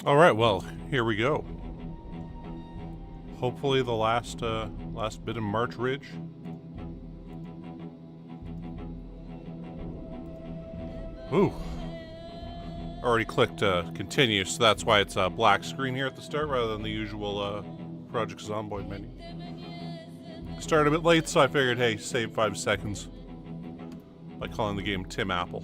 Alright, well, here we go. Hopefully the last bit of March Ridge. Ooh. Already clicked continue, so that's why it's a black screen here at the start rather than the usual Project Zomboid menu. Started a bit late, so I figured, hey, save 5 seconds by calling the game Tim Apple.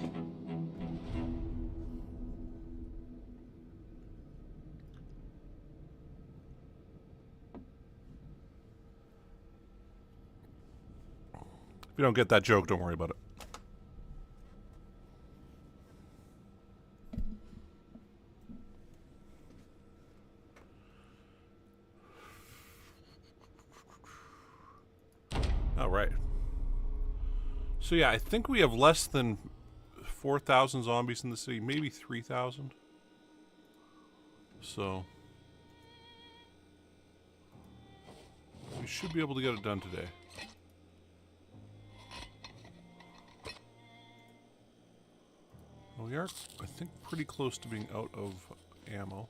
If you don't get that joke, don't worry about it. Alright. So yeah, I think we have less than 4,000 zombies in the city, maybe 3,000. So we should be able to get it done today. We are, I think, pretty close to being out of ammo.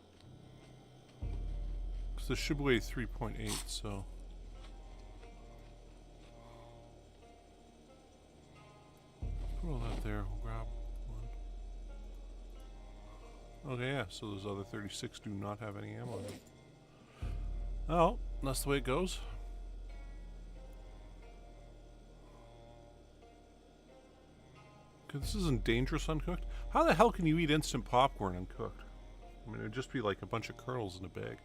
Because this should weigh 3.8, so... Put all that there, we'll grab one. Okay, yeah, so those other 36 do not have any ammo in them. Oh, that's the way it goes. Okay, this isn't dangerous uncooked. How the hell can you eat instant popcorn uncooked? I mean, it'd just be like a bunch of kernels in a bag.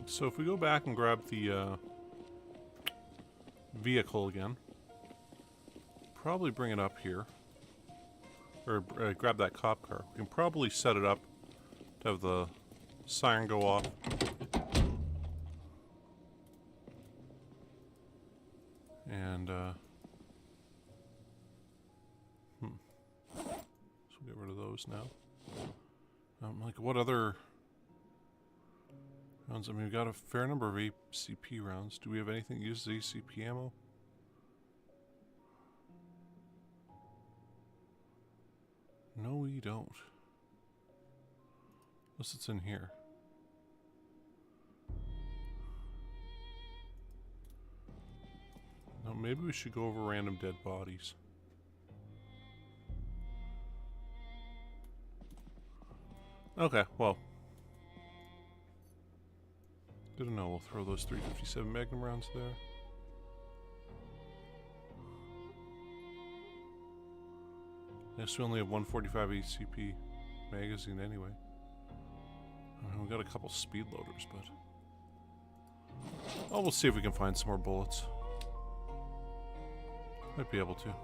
So if we go back and grab the vehicle again, probably bring it up here, or grab that cop car. We can probably set it up to have the siren go off. And so we'll get rid of those now. Like what other rounds? I mean, we've got a fair number of ACP rounds. Do we have anything that uses ACP ammo? No, we don't. Unless it's in here. No, maybe we should go over random dead bodies. Okay, well. Good to know. We'll throw those 357 Magnum rounds there. Yes, we only have 145 ACP magazine anyway. I mean, we got a couple speed loaders, but... Oh, we'll see if we can find some more bullets. Might be able to.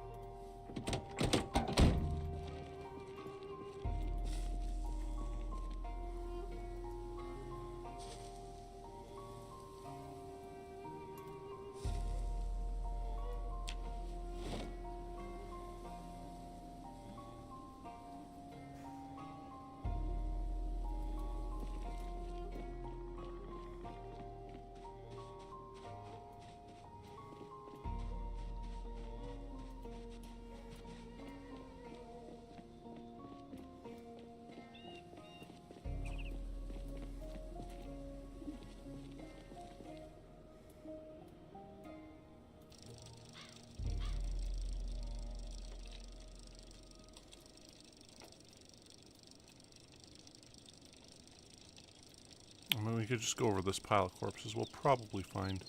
I mean, we could just go over this pile of corpses. We'll probably find...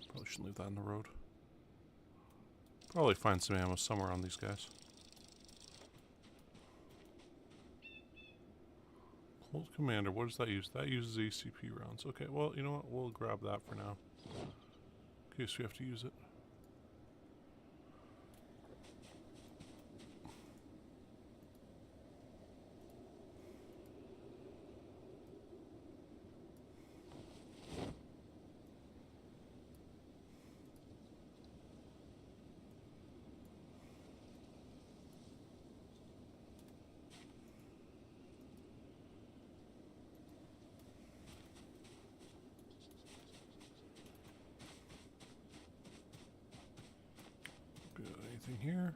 Probably shouldn't leave that in the road. Probably find some ammo somewhere on these guys. Hold Commander, what does that use? That uses ACP rounds. Okay, well, you know what? We'll grab that for now. In case we have to use it. anything here?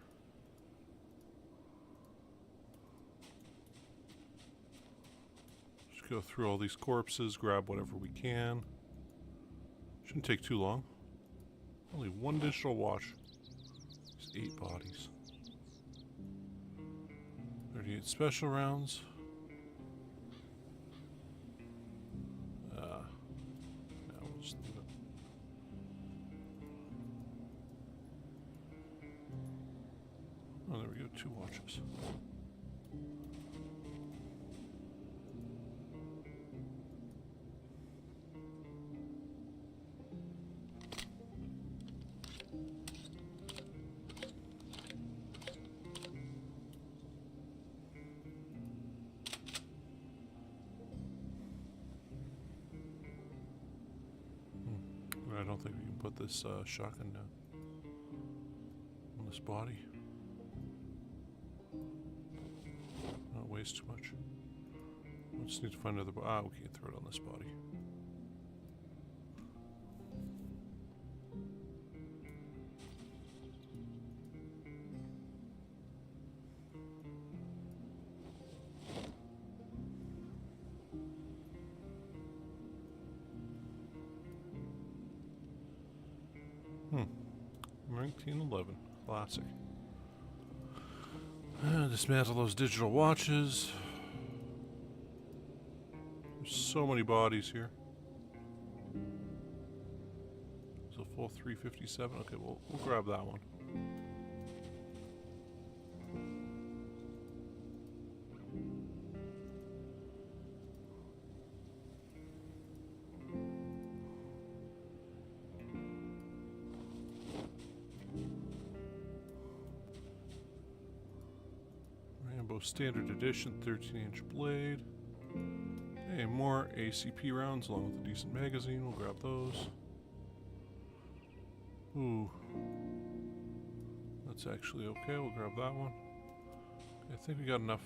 Just go through all these corpses, grab whatever we can. Shouldn't take too long. Only one digital watch. There's 8 bodies. 38 special rounds. No, we'll just leave it. Oh, there we go, 2 watches. I don't think we can put this shotgun down on this body. Not waste too much. We just need to find another. We can't throw it on this body. Hmm. 1911. Classic. Dismantle those digital watches. There's so many bodies here. So full 357. Okay, we'll grab that one. Standard edition 13-inch blade. Hey, more ACP rounds along with a decent magazine. We'll grab those. Ooh. That's actually okay. We'll grab that one. I think we got enough.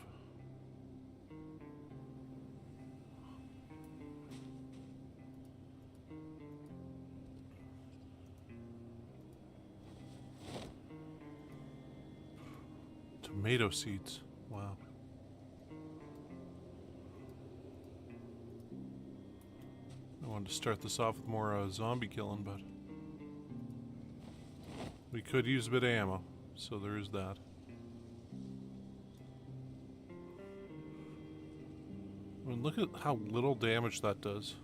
Tomato seeds. Wow. I wanted to start this off with more zombie killing, but we could use a bit of ammo, so there is that. I mean, look at how little damage that does.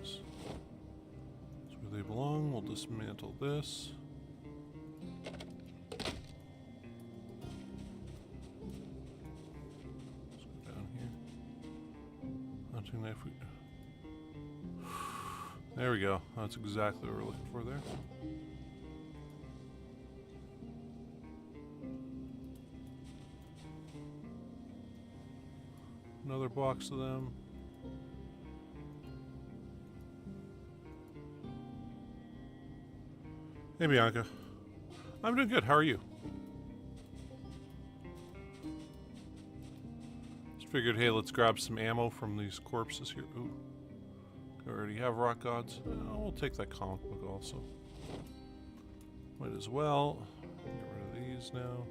That's where they belong. We'll dismantle this. Let's go down here. Hunting knife. There we go. That's exactly what we're looking for there. Another box of them. Hey Bianca. I'm doing good. How are you? Just figured, hey, let's grab some ammo from these corpses here. Ooh. I already have rock gods. We'll take that comic book also. Might as well. Get rid of these now.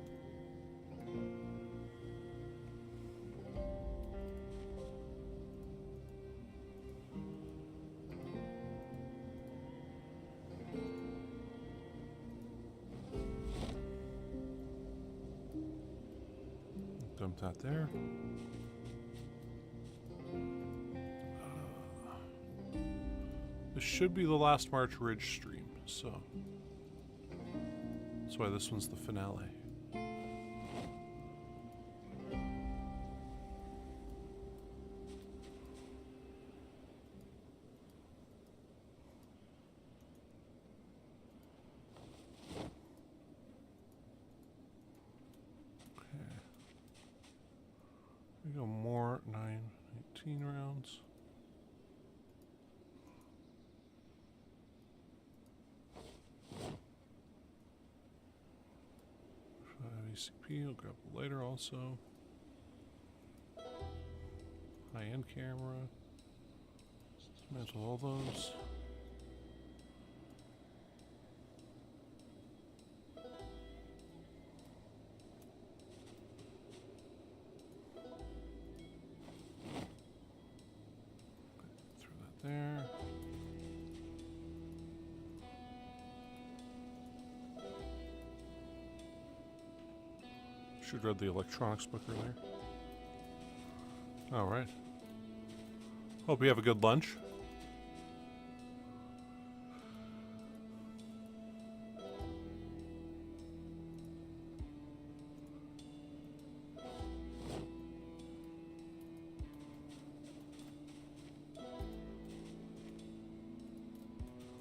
Dump that there. This should be the last March Ridge stream, so that's why this one's the finale. go more 919 rounds. ACP, I'll grab the lighter also. High-end camera. Dismantle all those. Throw that there. Should read the electronics book earlier. All right. Hope you have a good lunch.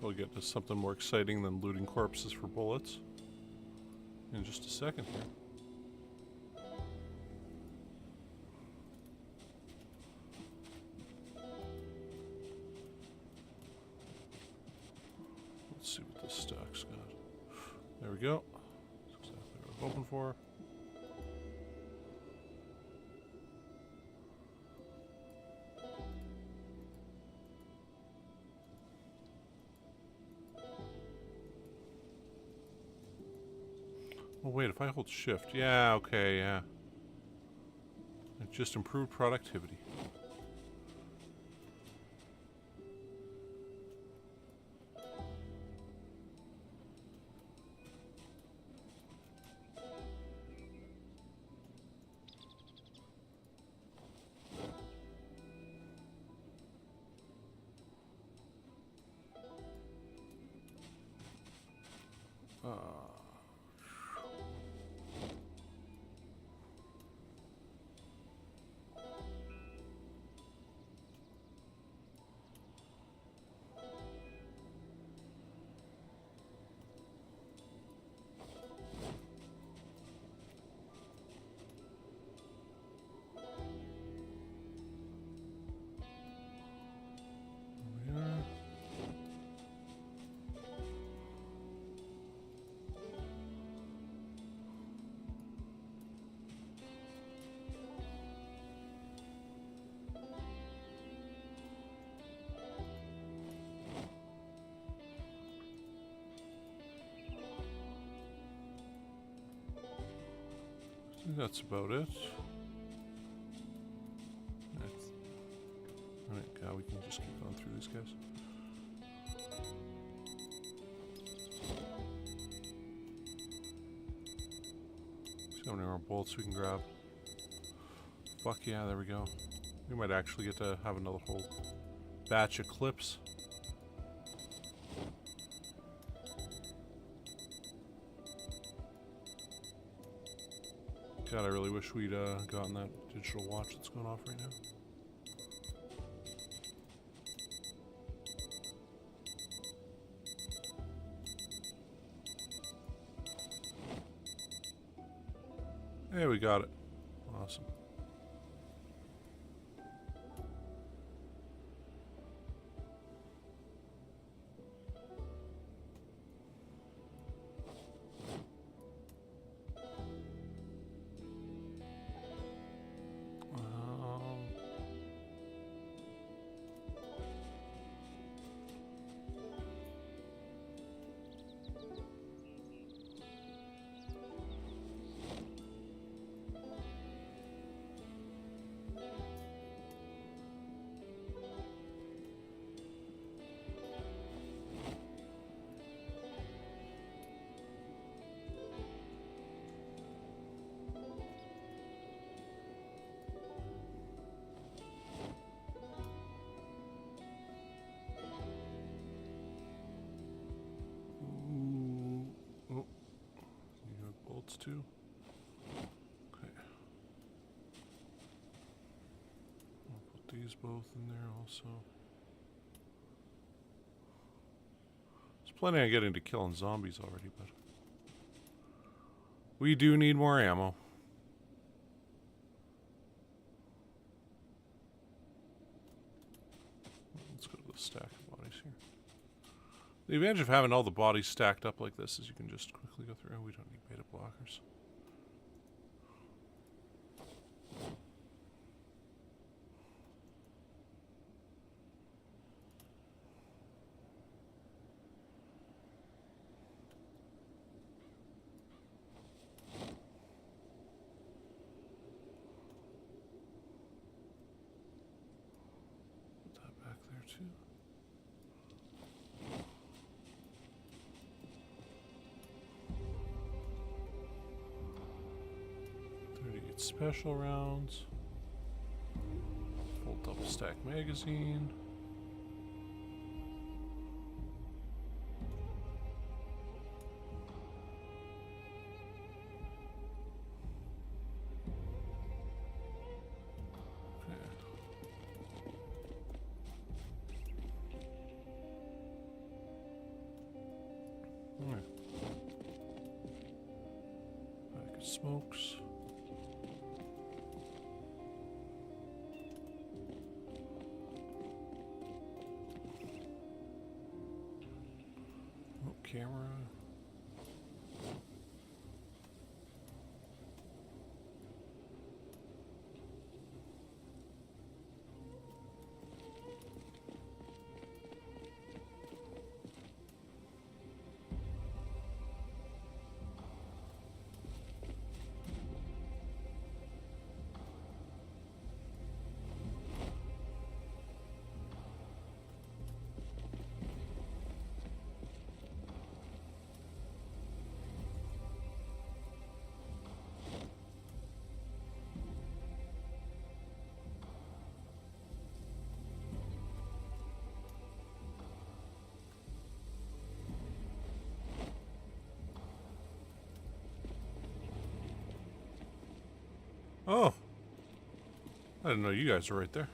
We'll get to something more exciting than looting corpses for bullets in just a second here. Let's see what this stock's got. There we go. That's exactly what I'm hoping for. Oh wait, if I hold shift. Yeah, okay, yeah. It just improved productivity. I think that's about it. Alright, God, we can just keep going through these guys. See how many more bolts we can grab. Fuck yeah, there we go. We might actually get to have another whole batch of clips. God, I really wish we'd gotten that digital watch that's going off right now. Hey, we got it. Awesome. Too. Okay. I'll put these both in there also. I was planning on getting to killing zombies already, but we do need more ammo. stack of bodies here. The advantage of having all the bodies stacked up like this is you can just quickly go through. Oh, we don't need beta blockers. Put that back there too. Special rounds, full double stack magazine. Okay. Pack of smokes. Camera. Oh, I didn't know you guys were right there.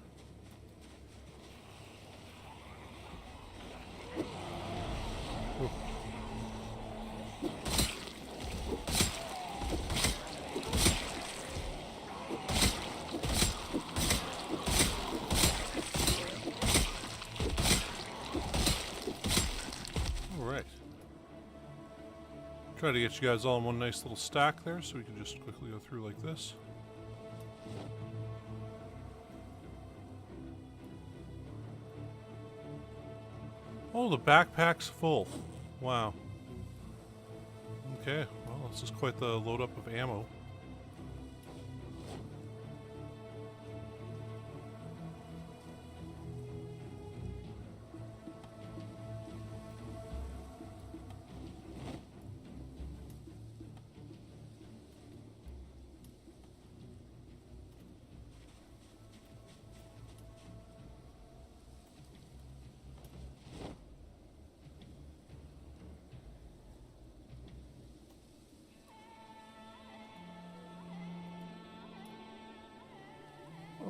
Ooh. All right. Try to get you guys all in one nice little stack there so we can just quickly go through like this. Oh, the backpack's full. Wow. Okay, well, this is quite the load up of ammo.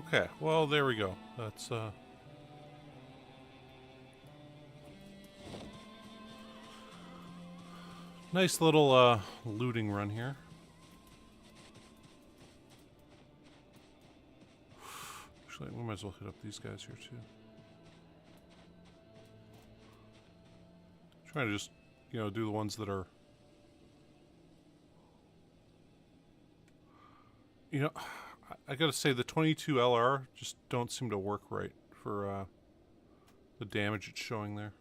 Okay, well, there we go. That's, nice little, looting run here. Actually, we might as well hit up these guys here, too. Trying to just, you know, do the ones that are... You know... I gotta say, the 22 LR just don't seem to work right for the damage it's showing there.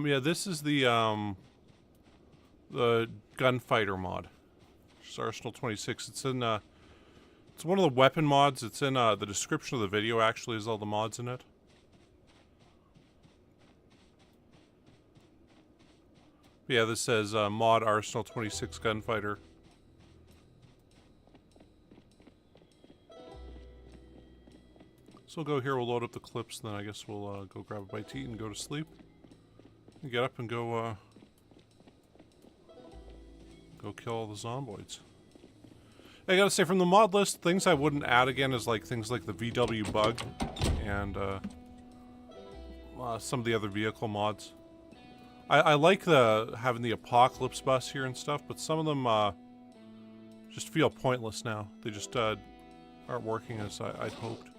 Yeah, this is the gunfighter mod. It's Arsenal 26. It's in, it's one of the weapon mods. It's in, the description of the video, actually, is all the mods in it. Yeah, this says, mod Arsenal 26 gunfighter. So we'll go here, we'll load up the clips, then I guess we'll go grab a bite to eat and go to sleep. And get up and go kill all the Zomboids. I gotta say, from the mod list, things I wouldn't add again is like things like the VW bug and some of the other vehicle mods. I like having the Apocalypse bus here and stuff, but some of them just feel pointless now. They just aren't working as I'd hoped.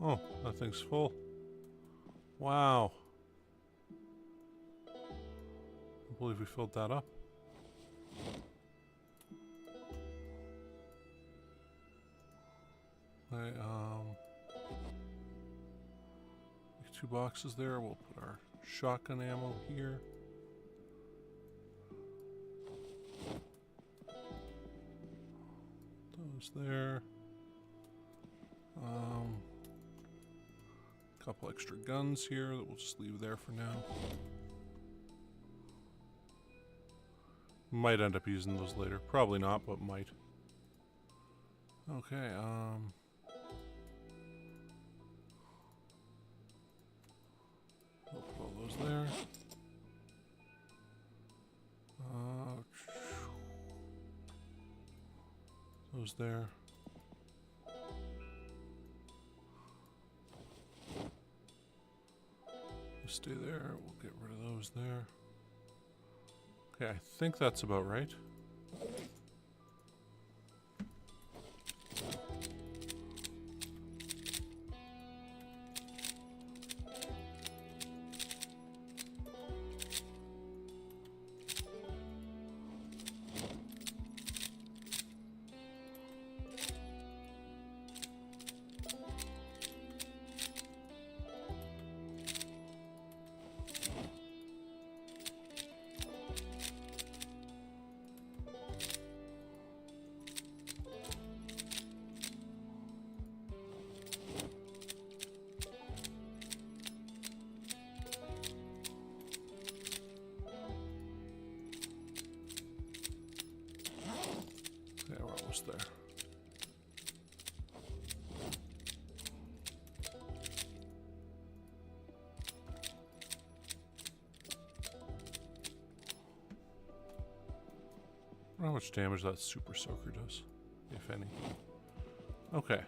Oh, that thing's full. Wow. I believe we filled that up. Okay, 2 boxes there. We'll put our shotgun ammo here. Those there. Couple extra guns here that we'll just leave there for now. Might end up using those later. Probably not, but might. Okay, we'll put all those there. Those there. Stay there. We'll get rid of those there. Okay, I think that's about right. There. I don't know how much damage that super soaker does, if any. Okay.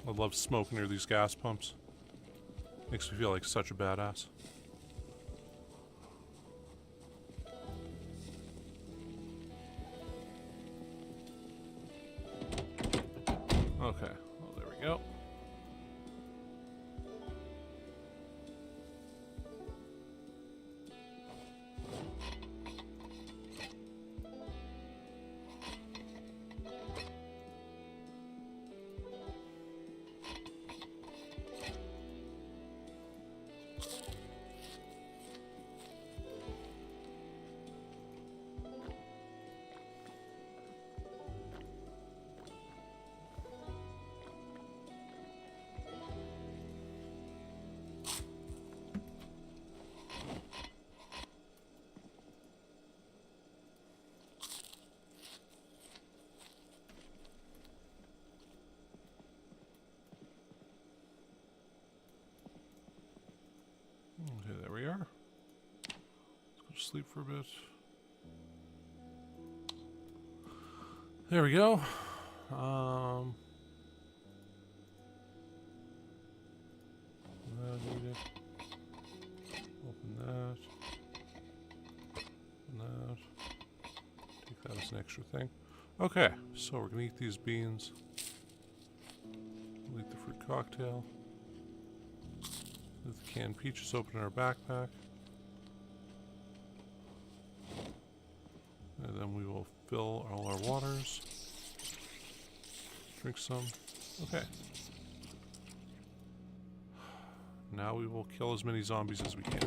I love smoke near these gas pumps. Makes me feel like such a badass. Okay, well, there we go. Okay, there we are. Let's go to sleep for a bit. There we go. Need it. Open that. Open that. Take that as an extra thing. Okay, so we're gonna eat these beans. We'll eat the fruit cocktail. With the canned peaches open in our backpack. And then we will fill all our waters. Drink some. Okay. Now we will kill as many zombies as we can.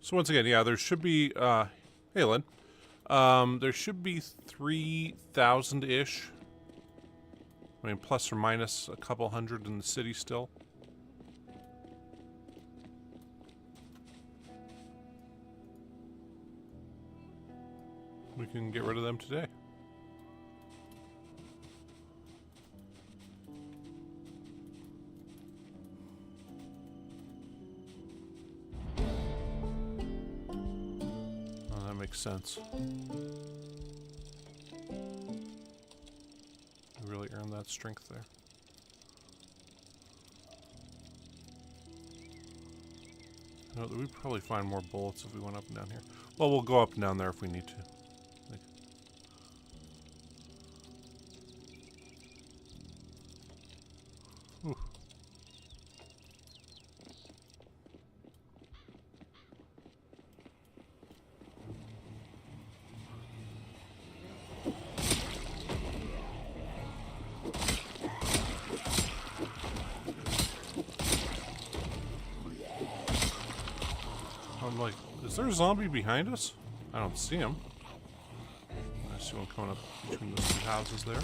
So once again, yeah, there should be, hey Lynn. There should be 3,000-ish. I mean, plus or minus a couple hundred in the city still. We can get rid of them today. Oh, that makes sense. We really earned that strength there. You know, we'd probably find more bullets if we went up and down here. Well, we'll go up and down there if we need to. Whew. I'm like, is there a zombie behind us? I don't see him. I see one coming up between those two houses there.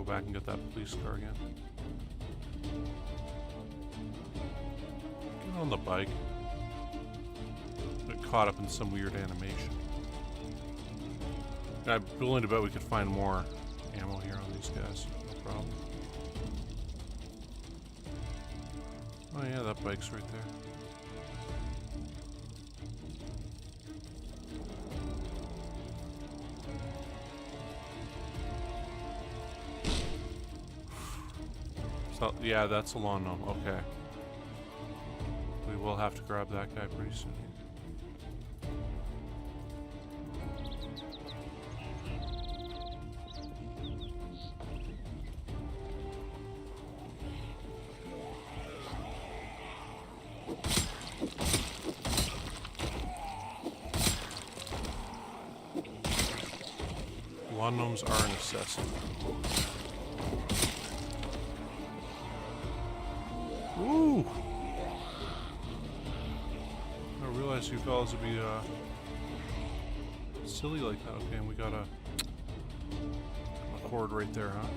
Back and get that police car again. Get on the bike. Get caught up in some weird animation. I'm willing to bet we could find more ammo here on these guys. No problem. Oh yeah, that bike's right there. So, yeah, that's a lawn gnome. Okay. We will have to grab that guy pretty soon. Lawn gnomes are a necessity. Ooh! I didn't realize you fellas would be silly like that. Okay, and we got a cord right there, huh?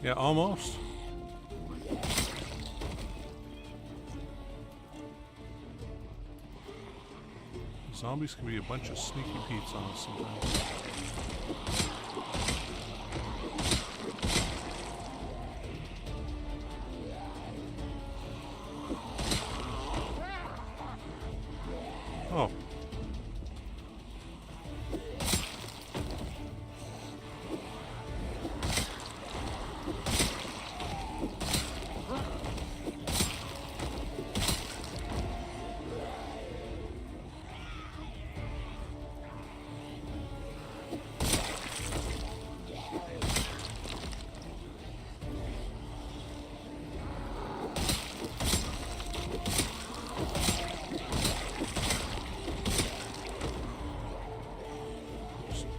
Yeah, almost. Zombies can be a bunch of sneaky Pete's on us sometimes. Oh.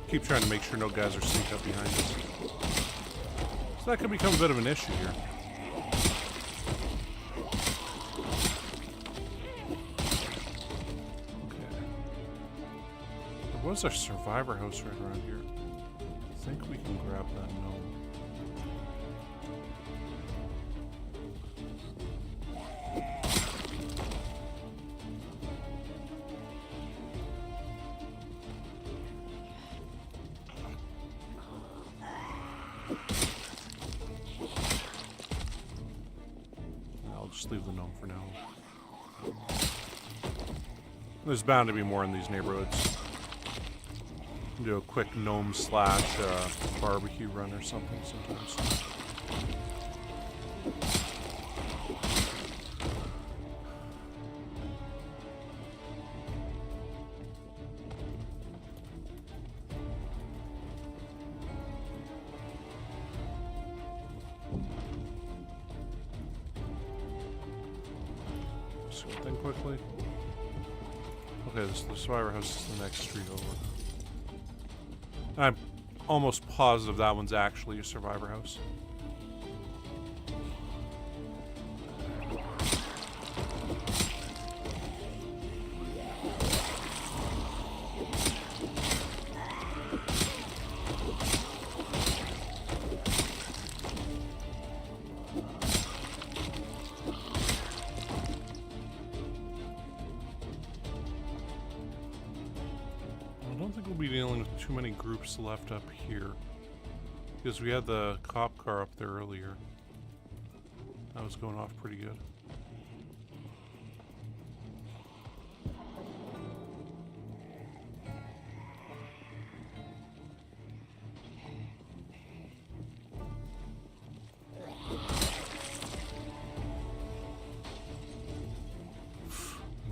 Keep trying to make sure no guys are sneaking up behind us. So that could become a bit of an issue here. Okay. There was a survivor house right around here. I think we can grab that gnome. Just leave the gnome for now. There's bound to be more in these neighborhoods. Do a quick gnome slash barbecue run or something sometimes. Thing quickly. Okay, the survivor house is the next street over. I'm almost positive that one's actually a survivor house. I don't think we'll be dealing with too many groups left up here. Because we had the cop car up there earlier. That was going off pretty good.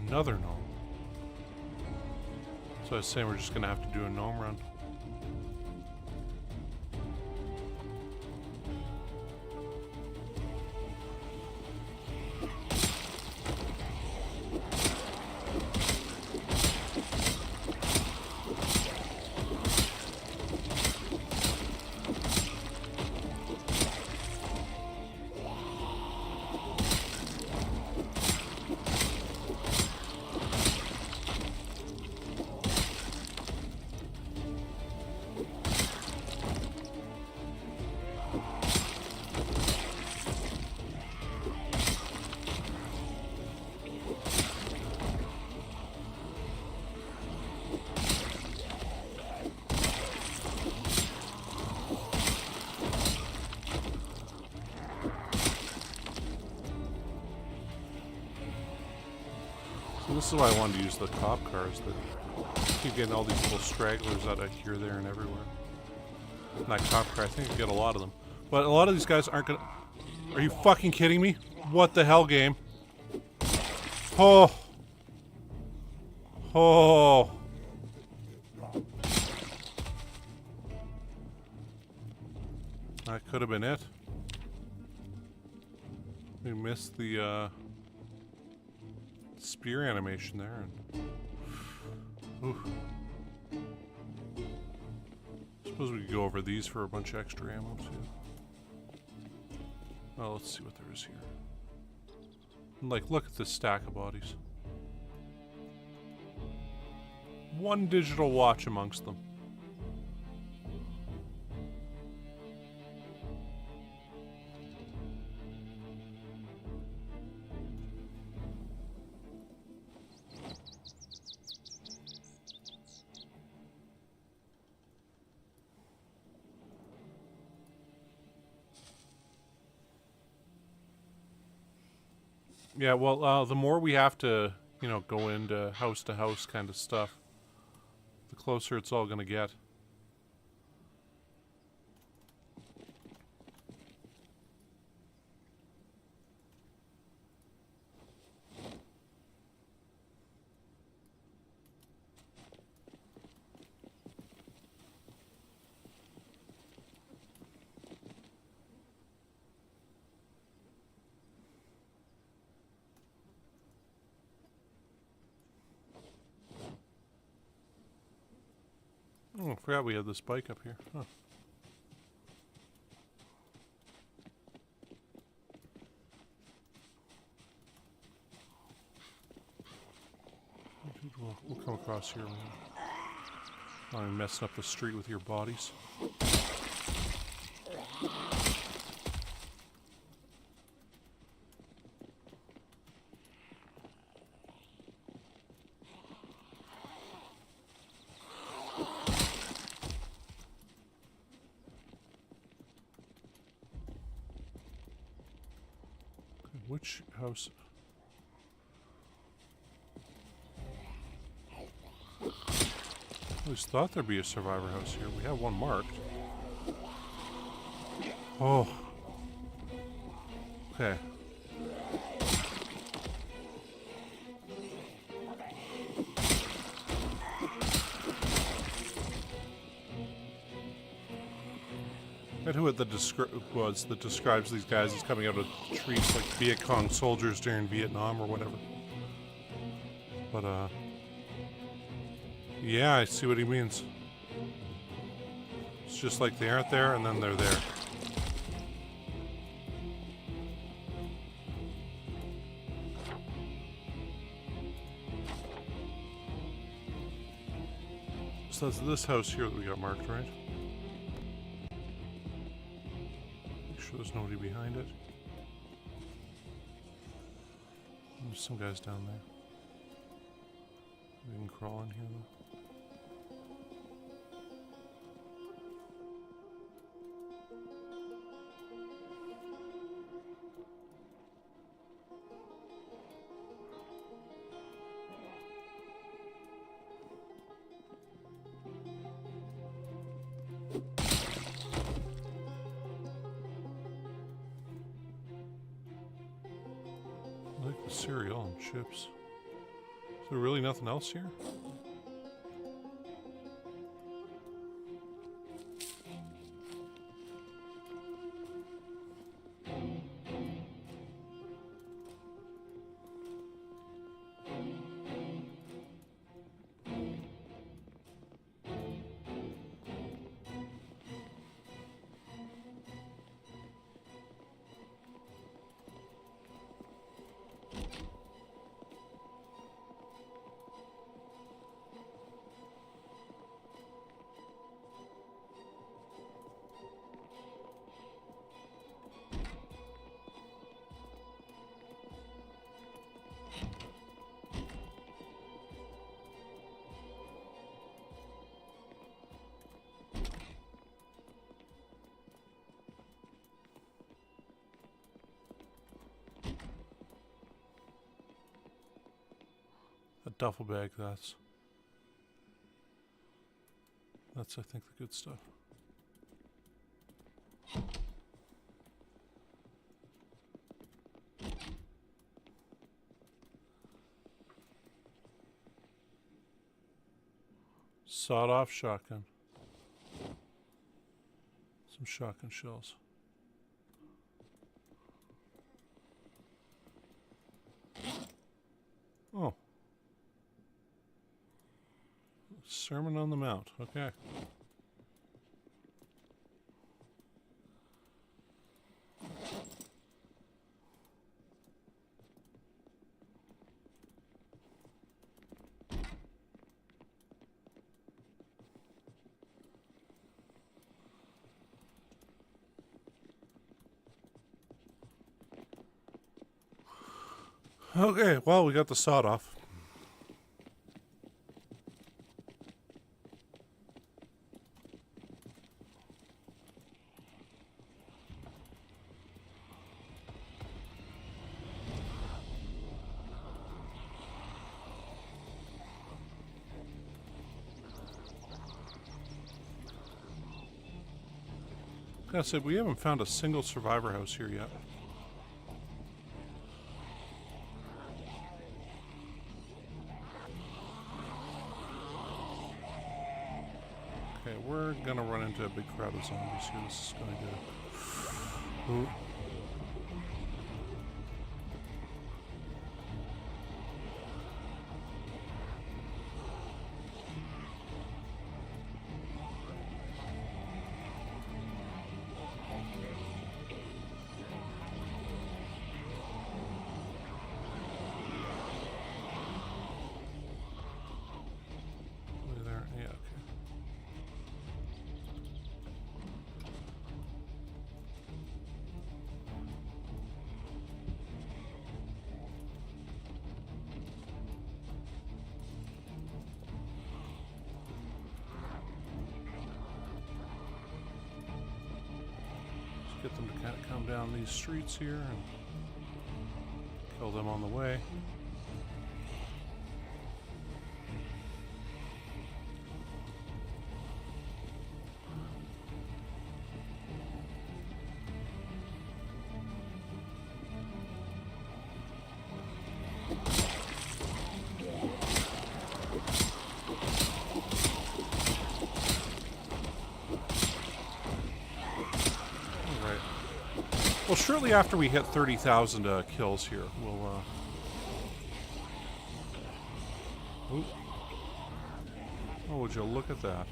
Another gnome. So I was saying we're just gonna have to do a gnome run. This is why I wanted to use the cop cars. That keep getting all these little stragglers out of here, there, and everywhere. And that cop car, I think you get a lot of them. But a lot of these guys aren't gonna... Are you fucking kidding me? What the hell, game? Oh. Oh. That could have been it. We missed the, spear animation there. And suppose we could go over these for a bunch of extra ammo too. Well, let's see what there is here. And like, look at this stack of bodies. One digital watch amongst them. Yeah, well, the more we have to, you know, go into house kind of stuff, the closer it's all going to get. Oh, forgot we had this bike up here. Huh. We'll come across here. I'm messing up the street with your bodies. Which house? I always thought there'd be a survivor house here. We have one marked. Oh. Okay. I read who it was that describes these guys as coming out of trees like Viet Cong soldiers during Vietnam or whatever. But, yeah, I see what he means. It's just like they aren't there and then they're there. So that's this house here that we got marked, right? Make sure there's nobody behind it. There's some guys down there. We can crawl in here though. I like the cereal and chips. Is there really nothing else here? A duffel bag, that's I think the good stuff. Sawed-off shotgun. Some shotgun shells. Oh. Sermon on the Mount. Okay. Okay, well, we got the sawed off. Like I said, we haven't found a single survivor house here yet. Okay, we're gonna run into a big crowd of zombies here. This is gonna go. Ooh. get them to kind of come down these streets here and kill them on the way. Well, shortly after we hit 30,000 kills here, we'll, oh, would you look at that?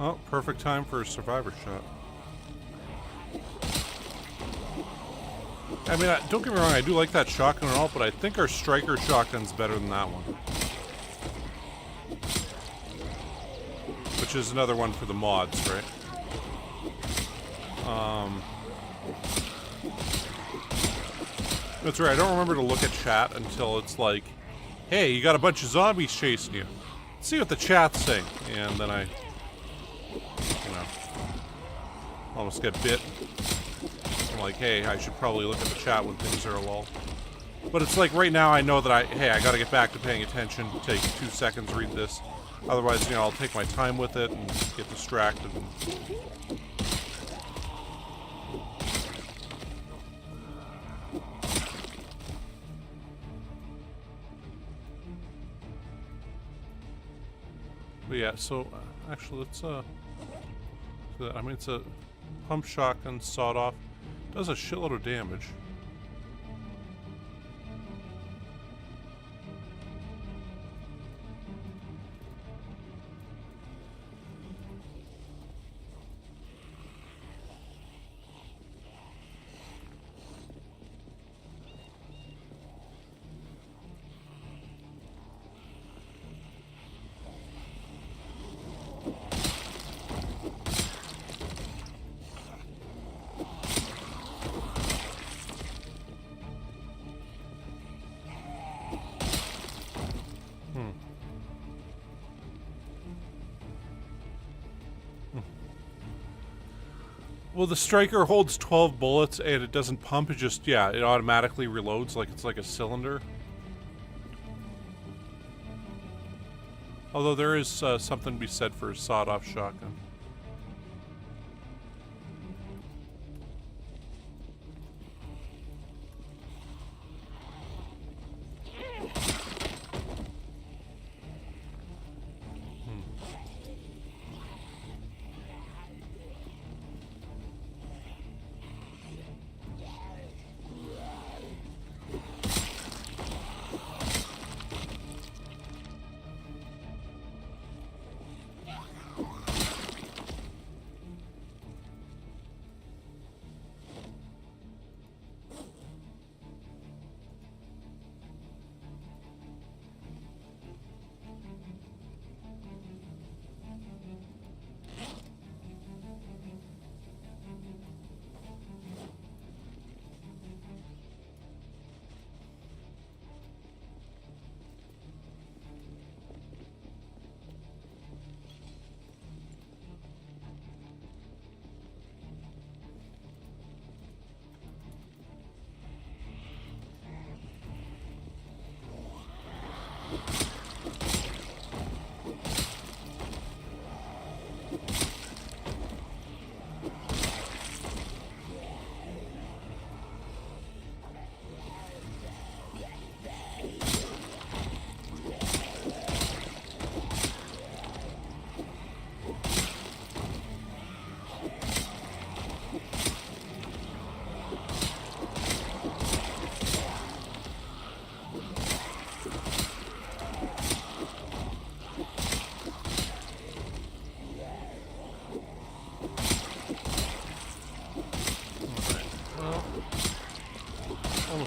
Oh, perfect time for a survivor shot. I mean, don't get me wrong, I do like that shotgun and all, but I think our striker shotgun's better than that one. Which is another one for the mods, right? That's right, I don't remember to look at chat until it's like, hey, you got a bunch of zombies chasing you. Let's see what the chat's saying. And then I, you know, almost get bit. I'm like, hey, I should probably look at the chat when things are a lull. But it's like right now I know that hey, I gotta get back to paying attention, take 2 seconds, read this. Otherwise, you know, I'll take my time with it and get distracted. But yeah, so actually let's I mean, it's a pump shotgun, sawed off, does a shitload of damage. Well, the striker holds 12 bullets and it doesn't pump, it just, yeah, it automatically reloads like it's like a cylinder. Although there is something to be said for a sawed-off shotgun.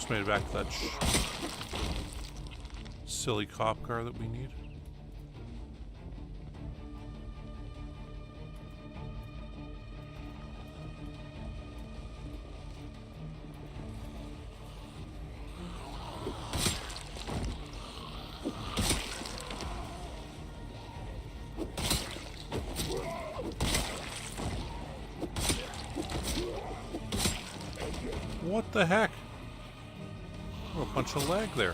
almost made it back to that silly cop car that we need. What the heck? Oh, a bunch of lag there.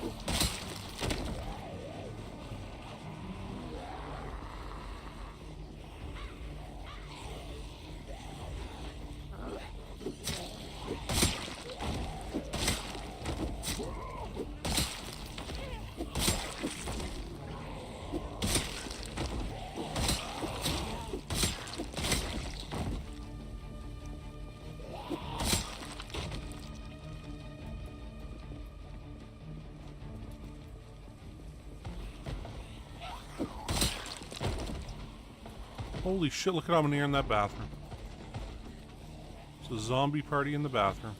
Holy shit, look at how many are in that bathroom. It's a zombie party in the bathroom.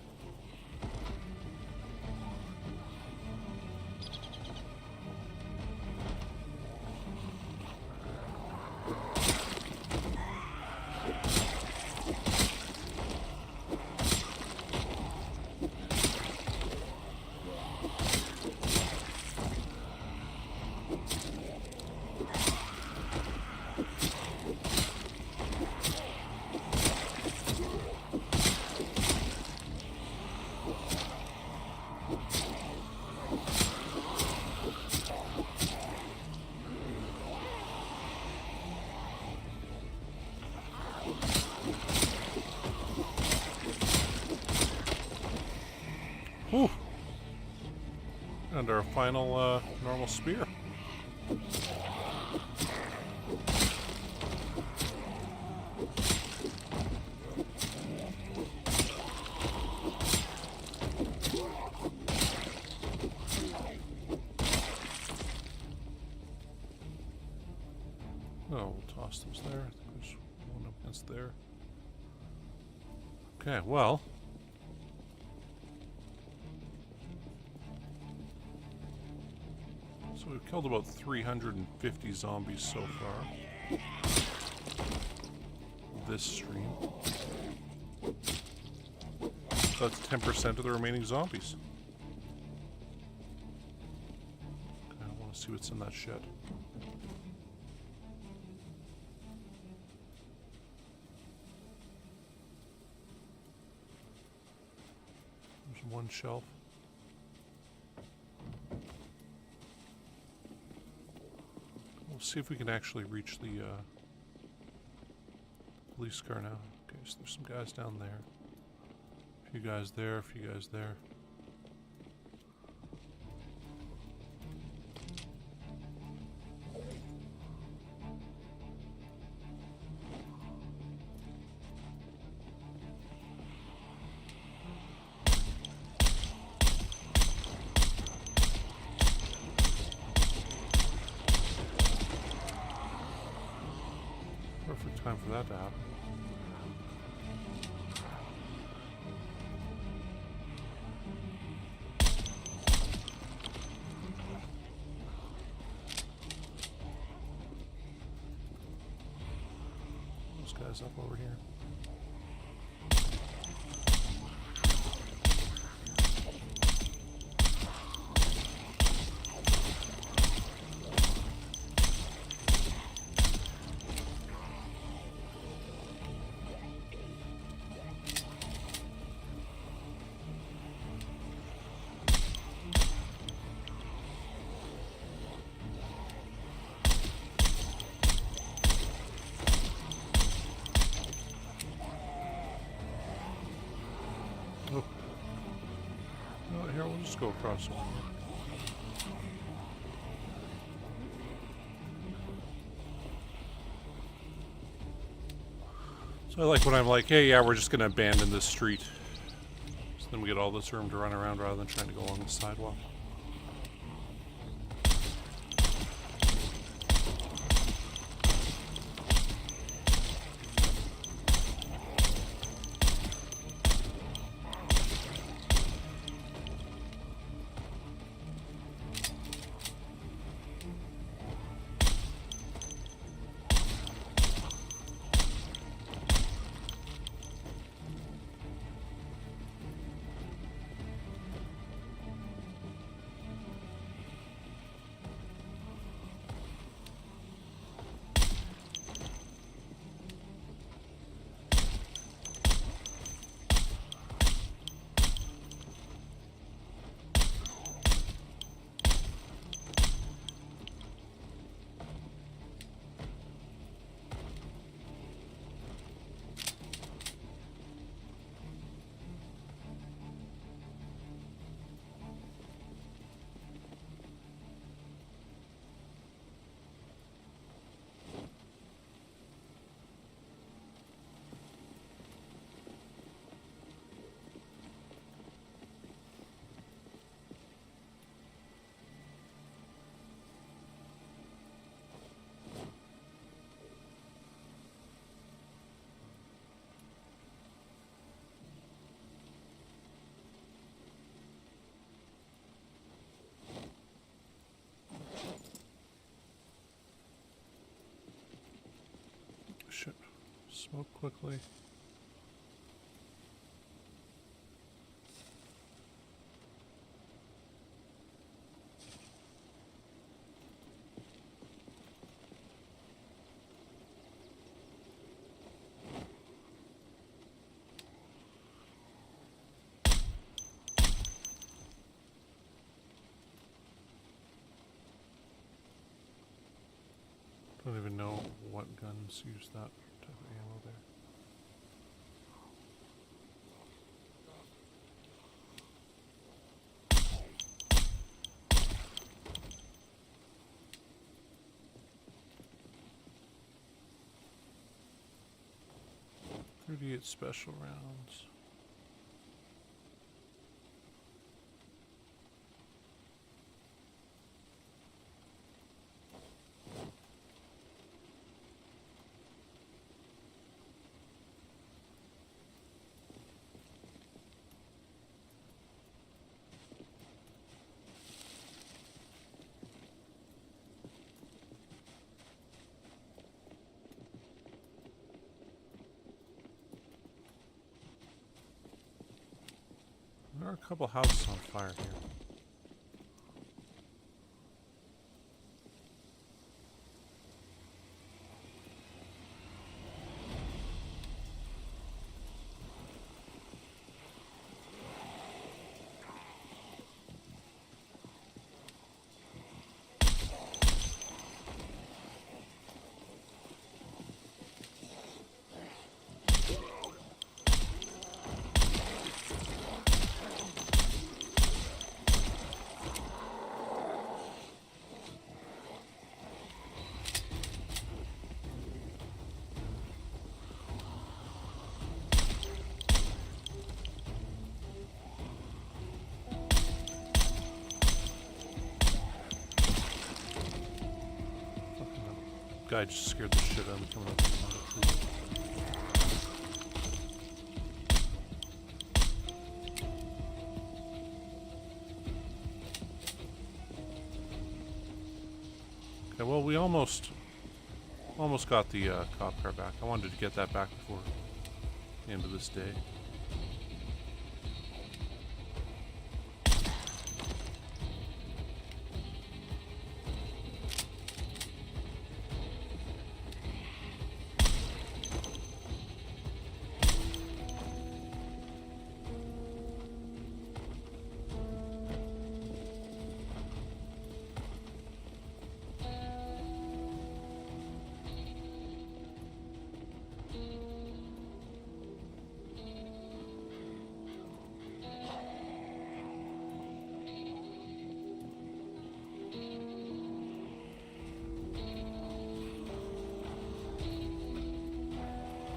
Whew. And our final normal spear. Oh, we'll toss those there. I think there's one up against there. Okay, well. So we've killed about 350 zombies so far. This stream. So that's 10% of the remaining zombies. Okay, I want to see what's in that shed. There's one shelf. We'll see if we can actually reach the police car now. Okay, so there's some guys down there. A few guys there, a few guys there. Perfect time for that to happen. Those guys up over here. Oh. Oh, here, we'll just go across over here. So I like when I'm like, hey, yeah, we're just going to abandon this street. So then we get all this room to run around rather than trying to go along the sidewalk. shit. Smoke quickly. I don't even know what guns use that type of ammo there. .38 special rounds. There are a couple houses on fire here. Guy just scared the shit out of me coming up from the tree. Okay, well, we almost got the cop car back. I wanted to get that back before the end of this day.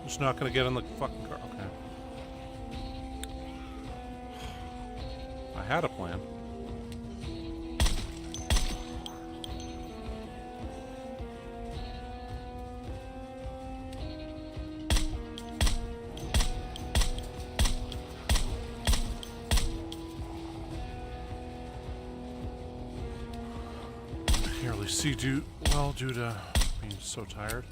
Just not gonna get in the fucking car. Okay. I had a plan. Can't really see due to being so tired.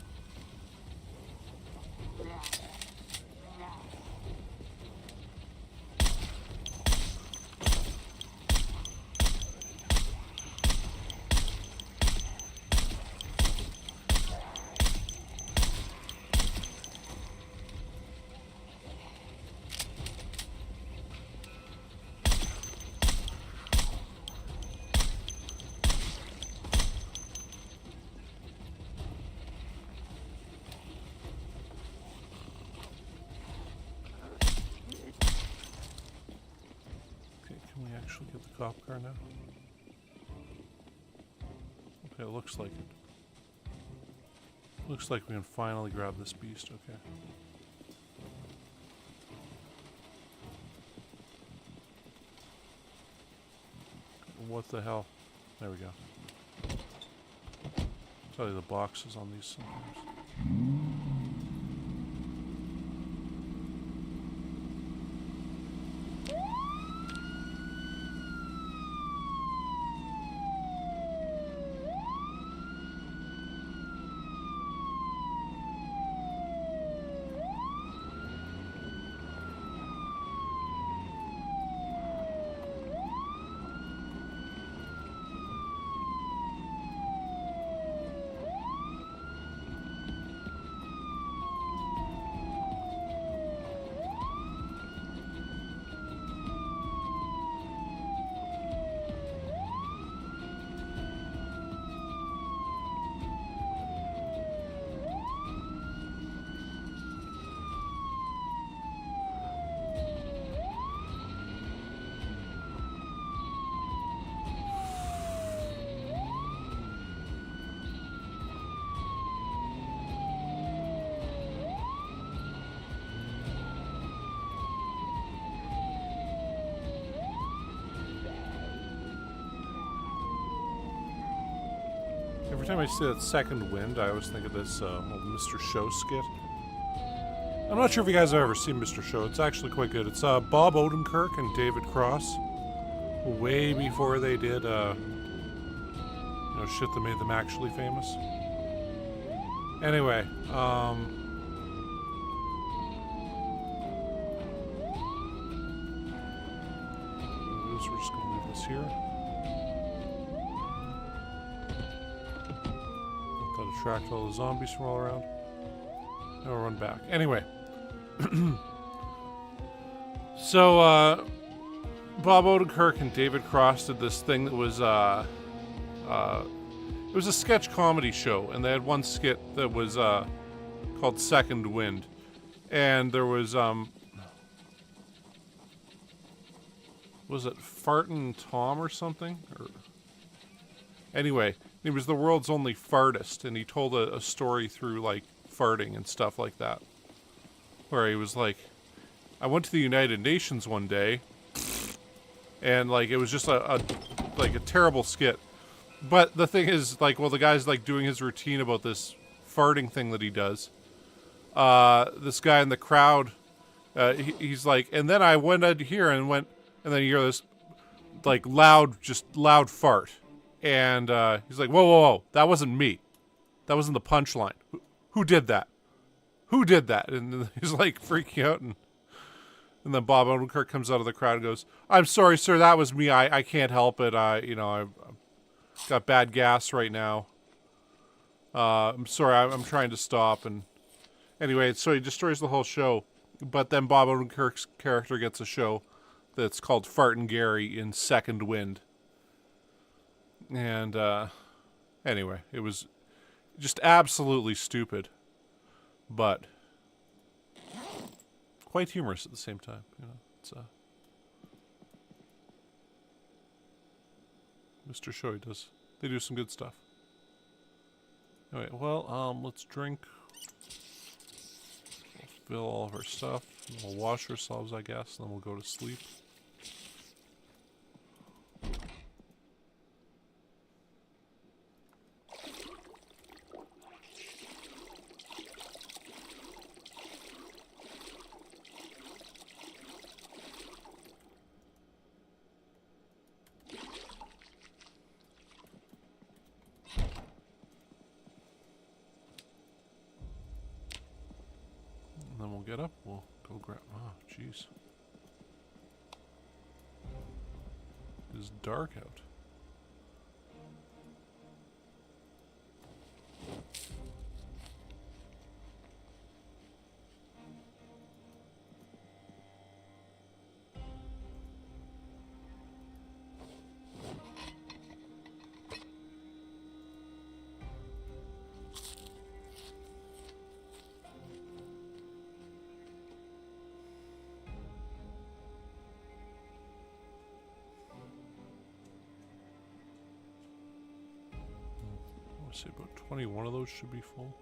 Actually get the cop car now. Okay, it looks like it. Looks like we can finally grab this beast, okay. What the hell? There we go. I'll tell you the boxes on these sometimes. time I see that second wind, I always think of this old Mr. Show skit. I'm not sure if you guys have ever seen Mr. Show. It's actually quite good. It's Bob Odenkirk and David Cross. Way before they did, shit that made them actually famous. Anyway, we're just gonna leave this here. Let that attract all the zombies from all around. Now we'll run back. Anyway. So, Bob Odenkirk and David Cross did this thing that was, it was a sketch comedy show, and they had one skit that was, called Second Wind. And there was it Fartin' Tom or something? Anyway, he was the world's only fartist, and he told a story through, like, farting and stuff like that. Where he was like, I went to the United Nations one day, and, like, it was just a terrible skit. But the thing is, like, while the guy's, like, doing his routine about this farting thing that he does, this guy in the crowd, he's like, and then I went out here and then you hear this, like, loud fart. And he's like, whoa, whoa, whoa, that wasn't me. That wasn't the punchline. Who did that? Who did that? And he's, like, freaking out, and then Bob Odenkirk comes out of the crowd and goes, I'm sorry, sir, that was me. I can't help it. I've got bad gas right now. I'm sorry, I'm trying to stop. And anyway, so he destroys the whole show. But then Bob Odenkirk's character gets a show that's called Fartin' Gary in Second Wind. And anyway, it was just absolutely stupid, but quite humorous at the same time. It's Mr. Show, they do some good stuff. Anyway, well, let's drink. We'll fill all of our stuff. And we'll wash ourselves, I guess, and then we'll go to sleep. And then we'll get up, we'll go grab, oh, jeez. It's dark out. Say about 21 of those should be full.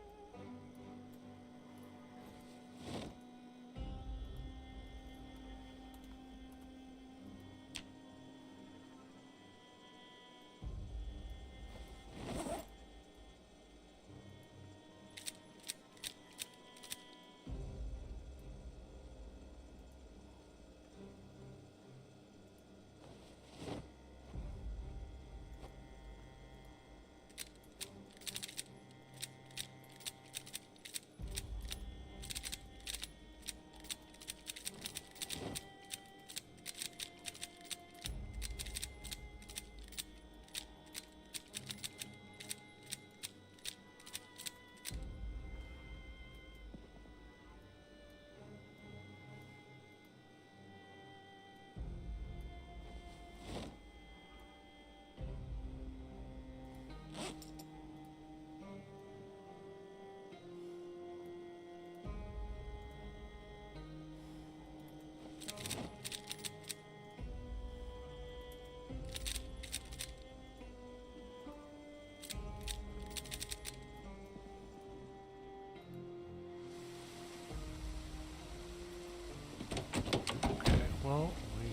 Well, we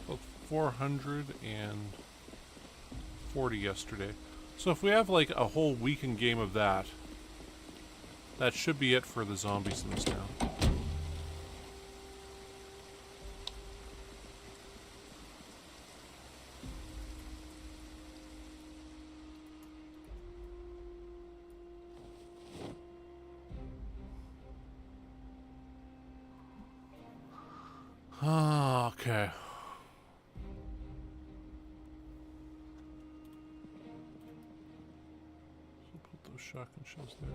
killed 400 and 40 yesterday. So if we have like a whole weekend game of that, that should be it for the zombies in this town. Okay. So put those shotgun shells there.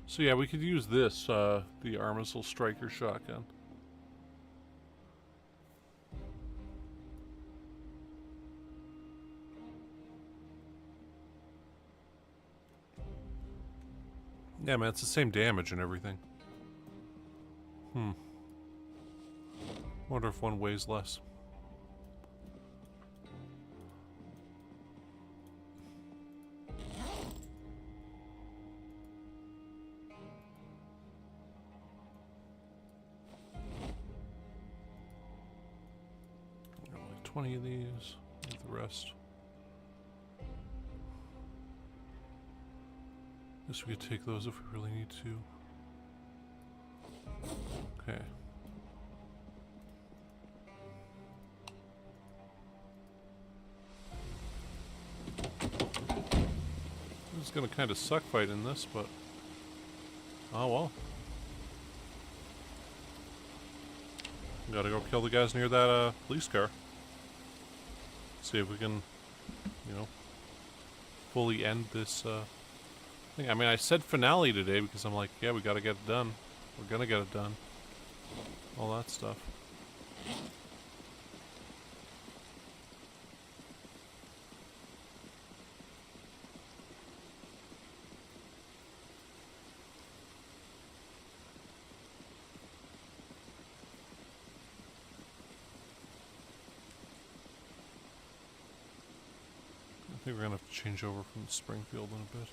So yeah, we could use this, the Armisil Striker shotgun. Yeah, man, it's the same damage and everything. Wonder if one weighs less. Like 20 of these, leave the rest. Guess we could take those if we really need to. Okay. It's gonna kind of suck fighting this, but oh well. Gotta go kill the guys near that police car. See if we can, you know, fully end this thing. I mean, I said finale today because I'm like, yeah, we gotta get it done. We're gonna get it done. All that stuff. I think we're gonna have to change over from Springfield in a bit.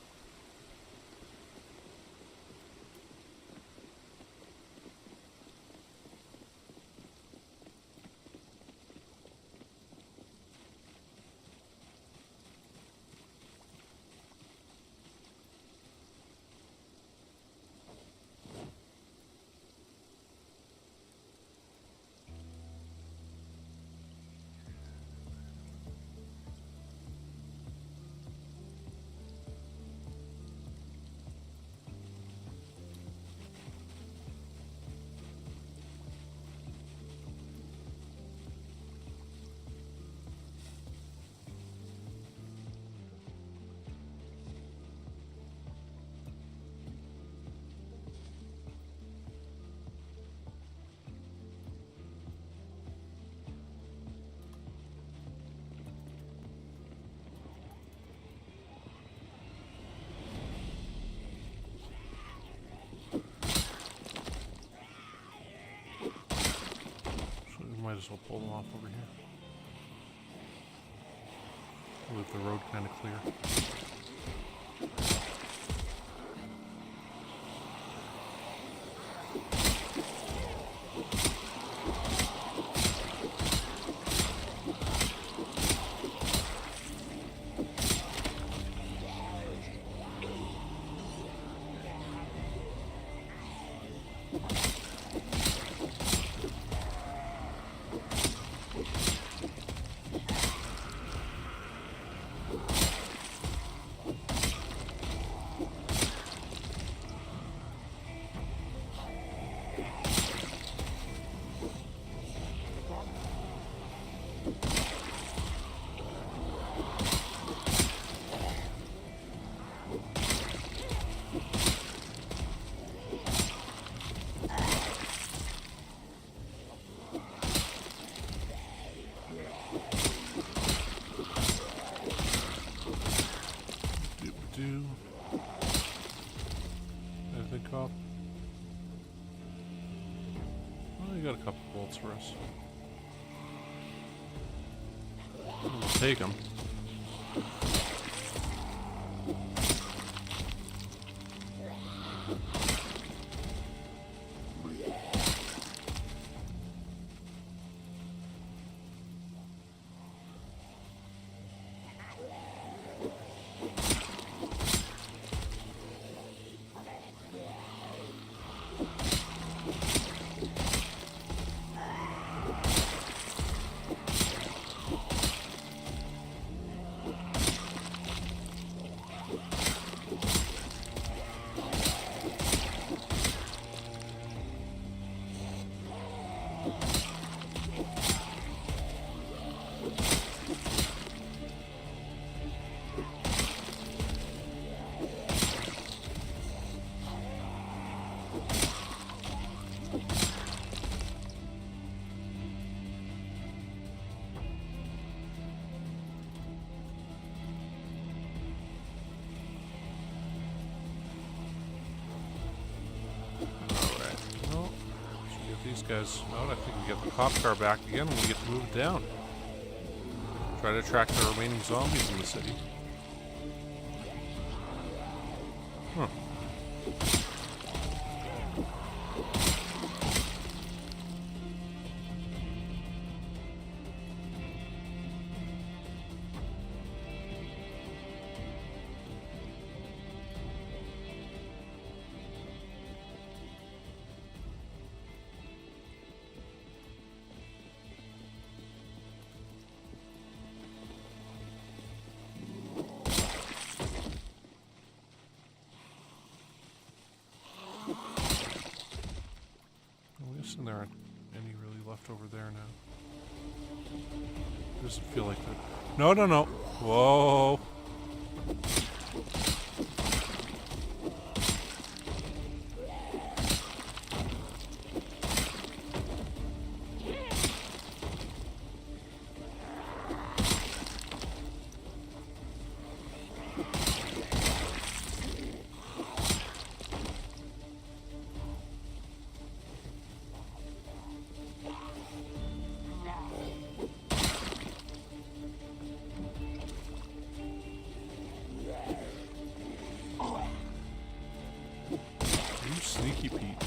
Might as well pull them off over here. Leave the road kind of clear. Anything cop? Well, you got a couple bolts for us. We'll take them. these guys out. I think we get the cop car back again and we get to move it down. Try to attract the remaining zombies in the city. Huh. And there aren't any really left over there now. Doesn't feel like that. No, no, no. Whoa. Sneaky Pete.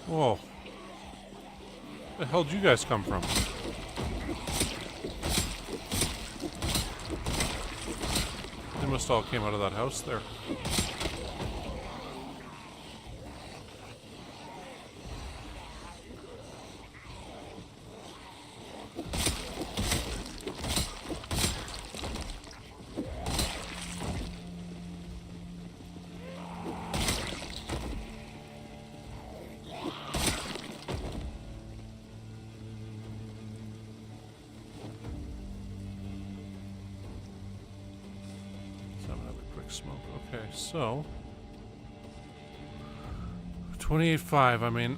Whoa. Where the hell did you guys come from? They must all came out of that house there. Smoke. Okay, so 28.5. I mean,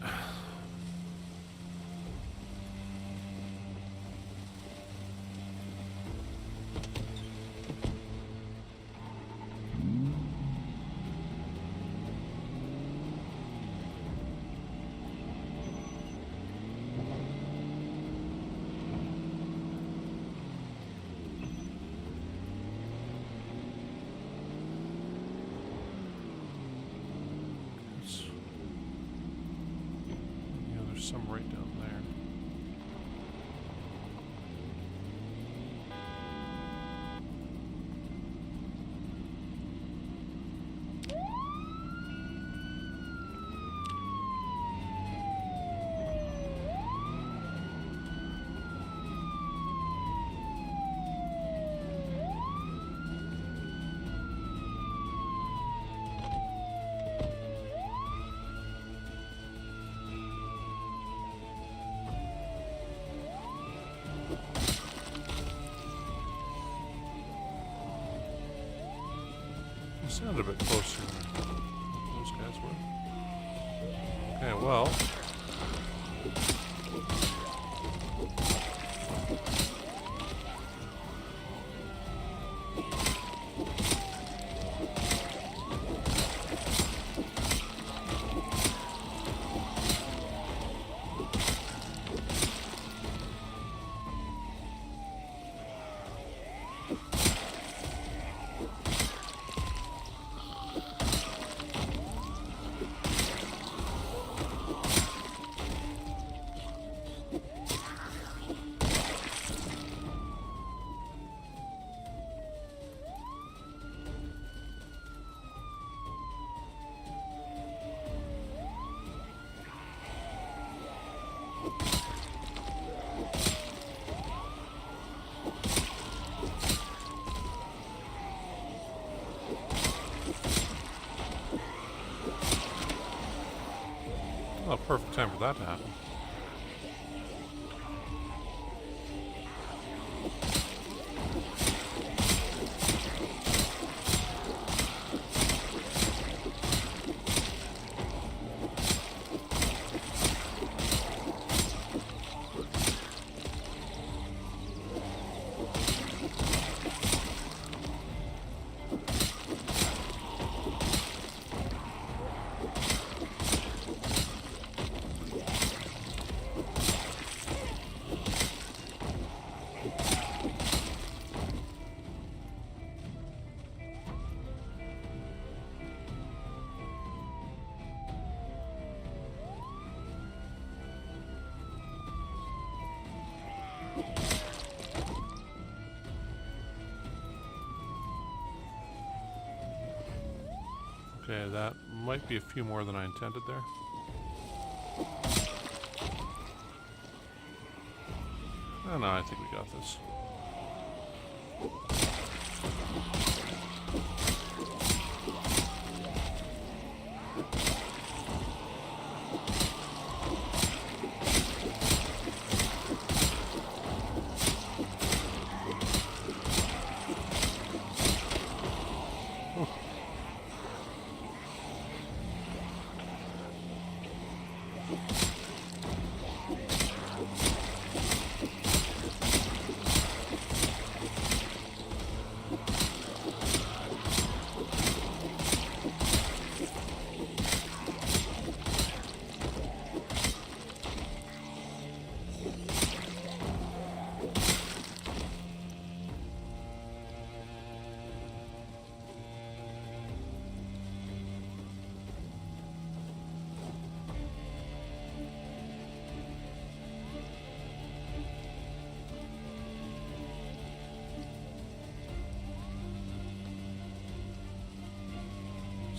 some right down there. Sounded a bit closer than those guys were. Okay, well. Perfect time for that to happen. Okay, that might be a few more than I intended there. Oh no, I think we got this.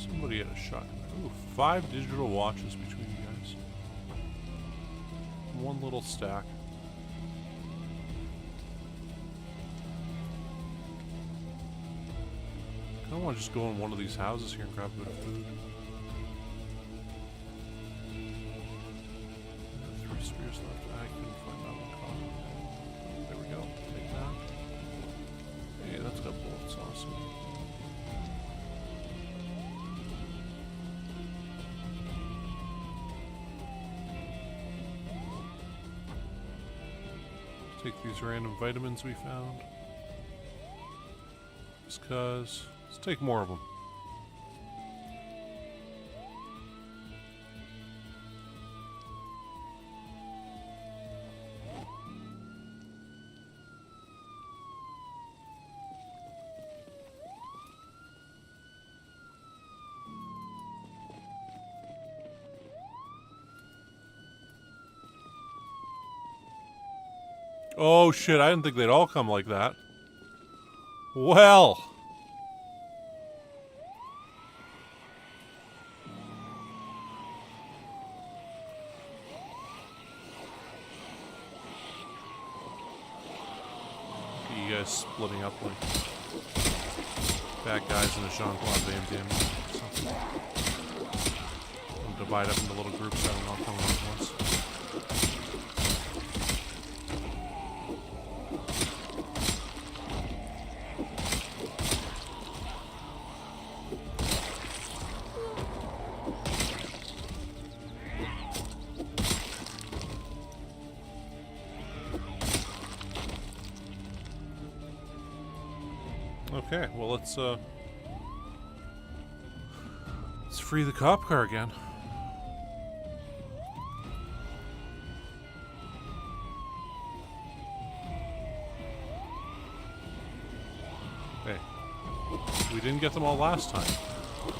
Somebody had a shotgun. Ooh, 5 digital watches between you guys. One little stack. I don't want to just go in one of these houses here and grab a bit of food. 3 spears left. I couldn't find that one. There we go. Take that. Hey, that's got bullets. Awesome. Take these random vitamins we found. Just cause. Let's take more of them. Oh shit, I didn't think they'd all come like that. Well. You guys splitting up like bad guys in a Jean-Claude Van Damme or something. And divide up into little groups that are not coming at once. Okay, well let's free the cop car again. Hey, we didn't get them all last time.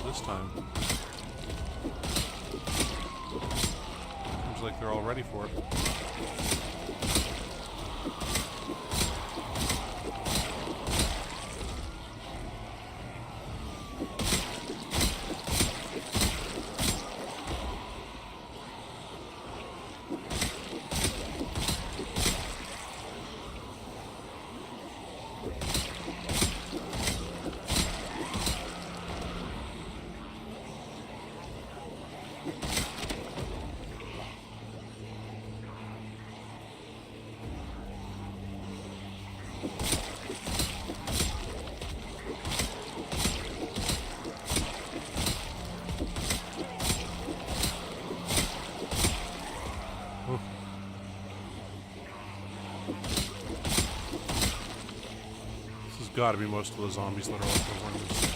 This time, seems like they're all ready for it. has got to be most of the zombies that are left over in this.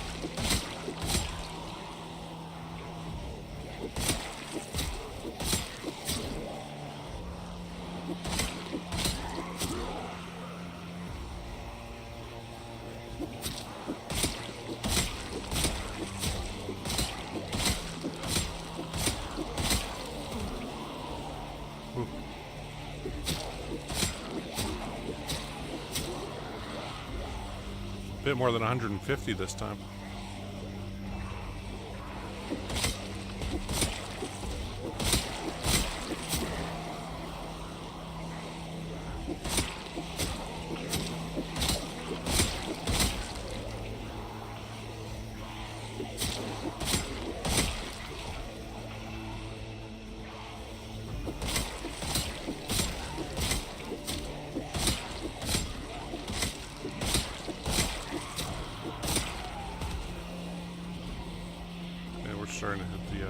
Bit more than 150 this time. Starting to hit the,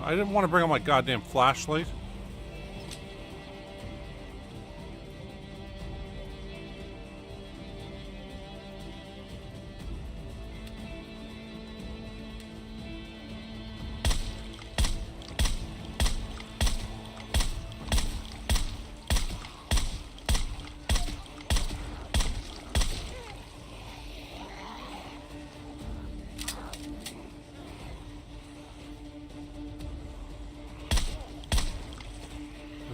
I didn't want to bring on my goddamn flashlight.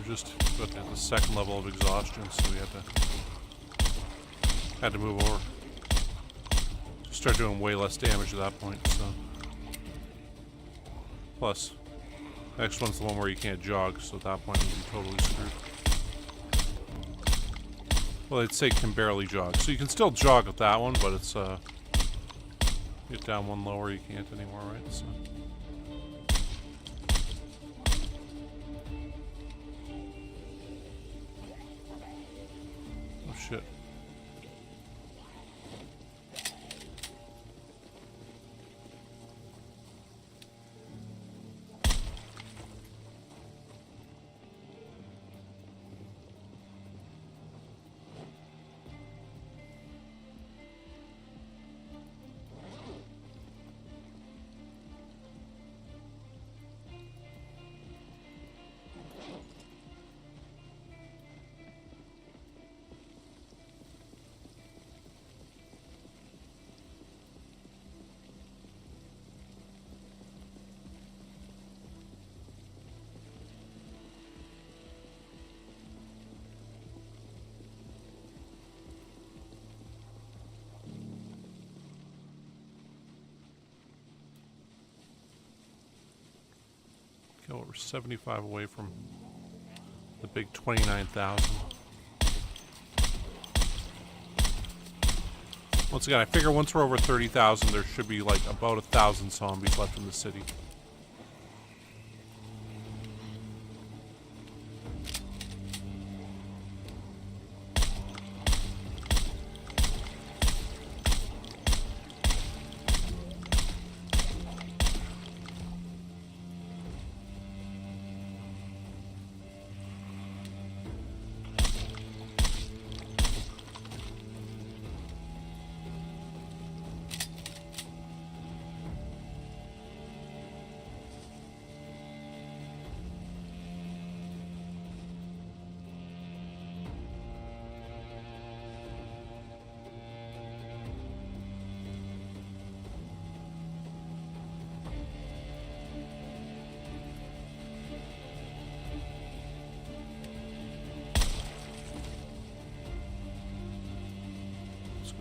Just got at the second level of exhaustion, so we had to move over. Just start doing way less damage at that point. So, plus, next one's the one where you can't jog, so at that point you'd be totally screwed. Well, they'd say can barely jog, so you can still jog with that one, but it's get down one lower, you can't anymore, right? So. Shit. Okay, we're 75 away from the big 29,000. Once again, I figure once we're over 30,000, there should be like about 1,000 zombies left in the city.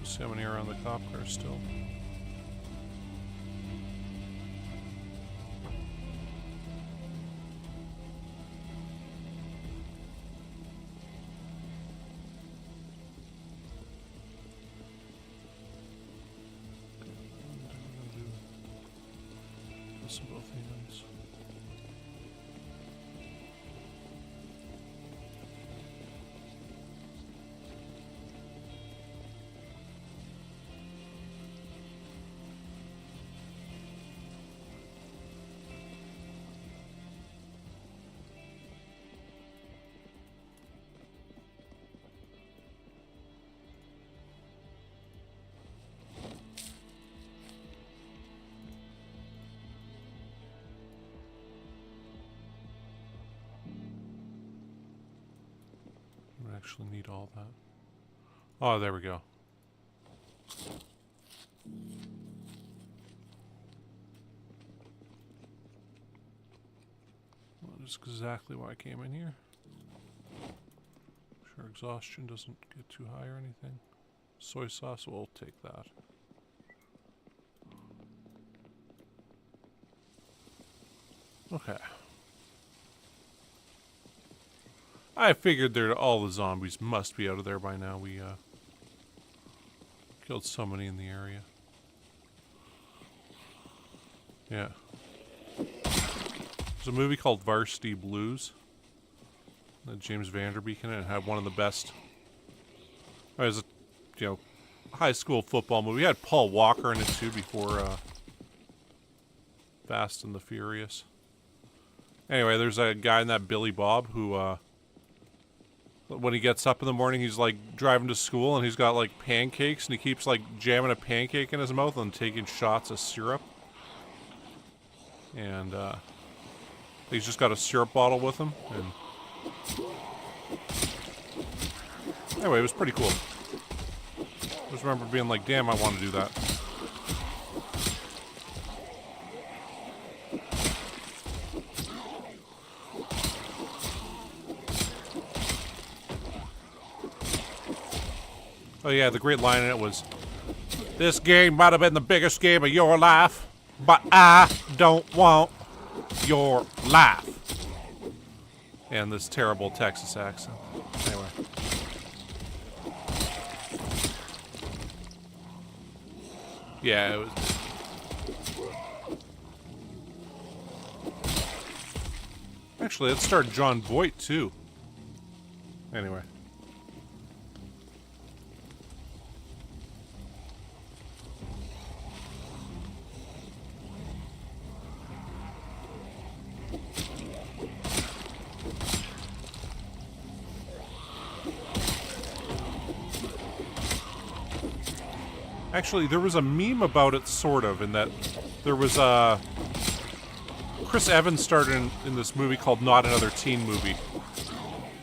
See how many are on the cop car still. Both hands. actually need all that. Oh, there we go. Well, that's exactly why I came in here. Sure, exhaustion doesn't get too high or anything. Soy sauce, we'll take that. Okay. I figured all the zombies must be out of there by now. We killed so many in the area. Yeah. There's a movie called Varsity Blues. James Van Der Beek in it. It had one of the best. It was a high school football movie. It had Paul Walker in it too before Fast and the Furious. Anyway, there's a guy in that Billy Bob who when he gets up in the morning, he's like driving to school and he's got like pancakes and he keeps like jamming a pancake in his mouth and taking shots of syrup. And he's just got a syrup bottle with him. And anyway, it was pretty cool. I just remember being like, damn, I want to do that. Oh yeah, the great line in it was, "This game might have been the biggest game of your life, but I don't want your life." And this terrible Texas accent. Anyway. Yeah, it was... Actually, it starred John Voight, too. Anyway. Actually, there was a meme about it, sort of, in that there was Chris Evans starred in this movie called Not Another Teen Movie.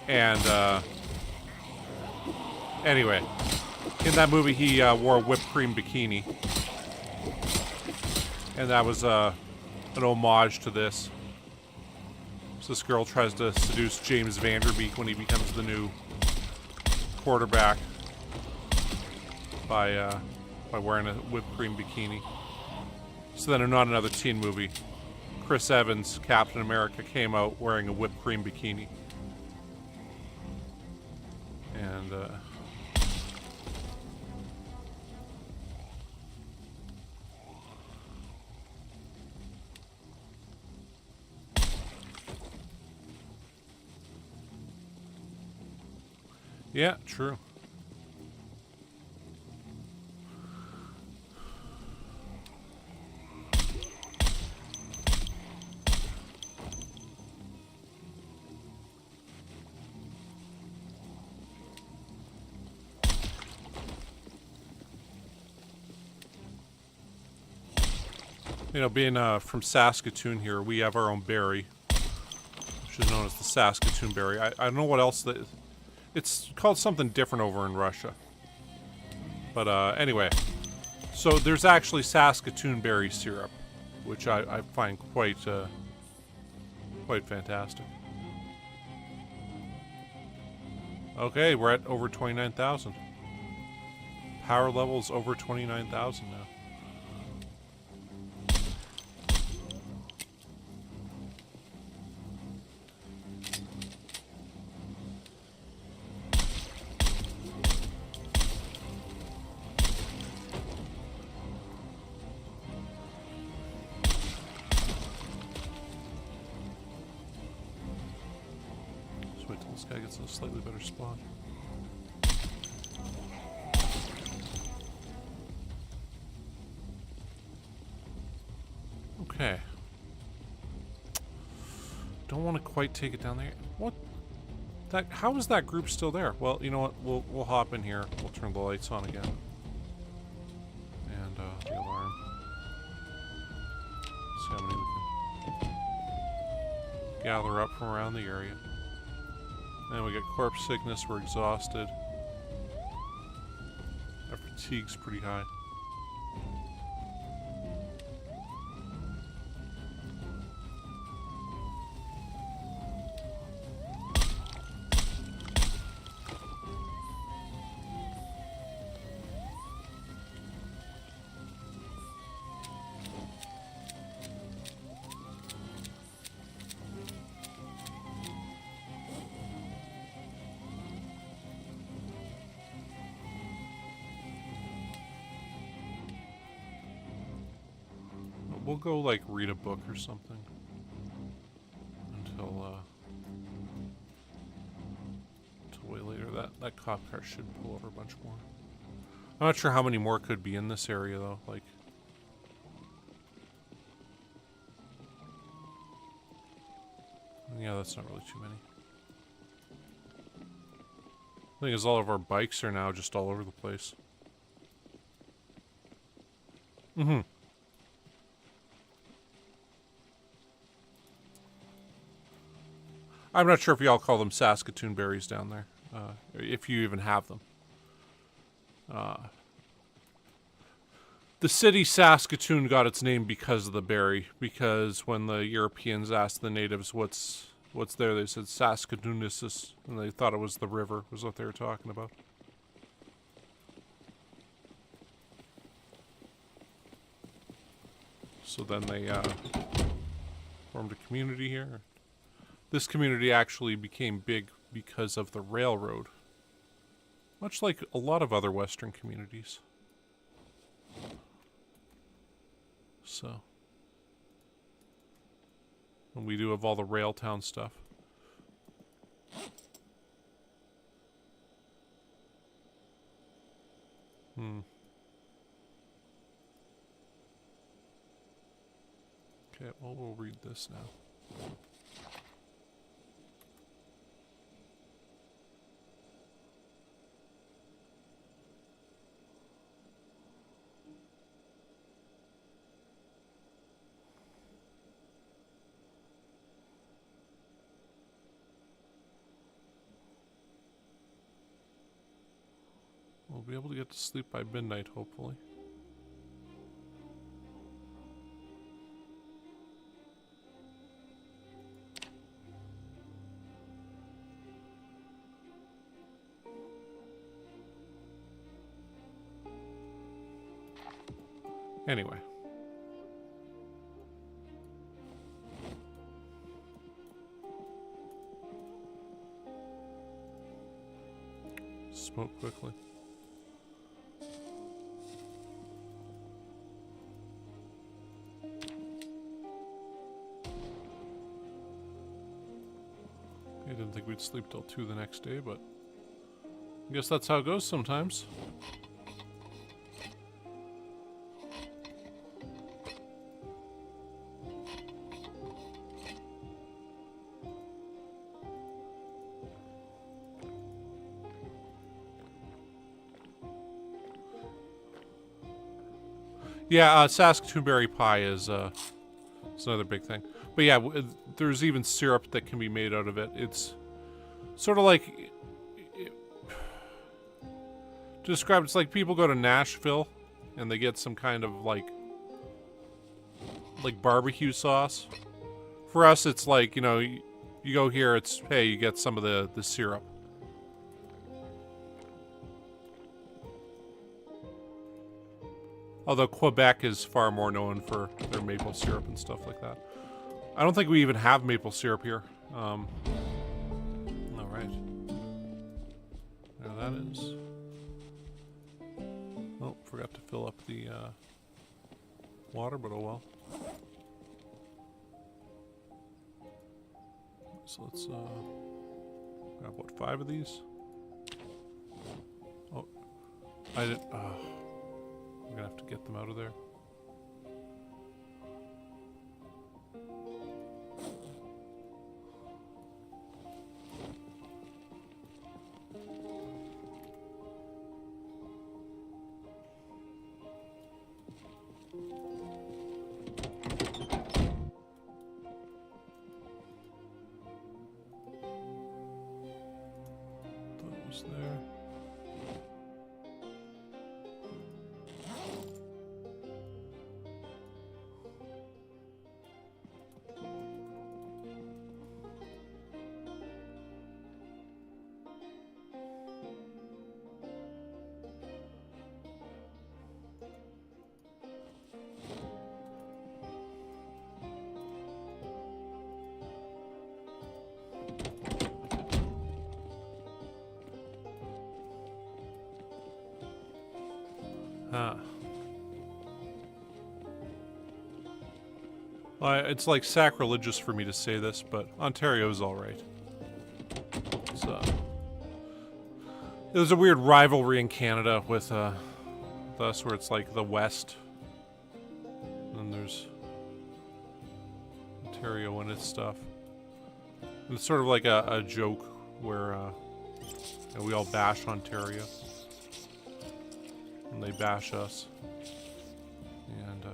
And, anyway, in that movie he wore a whipped cream bikini. And that was an homage to this. So this girl tries to seduce James Van Der Beek when he becomes the new quarterback by wearing a whipped cream bikini. So then in Not Another Teen Movie, Chris Evans, Captain America, came out wearing a whipped cream bikini. And, yeah, true. You know, being from Saskatoon here, we have our own berry, which is known as the Saskatoon berry. I don't know what else that... It's called something different over in Russia. But anyway, so there's actually Saskatoon berry syrup, which I find quite fantastic. Okay, we're at over 29,000. Power level's over 29,000 now. This guy gets in a slightly better spot. Okay. Don't want to quite take it down there. What? How is that group still there? Well, you know what? We'll hop in here. We'll turn the lights on again. And the alarm. See how many we can gather up from around the area. And we got corpse sickness, we're exhausted. Our fatigue's pretty high. We'll go, like, read a book or something. Until way later. That cop car should pull over a bunch more. I'm not sure how many more could be in this area, though. Like... yeah, that's not really too many. The thing is, all of our bikes are now just all over the place. Mm-hmm. I'm not sure if y'all call them Saskatoon berries down there, if you even have them. The city Saskatoon got its name because of the berry, because when the Europeans asked the natives what's there, they said Saskatoonisis, and they thought it was the river, was what they were talking about. So then they formed a community here. This community actually became big because of the railroad. Much like a lot of other Western communities. So. And we do have all the rail town stuff. Okay, well, we'll read this now. We'll be able to get to sleep by midnight, hopefully. Anyway. Smoke quickly. I didn't think we'd sleep till 2 the next day, but I guess that's how it goes sometimes. Yeah, Saskatoon berry pie is it's another big thing. But yeah, there's even syrup that can be made out of it. It's sort of like... to describe it's like people go to Nashville and they get some kind of like barbecue sauce. For us, it's like, you know, you go here, it's, hey, you get some of the syrup. Although Quebec is far more known for their maple syrup and stuff like that. I don't think we even have maple syrup here. Alright. There that is. Oh, forgot to fill up the water, but oh well. So let's grab, what, 5 of these? Oh, I did. I'm gonna have to get them out of there. Huh. Well, it's like sacrilegious for me to say this, but Ontario's alright. So, there's a weird rivalry in Canada with us where it's like the West. And there's Ontario and its stuff. And it's sort of like a joke where you know, we all bash Ontario. And they bash us. And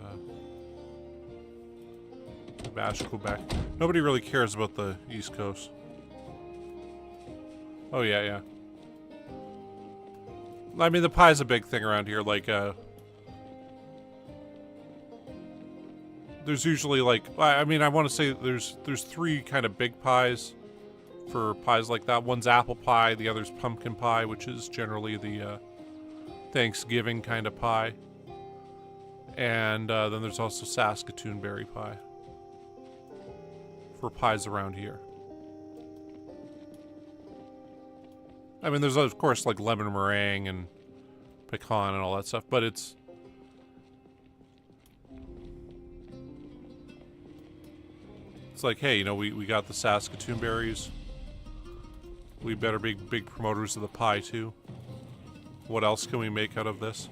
we bash Quebec. Nobody really cares about the East Coast. Oh yeah, yeah. I mean, the pie's a big thing around here. Like, there's usually like, I mean, I want to say there's 3 kind of big pies for pies like that. One's apple pie, the other's pumpkin pie, which is generally the Thanksgiving kind of pie. And then there's also Saskatoon berry pie for pies around here. I mean, there's of course like lemon meringue and pecan and all that stuff, but it's like, hey, you know, we got the Saskatoon berries. We better be big promoters of the pie too. What else can we make out of this?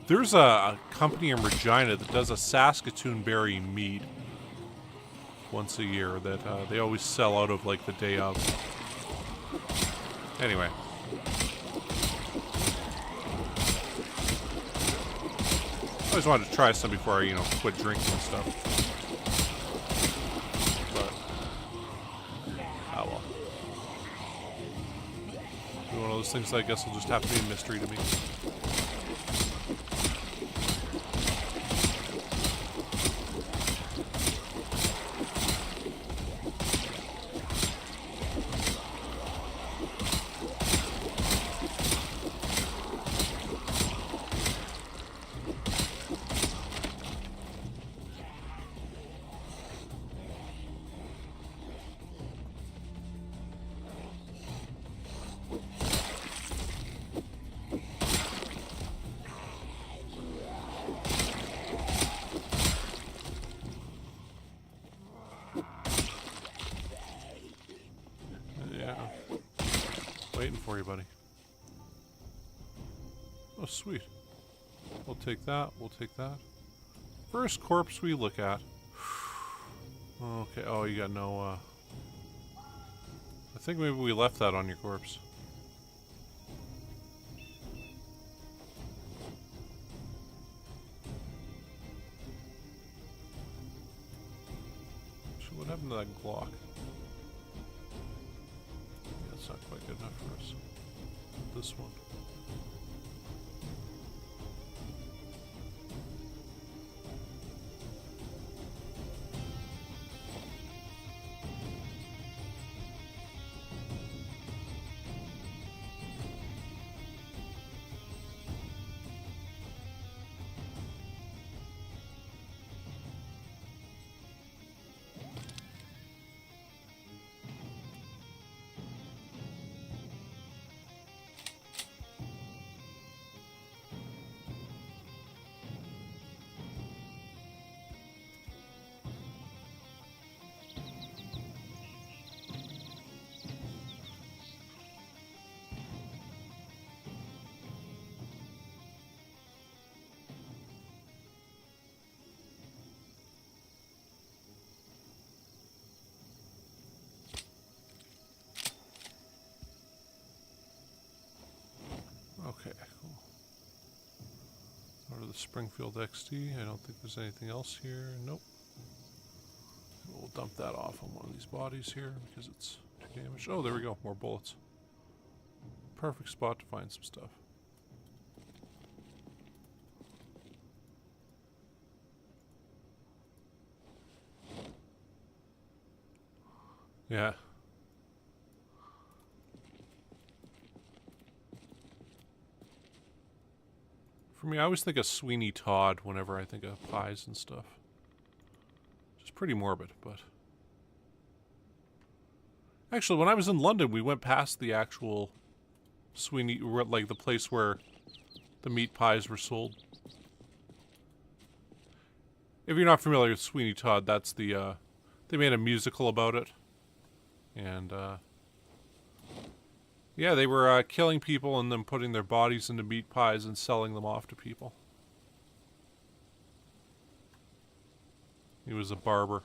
There's a company in Regina that does a Saskatoon berry mead once a year that they always sell out of like the day of. Anyway. I always wanted to try some before I, you know, quit drinking and stuff. But, oh well. One of those things that I guess will just have to be a mystery to me. Waiting for you, buddy. Oh, sweet. We'll take that. We'll take that. First corpse we look at. Okay. Oh, you got no, I think maybe we left that on your corpse. So what happened to that Glock? Not quite good enough for us. This one. Okay, cool. Go to the Springfield XD. I don't think there's anything else here. Nope. We'll dump that off on one of these bodies here because it's too damaged. Oh, there we go. More bullets. Perfect spot to find some stuff. Yeah. For me, I always think of Sweeney Todd whenever I think of pies and stuff. Just pretty morbid, but... Actually, when I was in London, we went past the actual Sweeney... like the place where the meat pies were sold. if you're not familiar with Sweeney Todd, that's the, they made a musical about it. And, yeah, they were killing people and then putting their bodies into meat pies and selling them off to people. He was a barber.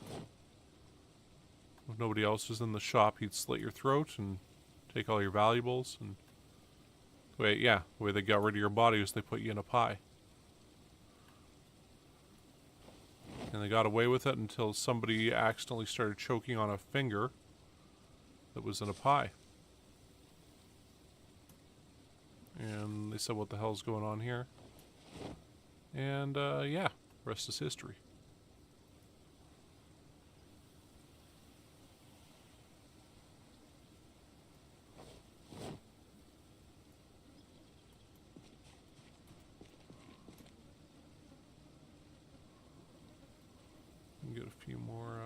If nobody else was in the shop, he'd slit your throat and take all your valuables. And the way they got rid of your body was they put you in a pie. And they got away with it until somebody accidentally started choking on a finger that was in a pie. And they said, what the hell's going on here? And, yeah, rest is history. Get a few more,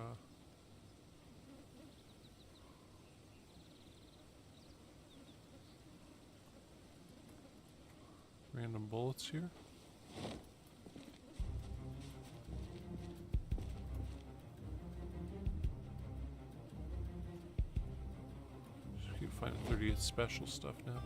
random bullets here. Just keep finding 38th special stuff now.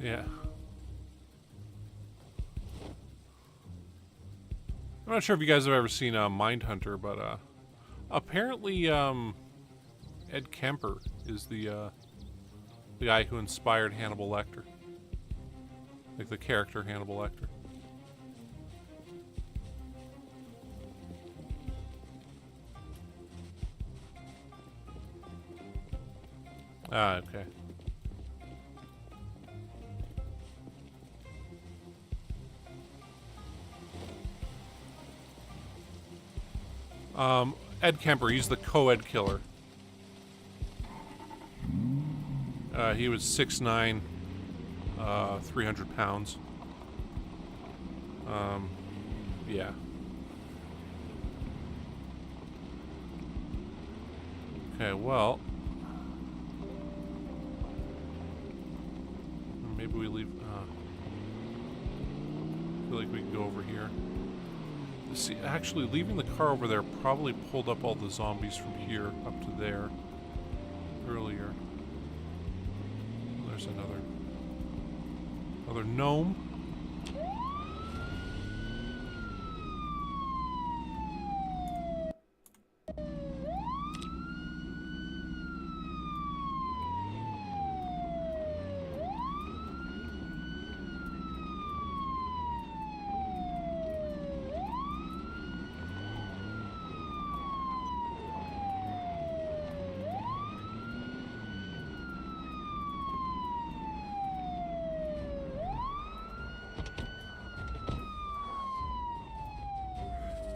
Yeah. I'm not sure if you guys have ever seen Mindhunter, but apparently Ed Kemper is the guy who inspired Hannibal Lecter. Like the character Hannibal Lecter. Ah, okay. Ed Kemper, he's the co-ed killer. He was 6'9", 300 pounds. Yeah. Okay, well. Maybe we leave, I feel like we can go over here. See, actually, leaving the car over there probably pulled up all the zombies from here up to there earlier. There's another gnome.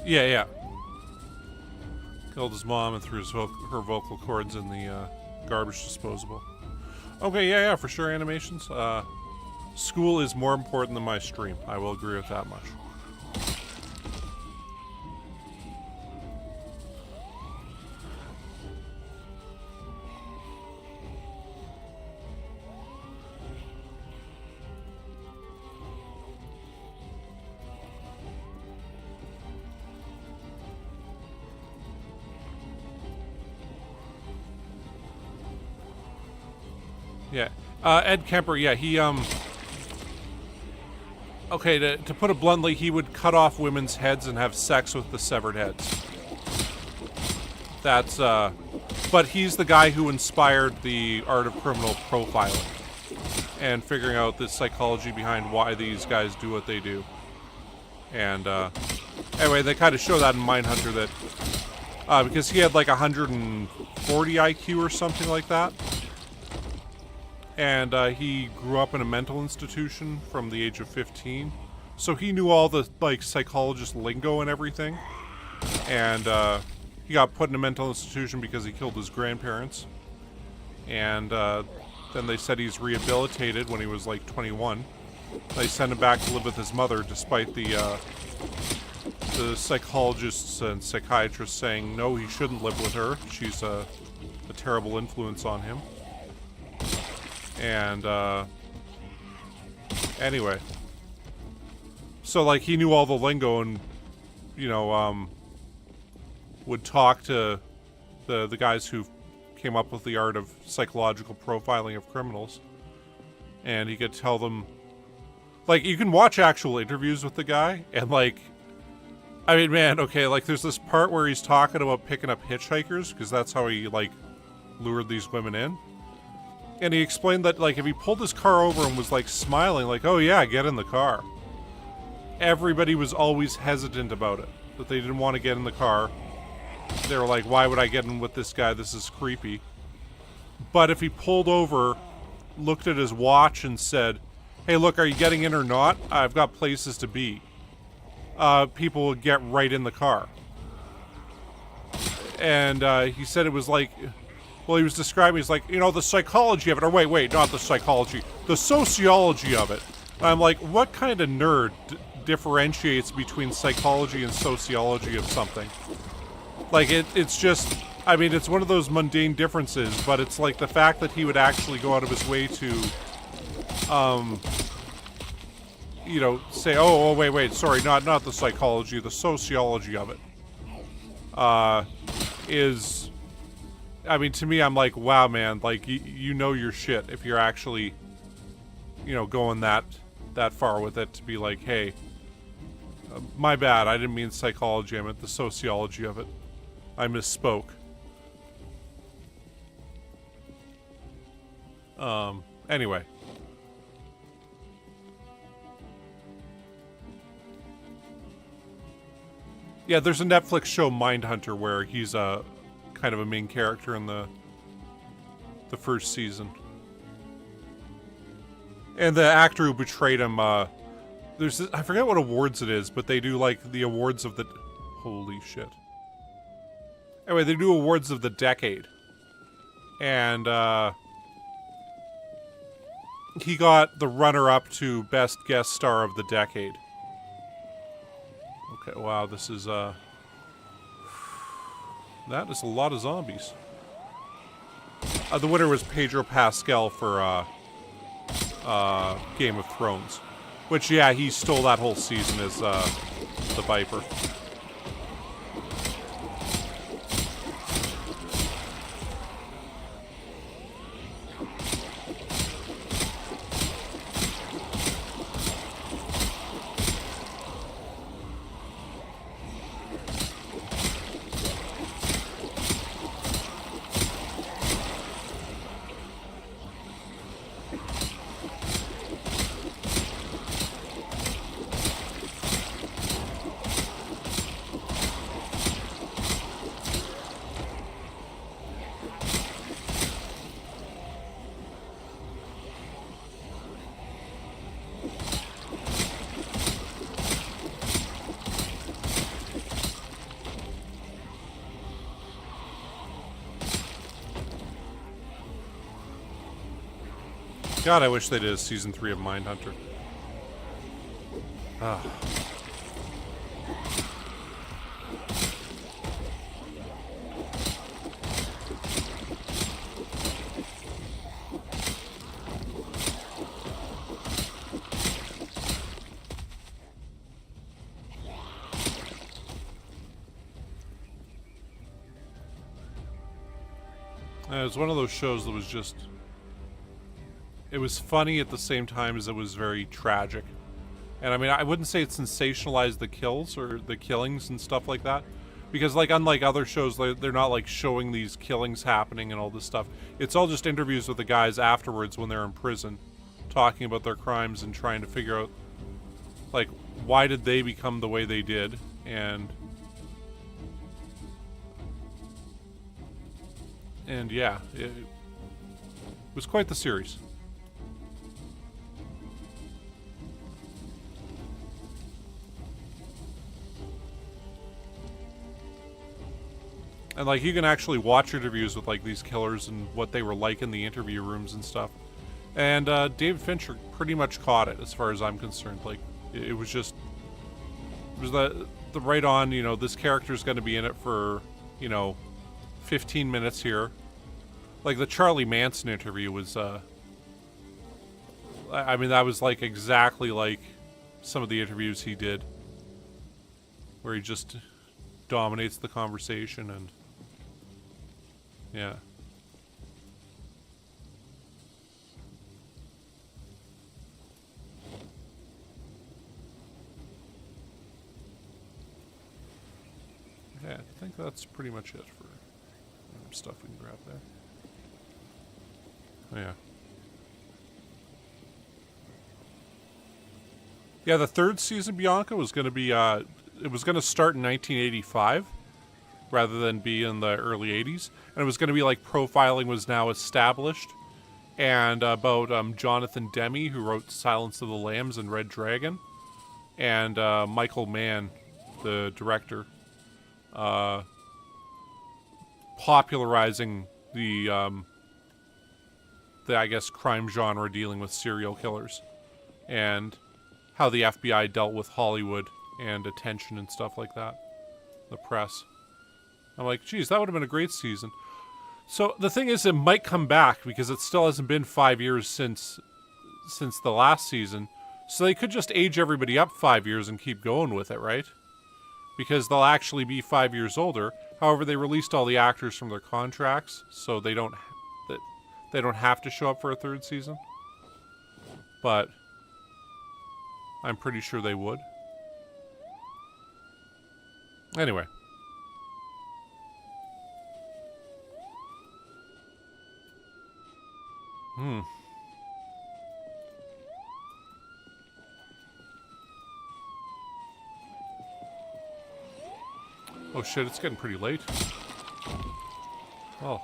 Yeah. Killed his mom and threw her vocal cords in the garbage disposable. Okay, yeah, for sure, animations. School is more important than my stream. I will agree with that much. Yeah. Ed Kemper, yeah, he, okay, to put it bluntly, he would cut off women's heads and have sex with the severed heads. That's, but he's the guy who inspired the art of criminal profiling and figuring out the psychology behind why these guys do what they do. And, anyway, they kind of show that in Mindhunter that, because he had like 140 IQ or something like that. And he grew up in a mental institution from the age of 15. So he knew all the, like, psychologist lingo and everything. And he got put in a mental institution because he killed his grandparents. And then they said he's rehabilitated when he was like 21. They sent him back to live with his mother, despite the psychologists and psychiatrists saying no, he shouldn't live with her. She's a terrible influence on him. And anyway, so like he knew all the lingo and, you know, would talk to the guys who came up with the art of psychological profiling of criminals, and he could tell them, like, you can watch actual interviews with the guy, and like, I mean, man, okay, like there's this part where he's talking about picking up hitchhikers, because that's how he like lured these women in. And he explained that, like, if he pulled his car over and was, like, smiling, like, oh yeah, get in the car, everybody was always hesitant about it. That they didn't want to get in the car. They were like, why would I get in with this guy? This is creepy. But if he pulled over, looked at his watch and said, hey, look, are you getting in or not? I've got places to be. People would get right in the car. And he said it was like... Well, he was describing, he's like, you know, the psychology of it, or wait, not the psychology, the sociology of it. And I'm like, what kind of nerd differentiates between psychology and sociology of something? Like, it's just, I mean, it's one of those mundane differences, but it's like the fact that he would actually go out of his way to, you know, say, oh, wait, sorry, not the psychology, the sociology of it, is... I mean, to me, I'm like, wow, man, like, you know your shit if you're actually, you know, going that far with it to be like, hey, my bad, I didn't mean psychology, I meant the sociology of it. I misspoke. Anyway. Yeah, there's a Netflix show, Mindhunter, where he's kind of a main character in the first season. And the actor who betrayed him, there's this, I forget what awards it is, but they do like the awards of the... Holy shit. Anyway, they do awards of the decade. And he got the runner-up to best guest star of the decade. Okay, wow, this is that is a lot of zombies. The winner was Pedro Pascal for Game of Thrones. Which, yeah, he stole that whole season as the Viper. God, I wish they did a season 3 of Mindhunter. Ah. It was one of those shows that was just... It was funny at the same time as it was very tragic. And I mean, I wouldn't say it sensationalized the kills or the killings and stuff like that. Because, like, unlike other shows, they're not, like, showing these killings happening and all this stuff. It's all just interviews with the guys afterwards when they're in prison, talking about their crimes and trying to figure out, like, why did they become the way they did, and yeah, it was quite the series. And like you can actually watch interviews with like these killers and what they were like in the interview rooms and stuff. And David Fincher pretty much caught it, as far as I'm concerned. Like it was just, it was the right on. You know, this character's going to be in it for, you know, 15 minutes here. Like the Charlie Manson interview was. I mean, that was like exactly like some of the interviews he did, where he just dominates the conversation and yeah. Yeah, I think that's pretty much it for stuff we can grab there. Oh, yeah. Yeah, the third season, Bianca, was going to be, it was going to start in 1985 rather than be in the early 80s. And it was going to be like profiling was now established. And about Jonathan Demme, who wrote Silence of the Lambs and Red Dragon. And Michael Mann, the director, popularizing the, I guess, crime genre dealing with serial killers. And how the FBI dealt with Hollywood and attention and stuff like that. The press. I'm like, geez, that would have been a great season. So the thing is, it might come back because it still hasn't been 5 years since the last season. So they could just age everybody up 5 years and keep going with it, right? Because they'll actually be 5 years older. However, they released all the actors from their contracts, so they don't have to show up for a third season. But I'm pretty sure they would. Anyway. Oh shit, it's getting pretty late. Oh.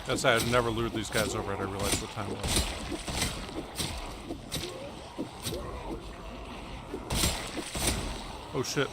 Guess I had never lured these guys over and I realized what time it was. Oh shit.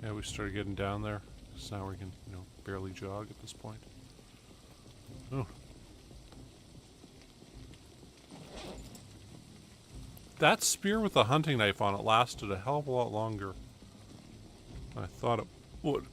Yeah, we started getting down there. So now we can, you know, barely jog at this point. Oh. That spear with the hunting knife on it lasted a hell of a lot longer than I thought it would.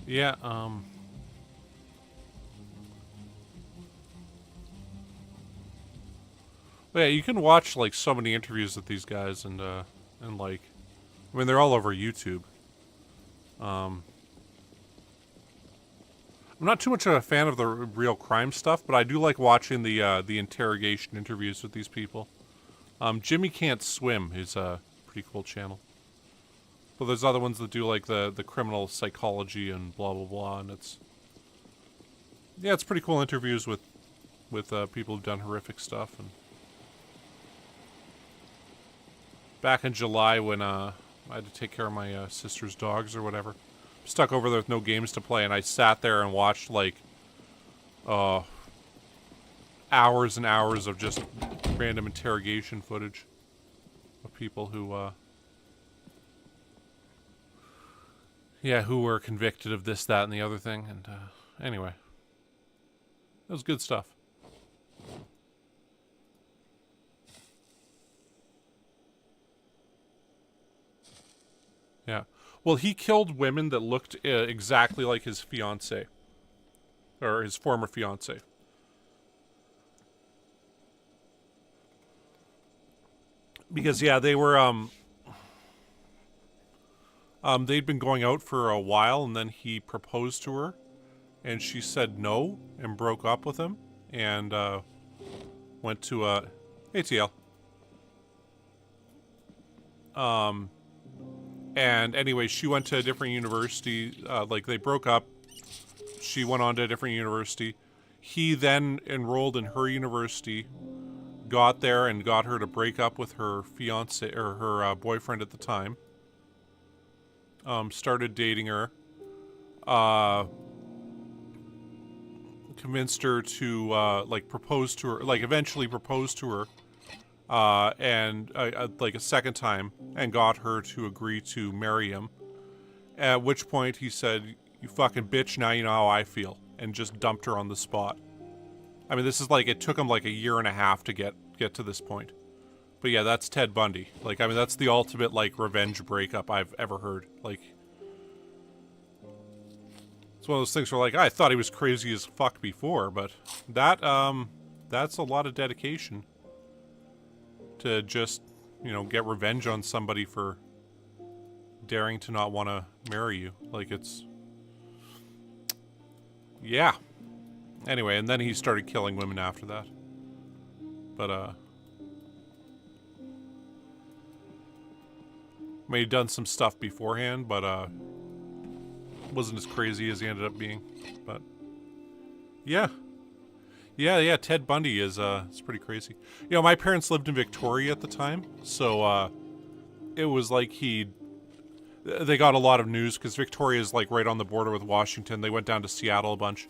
Yeah, but yeah, you can watch like so many interviews with these guys and like, I mean, they're all over YouTube. I'm not too much of a fan of the real crime stuff, but I do like watching the interrogation interviews with these people. Jimmy Can't Swim is a pretty cool channel. But there's other ones that do like the criminal psychology and blah blah blah, and it's pretty cool interviews with people who've done horrific stuff. And back in July when I had to take care of my sister's dogs or whatever, stuck over there with no games to play, and I sat there and watched like hours and hours of just random interrogation footage of people who who were convicted of this, that, and the other thing. And anyway, it was good stuff. Yeah. Well, he killed women that looked exactly like his fiancée. Or his former fiancée. Because, yeah, they were, they'd been going out for a while, and then he proposed to her, and she said no, and broke up with him, and, went to, ATL. And anyway, she went to a different university, like, they broke up, she went on to a different university, he then enrolled in her university, got there and got her to break up with her fiancé, or her, boyfriend at the time, started dating her, convinced her to, like, propose to her, like, eventually proposed to her, and, like, a second time, and got her to agree to marry him, at which point he said, "You fucking bitch, now you know how I feel," and just dumped her on the spot. I mean, this is like, it took him like a year and a half to get to this point. But yeah, that's Ted Bundy. Like, I mean, that's the ultimate, like, revenge breakup I've ever heard. Like, it's one of those things where, like, I thought he was crazy as fuck before, but that, that's a lot of dedication to just, you know, get revenge on somebody for daring to not want to marry you. Like, it's... yeah. Anyway, and then he started killing women after that. But, I mean, he'd done some stuff beforehand, but, wasn't as crazy as he ended up being. But, yeah. Yeah, Ted Bundy is, it's pretty crazy. You know, my parents lived in Victoria at the time, so, it was like they got a lot of news, because Victoria is, like, right on the border with Washington. They went down to Seattle a bunch.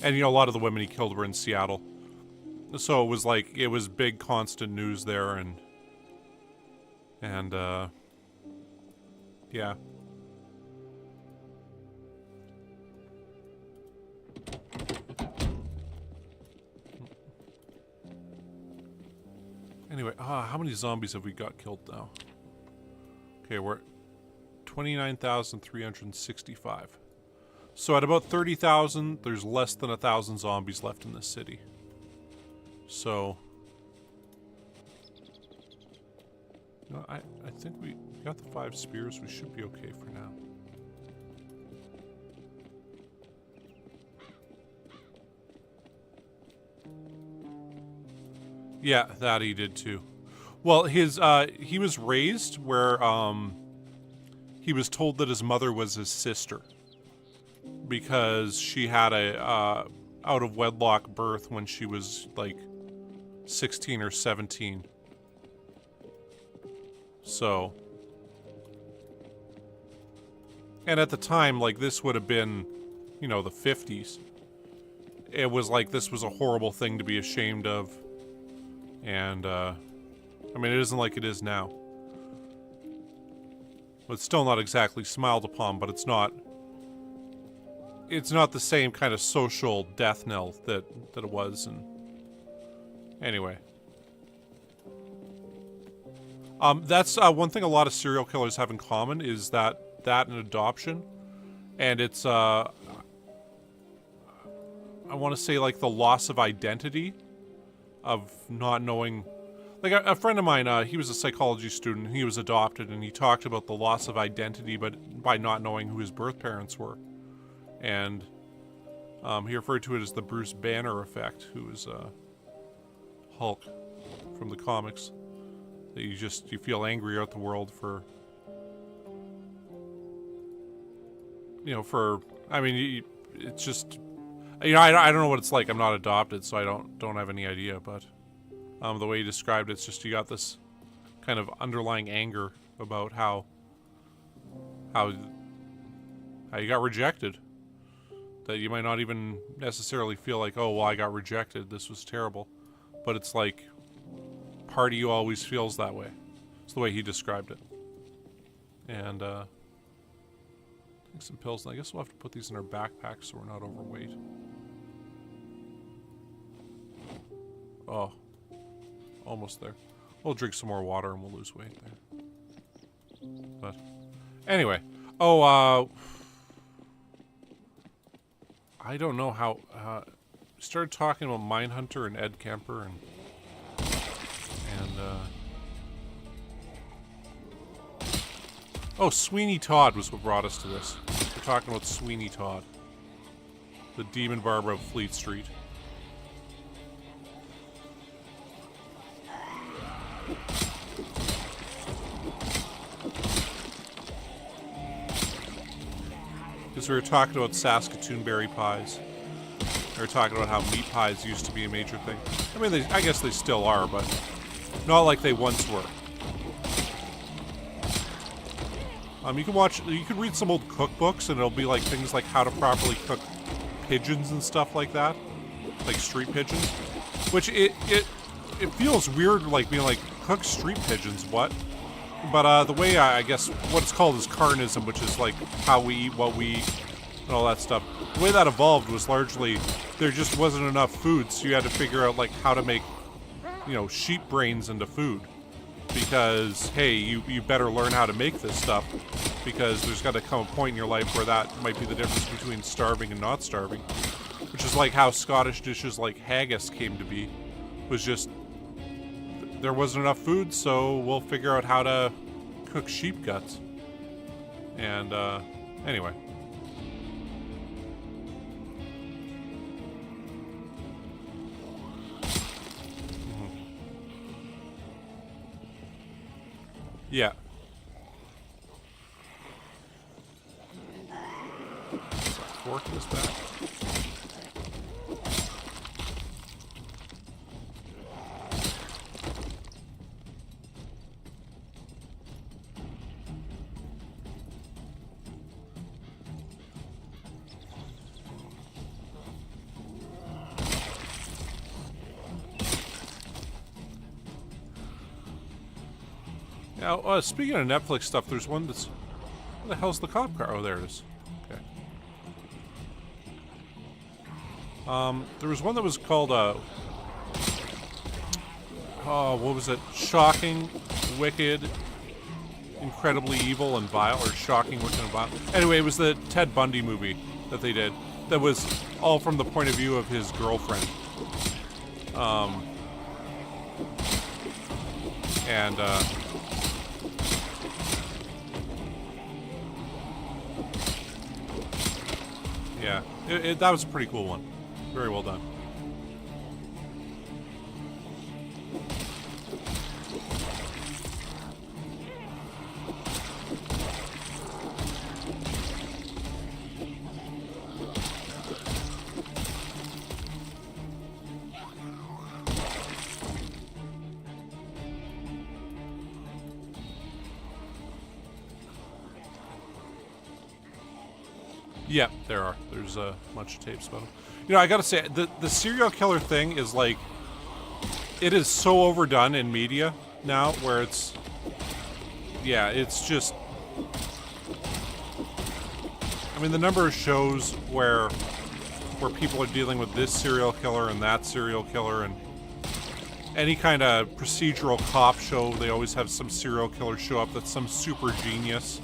And, you know, a lot of the women he killed were in Seattle. So it was, like, it was big, constant news there, and, yeah. Anyway, how many zombies have we got killed now? Okay, we're at 29,365. So at about 30,000, there's less than 1,000 zombies left in this city. So, you know, I think we got the 5 spears. We should be okay for now. Yeah, that he did too. Well, his he was raised where he was told that his mother was his sister because she had a out of wedlock birth when she was like 16 or 17. So, and at the time, like, this would have been, you know, the 50s. It was like this was a horrible thing to be ashamed of. And, I mean, it isn't like it is now. It's still not exactly smiled upon, but it's not the same kind of social death knell that it was. And anyway. That's one thing a lot of serial killers have in common is that and adoption. And it's, I want to say, like, the loss of identity of not knowing. Like, a friend of mine, he was a psychology student, he was adopted, and he talked about the loss of identity but by not knowing who his birth parents were. And he referred to it as the Bruce Banner effect, who is Hulk from the comics. That you feel angry at the world for, you know, for, I mean, it's just, you know, I don't know what it's like. I'm not adopted, so I don't have any idea, but the way you described it's just you got this kind of underlying anger about how you got rejected. That you might not even necessarily feel like, oh, well, I got rejected, this was terrible. But it's like, part of you always feels that way. It's the way he described it. And, take some pills, and I guess we'll have to put these in our backpack so we're not overweight. Oh. Almost there. We'll drink some more water and we'll lose weight there. But, anyway. Oh, I don't know how, started talking about Mindhunter and Ed Kemper and oh, Sweeney Todd was what brought us to this. We're talking about Sweeney Todd. The Demon Barber of Fleet Street. Because we were talking about Saskatoon berry pies. We were talking about how meat pies used to be a major thing. I mean, I guess they still are, but not like they once were. You can read some old cookbooks, and it'll be like things like how to properly cook pigeons and stuff like that, like street pigeons. Which it feels weird, like being like, cook street pigeons, what? But the way I guess what it's called is carnism, which is like how we eat, what we eat, and all that stuff. The way that evolved was largely there just wasn't enough food, so you had to figure out like how to make, you know, sheep brains into food. Because, hey, you better learn how to make this stuff, because there's got to come a point in your life where that might be the difference between starving and not starving. Which is like how Scottish dishes like haggis came to be. Was just, there wasn't enough food, so we'll figure out how to cook sheep guts. And, anyway. Yeah. Fork this back. Now, speaking of Netflix stuff, there's one that's... Where the hell's the cop car? Oh, there it is. Okay. There was one that was called, oh, what was it? Shocking, Wicked, Incredibly Evil, and Vile, or Shocking, Wicked, and Vile. Anyway, it was the Ted Bundy movie that they did. That was all from the point of view of his girlfriend. Yeah, that was a pretty cool one. Very well done. Yeah, there are. There's a bunch of tapes about them. You know, I gotta say, the serial killer thing is like, it is so overdone in media now, where it's, yeah, it's just, I mean, the number of shows where people are dealing with this serial killer and that serial killer, and any kind of procedural cop show, they always have some serial killer show up that's some super genius,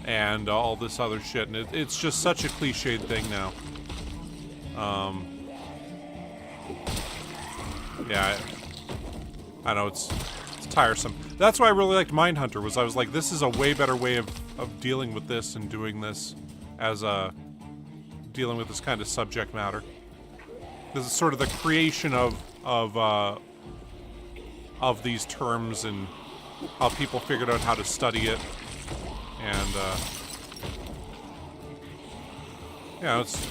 and all this other shit, and it's just such a cliched thing now. Yeah, I know, it's tiresome. That's why I really liked Mindhunter, was I was like, this is a way better way of dealing with this and doing this as a dealing with this kind of subject matter. This is sort of the creation of these terms and how people figured out how to study it, and yeah, it's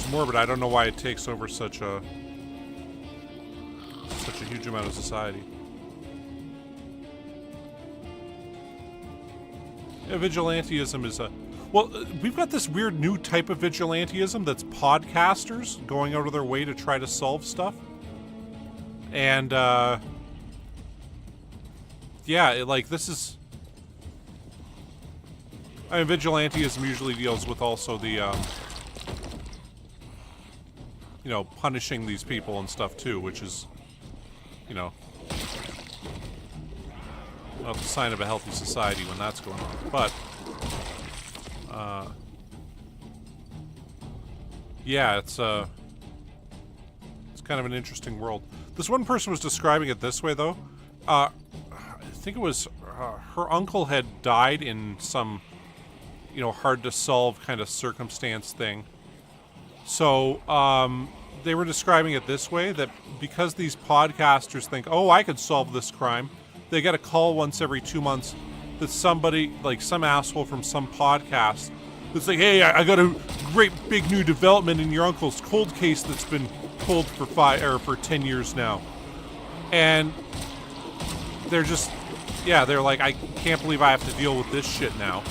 morbid. I don't know why it takes over such a huge amount of society. Yeah, vigilantism is a... Well, we've got this weird new type of vigilantism that's podcasters going out of their way to try to solve stuff. And, yeah, like, this is... I mean, vigilantism usually deals with also the, you know, punishing these people and stuff too, which is, you know, not the sign of a healthy society when that's going on. But, yeah, it's kind of an interesting world. This one person was describing it this way, though. I think it was her uncle had died in some, you know, hard-to-solve kind of circumstance thing. So, they were describing it this way, that because these podcasters think, oh, I could solve this crime, they get a call once every 2 months that somebody, like some asshole from some podcast, that's like, hey, I got a great big new development in your uncle's cold case that's been cold for 10 years now. And they're just, yeah, they're like, I can't believe I have to deal with this shit now.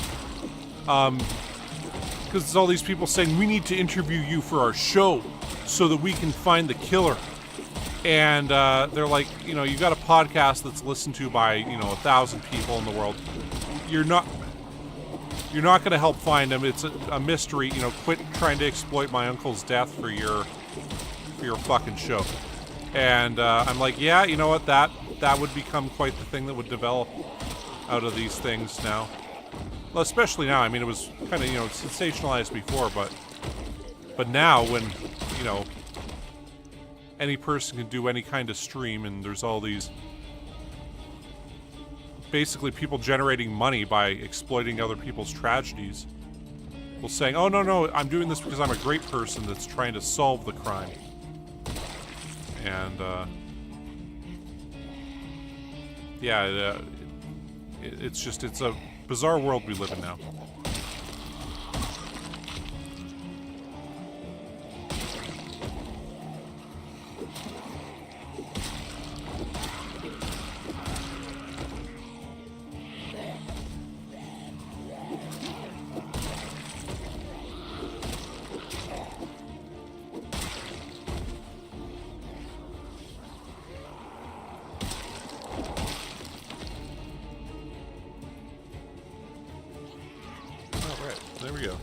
Because it's all these people saying, we need to interview you for our show so that we can find the killer. And they're like, you know, you got a podcast that's listened to by, you know, 1,000 people in the world. You're not going to help find him. It's a mystery. You know, quit trying to exploit my uncle's death for your fucking show. And I'm like, yeah, you know what? That would become quite the thing that would develop out of these things now. Well, especially now. I mean, it was kind of, you know, sensationalized before, but now when, you know, any person can do any kind of stream, and there's all these basically people generating money by exploiting other people's tragedies. Well, saying, oh, no, I'm doing this because I'm a great person that's trying to solve the crime. And, yeah, it's a bizarre world we live in now. There we go.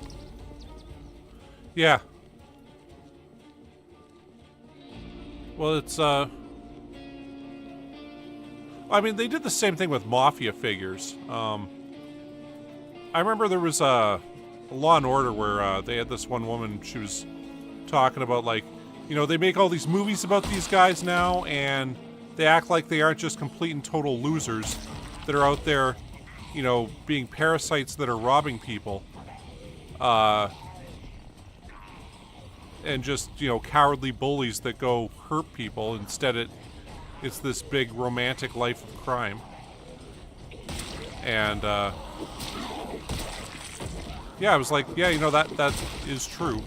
Yeah. Well, it's, I mean, they did the same thing with Mafia figures. I remember there was a Law and Order where they had this one woman, she was talking about, like, you know, they make all these movies about these guys now, and they act like they aren't just complete and total losers that are out there, you know, being parasites that are robbing people. And just, you know, cowardly bullies that go hurt people. Instead, it's this big romantic life of crime. And, yeah, I was like, yeah, you know, that is true.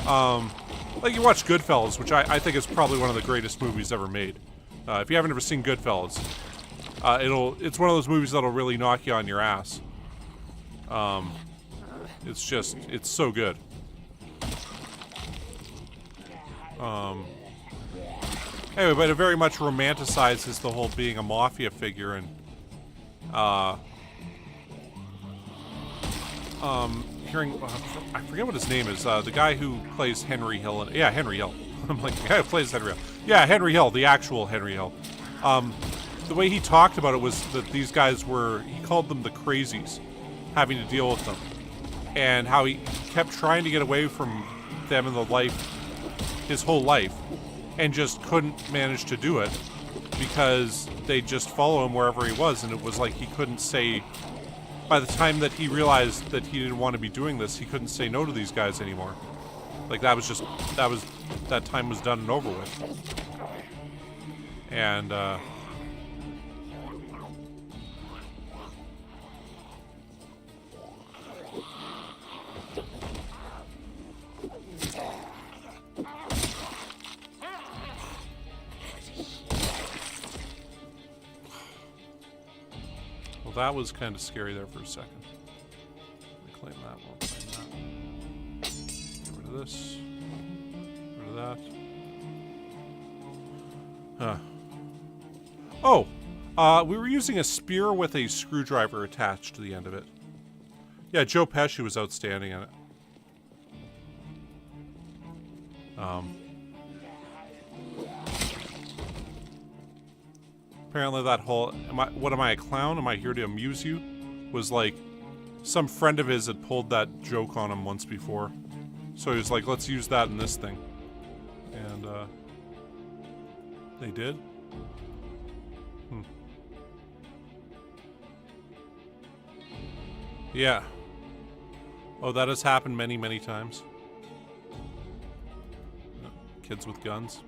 Like, you watch Goodfellas, which I think is probably one of the greatest movies ever made. If you haven't ever seen Goodfellas, It's one of those movies that'll really knock you on your ass. It's so good. Anyway, but it very much romanticizes the whole being a mafia figure, and hearing, I forget what his name is, the guy who plays Henry Hill. Yeah, Henry Hill. I'm like, the guy who plays Henry Hill. Yeah, Henry Hill, the actual Henry Hill. The way he talked about it was that these guys were, he called them the crazies, having to deal with them. And how he kept trying to get away from them in the life, his whole life, and just couldn't manage to do it because they just follow him wherever he was, and it was like he couldn't say, by the time that he realized that he didn't want to be doing this, he couldn't say no to these guys anymore. Like that time was done and over with. And well, that was kind of scary there for a second. Claim that, we'll claim that. Get rid of this. Get rid of that. Huh. Oh! We were using a spear with a screwdriver attached to the end of it. Yeah, Joe Pesci was outstanding in it. Apparently that whole, what am I, a clown? Am I here to amuse you? Was like, some friend of his had pulled that joke on him once before. So he was like, let's use that in this thing. And, they did? Yeah. Oh, that has happened many, many times. Kids with guns.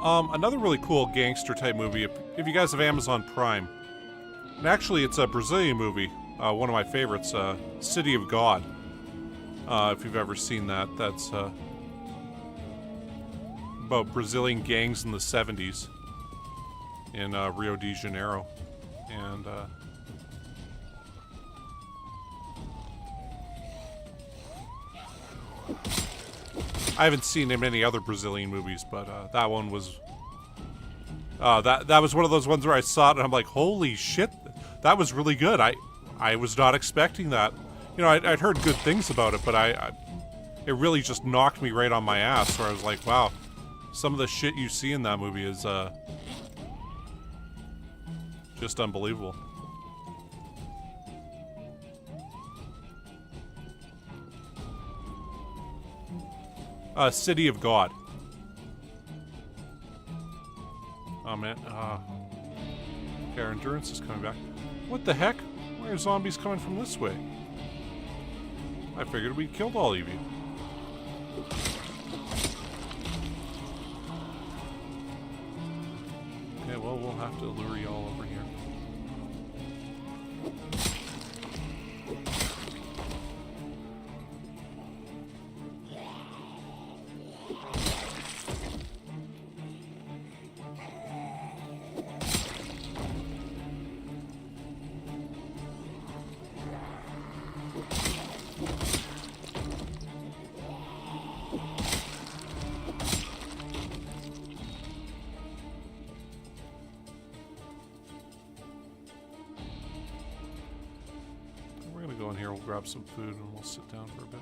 Another really cool gangster type movie, if you guys have Amazon Prime. And actually, it's a Brazilian movie, one of my favorites, City of God. If you've ever seen that, that's about Brazilian gangs in the 70s in Rio de Janeiro. And I haven't seen many other Brazilian movies, but that one was that was one of those ones where I saw it and I'm like, holy shit, that was really good. I was not expecting that. You know, I'd heard good things about it, but it really just knocked me right on my ass, where I was like, wow, some of the shit you see in that movie is just unbelievable. City of God. Oh man, okay, our endurance is coming back. What the heck? Why are zombies coming from this way? I figured we killed all of you. Okay, well, we'll have to lure you all over here. Here, we'll grab some food and we'll sit down for a bit.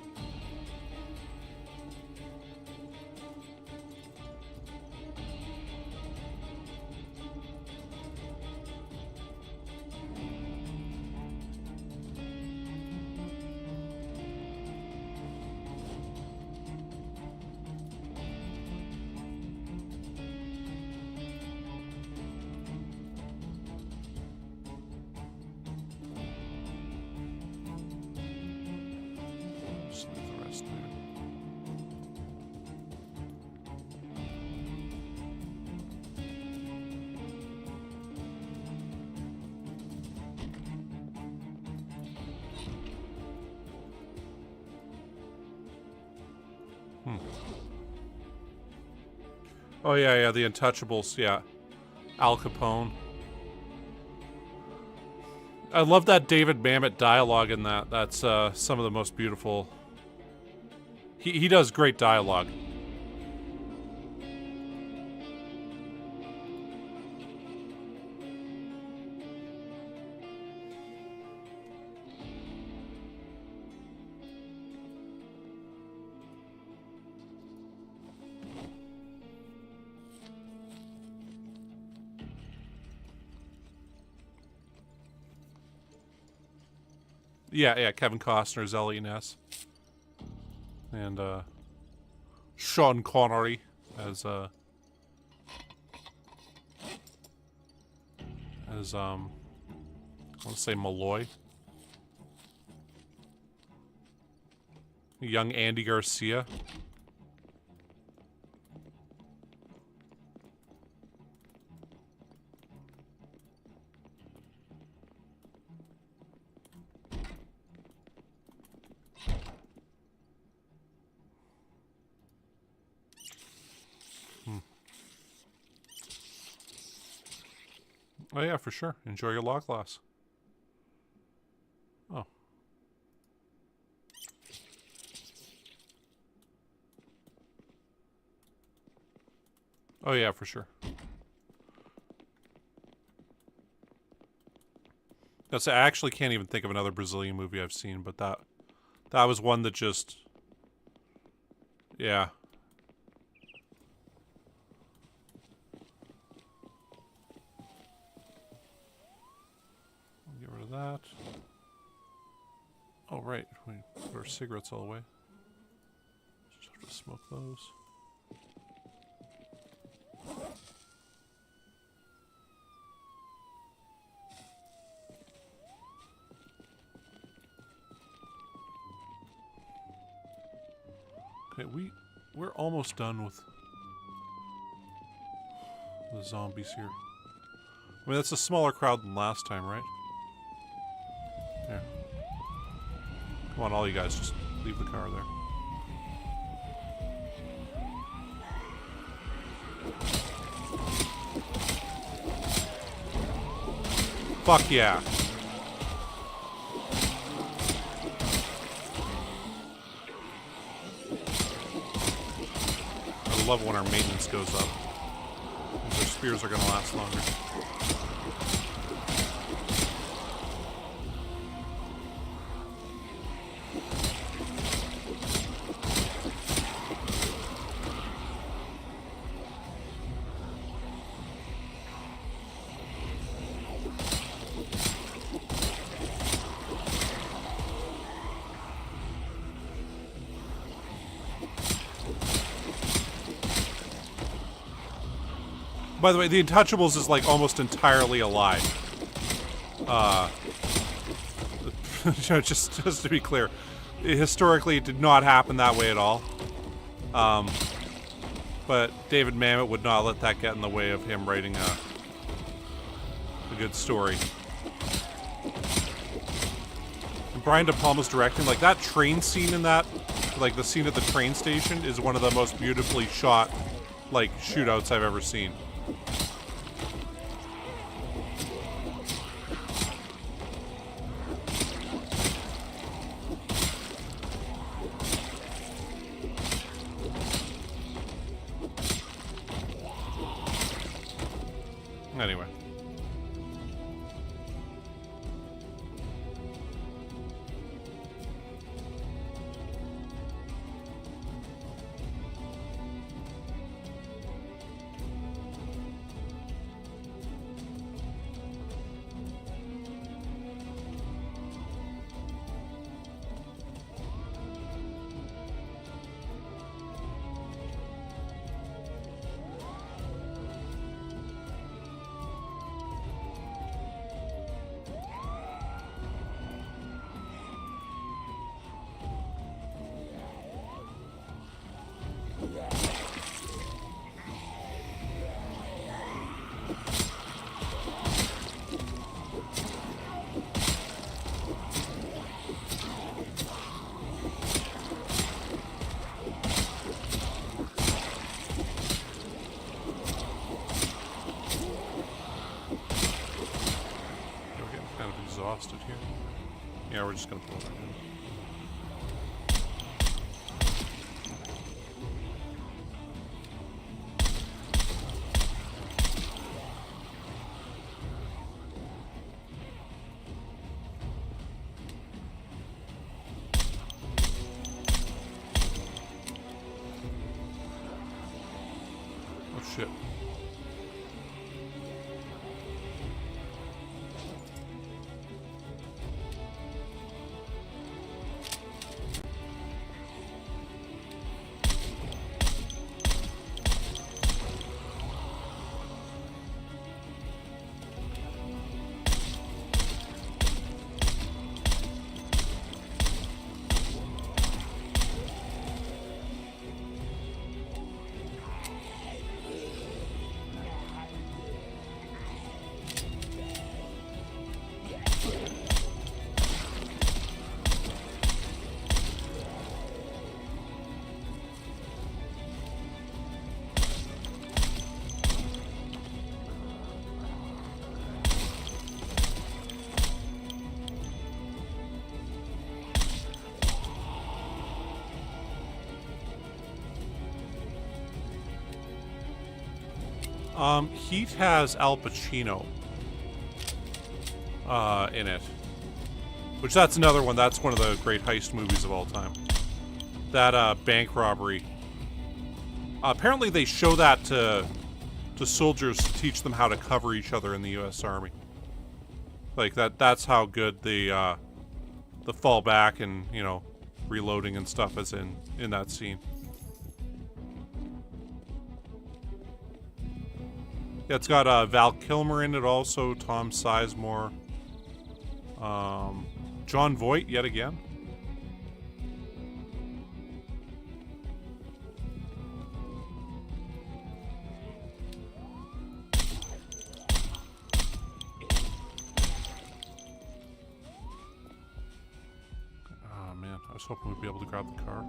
Oh, yeah, yeah, the Untouchables, yeah. Al Capone. I love that David Mamet dialogue in that. That's some of the most beautiful... He does great dialogue. Yeah, yeah, Kevin Costner as Elliot Ness. And, Sean Connery as, I want to say Malloy. Young Andy Garcia. Oh yeah, for sure. Enjoy your law class. Oh. Oh yeah, for sure. I actually can't even think of another Brazilian movie I've seen, but that was one that just... Yeah. Get rid of that. Oh, right. We put our cigarettes all away. Just have to smoke those. Okay, we're almost done with the zombies here. I mean, that's a smaller crowd than last time, right? Here. Come on, all you guys, just leave the car there. Fuck yeah. I love when our maintenance goes up. Our spears are gonna last longer. By the way, the Untouchables is like almost entirely alive. Just to be clear, historically it did not happen that way at all. But David Mamet would not let that get in the way of him writing a good story. And Brian De Palma's directing, like that train scene in that, like the scene at the train station, is one of the most beautifully shot, like, shootouts I've ever seen. Anyway. Yeah, we're just gonna pull it right in. Oh shit. Heat has Al Pacino in it. Which that's another one. That's one of the great heist movies of all time. That bank robbery. Apparently they show that to soldiers to teach them how to cover each other in the U.S. Army. Like that's how good the fall back and, you know, reloading and stuff is in that scene. Yeah, it's got Val Kilmer in it also, Tom Sizemore, John Voight yet again. Oh man, I was hoping we'd be able to grab the car.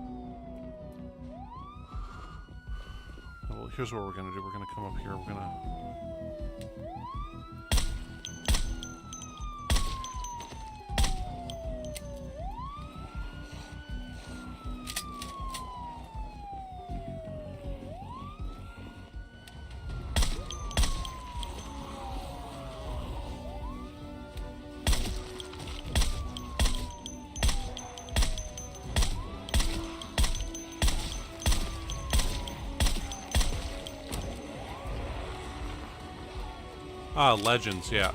Well, here's what we're gonna do. We're gonna come up here. We're gonna... Legends, yeah.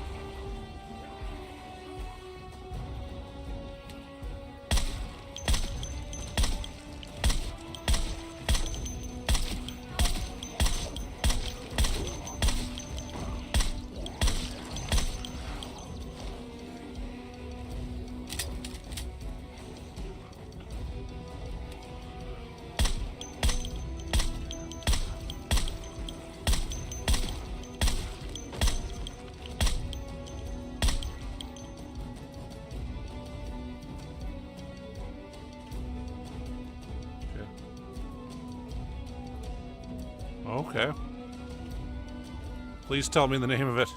Okay. Please tell me the name of it.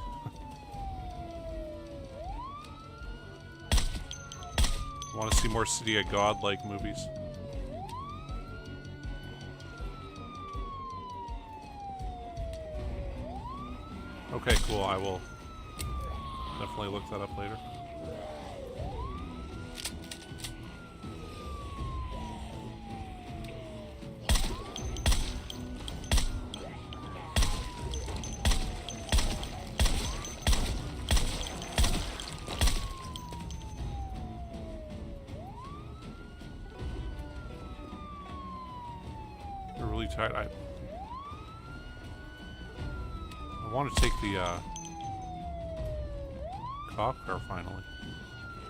I want to see more City of God-like movies. Okay, cool. I will definitely look that up later. I want to take the cop car finally.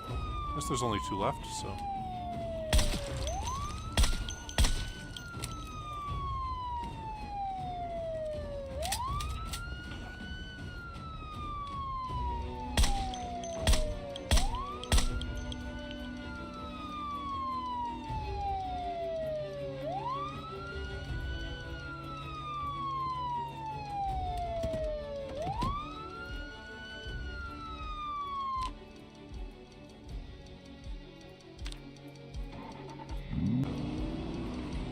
I guess there's only 2 left, so.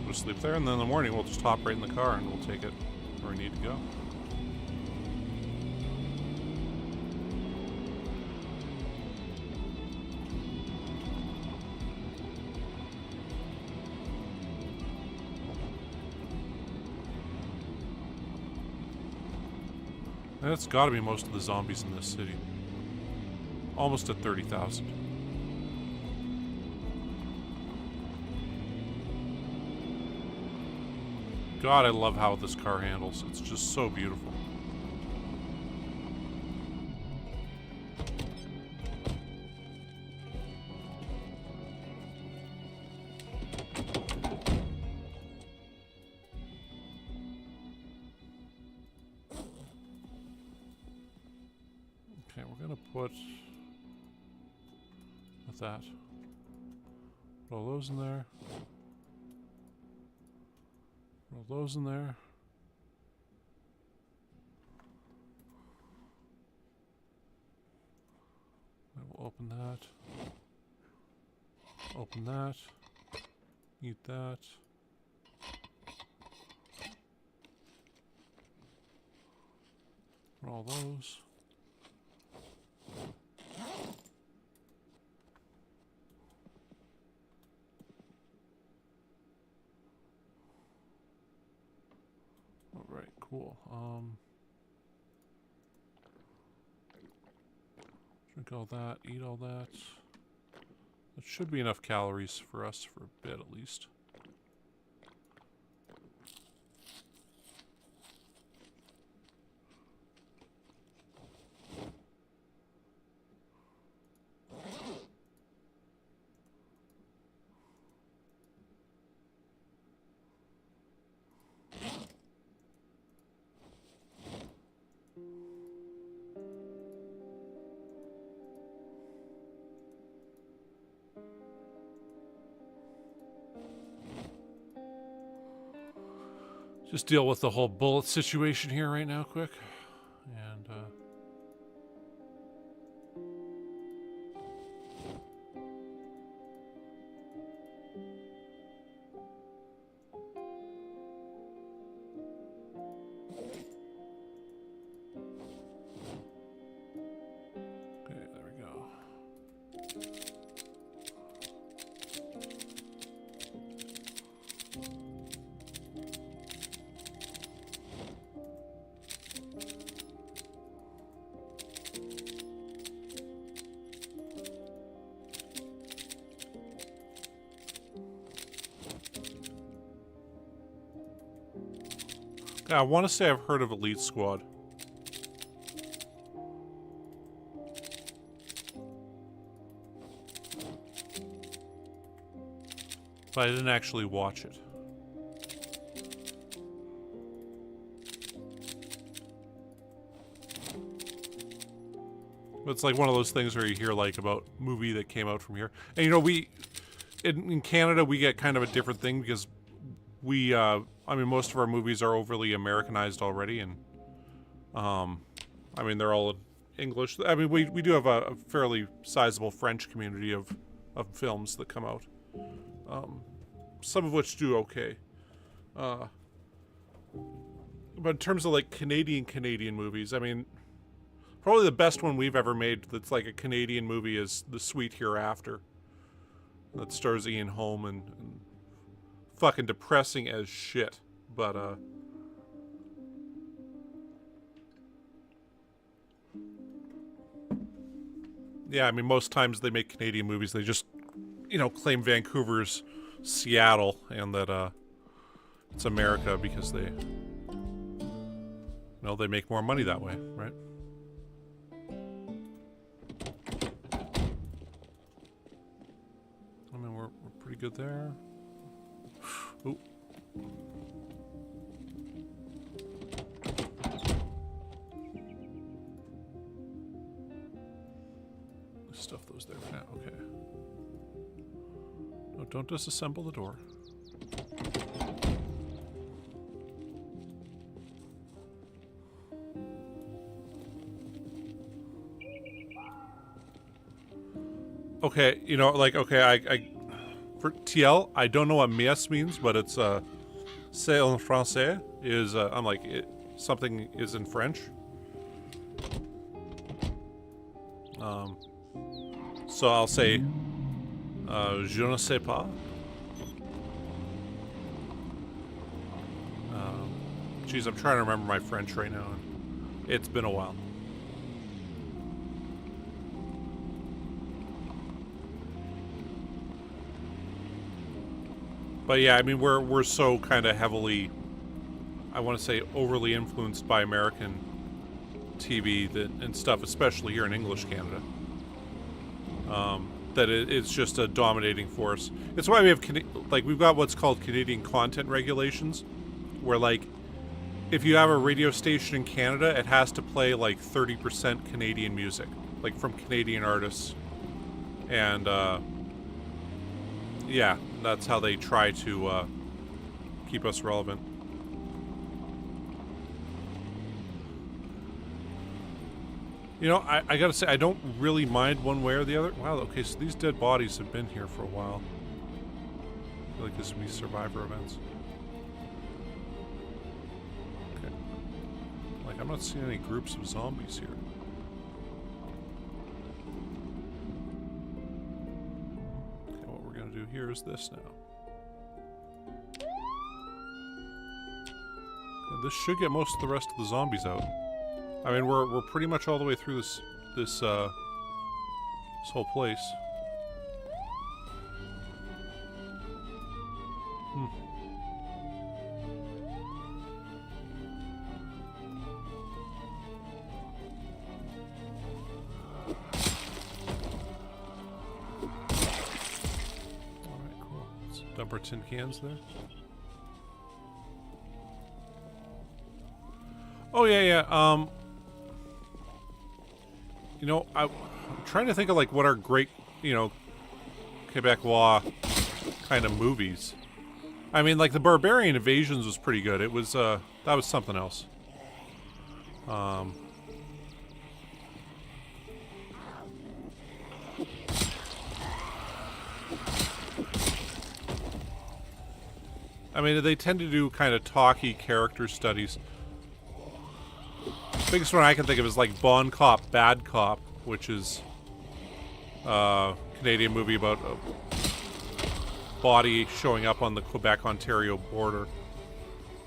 go to sleep there, and then in the morning we'll just hop right in the car and we'll take it where we need to go. That's gotta be most of the zombies in this city. Almost at 30,000. God, I love how this car handles. It's just so beautiful. Okay, we're gonna put with that. Put all those in there. Put all those in there. I will open that. Open that. Eat that. Put all those. Alright, cool. Drink all that, eat all that. That should be enough calories for us for a bit at least. Just deal with the whole bullet situation here right now, quick. And, okay, there we go. I want to say I've heard of Elite Squad. But I didn't actually watch it. It's like one of those things where you hear like about movie that came out from here. And you know, in Canada we get kind of a different thing because we I mean, most of our movies are overly Americanized already, and I mean, they're all in English. I mean, we do have a fairly sizable French community of films that come out, some of which do okay. But in terms of like Canadian movies, I mean, probably the best one we've ever made that's like a Canadian movie is The Sweet Hereafter. That stars Ian Holm and fucking depressing as shit, but yeah, I mean, most times they make Canadian movies, they just, you know, claim Vancouver's Seattle and that it's America because they, you know, they make more money that way, right? I mean, we're pretty good there. Ooh. Stuff those there for now. Okay. No, don't disassemble the door. Okay, you know, like, okay, For TL, I don't know what mies means, but it's c'est en français is I'm like something is in French. So I'll say je ne sais pas. Geez, I'm trying to remember my French right now. It's been a while. But yeah, I mean, we're so kind of heavily, I want to say, overly influenced by American TV and stuff, especially here in English Canada. That it's just a dominating force. It's why we have we've got what's called Canadian content regulations, where like if you have a radio station in Canada, it has to play like 30% Canadian music, like from Canadian artists, and yeah, that's how they try to keep us relevant. You know, I gotta say, I don't really mind one way or the other. Wow, okay, so these dead bodies have been here for a while. I feel like this would be survivor events. Okay. Like, I'm not seeing any groups of zombies here. Okay, what we're gonna do here is this now. And this should get most of the rest of the zombies out. I mean, we're pretty much all the way through this whole place. Alright, cool. Let's dump our tin cans there. Oh, yeah. You know, I'm trying to think of, like, what are great, you know, Quebecois kind of movies. I mean, like, the Barbarian Invasions was pretty good. It was, that was something else. I mean, they tend to do kind of talky character studies. Biggest one I can think of is like Bon Cop, Bad Cop, which is a Canadian movie about a body showing up on the Quebec-Ontario border.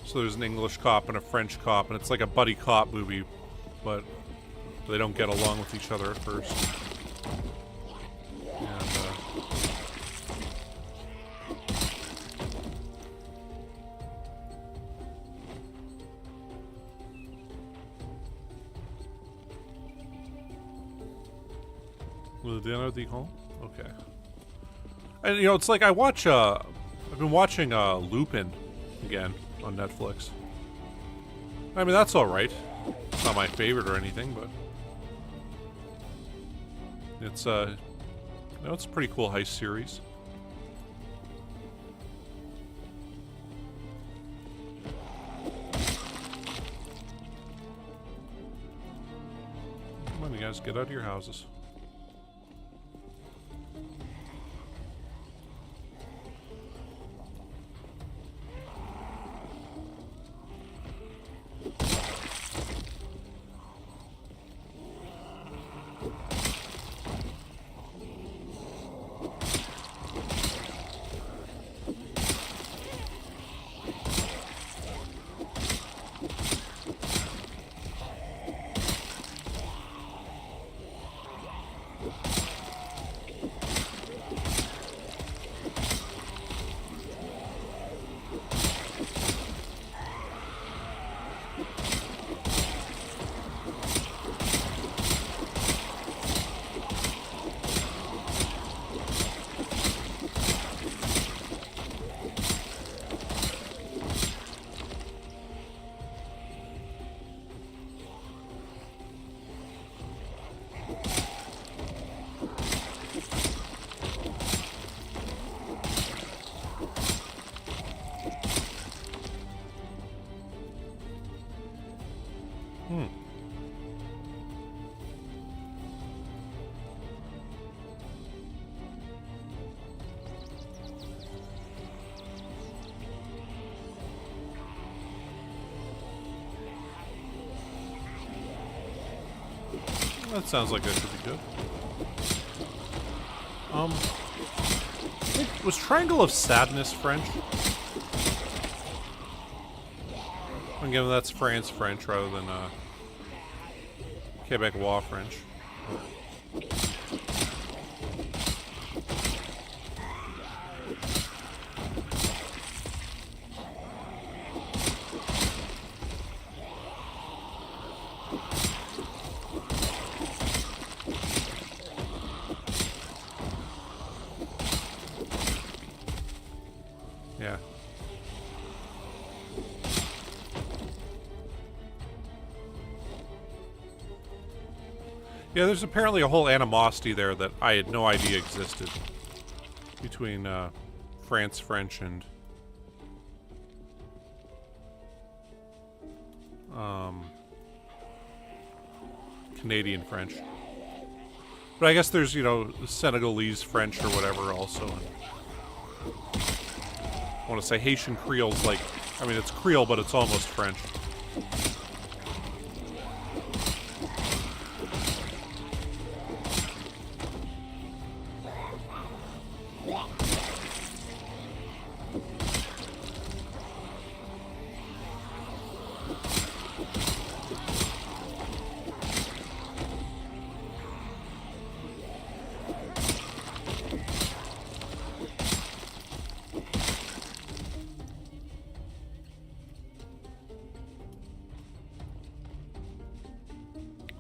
So there's an English cop and a French cop, and it's like a buddy cop movie, but they don't get along with each other at first. Okay. And you know, it's like I watch I've been watching Lupin again on Netflix. I mean, that's alright. It's not my favorite or anything, but it's you know, it's a pretty cool heist series. Come on, you guys, get out of your houses. That sounds like that could be good. Was Triangle of Sadness French? Again, that's France French rather than Quebecois French. Yeah. Yeah, there's apparently a whole animosity there that I had no idea existed between France French and Canadian French. But I guess there's, you know, Senegalese French or whatever also. And I want to say Haitian Creole's like, I mean, it's Creole, but it's almost French.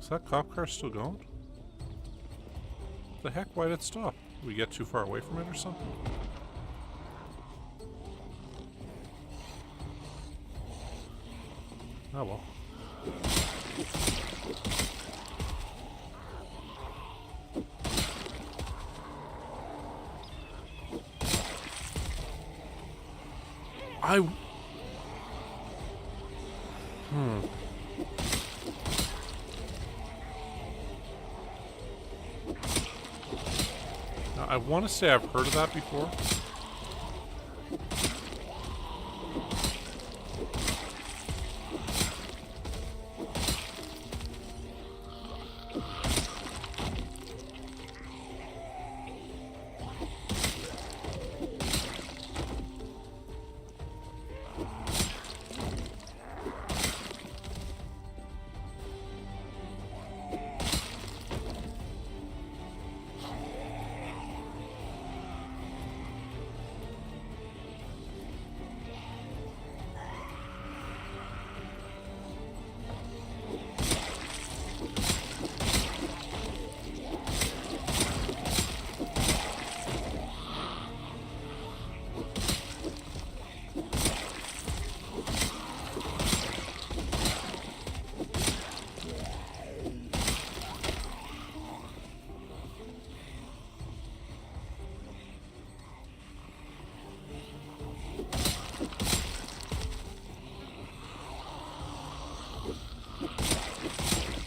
Is that cop car still going? The heck? Why did it stop? Did we get too far away from it or something? Oh well. Now, I want to say I've heard of that before.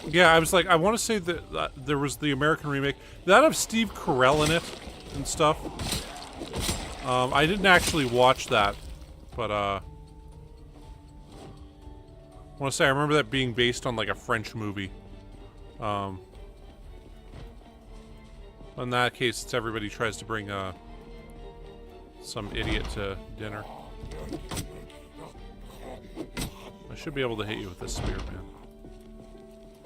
Yeah, I was like, I want to say that there was the American remake. That have Steve Carell in it and stuff. I didn't actually watch that, but I want to say I remember that being based on like a French movie. In that case, it's everybody tries to bring some idiot to dinner. I should be able to hit you with this spear, man.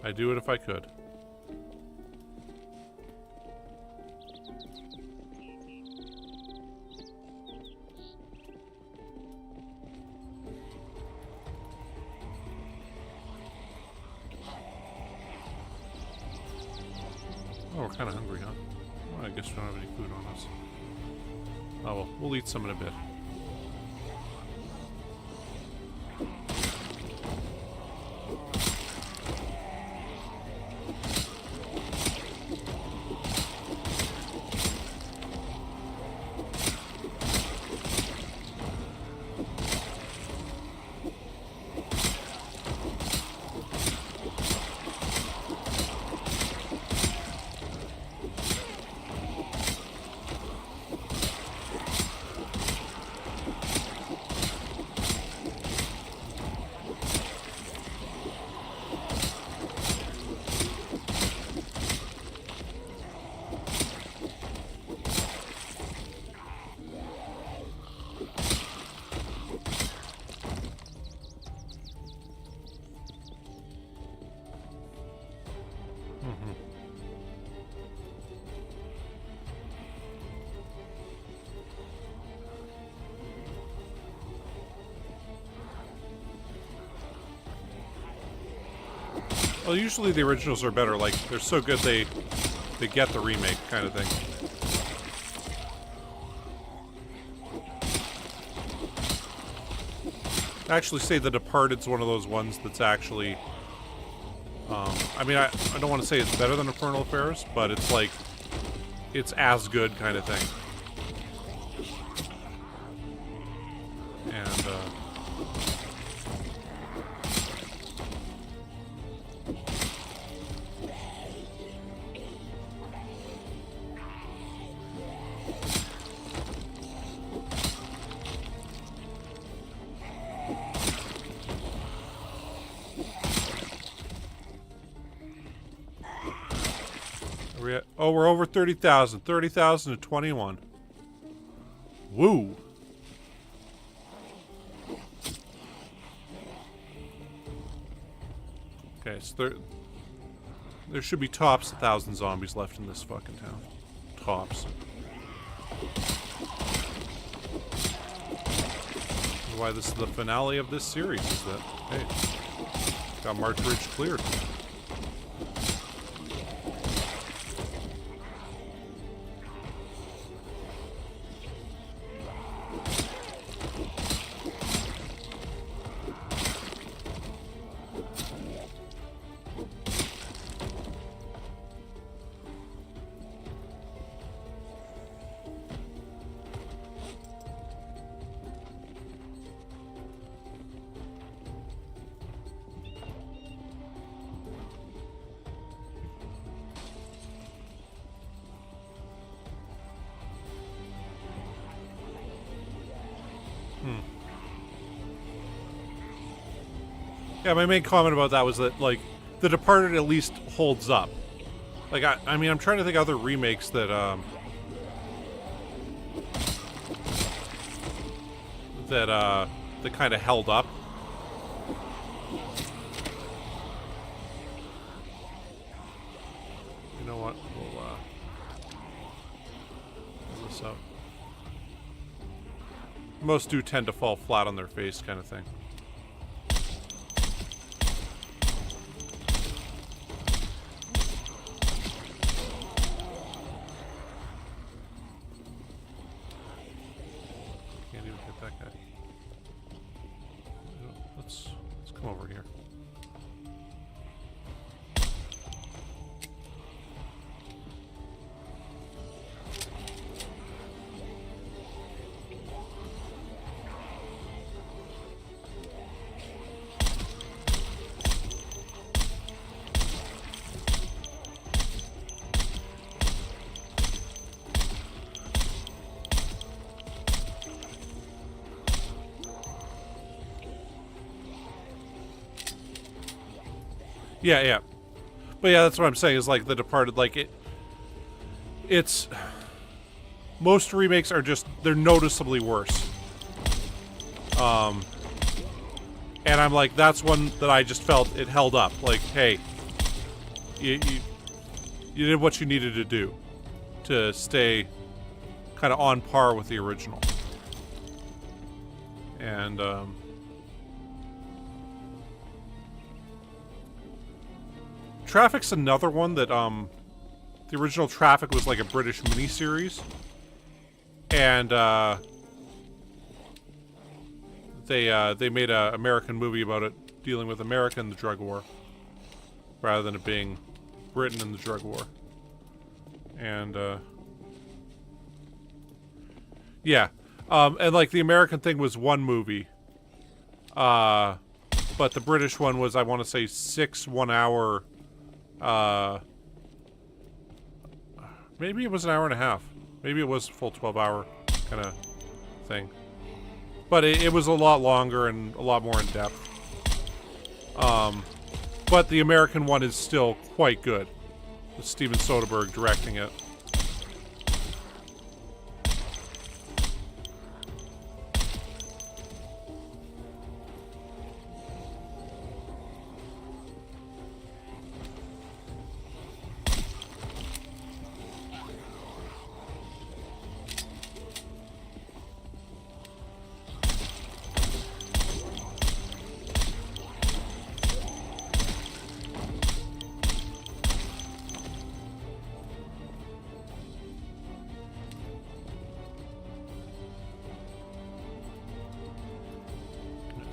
I'd do it if I could. Oh, we're kind of hungry, huh? Well, I guess we don't have any food on us. Oh well, we'll eat some in a bit. Well, usually the originals are better. Like, they're so good they get the remake kind of thing. I actually say The Departed's one of those ones that's actually... I mean, I don't want to say it's better than Infernal Affairs, but it's like... It's as good kind of thing. And, oh, we're over 30,000. 30,000 to 21. Woo! Okay, so there should be tops 1,000 zombies left in this fucking town. Tops. Why this is the finale of this series is that, hey, got March Ridge cleared. Yeah, my main comment about that was that, like, The Departed at least holds up. Like, I mean, I'm trying to think of other remakes that, that kind of held up. You know what? We'll, pull this up. Most do tend to fall flat on their face kind of thing. Yeah, yeah. But yeah, that's what I'm saying is like The Departed, like it's most remakes are just, they're noticeably worse. And I'm like, that's one that I just felt it held up. Like, hey, you did what you needed to do to stay kind of on par with the original. And, Traffic's another one that, the original Traffic was like a British miniseries. And, they made a American movie about it, dealing with America and the drug war. Rather than it being Britain and the drug war. And, yeah. And like the American thing was one movie. But the British one was, I want to say, 6 1-hour... maybe it was an hour and a half. Maybe it was a full 12-hour kind of thing. But it was a lot longer and a lot more in depth. But the American one is still quite good. With Steven Soderbergh directing it.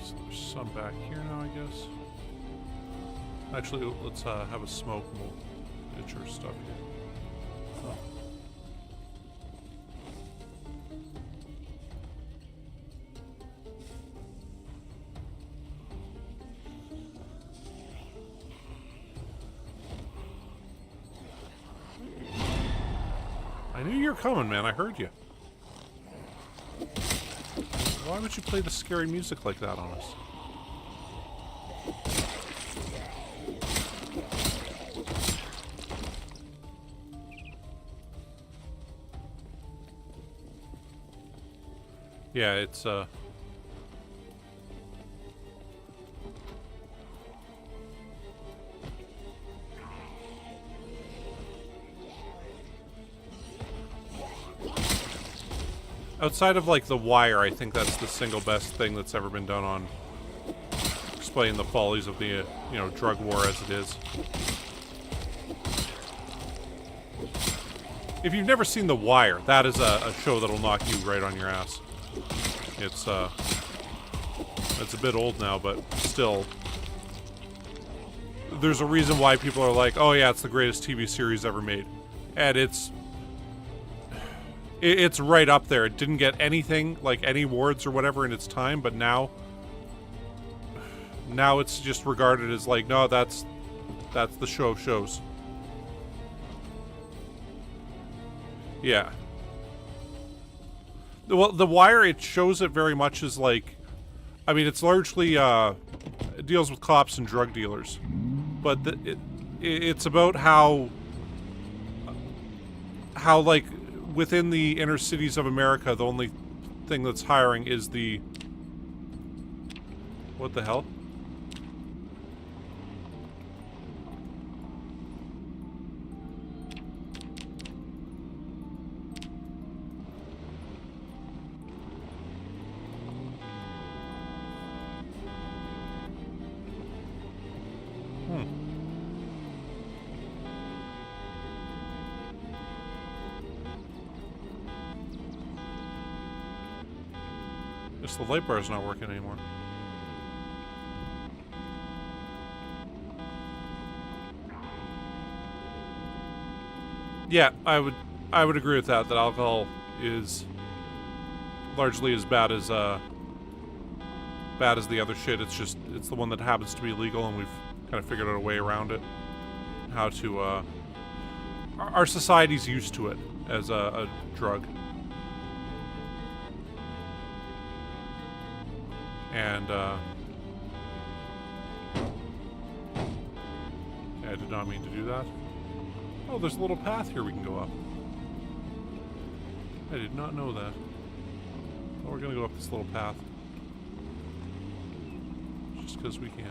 So there's some back here now, I guess. Actually, let's have a smoke and we'll ditch our stuff here. Oh. I knew you were coming, man. I heard you. Why would you play the scary music like that on us? Yeah, it's outside of, like, The Wire, I think that's the single best thing that's ever been done on explaining the follies of the, you know, drug war as it is. If you've never seen The Wire, that is a show that'll knock you right on your ass. It's a bit old now, but still, there's a reason why people are like, oh yeah, it's the greatest TV series ever made. And it's right up there. It didn't get anything, like any awards or whatever in its time, but now it's just regarded as like, no, that's the show of shows. Yeah. Well, The Wire, it shows it very much as like, I mean, it's largely it deals with cops and drug dealers, but it's about how like within the inner cities of America, the only thing that's hiring is the... What the hell? The light bar is not working anymore. Yeah, I would agree with that. That alcohol is largely as bad as the other shit. It's the one that happens to be legal, and we've kind of figured out a way around it. How to our society's used to it as a drug. And, yeah, I did not mean to do that. Oh, there's a little path here we can go up. I did not know that. Oh, we're gonna go up this little path. Just because we can.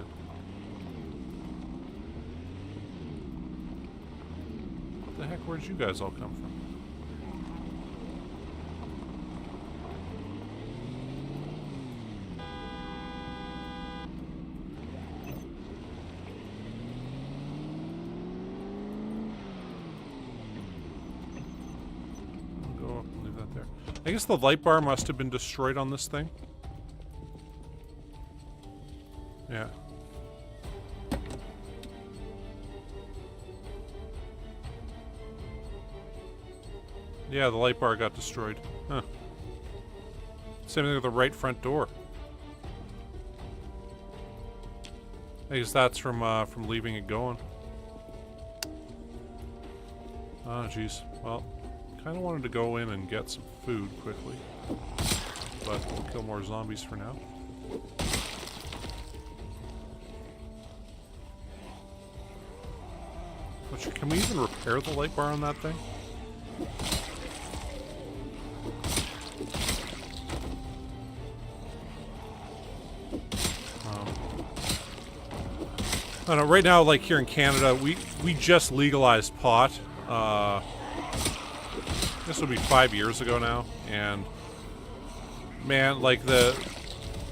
What the heck, where'd you guys all come from? I guess the light bar must have been destroyed on this thing. Yeah. Yeah, the light bar got destroyed. Huh. Same thing with the right front door. I guess that's from leaving it going. Oh, jeez. Well, kind of wanted to go in and get some food quickly, but we'll kill more zombies for now. Which, can we even repair the light bar on that thing? I don't know, right now, like here in Canada, we just legalized pot. This would be 5 years ago now, and man, like the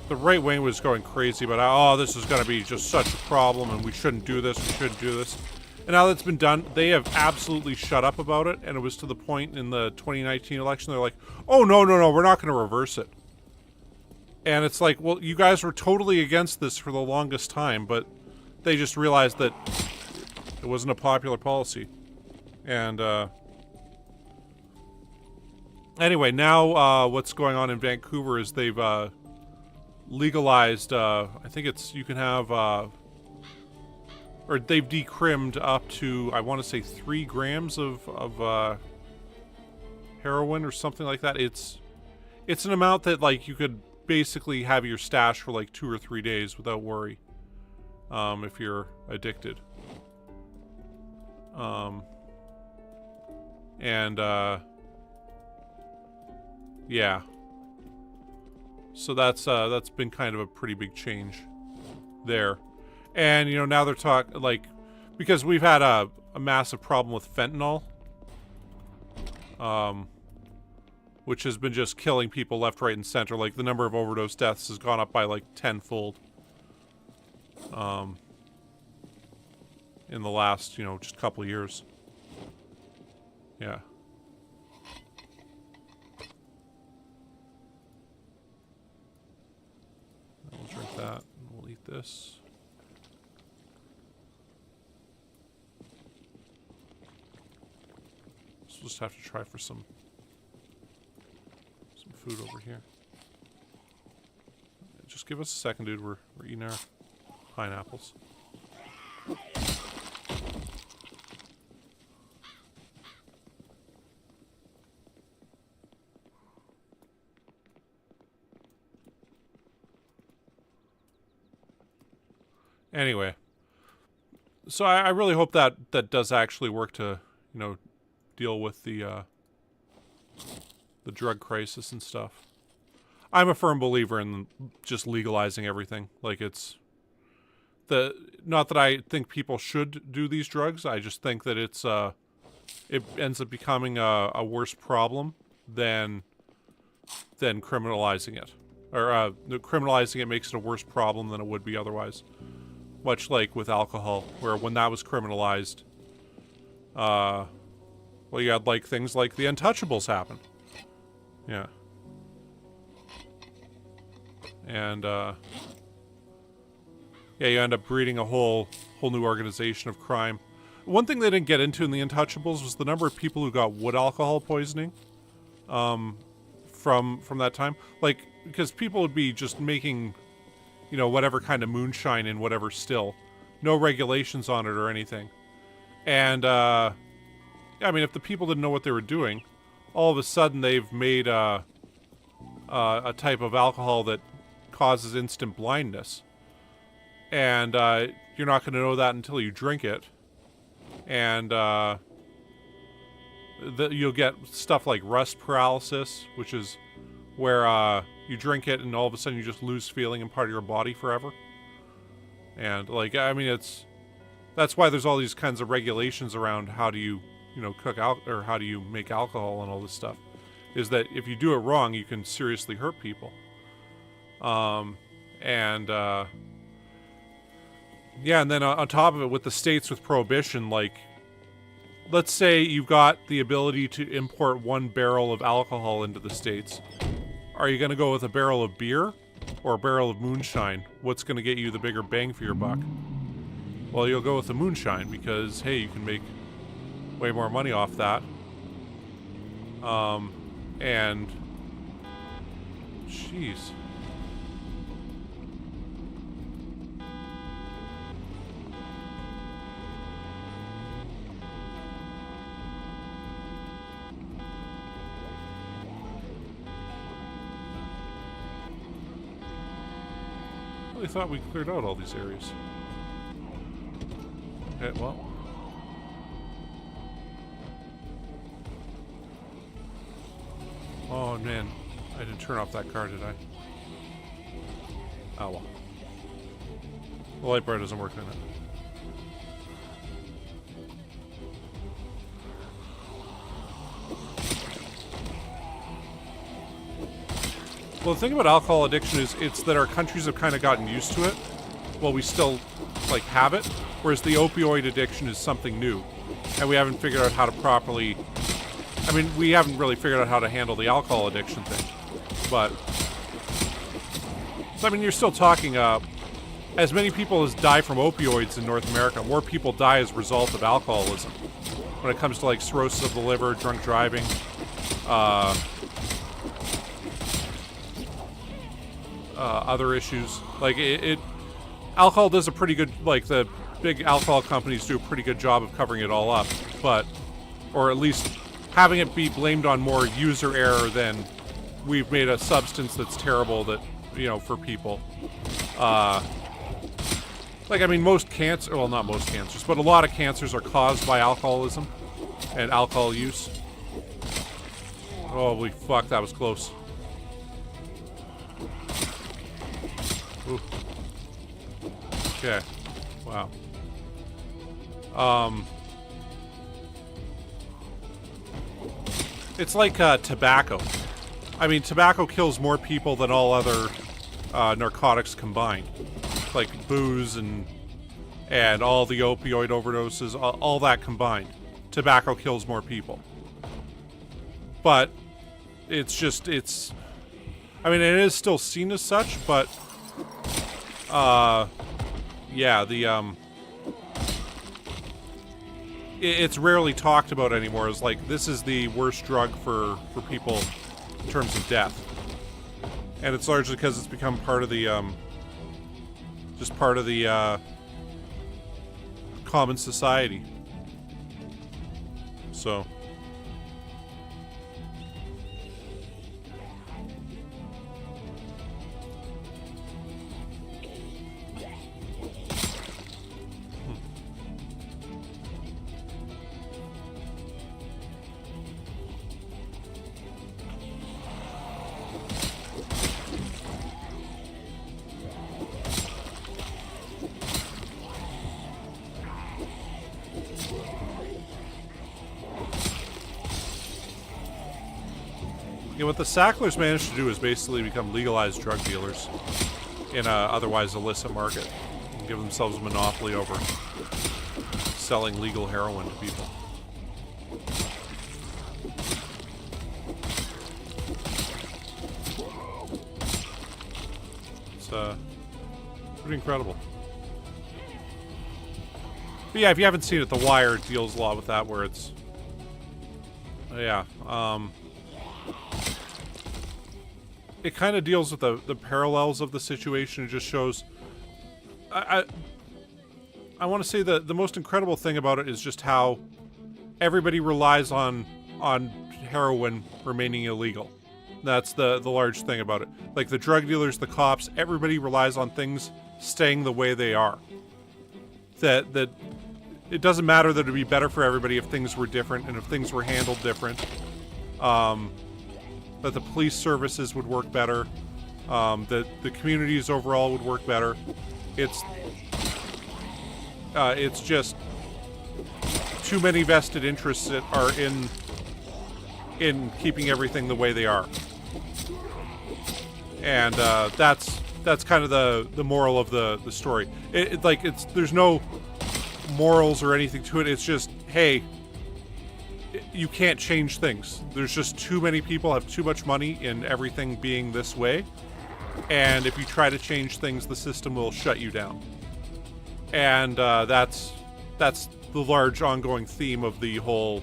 right wing was going crazy about, oh, this is going to be just such a problem, and we shouldn't do this, we shouldn't do this. And now that's been done, they have absolutely shut up about it, and it was to the point in the 2019 election, they're like, oh, no, we're not going to reverse it. And it's like, well, you guys were totally against this for the longest time, but they just realized that it wasn't a popular policy. And, anyway, now, what's going on in Vancouver is they've, legalized, I think it's, you can have, or they've decrimmed up to, I want to say 3 grams of heroin or something like that. It's an amount that, like, you could basically have your stash for, like, 2 or 3 days without worry, if you're addicted. Yeah. So that's been kind of a pretty big change there. And, you know, now they're talking, like, because we've had a massive problem with fentanyl, which has been just killing people left, right, and center. Like, the number of overdose deaths has gone up by, like, 10-fold. In the last, you know, just couple of years. Yeah. We'll drink that, and we'll eat this. So we'll just have to try for some food over here. Just give us a second, dude. We're eating our pineapples. Anyway, so I really hope that does actually work to, you know, deal with the drug crisis and stuff. I'm a firm believer in just legalizing everything. Like, it's not that I think people should do these drugs. I just think that it ends up becoming a worse problem than criminalizing it, or criminalizing it makes it a worse problem than it would be otherwise. Much like with alcohol, where when that was criminalized, well, you had, like, things like the Untouchables happen. Yeah. And, yeah, you end up breeding a whole new organization of crime. One thing they didn't get into in the Untouchables was the number of people who got wood alcohol poisoning, from that time. Like, because people would be just making, you know, whatever kind of moonshine in whatever still. No regulations on it or anything. And, I mean, if the people didn't know what they were doing, all of a sudden they've made a type of alcohol that causes instant blindness. And, you're not going to know that until you drink it. And, you'll get stuff like rust paralysis, which is where, you drink it and all of a sudden you just lose feeling in part of your body forever. And, like, I mean, that's why there's all these kinds of regulations around how do you know, cook out, or how do you make alcohol and all this stuff. Is that if you do it wrong, you can seriously hurt people. Yeah, and then on top of it, with the states with prohibition, like, let's say you've got the ability to import 1 barrel of alcohol into the States. Are you going to go with a barrel of beer or a barrel of moonshine? What's going to get you the bigger bang for your buck? Well, you'll go with the moonshine because, hey, you can make way more money off that. And jeez. I thought we cleared out all these areas. Okay, well. Oh man, I didn't turn off that car, did I? Oh well. The light bar doesn't work in it. Well, the thing about alcohol addiction is it's that our countries have kind of gotten used to it. Well, we still, like, have it. Whereas the opioid addiction is something new. And we haven't figured out how to properly... I mean, we haven't really figured out how to handle the alcohol addiction thing. But... So, I mean, you're still talking, as many people as die from opioids in North America, more people die as a result of alcoholism. When it comes to, like, cirrhosis of the liver, drunk driving, other issues. Like, alcohol does a pretty good, like, the big alcohol companies do a pretty good job of covering it all up, but, or at least having it be blamed on more user error than we've made a substance that's terrible that, you know, for people. Like, I mean, most cancer, well, not most cancers, but a lot of cancers are caused by alcoholism and alcohol use. Holy fuck, that was close. Ooh. Okay. Wow. It's like tobacco. I mean, tobacco kills more people than all other narcotics combined. Like booze and all the opioid overdoses, all that combined. Tobacco kills more people. But it's just, I mean, it is still seen as such, but yeah, it's rarely talked about anymore. It's like, this is the worst drug for people in terms of death. And it's largely because it's become part of the, just part of the, common society. So. Yeah, what the Sacklers managed to do is basically become legalized drug dealers in a otherwise illicit market and give themselves a monopoly over selling legal heroin to people. It's pretty incredible. But yeah, if you haven't seen it, The Wire deals a lot with that, where it's yeah, it kind of deals with the parallels of the situation. It just shows. I want to say that the most incredible thing about it is just how everybody relies on heroin remaining illegal. That's the large thing about it. Like the drug dealers, the cops, everybody relies on things staying the way they are. That it doesn't matter that it'd be better for everybody if things were different and if things were handled different. That the police services would work better, that the communities overall would work better. It's just too many vested interests that are in keeping everything the way they are, and that's kind of the moral of the story. There's no morals or anything to it. It's just, hey, you can't change things. There's just too many people have too much money in everything being this way, and if you try to change things, the system will shut you down. And that's the large ongoing theme of the whole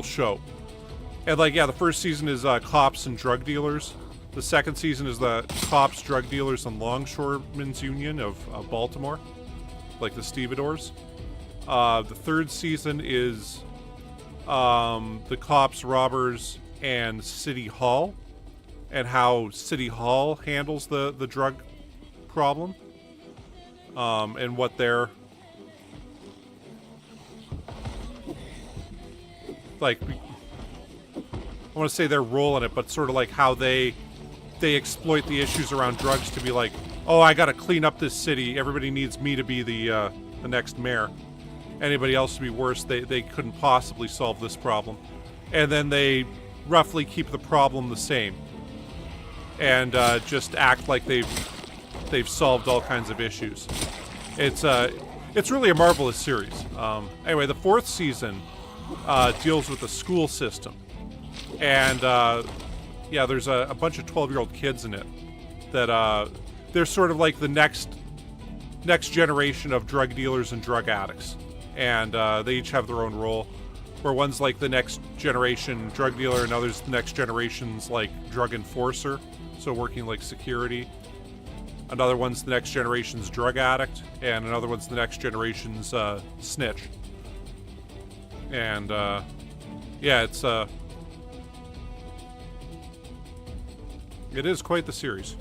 show. And like, yeah, the first season is cops and drug dealers. The second season is the cops, drug dealers, and longshoremen's union of Baltimore, like the stevedores. The third season is the cops, robbers, and City Hall, and how City Hall handles the drug problem, and what their, like, I want to say their role in it, but sort of like how they exploit the issues around drugs to be like, oh, I gotta clean up this city, everybody needs me to be the next mayor. Anybody else to be worse, they couldn't possibly solve this problem. And then they roughly keep the problem the same. And just act like they've solved all kinds of issues. It's really a marvelous series. Anyway, the fourth season deals with the school system. And yeah, there's a bunch of 12-year-old kids in it that they're sort of like the next generation of drug dealers and drug addicts, and they each have their own role. Where one's like the next generation drug dealer, and others the next generation's like drug enforcer, so working like security. Another one's the next generation's drug addict, and another one's the next generation's snitch. And yeah, it is quite the series.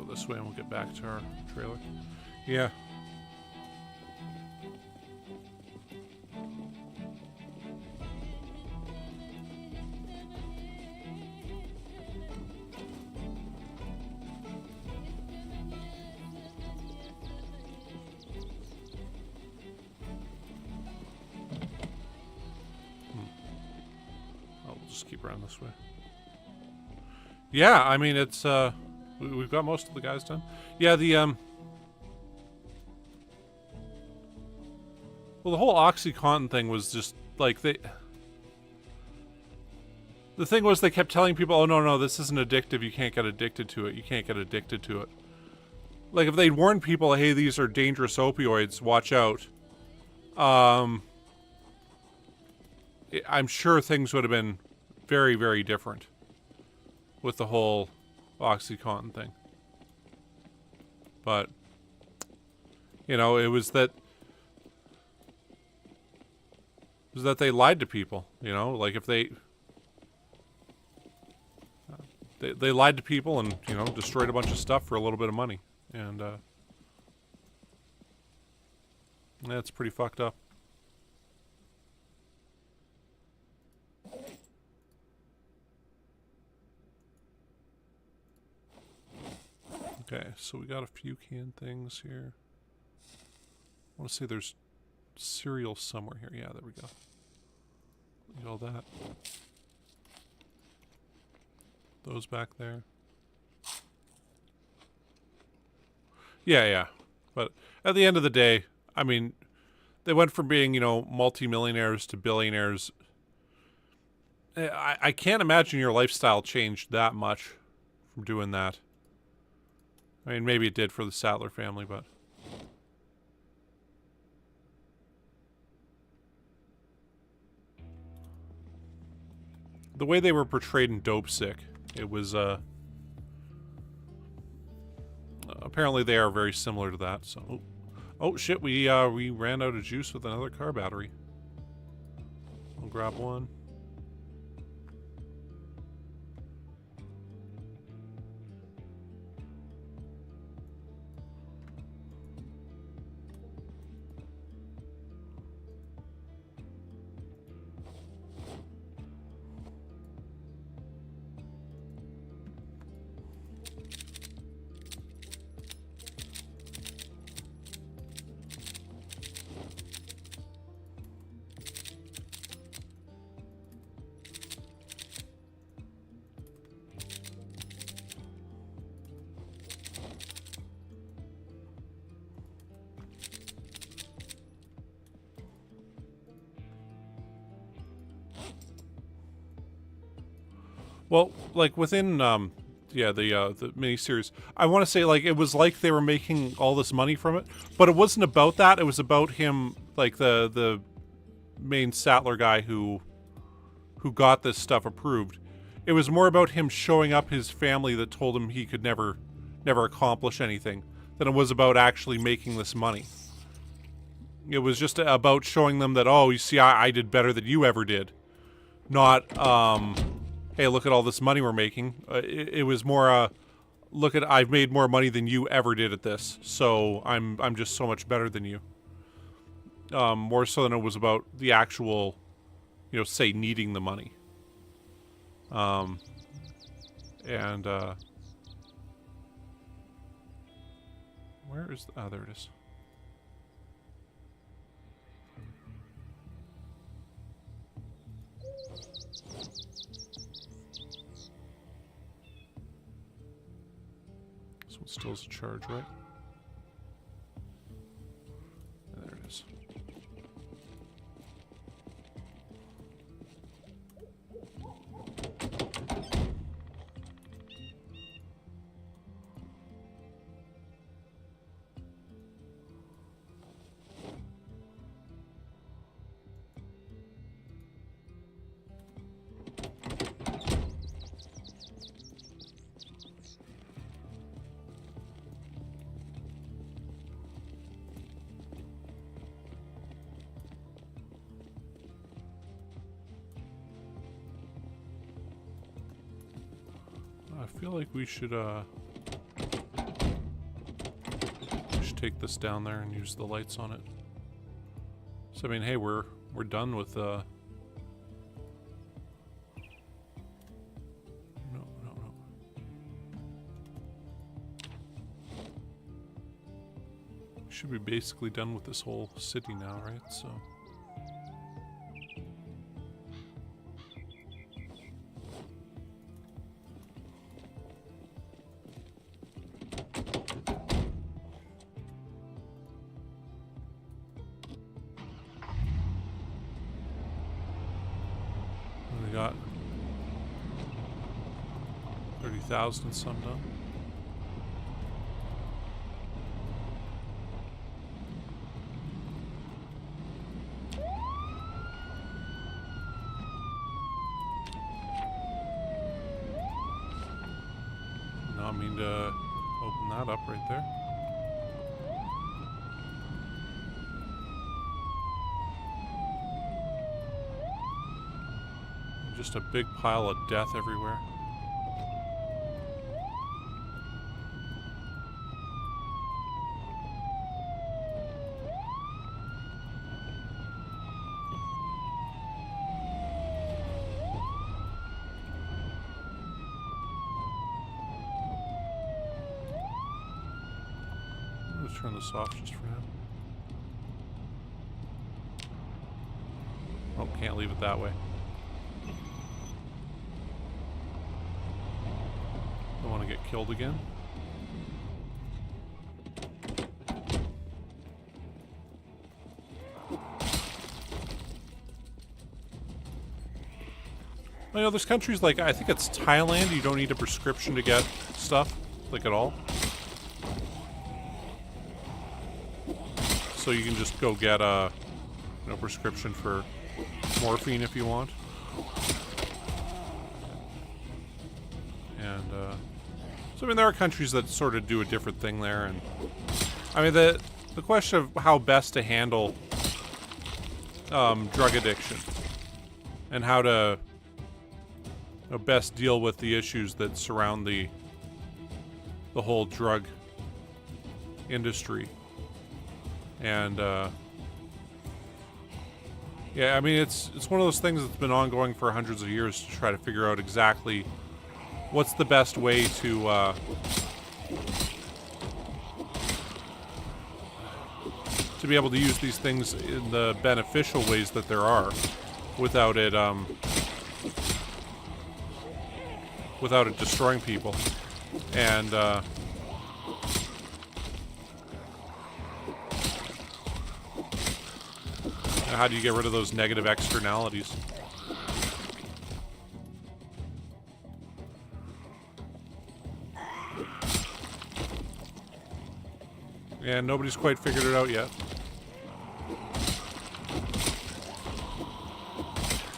This way and we'll get back to our trailer. Yeah. I'll just keep around this way. Yeah, I mean, it's, we've got most of the guys done. Yeah, well, the whole OxyContin thing was just, like, the thing was they kept telling people, oh, no, this isn't addictive, you can't get addicted to it, you can't get addicted to it. Like, if they'd warned people, hey, these are dangerous opioids, watch out, I'm sure things would have been very, very different with the whole OxyContin thing. But, you know, it was that they lied to people, you know, like if they lied to people and, you know, destroyed a bunch of stuff for a little bit of money. And that's pretty fucked up. Okay, so we got a few canned things here. I want to say there's cereal somewhere here. Yeah, there we go. Look at all that. Those back there. Yeah. But at the end of the day, I mean, they went from being, you know, multimillionaires to billionaires. I can't imagine your lifestyle changed that much from doing that. I mean, maybe it did for the Sattler family, but... the way they were portrayed in Dope Sick, it was, apparently they are very similar to that, so... Oh, shit, we ran out of juice with another car battery. I'll grab one. Well, like within yeah, the miniseries, I want to say like it was like they were making all this money from it, but it wasn't about that. It was about him, like the main Sattler guy who got this stuff approved. It was more about him showing up his family that told him he could never accomplish anything than it was about actually making this money. It was just about showing them that, oh, you see, I did better than you ever did. Not, hey, look at all this money we're making. It was more, look at, I've made more money than you ever did at this, so I'm just so much better than you. More so than it was about the actual, you know, say, needing the money. Where is, oh, there it is. This one still has a charge, right? There it is. I feel like we should take this down there and use the lights on it. So I mean, hey, we're done with no. We should be basically done with this whole city now, right? So we got 30,000 summed up. Not mean to open that up right there. Just a big pile of death everywhere. Let's turn this off just for now. Oh, can't leave it that way. Don't want to get killed again. You know, there's countries like, I think it's Thailand, you don't need a prescription to get stuff, like at all. So you can just go get a prescription for morphine if you want. And, so I mean, there are countries that sort of do a different thing there, and I mean, the question of how best to handle drug addiction and how to best deal with the issues that surround the whole drug industry. And yeah, I mean, it's one of those things that's been ongoing for hundreds of years to try to figure out exactly what's the best way to be able to use these things in the beneficial ways that there are, without it destroying people. And how do you get rid of those negative externalities? And nobody's quite figured it out yet.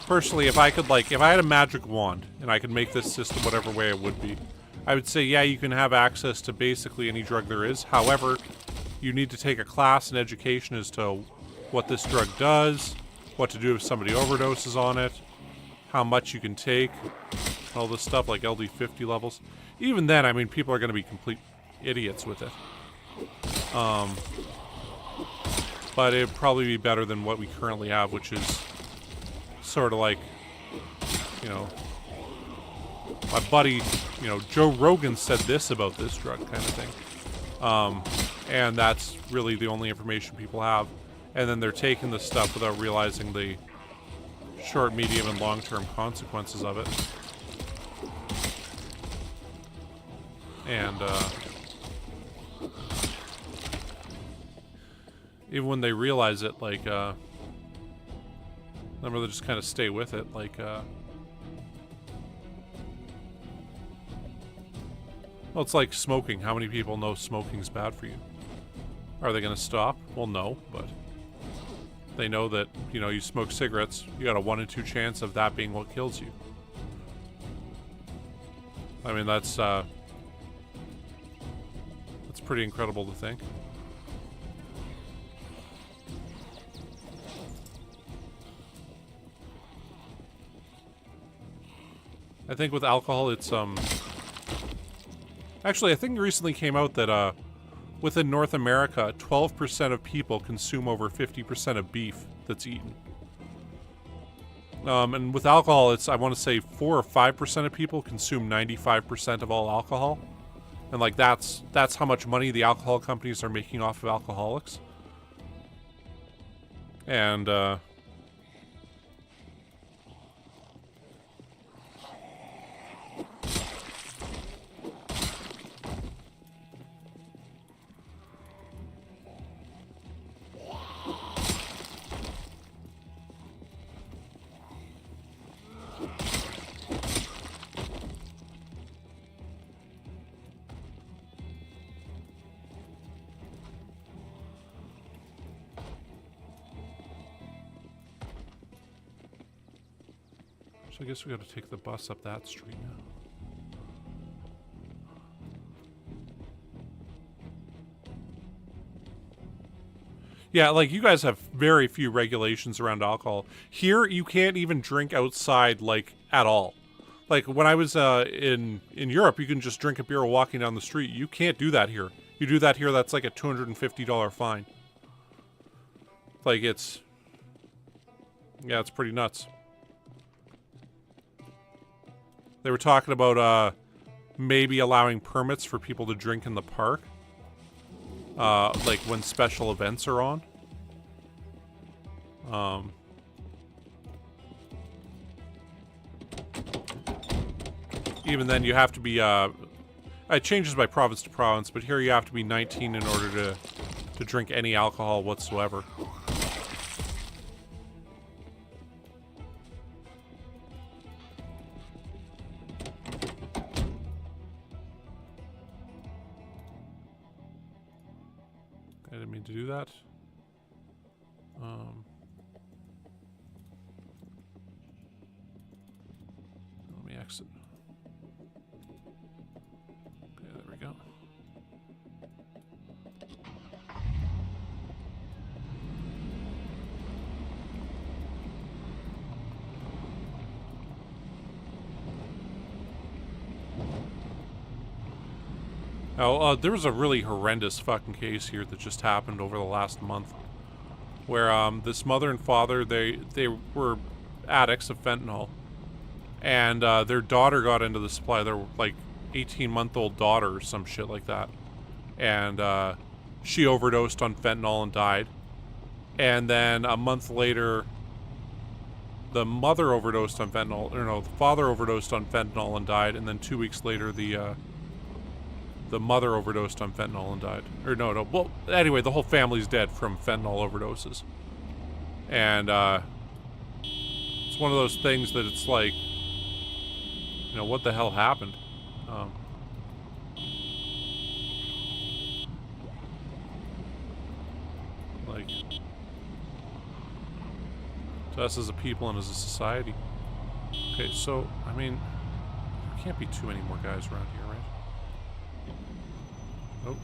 Personally, if I had a magic wand and I could make this system whatever way it would be, I would say, yeah, you can have access to basically any drug there is. However, you need to take a class and education as to what this drug does, what to do if somebody overdoses on it, how much you can take, all this stuff like LD50 levels. Even then, I mean, people are going to be complete idiots with it. But it'd probably be better than what we currently have, which is sort of like, you know, my buddy, you know, Joe Rogan said this about this drug kind of thing. And that's really the only information people have. And then they're taking this stuff without realizing the short, medium, and long-term consequences of it. And, even when they realize it, like, remember they just kind of stay with it, like, well, it's like smoking. How many people know smoking's bad for you? Are they going to stop? Well, no, but they know that, you know, you smoke cigarettes, you got a 1 in 2 chance of that being what kills you. I mean, that's pretty incredible to think. I think with alcohol, it's, actually, I think it recently came out that, within North America, 12% of people consume over 50% of beef that's eaten. And with alcohol, it's, I want to say 4 or 5% of people consume 95% of all alcohol. And, like, that's how much money the alcohol companies are making off of alcoholics. And, I guess we gotta take the bus up that street now. Yeah, like, you guys have very few regulations around alcohol. Here, you can't even drink outside, like, at all. Like, when I was in Europe, you can just drink a beer walking down the street. You can't do that here. You do that here, that's like a $250 fine. Like, it's... yeah, it's pretty nuts. They were talking about maybe allowing permits for people to drink in the park. Like when special events are on. Even then you have to be, it changes by province to province, but here you have to be 19 in order to drink any alcohol whatsoever. To do that. Let me exit. Okay, there we go. Oh, there was a really horrendous fucking case here that just happened over the last month, where this mother and father, they were addicts of fentanyl, and their daughter got into the supply. Their like 18-month-old daughter or some shit like that, and she overdosed on fentanyl and died. And then a month later, the mother overdosed on fentanyl, or no, the father overdosed on fentanyl and died. And then 2 weeks later, the mother overdosed on fentanyl and died. Or no. Well, anyway, the whole family's dead from fentanyl overdoses. And, it's one of those things that it's like, you know, what the hell happened? Like, to us as a people and as a society. Okay, so, I mean, there can't be too many more guys around here, right? Oh.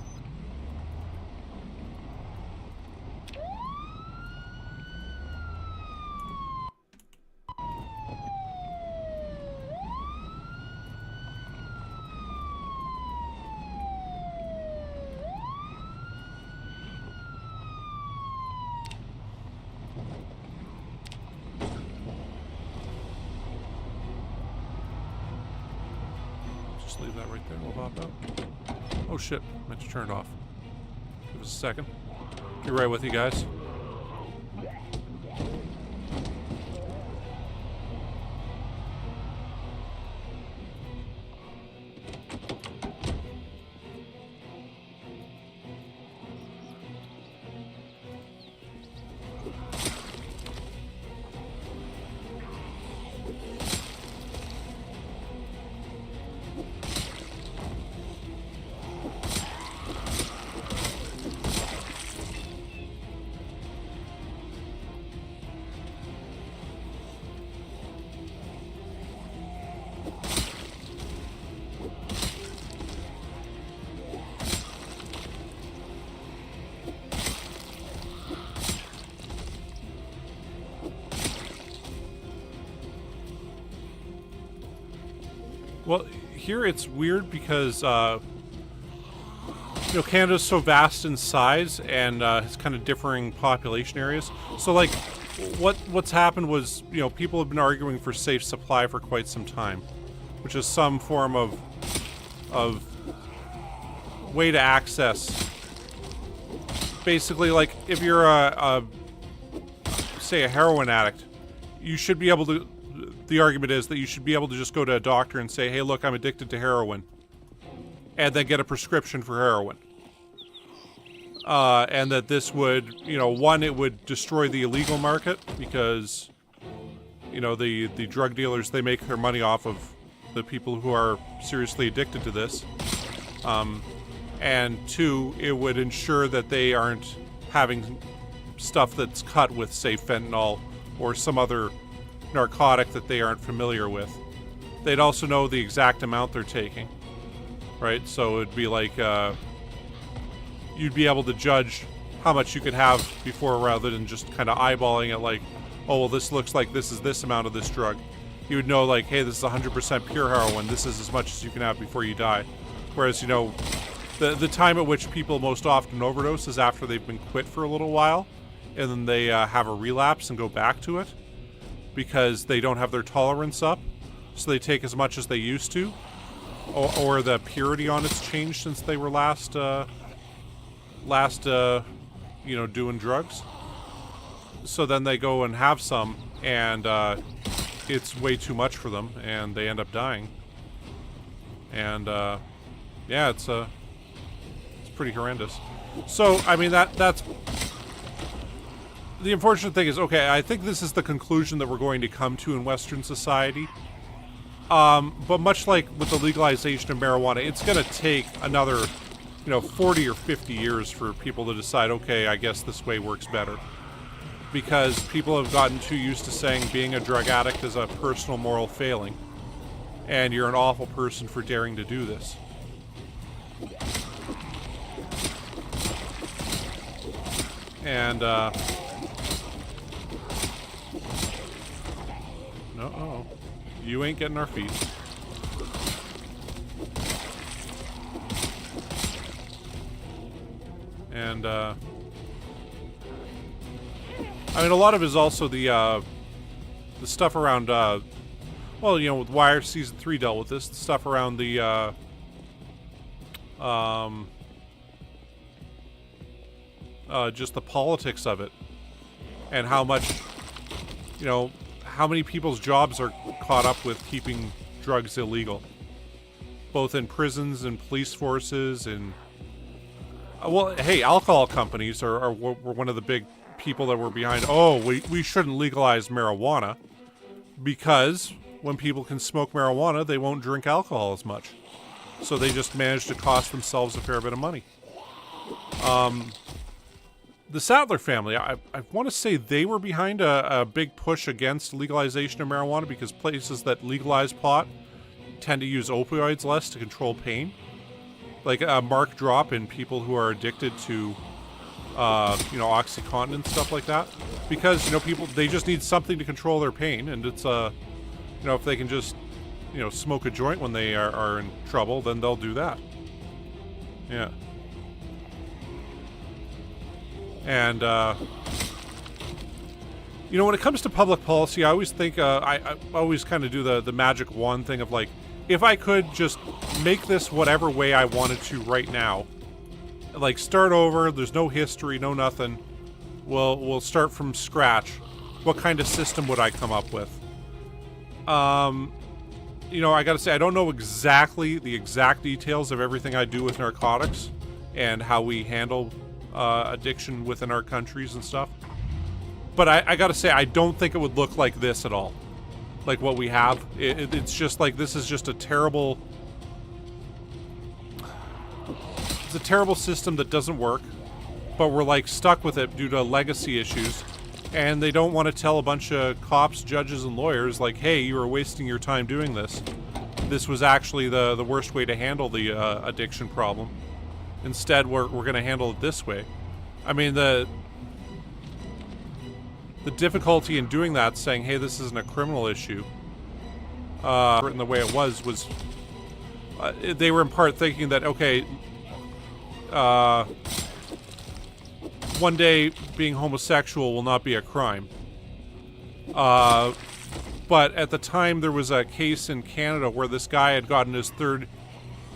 just leave that right there. We'll hop out. Oh shit, meant to turn it off. Give us a second. Be right with you guys. Well, here it's weird because, Canada's so vast in size and has kind of differing population areas. So, like, what's happened was, people have been arguing for safe supply for quite some time, which is some form of way to access. Basically, like, if you're say a heroin addict, you should be able to. The argument is that you should be able to just go to a doctor and say, hey, look, I'm addicted to heroin. And then get a prescription for heroin. And that this would, one, it would destroy the illegal market because, the drug dealers, they make their money off of the people who are seriously addicted to this. And two, it would ensure that they aren't having stuff that's cut with, say, fentanyl or some other narcotic that they aren't familiar with. They'd also know the exact amount they're taking, right? So it'd be like you'd be able to judge how much you could have before, rather than just kind of eyeballing it like, oh, well, this looks like this is this amount of this drug. You would know, like, hey, this is 100% pure heroin. This is as much as you can have before you die. Whereas, the time at which people most often overdose is after they've been quit for a little while, and then they have a relapse and go back to it, because they don't have their tolerance up, so they take as much as they used to, or the purity on it's changed since they were last doing drugs. So then they go and have some, and it's way too much for them, and they end up dying. And yeah, it's pretty horrendous. So I mean that's. The unfortunate thing is, okay, I think this is the conclusion that we're going to come to in Western society. But much like with the legalization of marijuana, it's going to take another, 40 or 50 years for people to decide, okay, I guess this way works better. Because people have gotten too used to saying being a drug addict is a personal moral failing. And you're an awful person for daring to do this. And, no, you ain't getting our feet. And, I mean, a lot of it is also the stuff around, with Wire Season 3 dealt with this, the stuff around the, just the politics of it. And how much, how many people's jobs are caught up with keeping drugs illegal, both in prisons and police forces and hey, alcohol companies were one of the big people that were behind, we shouldn't legalize marijuana because when people can smoke marijuana, they won't drink alcohol as much. So they just managed to cost themselves a fair bit of money. The Sattler family, I want to say they were behind a big push against legalization of marijuana because places that legalize pot tend to use opioids less to control pain. Like a marked drop in people who are addicted to, OxyContin and stuff like that. Because, people, they just need something to control their pain. And it's, if they can just, smoke a joint when they are in trouble, then they'll do that. Yeah. And, when it comes to public policy, I always think, I always kind of do the magic wand thing of like, if I could just make this whatever way I wanted to right now, like start over, there's no history, no nothing, we'll start from scratch, what kind of system would I come up with? You know, I gotta say, I don't know exactly the exact details of everything I do with narcotics and how we handle addiction within our countries and stuff. But I gotta say, I don't think it would look like this at all. Like what we have. It's just like, this is just a terrible... It's a terrible system that doesn't work, but we're like stuck with it due to legacy issues. And they don't want to tell a bunch of cops, judges, and lawyers, like, hey, you were wasting your time doing this. This was actually the worst way to handle the addiction problem. Instead, we're going to handle it this way. I mean, the difficulty in doing that, saying, hey, this isn't a criminal issue, written the way it was they were in part thinking that, okay, one day being homosexual will not be a crime. But at the time, there was a case in Canada where this guy had gotten his third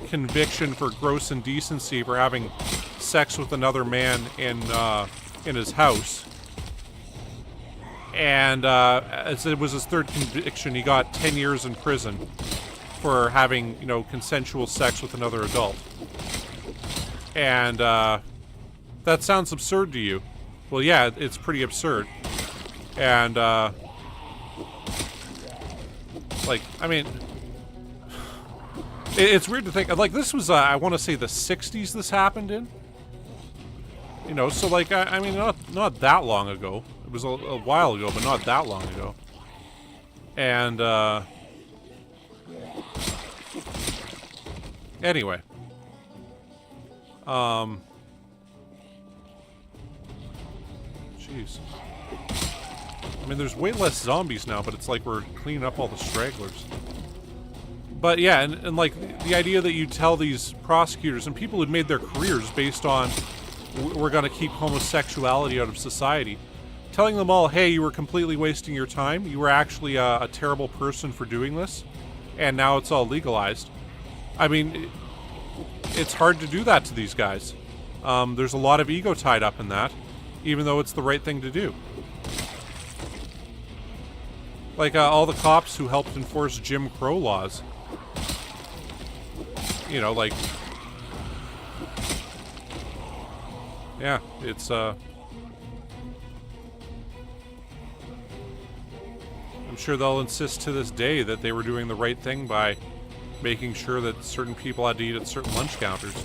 conviction for gross indecency for having sex with another man in his house. And as it was his third conviction, he got 10 years in prison for having, you know, consensual sex with another adult. And that sounds absurd to you. Well, yeah, it's pretty absurd. And, like, I mean, it's weird to think, like, this was, I want to say the 60s this happened in. You know, so, like, I mean, not that long ago. It was a while ago, but not that long ago. And, anyway. Jeez. I mean, there's way less zombies now, but it's like we're cleaning up all the stragglers. But yeah, and like, the idea that you tell these prosecutors and people who'd made their careers based on we're gonna keep homosexuality out of society, telling them all, hey, you were completely wasting your time, you were actually a terrible person for doing this, and now it's all legalized. I mean, it's hard to do that to these guys. There's a lot of ego tied up in that, even though it's the right thing to do. Like, all the cops who helped enforce Jim Crow laws. You know, like... Yeah, it's, I'm sure they'll insist to this day that they were doing the right thing by making sure that certain people had to eat at certain lunch counters.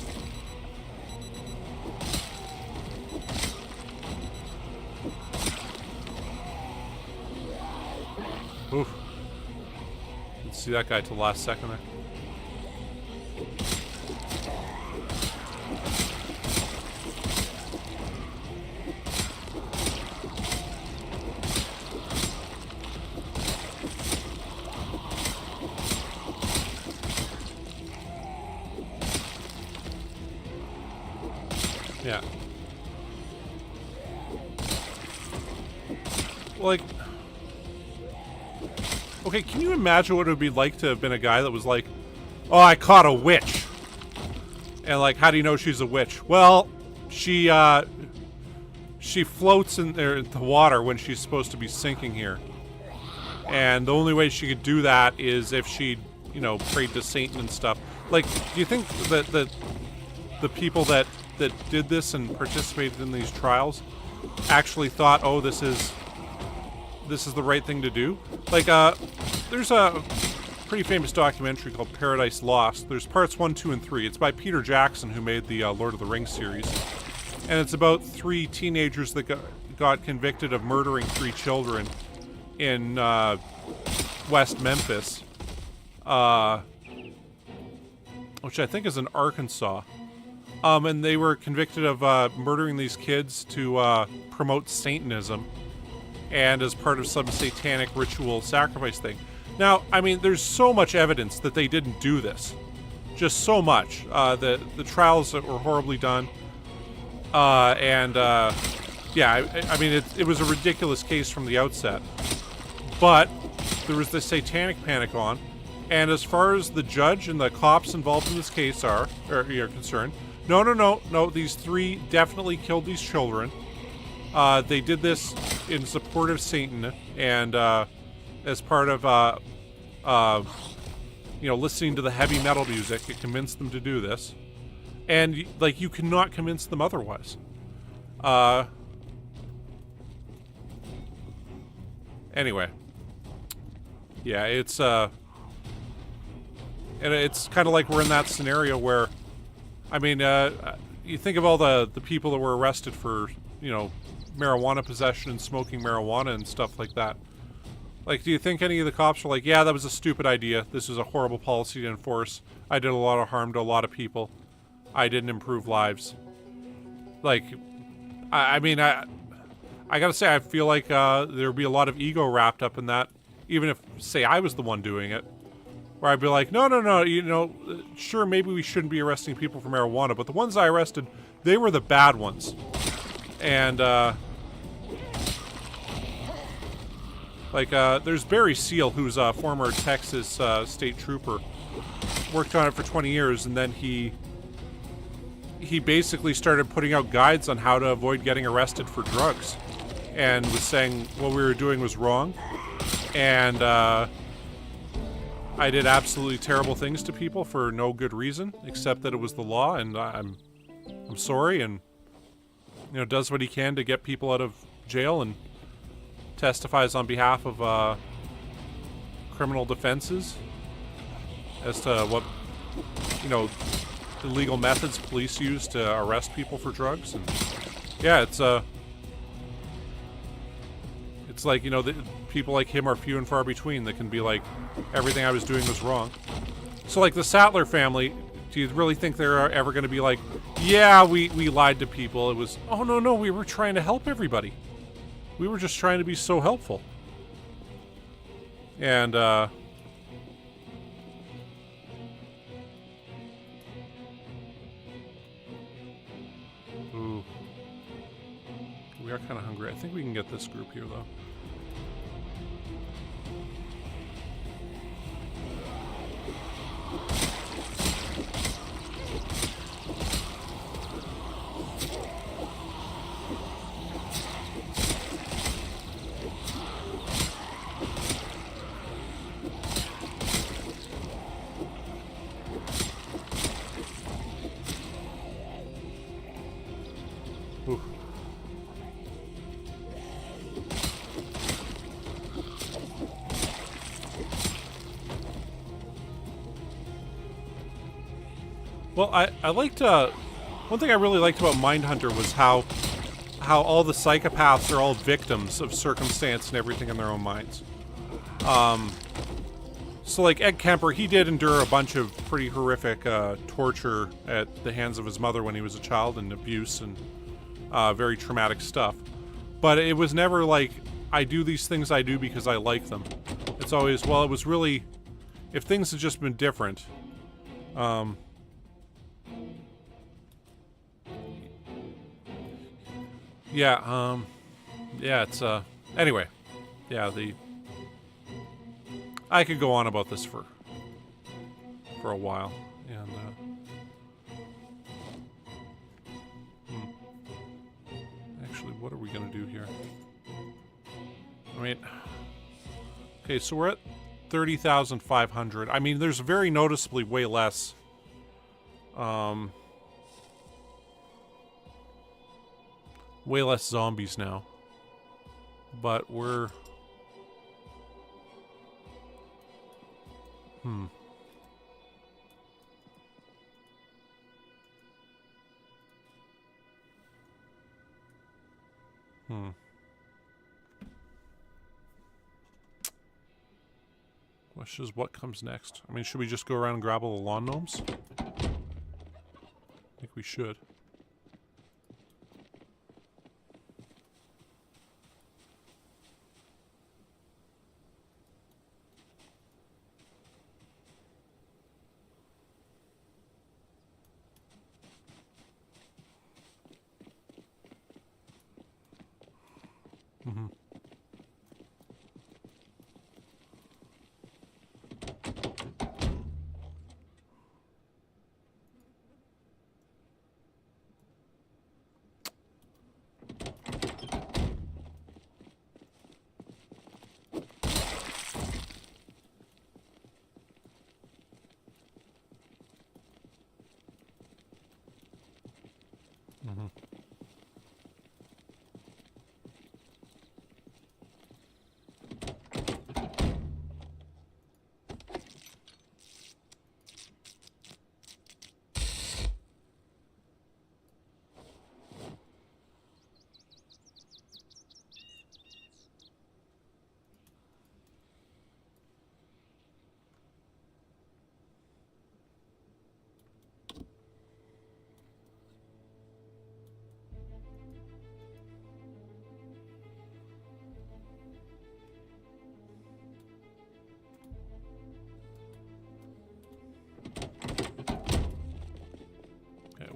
Oof. Didn't see that guy till the last second there. Yeah. Like... Okay, can you imagine what it would be like to have been a guy that was like, oh, I caught a witch. And like, how do you know she's a witch? Well, she floats in the water when she's supposed to be sinking here. And the only way she could do that is if she, you know, prayed to Satan and stuff. Like, do you think that the people that did this and participated in these trials actually thought, oh, this is the right thing to do? Like, there's a pretty famous documentary called Paradise Lost. There's parts 1, 2, and 3. It's by Peter Jackson, who made the Lord of the Rings series. And it's about 3 teenagers that got convicted of murdering 3 children in West Memphis, which I think is in Arkansas. And they were convicted of murdering these kids to promote Satanism and as part of some satanic ritual sacrifice thing. Now, I mean, there's so much evidence that they didn't do this. Just so much. The trials that were horribly done. Yeah, I mean, it was a ridiculous case from the outset. But there was this satanic panic on, And as far as the judge and the cops involved in this case are concerned, no, these 3 definitely killed these children. They did this in support of Satan and as part of, you know, listening to the heavy metal music. It convinced them to do this. And, like, you cannot convince them otherwise. Anyway. Yeah, it's, and it's kind of like we're in that scenario where, I mean, you think of all the people that were arrested for, you know, marijuana possession and smoking marijuana and stuff like that. Like, do you think any of the cops were like, yeah, that was a stupid idea. This was a horrible policy to enforce. I did a lot of harm to a lot of people. I didn't improve lives. Like, I mean, I gotta say, I feel like there'd be a lot of ego wrapped up in that. Even if, say, I was the one doing it. Where I'd be like, no, you know, sure, maybe we shouldn't be arresting people for marijuana, but the ones I arrested, they were the bad ones. And, like, there's Barry Seal, who's a former Texas state trooper. Worked on it for 20 years, and then he basically started putting out guides on how to avoid getting arrested for drugs. And was saying what we were doing was wrong. And, I did absolutely terrible things to people for no good reason, except that it was the law, and I'm sorry, and, you know, does what he can to get people out of jail and testifies on behalf of criminal defenses as to what, you know, illegal methods police use to arrest people for drugs. And yeah, it's like, you know, people like him are few and far between that can be like, everything I was doing was wrong. So like the Sattler family, do you really think they're ever going to be like, yeah, we lied to people? It was, oh no, we were trying to help everybody. We were just trying to be so helpful. And ooh. We are kind of hungry. I think we can get this group here though. Ooh. Well, I liked, one thing I really liked about Mindhunter was how all the psychopaths are all victims of circumstance and everything in their own minds. So like Ed Kemper, he did endure a bunch of pretty horrific torture at the hands of his mother when he was a child, and abuse and very traumatic stuff. But it was never like, I do these things I do because I like them. It's always, well, it was really, if things had just been different, yeah, it's, anyway, yeah, I could go on about this for a while, and, actually, what are we gonna do here? I mean, okay, so we're at 30,500. I mean, there's very noticeably way less, way less zombies now. But we're... Question is, what comes next? I mean, should we just go around and grab all the lawn gnomes? I think we should.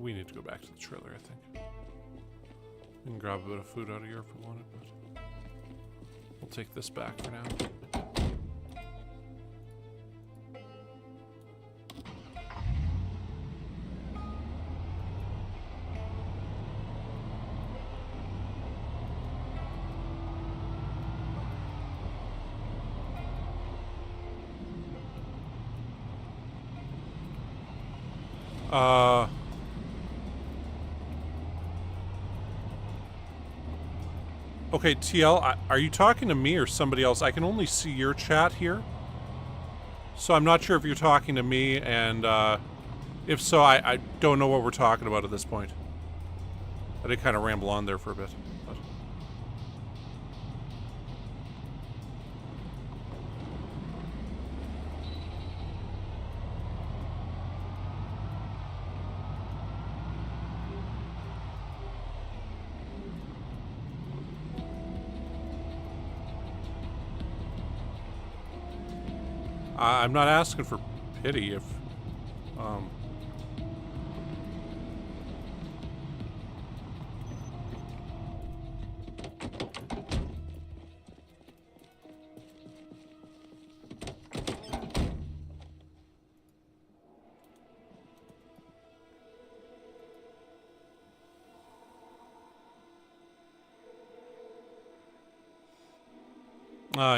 we need to go back to the trailer, I think. We can grab a bit of food out of here if we want it, but we'll take this back for now. Okay, TL, are you talking to me or somebody else? I can only see your chat here. So I'm not sure if you're talking to me, and if so, I don't know what we're talking about at this point. I did kind of ramble on there for a bit. But. I'm not asking for pity if,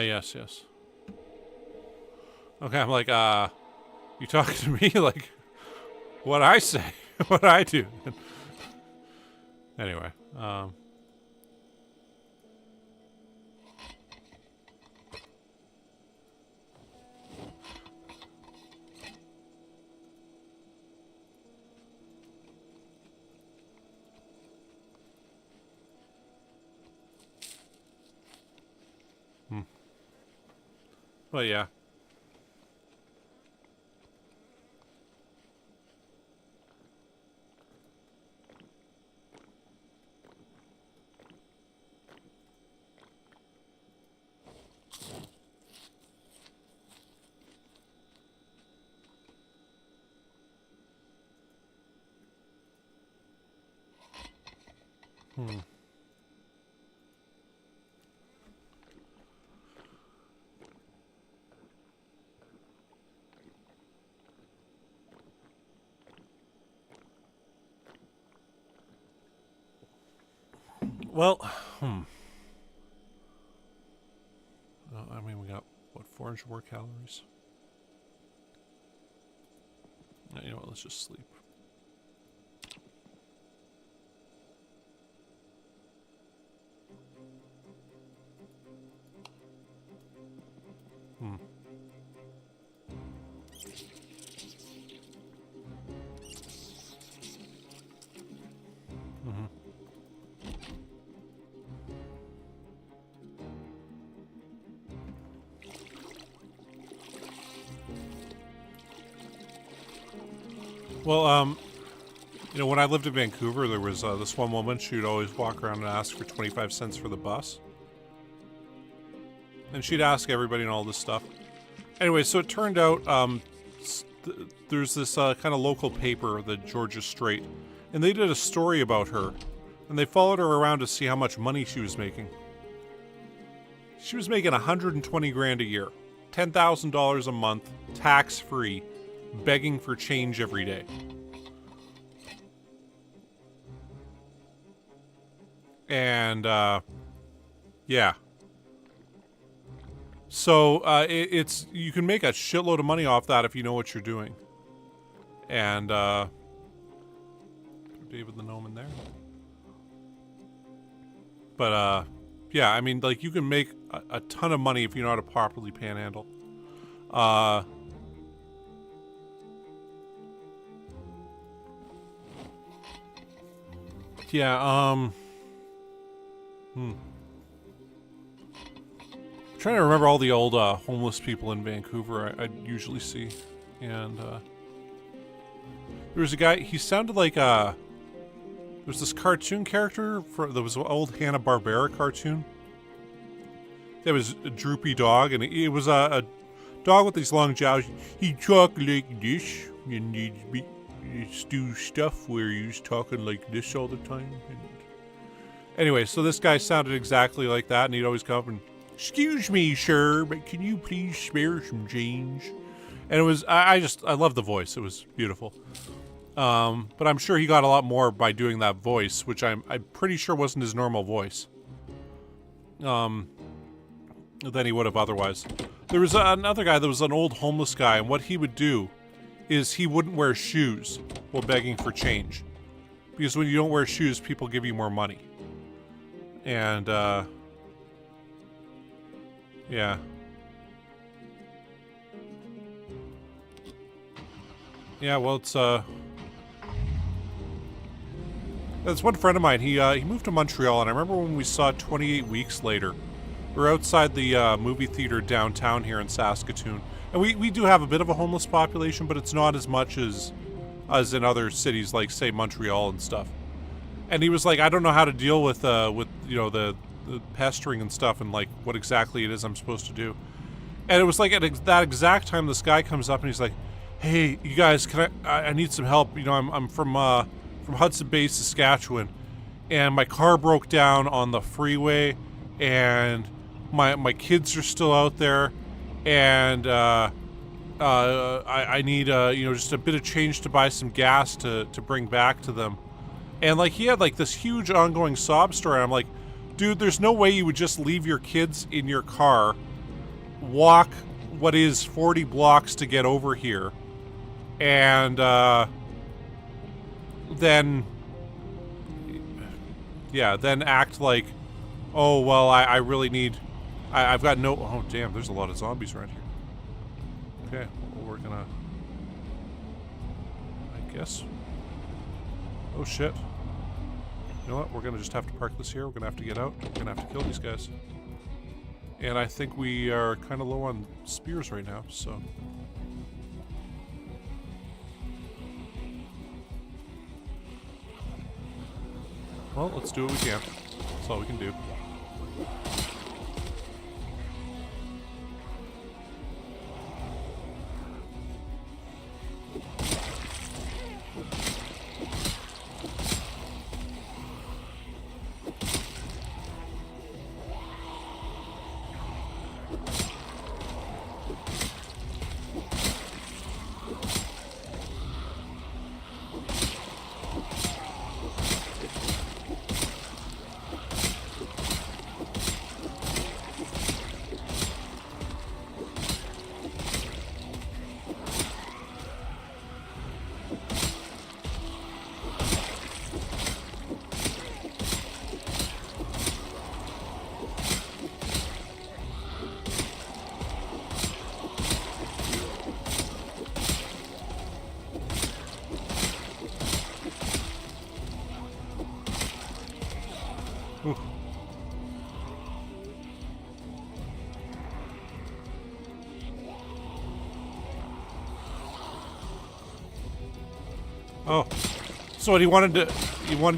yes, yes. Okay, I'm like, you talking to me? Like, what I say, what I do. Anyway, well, yeah. Well, I mean, we got, what, 400 more calories? You know what, let's just sleep. Well, you know, when I lived in Vancouver, there was this one woman, she would always walk around and ask for 25 cents for the bus. And she'd ask everybody and all this stuff. Anyway, so it turned out there's this kind of local paper, the Georgia Straight, and they did a story about her. And they followed her around to see how much money she was making. She was making 120 grand a year, $10,000 a month, tax-free, begging for change every day. And, yeah. So, it's, you can make a shitload of money off that if you know what you're doing. And, David the Gnome in there. But, yeah, I mean, like, you can make a ton of money if you know how to properly panhandle. Yeah, I'm trying to remember all the old homeless people in Vancouver I'd usually see. And there was a guy, he sounded like there was this cartoon character, there was an old Hanna-Barbera cartoon. There was a droopy dog, and it was a dog with these long jowls. He talked like this, and do stuff where you're talking like this all the time. And anyway, so this guy sounded exactly like that, and he'd always come up and, excuse me, sir, but can you please spare some change? And it was, I love the voice. It was beautiful. But I'm sure he got a lot more by doing that voice, which I'm pretty sure wasn't his normal voice. Than he would have otherwise. There was another guy that was an old homeless guy, and what he would do is he wouldn't wear shoes while begging for change. Because when you don't wear shoes, people give you more money. And, yeah. Yeah, well, it's one friend of mine. He moved to Montreal, and I remember when we saw 28 Weeks Later. We were outside the movie theater downtown here in Saskatoon. And we do have a bit of a homeless population, but it's not as much as in other cities like, say, Montreal and stuff. And he was like, I don't know how to deal with you know, the pestering and stuff, and like what exactly it is I'm supposed to do. And it was like at that exact time this guy comes up and he's like, hey, you guys, I need some help. You know, I'm from Hudson Bay, Saskatchewan, and my car broke down on the freeway, and my kids are still out there, and I need you know, just a bit of change to buy some gas to bring back to them. And like he had like this huge ongoing sob story. I'm like, dude, there's no way you would just leave your kids in your car, walk what is 40 blocks to get over here, and then act like, oh, well, I really need, I've got no, oh, damn, there's a lot of zombies around here. Okay, well, we're gonna, I guess, oh, shit. You know what, we're gonna just have to park this here, we're gonna have to get out, we're gonna have to kill these guys. And I think we are kind of low on spears right now, so. Well, let's do what we can. That's all we can do. Oh, so what, he wanted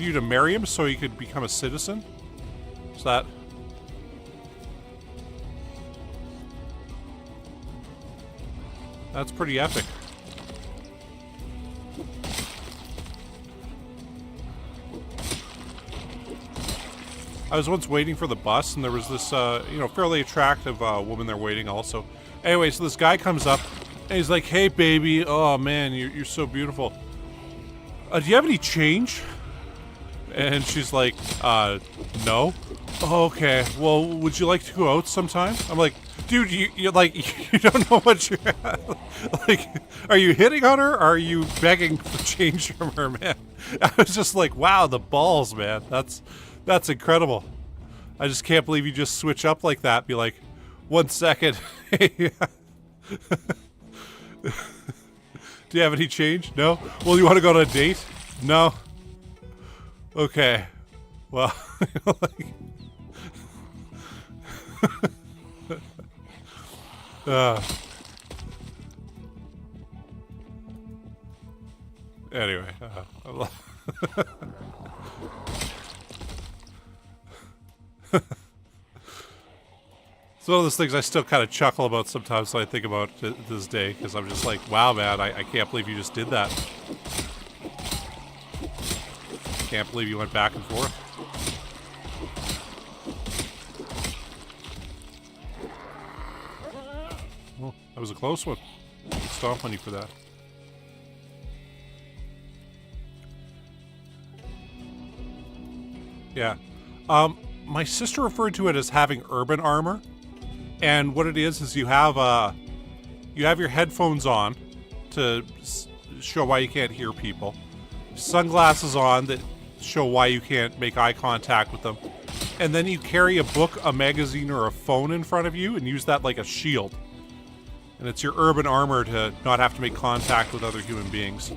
you to marry him so he could become a citizen? Is that? That's pretty epic. I was once waiting for the bus, and there was this, you know, fairly attractive woman there waiting also. Anyway, so this guy comes up, and he's like, hey, baby, oh, man, you're so beautiful. Do you have any change? And she's like, no. Oh, okay, well, would you like to go out sometime? I'm like, dude, you're like, you don't know what you're like, are you hitting on her, or are you begging for change from her, man? I was just like, wow, the balls, man. That's incredible. I just can't believe you just switch up like that. Be like, 1 second. Hey, do you have any change? No? Well, you want to go on a date? No? Okay. Well, like, anyway. It's one of those things I still kind of chuckle about sometimes when I think about it this day, because I'm just like, wow, man, I can't believe you just did that. Can't believe you went back and forth. Well, that was a close one. Stomp on you for that. Yeah. My sister referred to it as having urban armor. And what it is you have your headphones on to show why you can't hear people. Sunglasses on that show why you can't make eye contact with them. And then you carry a book, a magazine, or a phone in front of you and use that like a shield. And it's your urban armor to not have to make contact with other human beings.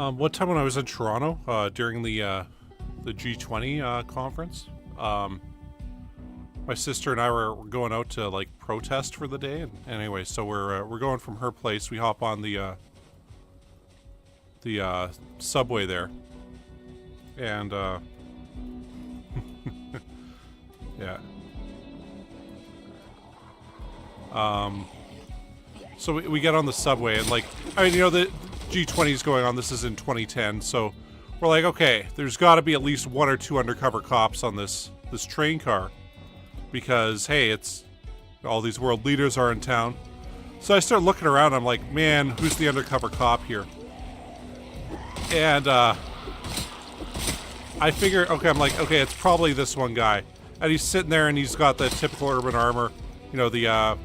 One time when I was in Toronto during the G20 conference, my sister and I were going out to like protest for the day. And anyway, so we're going from her place. We hop on the subway there, and yeah. So we get on the subway and like, I mean, you know, the G20 is going on. This is in 2010, so we're like, okay, there's got to be at least one or two undercover cops on this train car, because hey, it's all these world leaders are in town. So I start looking around. I'm like, man, who's the undercover cop here? And I figure, okay, I'm like, okay, it's probably this one guy, and he's sitting there and he's got the typical urban armor, you know, the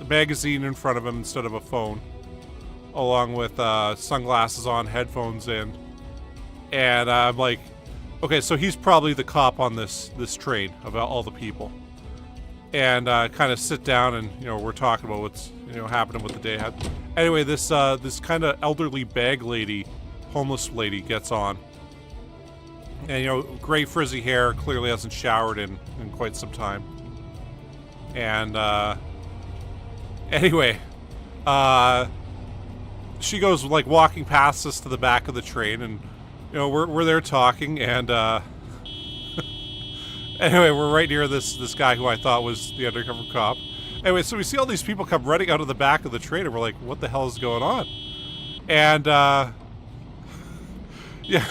magazine in front of him instead of a phone, along with sunglasses on, headphones in, and I'm like, okay, so he's probably the cop on this train of all the people. And kind of sit down and, you know, we're talking about what's, you know, happening with the day. Anyway, this kind of elderly bag lady, homeless lady, gets on, and you know, gray frizzy hair, clearly hasn't showered in quite some time, and anyway, she goes like walking past us to the back of the train, and you know, we're there talking, and anyway, we're right near this guy who I thought was the undercover cop. Anyway, so we see all these people come running out of the back of the train, and we're like, what the hell is going on? And yeah,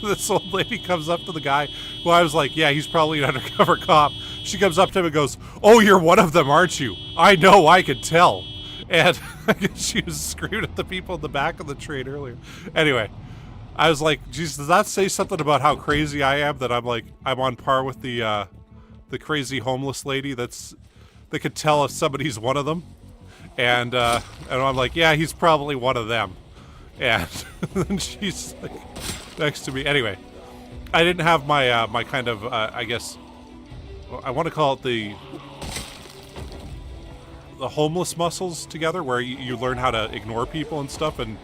this old lady comes up to the guy who I was like, yeah, he's probably an undercover cop. She comes up to him and goes, oh, you're one of them, aren't you? I know, I could tell. And I guess she was screaming at the people in the back of the train earlier. Anyway, I was like, geez, does that say something about how crazy I am, that I'm like, I'm on par with the crazy homeless lady that could tell if somebody's one of them? And I'm like, yeah, he's probably one of them. And then she's like next to me. Anyway, I didn't have my my kind of I guess I want to call it the homeless muscles together, where you learn how to ignore people and stuff, and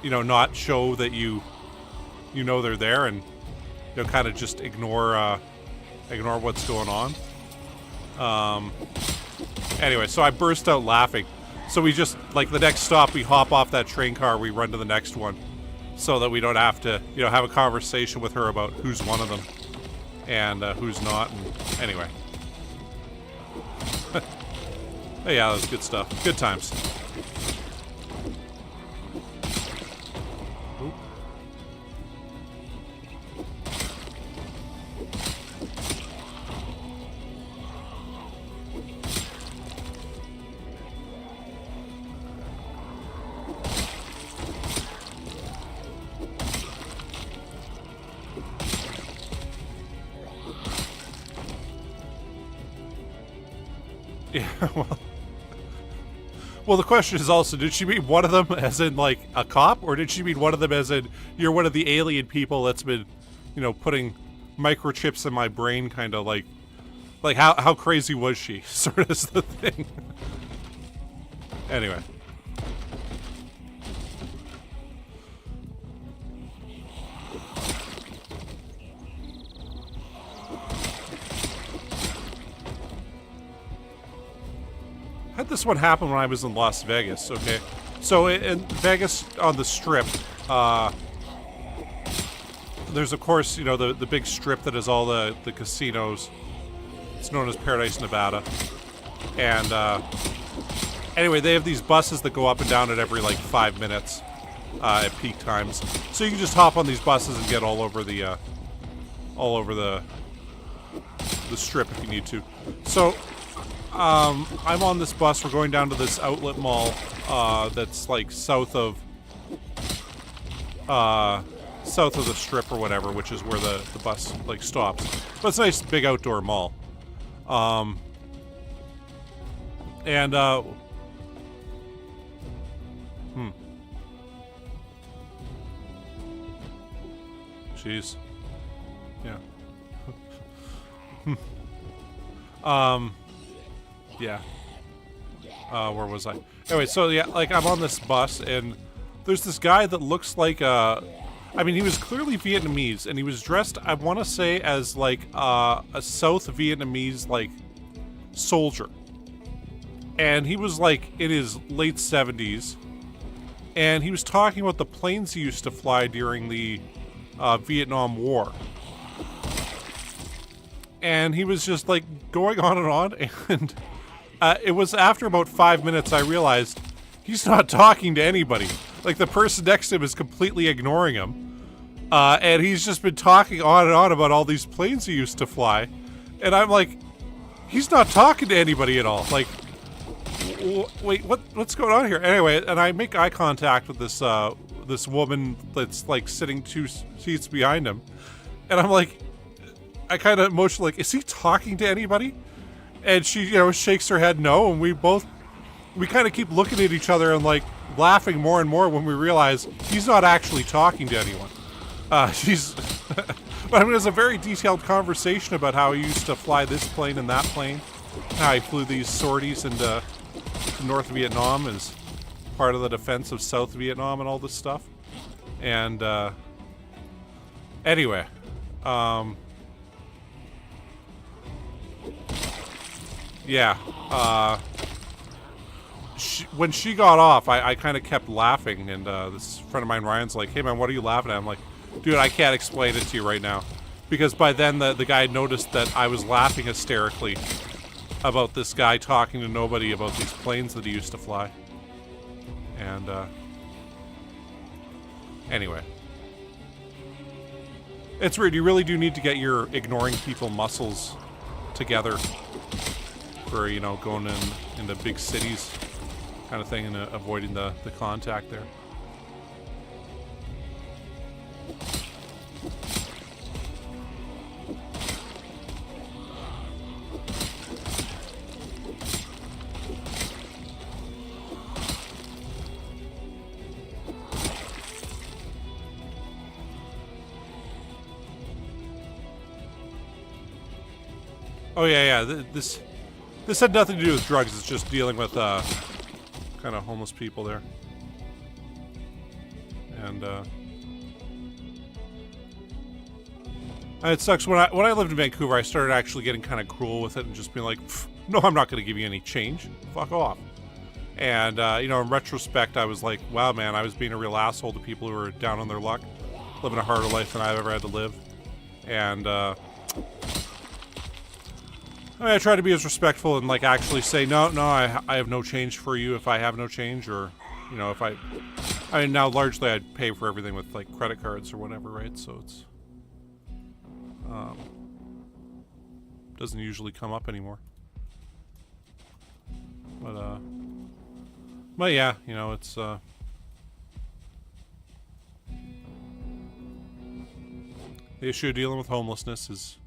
you know, not show that you know they're there, and you know, kind of just ignore what's going on. Anyway, so I burst out laughing. So we just, like, the next stop, we hop off that train car, we run to the next one, so that we don't have to, you know, have a conversation with her about who's one of them and who's not. And anyway. Hey, yeah, that was good stuff. Good times. Yeah, well, the question is also, did she mean one of them as in, like, a cop? Or did she mean one of them as in, you're one of the alien people that's been, you know, putting microchips in my brain, kind of like how crazy was she? Sort of is the thing. Anyway. Had this one happen when I was in Las Vegas, okay? So in Vegas, on the Strip, there's of course, you know, the big strip that has all the casinos. It's known as Paradise, Nevada. And anyway, they have these buses that go up and down at every like 5 minutes at peak times. So you can just hop on these buses and get all over the strip if you need to. So I'm on this bus. We're going down to this outlet mall that's like south of the strip or whatever, which is where the bus like stops. But it's a nice big outdoor mall. Jeez. Yeah. Yeah. Where was I? Anyway, so yeah, like I'm on this bus and there's this guy that looks like I mean, he was clearly Vietnamese and he was dressed, I want to say, as like a South Vietnamese like soldier. And he was like in his late 70s and he was talking about the planes he used to fly during the Vietnam War. And he was just like going on and it was after about 5 minutes I realized he's not talking to anybody. Like the person next to him is completely ignoring him. And he's just been talking on and on about all these planes he used to fly. And I'm like, he's not talking to anybody at all. Like, wait, what's going on here? Anyway, and I make eye contact with this this woman that's like sitting 2 seats behind him. And I'm like, I kind of emotionally like, is he talking to anybody? And she, you know, shakes her head no, and we kind of keep looking at each other and like laughing more and more when we realize he's not actually talking to anyone. But I mean, it was a very detailed conversation about how he used to fly this plane and that plane, how he flew these sorties into North Vietnam as part of the defense of South Vietnam and all this stuff. And anyway, yeah, when she got off, I kind of kept laughing, and this friend of mine, Ryan's like, hey man, what are you laughing at? I'm like, dude, I can't explain it to you right now. Because by then the guy noticed that I was laughing hysterically about this guy talking to nobody about these planes that he used to fly. And anyway. It's weird, you really do need to get your ignoring people muscles together for, you know, going into big cities kind of thing and avoiding the contact there. Oh yeah, this had nothing to do with drugs. It's just dealing with kind of homeless people there, and it sucks. When I lived in Vancouver, I started actually getting kind of cruel with it and just being like, no, I'm not going to give you any change. Fuck off. And you know, in retrospect, I was like, wow, man, I was being a real asshole to people who were down on their luck, living a harder life than I've ever had to live, and. I mean, I try to be as respectful and like actually say no, I have no change for you if I have no change, or you know, if I mean, now largely I'd pay for everything with like credit cards or whatever, right? So it's doesn't usually come up anymore. But yeah, you know, it's the issue of dealing with homelessness is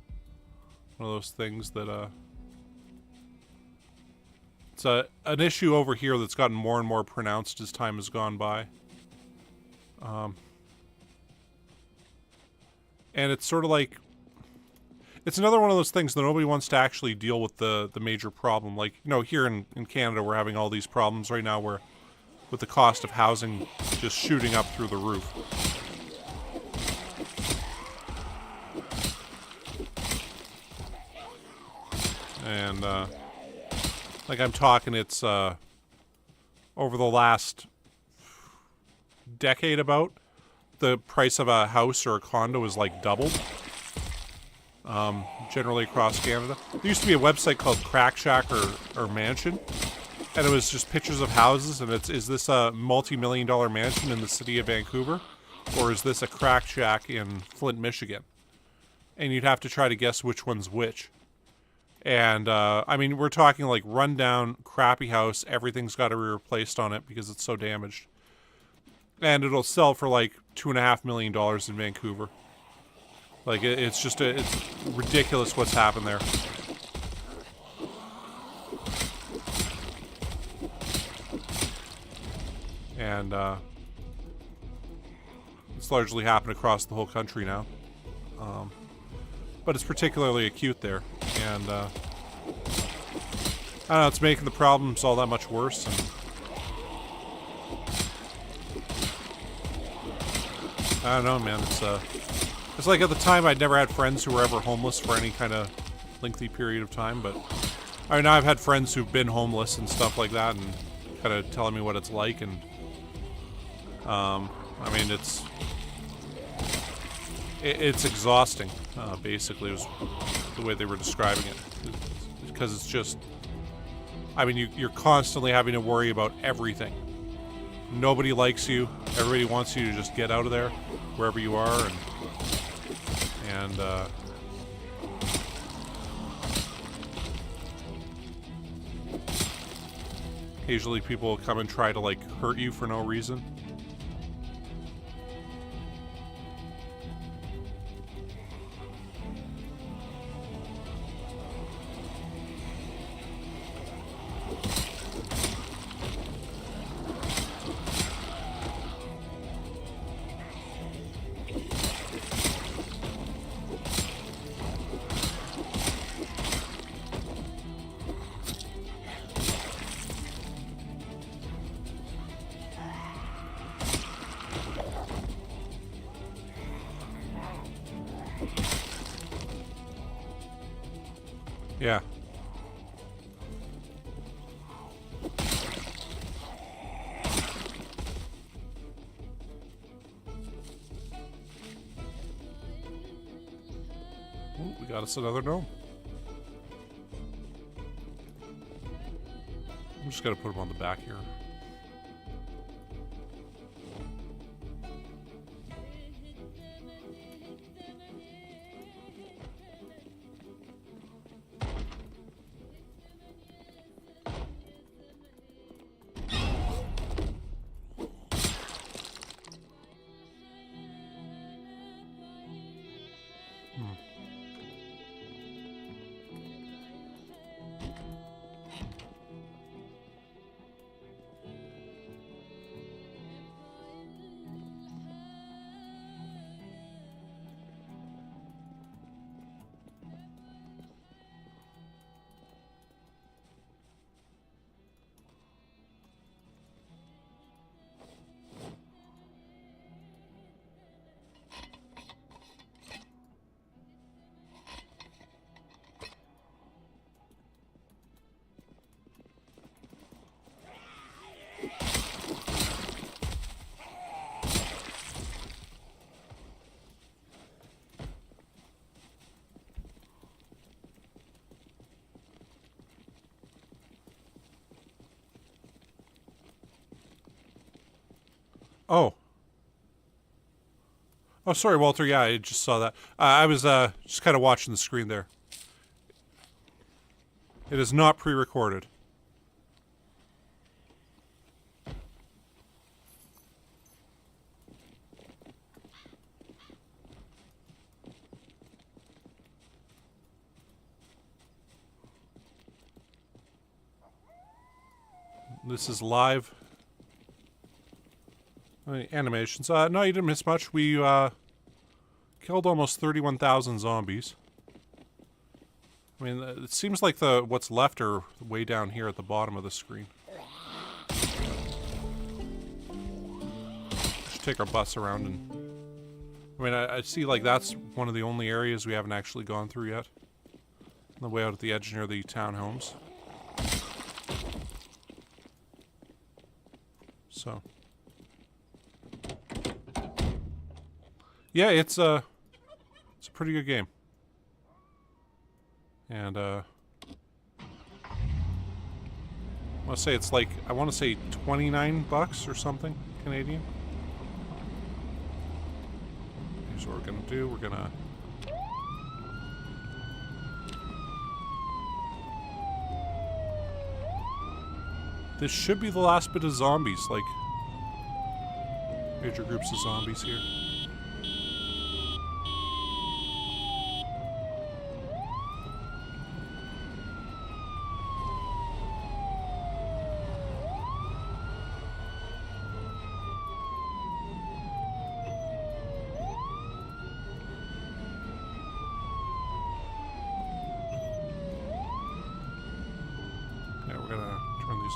one of those things that It's an issue over here that's gotten more and more pronounced as time has gone by. And it's sort of like... It's another one of those things that nobody wants to actually deal with the major problem. Like, you know, here in Canada, we're having all these problems right now where with the cost of housing just shooting up through the roof. And, like I'm talking, it's, over the last decade about, the price of a house or a condo is like doubled. Generally across Canada. There used to be a website called Crack Shack or Mansion, and it was just pictures of houses, and is this a multi-million-dollar mansion in the city of Vancouver, or is this a crack shack in Flint, Michigan? And you'd have to try to guess which one's which. And, I mean, we're talking like rundown, crappy house, everything's got to be replaced on it because it's so damaged. And it'll sell for like $2.5 million in Vancouver. Like, it's just it's ridiculous what's happened there. And, it's largely happened across the whole country now. But it's particularly acute there. And, I don't know, it's making the problems all that much worse. And I don't know, man. It's like at the time I'd never had friends who were ever homeless for any kind of lengthy period of time, but I mean, now I've had friends who've been homeless and stuff like that, and kind of telling me what it's like, and I mean, it's exhausting. Basically, was the way they were describing it, because it's just, I mean, you're constantly having to worry about everything. Nobody likes you. Everybody wants you to just get out of there, wherever you are, and occasionally people will come and try to, like, hurt you for no reason. Yeah. Ooh, we got us another gnome. I'm just gonna put him on the back here. Oh. Oh, sorry, Walter. Yeah, I just saw that. I was just kind of watching the screen there. It is not pre-recorded. This is live animations. No, you didn't miss much. We killed almost 31,000 zombies. I mean, it seems like what's left are way down here at the bottom of the screen. Just take our bus around and... I mean, I see like that's one of the only areas we haven't actually gone through yet. On the way out at the edge near the townhomes. So... yeah, it's a pretty good game. And I want to say it's like, I want to say 29 bucks or something Canadian. Here's what we're gonna do. We're gonna this should be the last bit of zombies, like major groups of zombies here.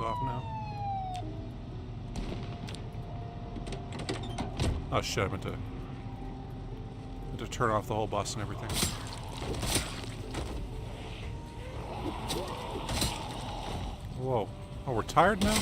Off now. Oh shit, I meant to turn off the whole bus and everything. Whoa. Oh, we're tired now?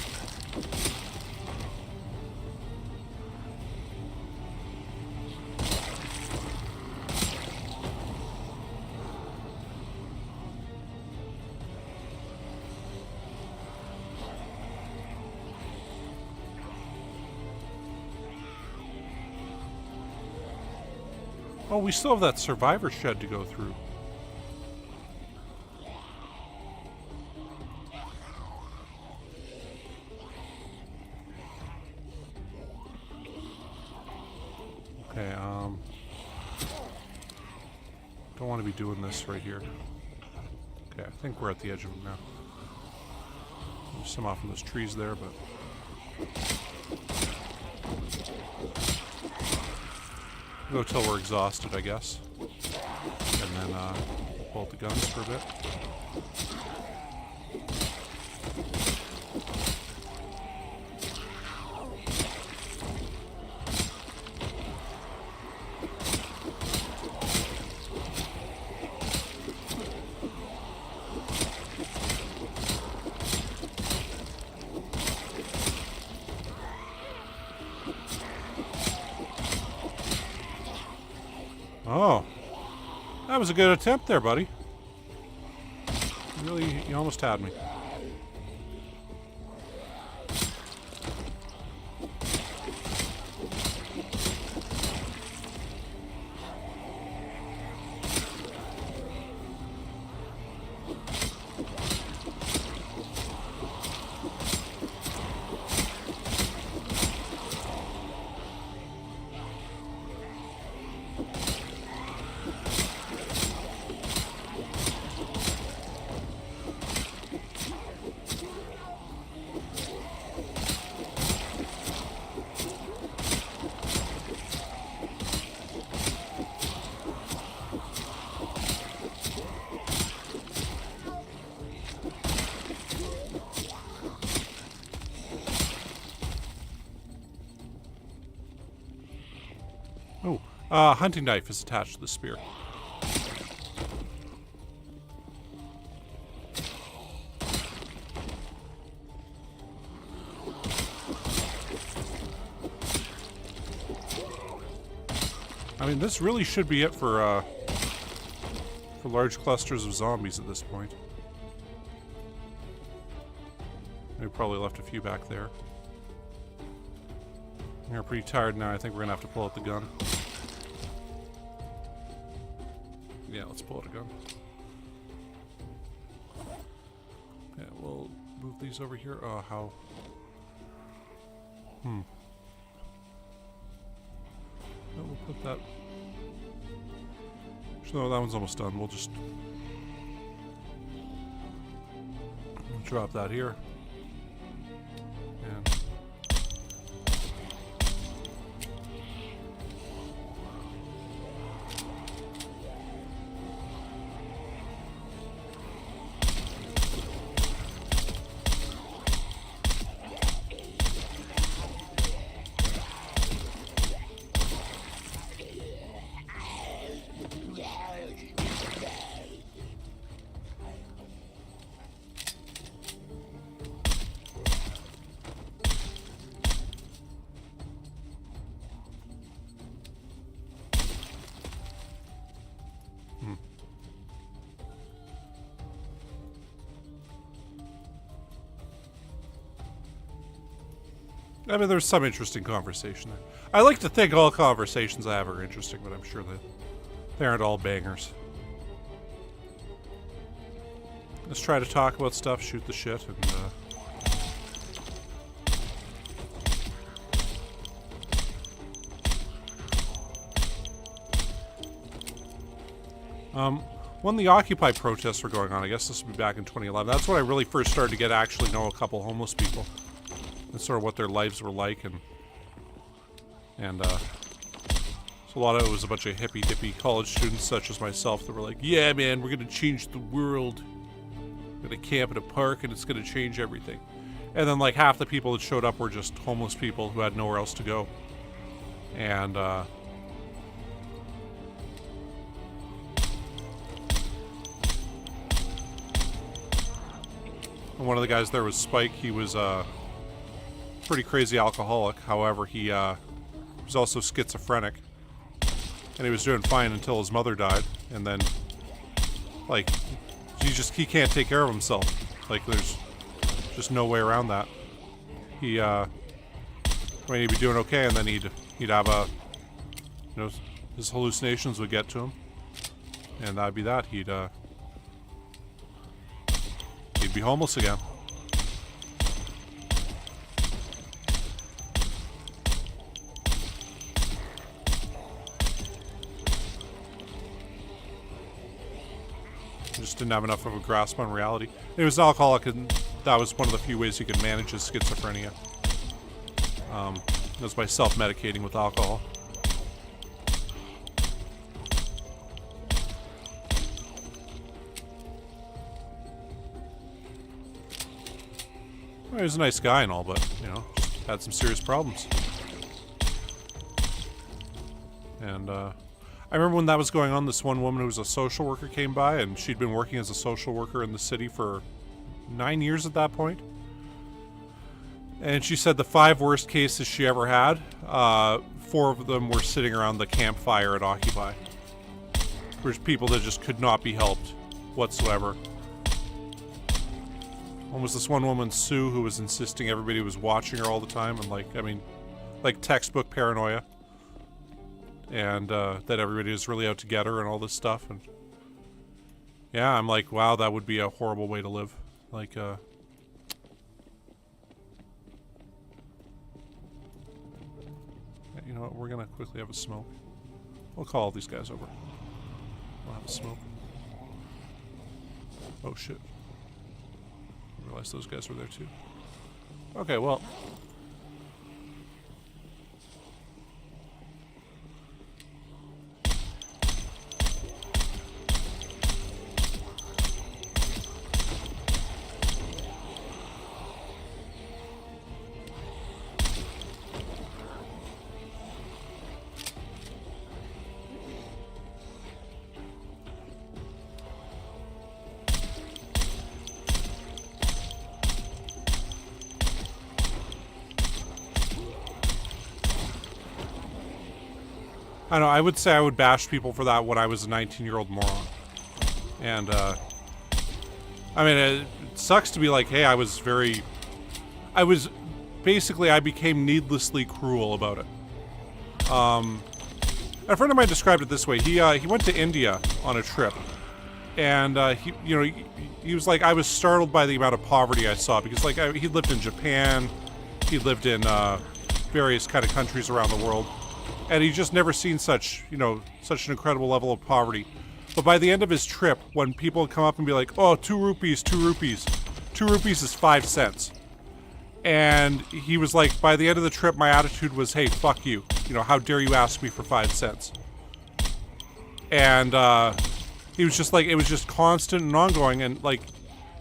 Oh, we still have that survivor shed to go through. Okay, don't want to be doing this right here. Okay, I think we're at the edge of it now. There's some off in those trees there, but... go till we're exhausted, I guess. And then, pull out the guns for a bit. Oh, that was a good attempt there, buddy. Really, you almost had me. Hunting knife is attached to the spear. I mean, this really should be it for large clusters of zombies at this point. We probably left a few back there. We're pretty tired now. I think we're gonna have to pull out the gun. Yeah, let's pull out a gun. Yeah, we'll move these over here. Oh, how? No, we'll put that... No, that one's almost done. We'll drop that here. I mean, there's some interesting conversation there. I like to think all conversations I have are interesting, but I'm sure that they aren't all bangers. Let's try to talk about stuff, shoot the shit, and when the Occupy protests were going on, I guess this would be back in 2011, that's when I really first started to actually know a couple homeless people. And sort of what their lives were like, and so a lot of it was a bunch of hippy-dippy college students such as myself that were like, yeah man, we're gonna change the world. We're gonna camp in a park and it's gonna change everything. And then like half the people that showed up were just homeless people who had nowhere else to go. And one of the guys there was Spike. He was pretty crazy alcoholic. However, he was also schizophrenic, and he was doing fine until his mother died. And then, like, he can't take care of himself. Like, there's just no way around that. He, I mean, he'd be doing okay, and then he'd have a, you know, his hallucinations would get to him, and that'd be that. He'd be homeless again. Just didn't have enough of a grasp on reality. He was an alcoholic, and that was one of the few ways he could manage his schizophrenia. It was by self-medicating with alcohol. Well, he was a nice guy and all, but, you know, just had some serious problems. And, I remember when that was going on, this one woman who was a social worker came by, and she'd been working as a social worker in the city for 9 years at that point. And she said the 5 worst cases she ever had, 4 of them were sitting around the campfire at Occupy. There's people that just could not be helped whatsoever. One was this one woman, Sue, who was insisting everybody was watching her all the time, and like, I mean, like textbook paranoia. And that everybody was really out to get her and all this stuff. And yeah, I'm like, wow, that would be a horrible way to live. Like, you know what, we're gonna quickly have a smoke. We'll call all these guys over. We'll have a smoke. Oh shit. I realized those guys were there too. Okay, well. I know, I would say I would bash people for that when I was a 19-year-old moron. And, I mean, it sucks to be like, hey, I became needlessly cruel about it. A friend of mine described it this way. He went to India on a trip. And, he was like, I was startled by the amount of poverty I saw. Because, like, he lived in Japan. He lived in, various kind of countries around the world. And he just never seen such an incredible level of poverty. But by the end of his trip, when people would come up and be like, oh, 2 rupees, 2 rupees. 2 rupees is 5 cents. And he was like, by the end of the trip, my attitude was, hey, fuck you. You know, how dare you ask me for 5 cents? And he was just like, it was just constant and ongoing. And like,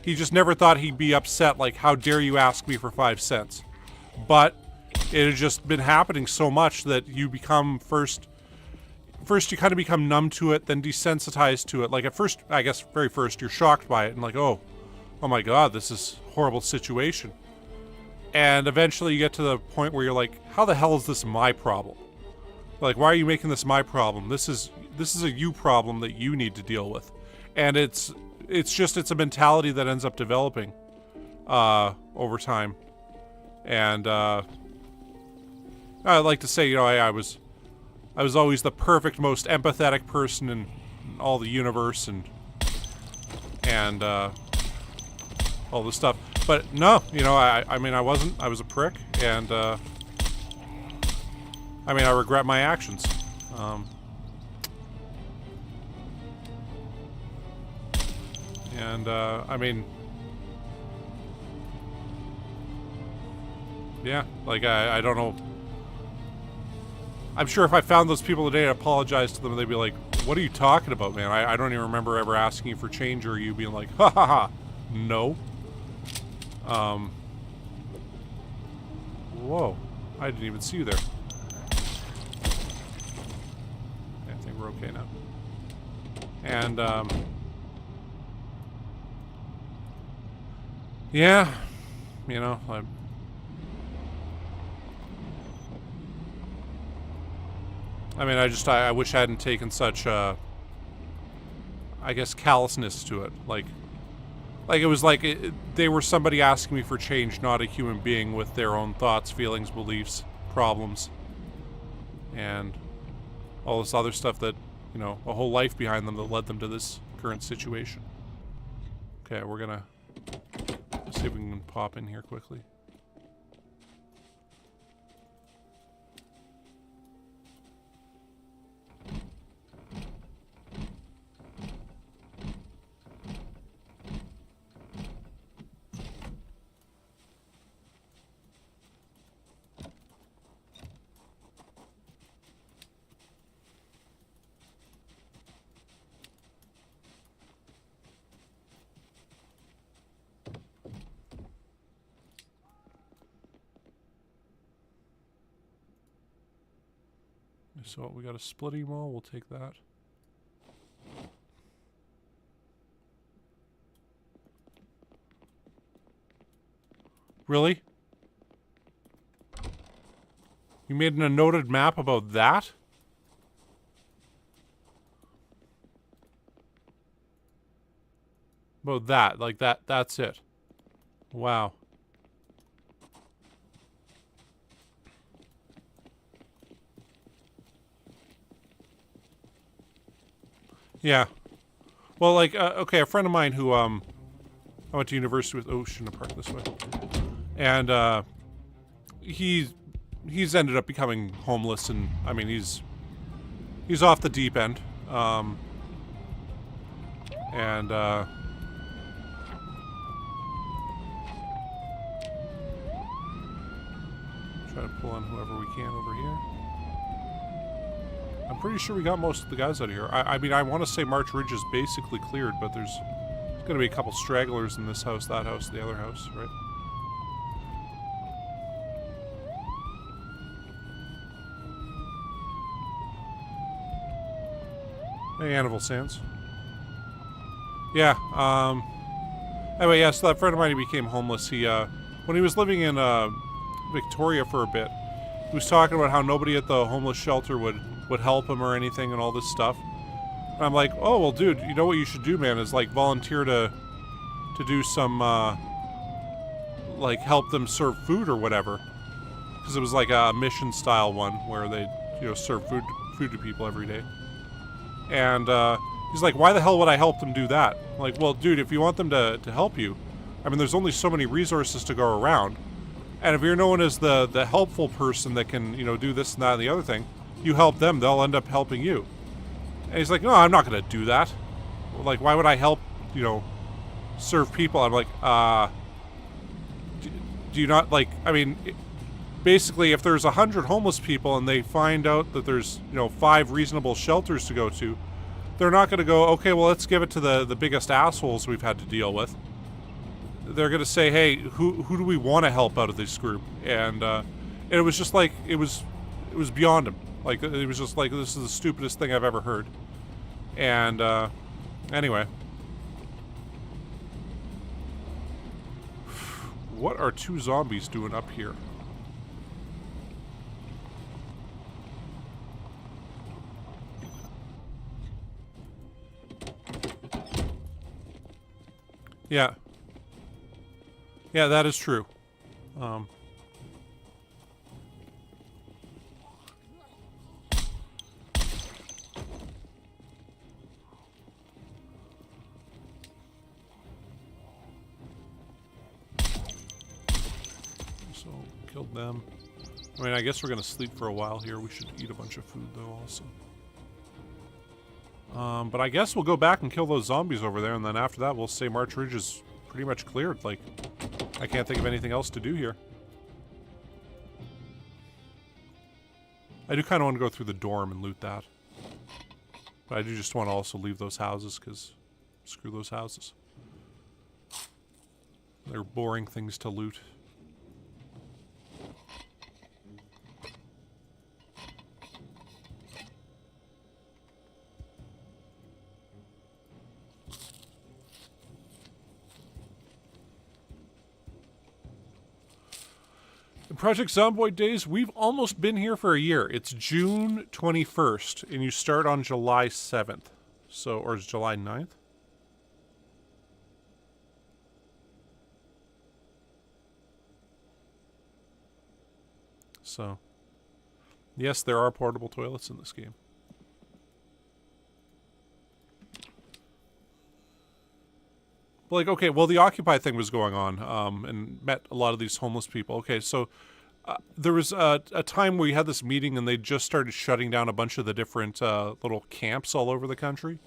he just never thought he'd be upset, like, how dare you ask me for 5 cents? But it had just been happening so much that you become first you kind of become numb to it, then desensitized to it. Like at first, I guess very first, you're shocked by it and like, oh my god, this is a horrible situation. And eventually you get to the point where you're like, how the hell is this my problem? Like, why are you making this my problem? This is a you problem that you need to deal with. And it's a mentality that ends up developing over time. And I'd like to say, you know, I was always the perfect, most empathetic person in all the universe, and all this stuff. But no, you know, I mean, I wasn't. I was a prick, and I mean, I regret my actions. I mean, yeah, like I don't know. I'm sure if I found those people today and apologized to them, they'd be like, "What are you talking about, man? I don't even remember ever asking you for change or you being like, ha ha ha, no." Whoa, I didn't even see you there. I think we're okay now. And, yeah, you know, I mean, I wish I hadn't taken such, I guess, callousness to it. Like it was like they were somebody asking me for change, not a human being with their own thoughts, feelings, beliefs, problems, and all this other stuff that, you know, a whole life behind them that led them to this current situation. Okay, we're gonna see if we can pop in here quickly. So we got a split emo, we'll take that. Really? You made a noted map about that? About that, like that's it. Wow. Yeah. Well, like, okay, a friend of mine who, I went to university with, oh, shouldn't have parked this way. And, he's ended up becoming homeless, and, I mean, he's off the deep end. Try to pull on whoever we can over here. I'm pretty sure we got most of the guys out of here. I mean, I want to say March Ridge is basically cleared, but there's going to be a couple stragglers in this house, that house, the other house, right? Hey, Annabelle Sands. Yeah, anyway, yeah, so that friend of mine, he became homeless. He, when he was living in, Victoria for a bit, he was talking about how nobody at the homeless shelter would help him or anything and all this stuff. And I'm like, oh, well, dude, you know what you should do, man, is, like, volunteer to do some, like, help them serve food or whatever. Because it was, like, a mission-style one where they, you know, serve food to people every day. And, he's like, why the hell would I help them do that? I'm like, well, dude, if you want them to help you, I mean, there's only so many resources to go around. And if you're known as the helpful person that can, you know, do this and that and the other thing, you help them, they'll end up helping you. And he's like, no, I'm not going to do that. Like, why would I help, you know, serve people? I'm like, do you not, like, I mean, basically, if there's 100 homeless people and they find out that there's, you know, 5 reasonable shelters to go to, they're not going to go, okay, well, let's give it to the biggest assholes we've had to deal with. They're going to say, hey, who do we want to help out of this group? And it was just like, it was beyond him. Like, it was just like, this is the stupidest thing I've ever heard. And, anyway. What are 2 zombies doing up here? Yeah. Yeah, that is true. So, killed them. I mean, I guess we're gonna sleep for a while here. We should eat a bunch of food, though, also. But I guess we'll go back and kill those zombies over there, and then after that, we'll say March Ridge is pretty much cleared. Like, I can't think of anything else to do here. I do kind of want to go through the dorm and loot that. But I do just want to also leave those houses, because screw those houses. They're boring things to loot. In Project Zomboid days, we've almost been here for a year. It's June 21st, and you start on July 7th. So, or is it July 9th? So, yes, there are portable toilets in this game. Like, okay, well, the Occupy thing was going on, and met a lot of these homeless people. Okay, so there was a time where we had this meeting, and they just started shutting down a bunch of the different little camps all over the country,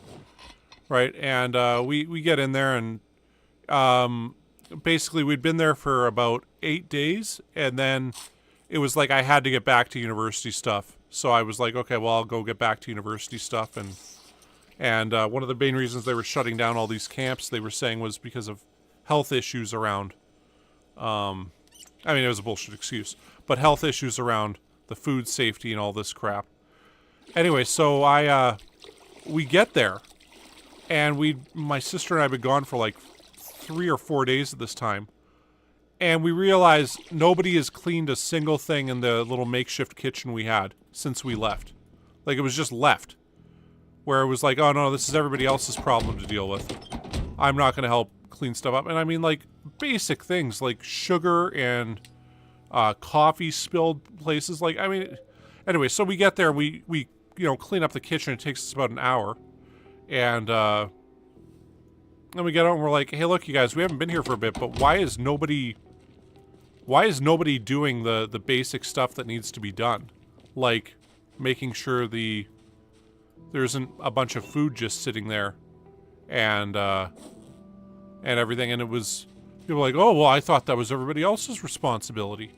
right? And we get in there, and basically we'd been there for about 8 days, and then it was like I had to get back to university stuff. So I was like, okay, well, I'll go get back to university stuff, and one of the main reasons they were shutting down all these camps, they were saying, was because of health issues around, I mean, it was a bullshit excuse, but health issues around the food safety and all this crap. Anyway, so we get there, and my sister and I have been gone for like 3 or 4 days at this time, and we realize nobody has cleaned a single thing in the little makeshift kitchen we had since we left. Like, it was just left. Where it was like, oh no, this is everybody else's problem to deal with. I'm not going to help clean stuff up. And I mean, like, basic things like sugar and coffee spilled places. Like, I mean, anyway, so we get there, we you know, clean up the kitchen. It takes us about an hour. And then we get out and we're like, hey, look, you guys, we haven't been here for a bit, but why is nobody doing the basic stuff that needs to be done? Like, making sure there isn't a bunch of food just sitting there, and everything. And it was, people were like, oh, well, I thought that was everybody else's responsibility.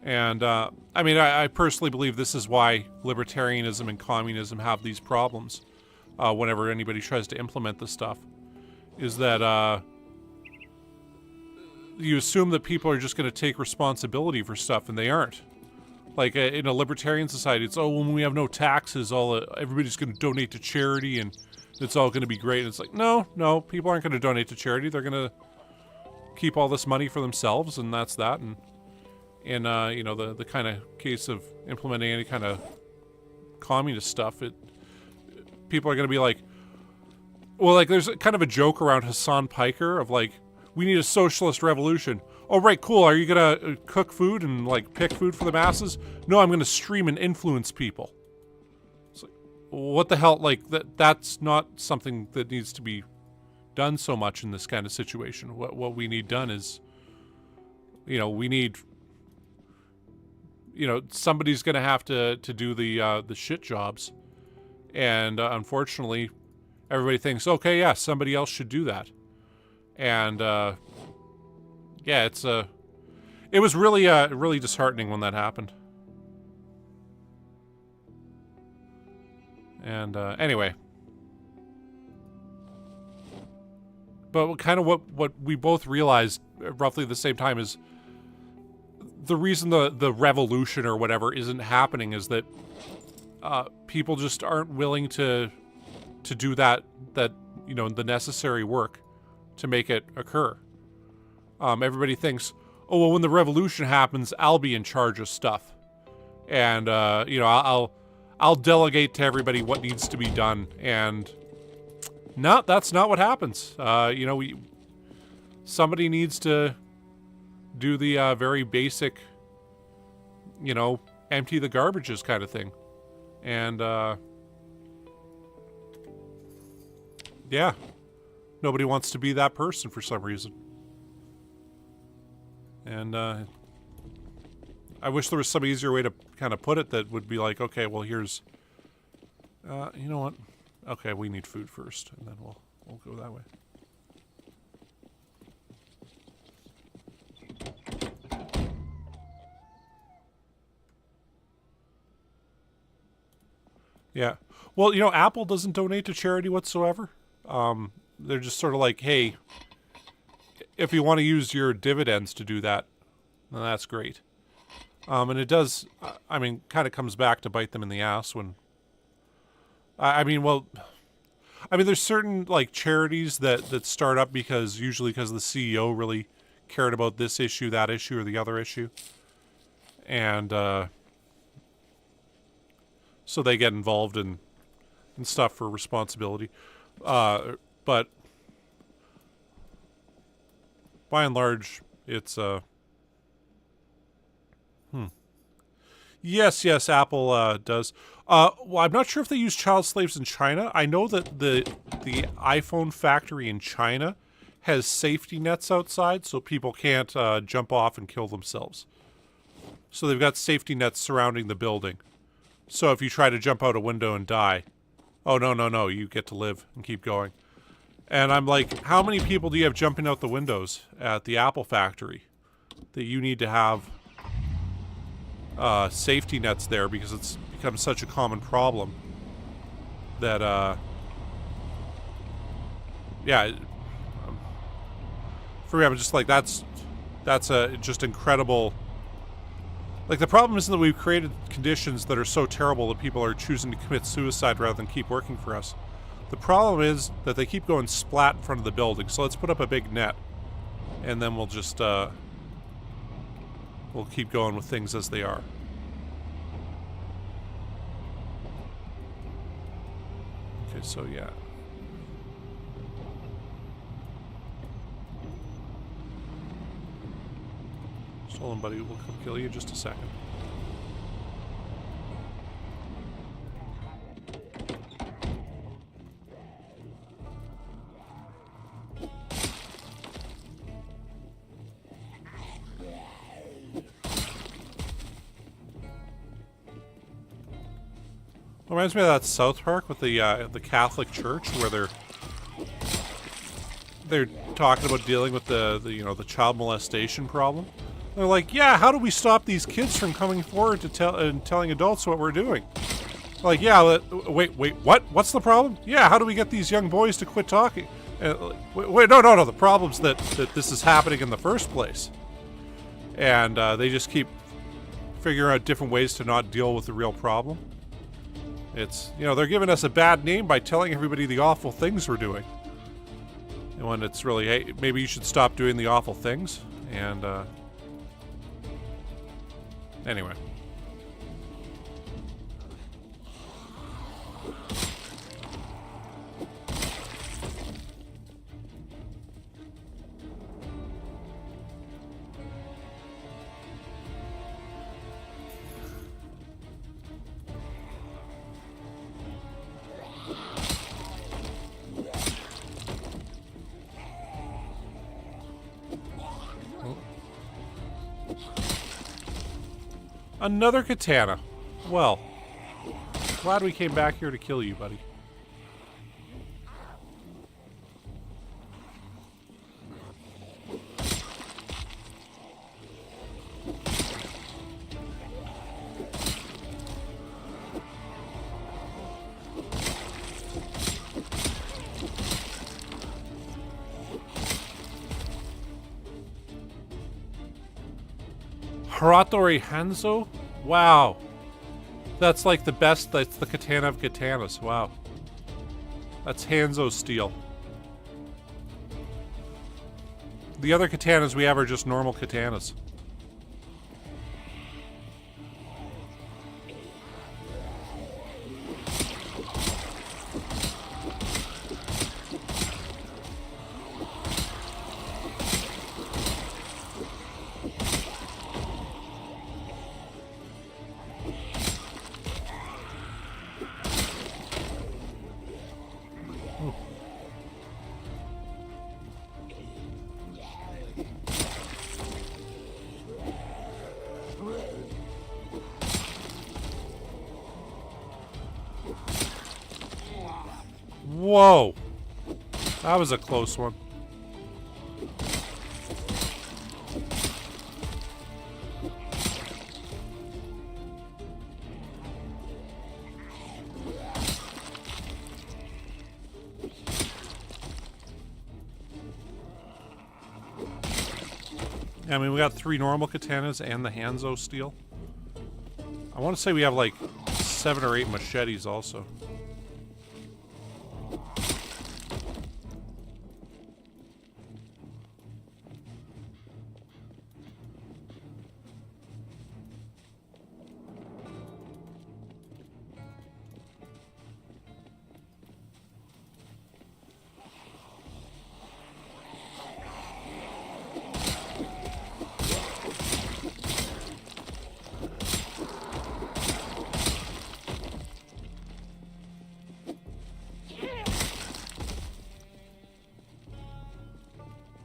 And I mean, I personally believe this is why libertarianism and communism have these problems whenever anybody tries to implement this stuff, is that you assume that people are just going to take responsibility for stuff, and they aren't. Like, in a libertarian society, it's, oh, when we have no taxes, everybody's going to donate to charity, and it's all going to be great. And it's like, no, people aren't going to donate to charity. They're going to keep all this money for themselves, and that's that. And in, you know, the kind of case of implementing any kind of communist stuff, people are going to be like, well, like, there's kind of a joke around Hassan Piker of, like, we need a socialist revolution. Oh, right, cool. Are you going to cook food and, like, pick food for the masses? No, I'm going to stream and influence people. It's like, what the hell? Like, that's not something that needs to be done so much in this kind of situation. What we need done is, you know, we need, you know, somebody's going to have to do the shit jobs. And unfortunately, everybody thinks, okay, yeah, somebody else should do that. And, yeah, it was really, really disheartening when that happened. And, anyway. But kind of what we both realized roughly at the same time is the reason the revolution or whatever isn't happening is that, people just aren't willing to do that, you know, the necessary work to make it occur. Everybody thinks, oh, well, when the revolution happens, I'll be in charge of stuff. And, you know, I'll delegate to everybody what needs to be done. And no, that's not what happens. You know, somebody needs to do the very basic, you know, empty the garbages kind of thing. And, yeah, nobody wants to be that person for some reason. And, I wish there was some easier way to kind of put it that would be like, okay, well, here's... you know what? Okay, we need food first, and then we'll go that way. Yeah. Well, you know, Apple doesn't donate to charity whatsoever. They're just sort of like, hey, if you want to use your dividends to do that, then that's great. And it does, I mean, kind of comes back to bite them in the ass when... I mean, there's certain, like, charities that start up usually because the CEO really cared about this issue, that issue, or the other issue. And, so they get involved in stuff for responsibility. But by and large, it's Yes, Apple does. Well, I'm not sure if they use child slaves in China. I know that the iPhone factory in China has safety nets outside, so people can't jump off and kill themselves. So they've got safety nets surrounding the building. So if you try to jump out a window and die, oh, no, you get to live and keep going. And I'm like, how many people do you have jumping out the windows at the Apple factory that you need to have safety nets there because it's become such a common problem that, yeah, for me, I'm just like, that's a just incredible... Like, the problem isn't that we've created conditions that are so terrible that people are choosing to commit suicide rather than keep working for us. The problem is that they keep going splat in front of the building, so let's put up a big net. And then we'll just, we'll keep going with things as they are. Okay, so yeah. Hold on, buddy. We'll come kill you in just a second. Reminds me of that South Park with the Catholic Church where they're talking about dealing with the child molestation problem. They're like, yeah, how do we stop these kids from coming forward to telling adults what we're doing? Like, yeah, wait, what? What's the problem? Yeah, how do we get these young boys to quit talking? Wait, no, the problem's that this is happening in the first place. And they just keep figuring out different ways to not deal with the real problem. It's, they're giving us a bad name by telling everybody the awful things we're doing. And when it's really, hey, maybe you should stop doing the awful things. And, anyway. Another katana. Well, glad we came back here to kill you, buddy. Haratori Hanzo? Wow. That's like the best, that's the katana of katanas. Wow. That's Hanzo steel. The other katanas we have are just normal katanas. Whoa! That was a close one. I mean, we got 3 normal katanas and the Hanzo steel. I want to say we have like 7 or 8 machetes also.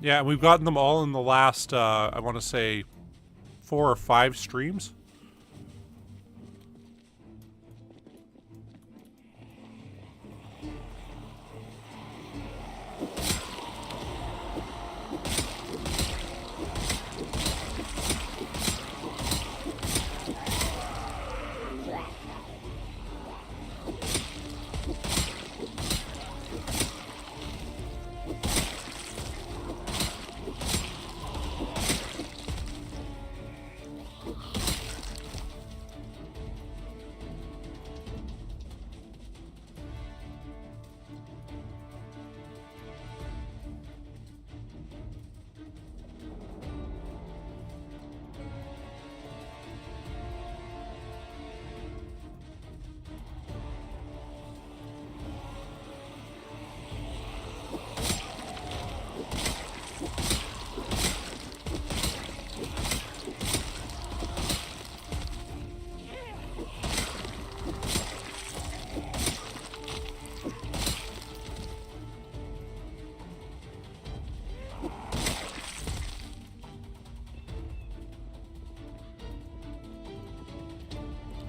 Yeah, we've gotten them all in the last, I want to say, 4 or 5 streams.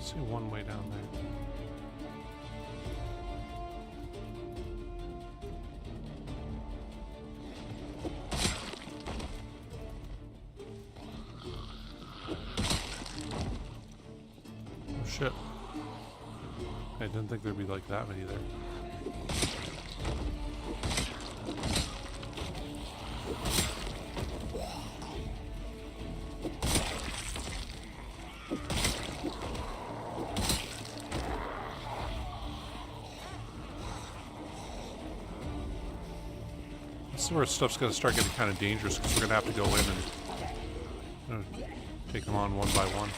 See one way down there. Oh shit. I didn't think there'd be like that many there. This is where stuff's going to start getting kind of dangerous because we're going to have to go in and take them on one by one.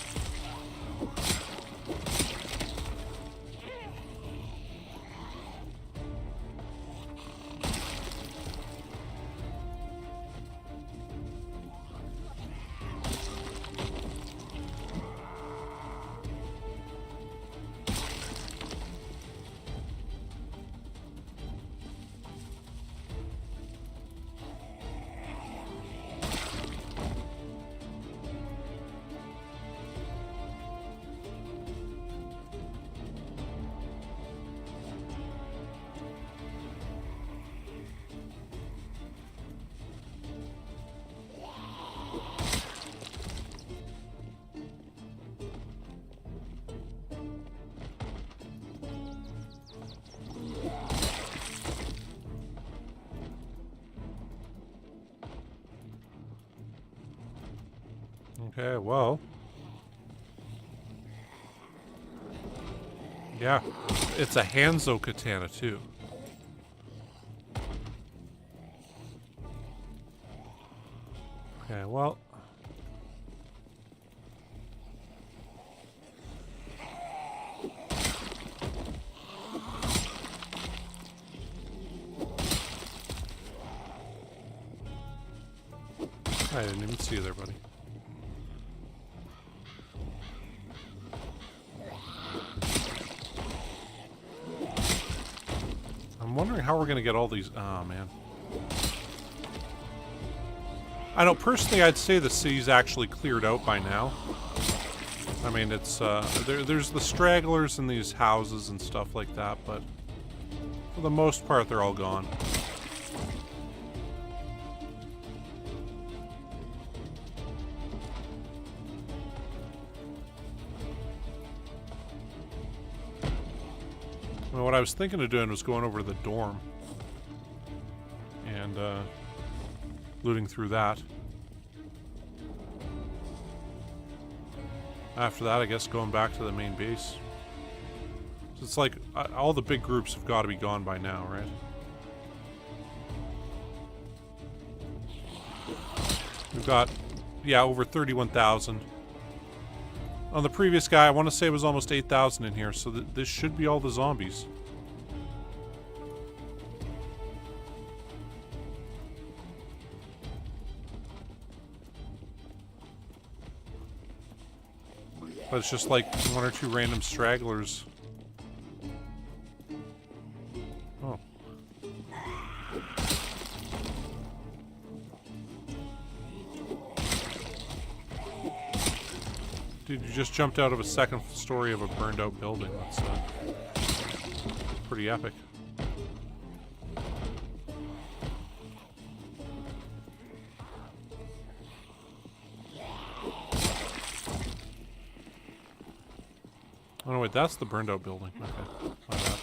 Okay, well. Yeah, it's a Hanzo katana too. Okay, well. I didn't even see you there, buddy. I'm wondering how we're going to get all these... Oh, man. I know, personally, I'd say the city's actually cleared out by now. I mean, it's... there's the stragglers in these houses and stuff like that, but... For the most part, they're all gone. Well, what I was thinking of doing was going over to the dorm and looting through that. After that, I guess going back to the main base. So it's like all the big groups have got to be gone by now, right? We've got, yeah, over 31,000. On the previous guy, I want to say it was almost 8,000 in here, so this should be all the zombies. But it's just like one or two random stragglers. Oh. Dude, you just jumped out of a second story of a burned out building. That's pretty epic. Oh no, wait, that's the burned out building. Okay, my bad.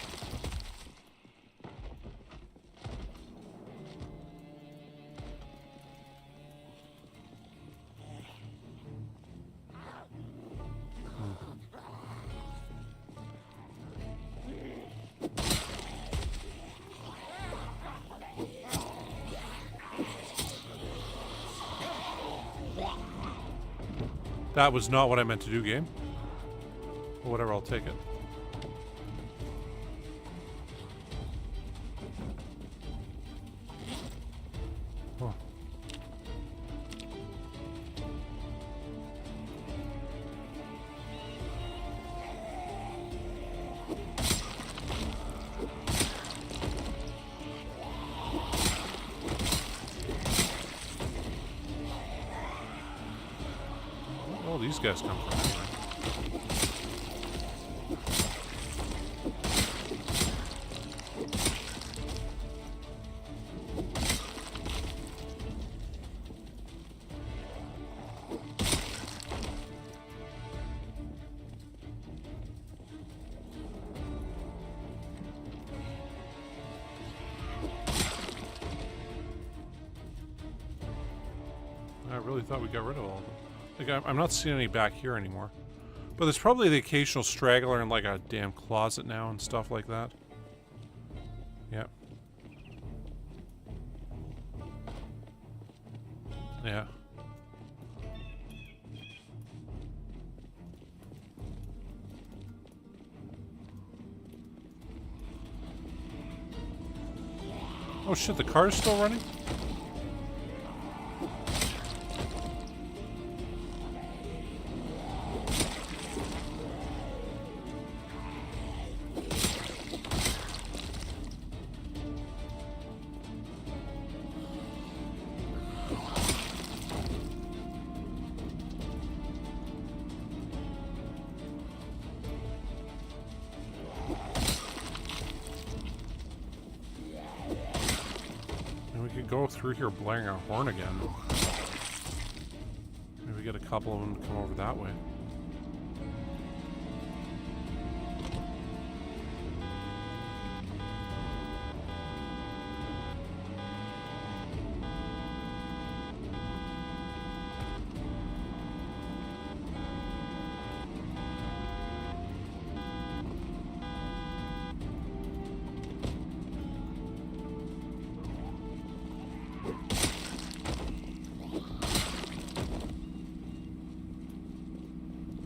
That was not what I meant to do, game. Well, whatever, I'll take it. Oh. Where all these guys come from anyway? I really thought we got rid of all of them. Like, I'm not seeing any back here anymore. But there's probably the occasional straggler in like a damn closet now and stuff like that. Yep. Yeah. Oh shit, the car's still running? Go through here blaring our horn again. Maybe get a couple of them to come over that way.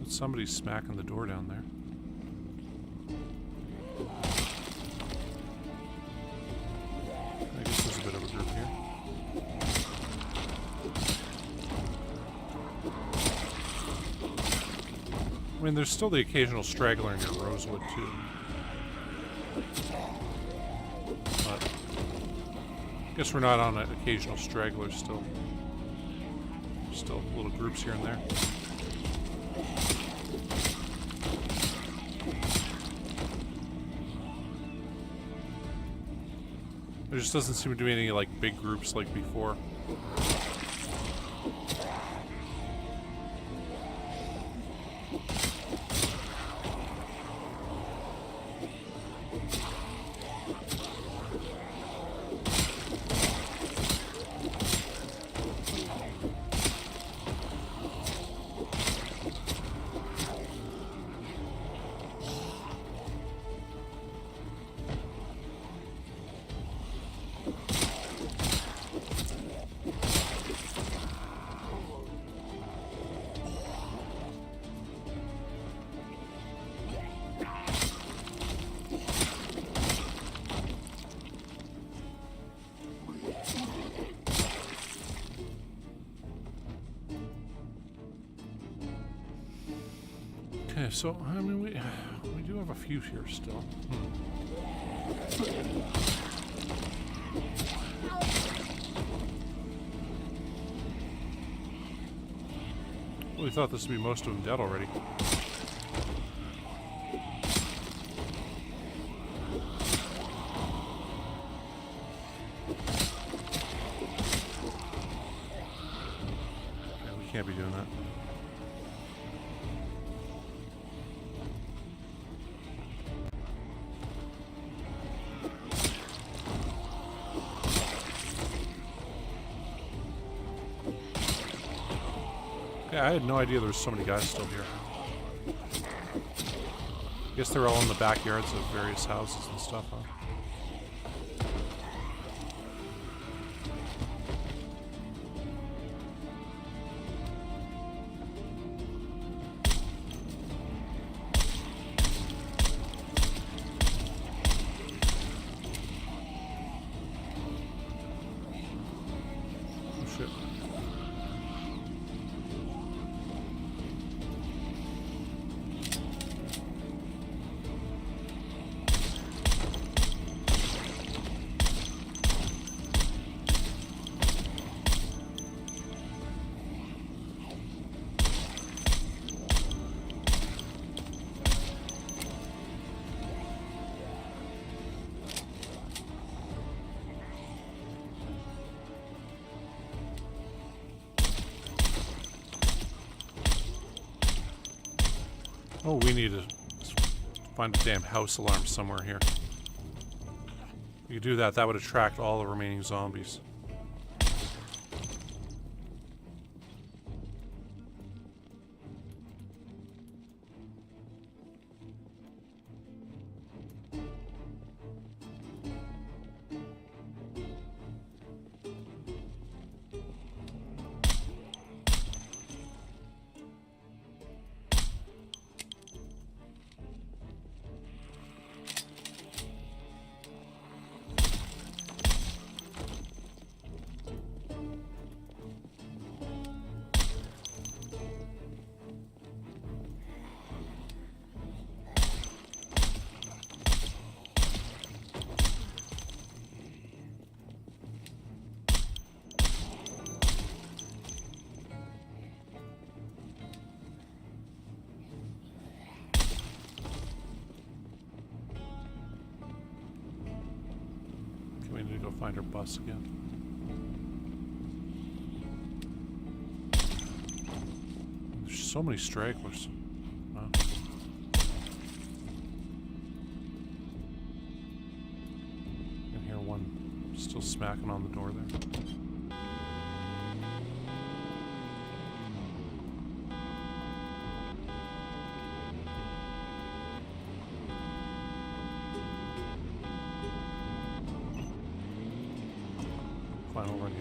Somebody's smacking the door down there. I guess there's a bit of a group here. I mean, there's still the occasional straggler in your rosewood, too. But I guess we're not on an occasional straggler still. Still little groups here and there. There just doesn't seem to be any like big groups like before. Okay, so I mean we do have a few here still. We thought this would be most of them dead already. Okay, we can't be doing that. Yeah, I had no idea there was so many guys still here. I guess they're all in the backyards of various houses and stuff, huh? Oh shit. Oh, we need to find a damn house alarm somewhere here. If you do that, that would attract all the remaining zombies. We need to go find our bus again. There's so many stragglers. Wow. I can hear one still smacking on the door there. Final run.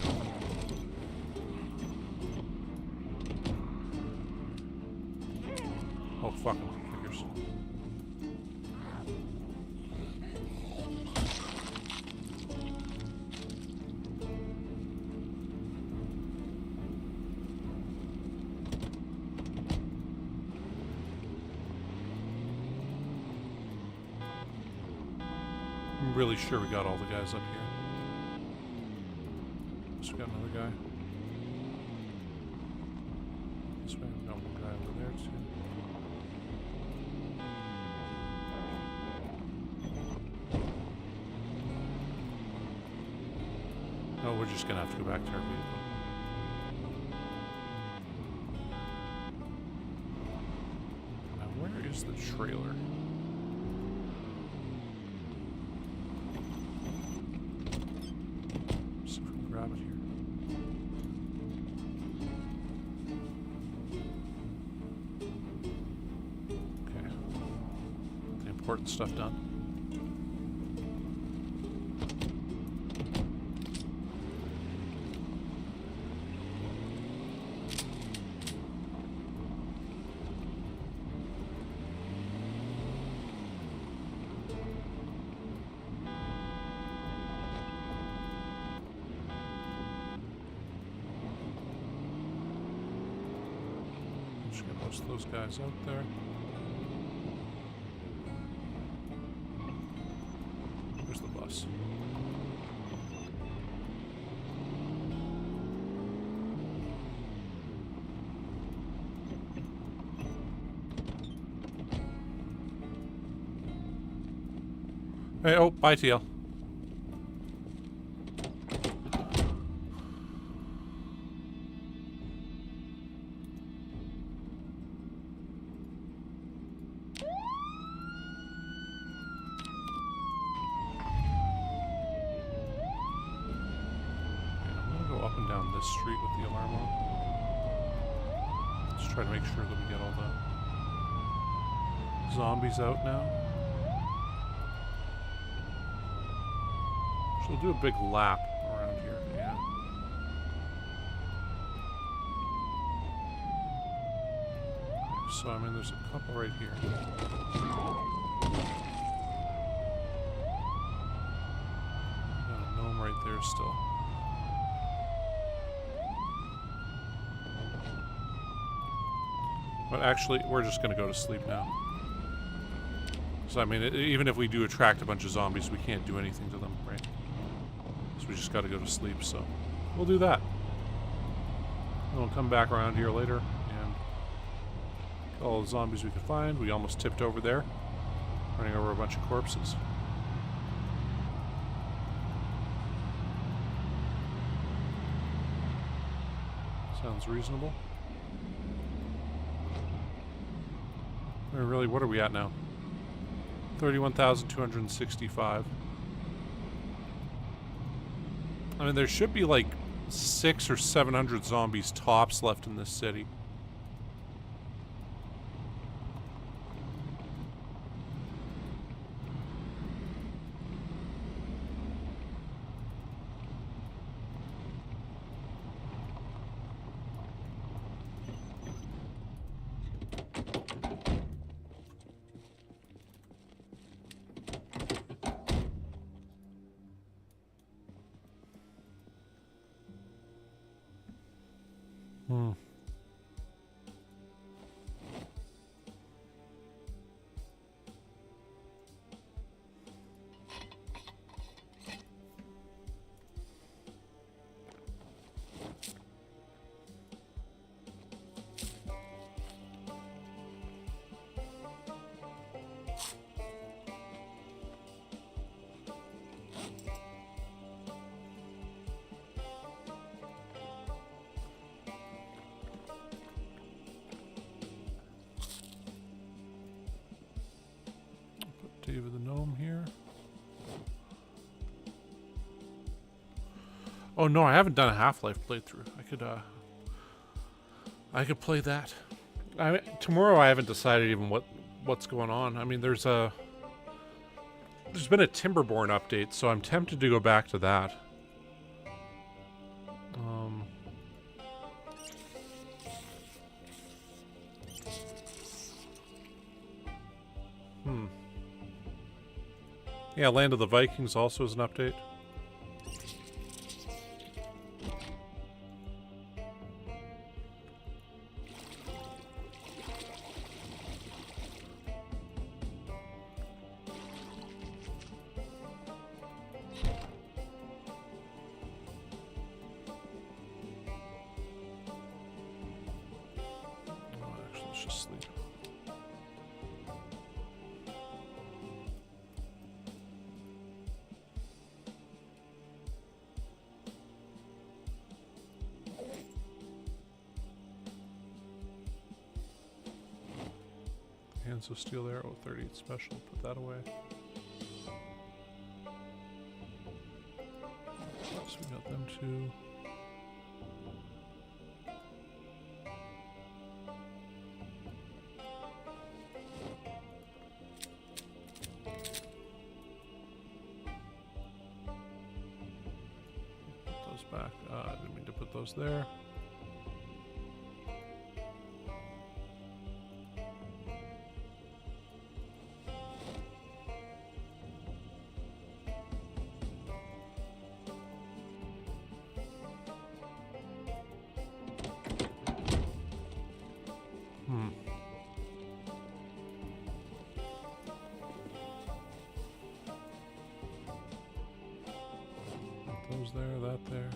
Oh, fucking figures. I'm really sure we got all the guys up here. We got another guy. This way, we got one guy over there too. Oh, we're just gonna have to go back to our vehicle. Now, where is the trailer? See if we can grab it here. Okay. The important stuff done. Just get most of those guys out there. Where's the bus? Hey, oh, bye, TL. Street with the alarm on. Let's try to make sure that we get all the zombies out now. So we'll do a big lap around here, yeah. Okay, so I mean there's a couple right here. Got a gnome right there still. But actually, we're just going to go to sleep now. So, I mean, even if we do attract a bunch of zombies, we can't do anything to them, right? So we just got to go to sleep, so we'll do that. And we'll come back around here later and kill all the zombies we could find. We almost tipped over there, running over a bunch of corpses. Sounds reasonable. I mean, really, what are we at now? 31,265. I mean, there should be like 600 or 700 zombies tops left in this city. David the Gnome here. Oh no, I haven't done a Half-Life playthrough. I could play that. Tomorrow I haven't decided even what's going on. I mean, there's been a Timberborn update, so I'm tempted to go back to that. Yeah, Land of the Vikings also is an update. Actually, let's just sleep. Hands of steel there. Oh, 38 special. Put that away. So we got them two. Put those back. I didn't mean to put those there. Those there, that there.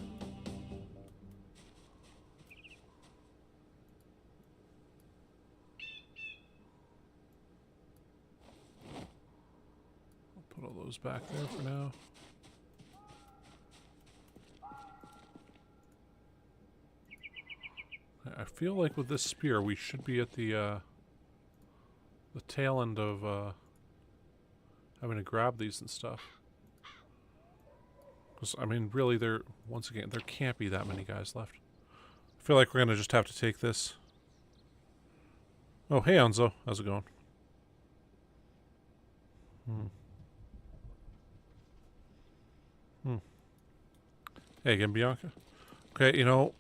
I'll put all those back there for now. I feel like with this spear we should be at the tail end of having to grab these and stuff. Because, I mean, really, once again, there can't be that many guys left. I feel like we're going to just have to take this. Oh, hey, Anzo. How's it going? Hey again, Bianca. Okay, you know,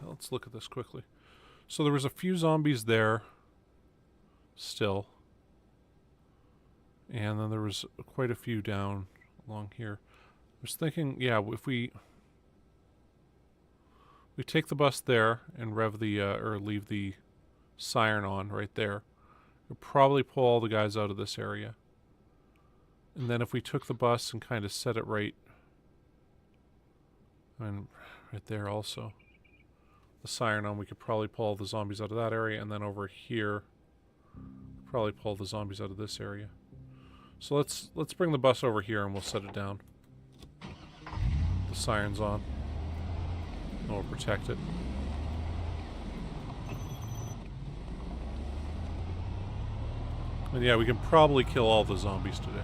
let's look at this quickly. So there was a few zombies there. Still, and then there was quite a few down along here. I was thinking, yeah, if we take the bus there and rev the or leave the siren on right there, we'll probably pull all the guys out of this area. And then if we took the bus and kind of set it right, and right there also, the siren on, we could probably pull all the zombies out of that area, and then over here. Probably pull the zombies out of this area. So let's bring the bus over here and we'll set it down. The siren's on. And we'll protect it. And yeah, we can probably kill all the zombies today.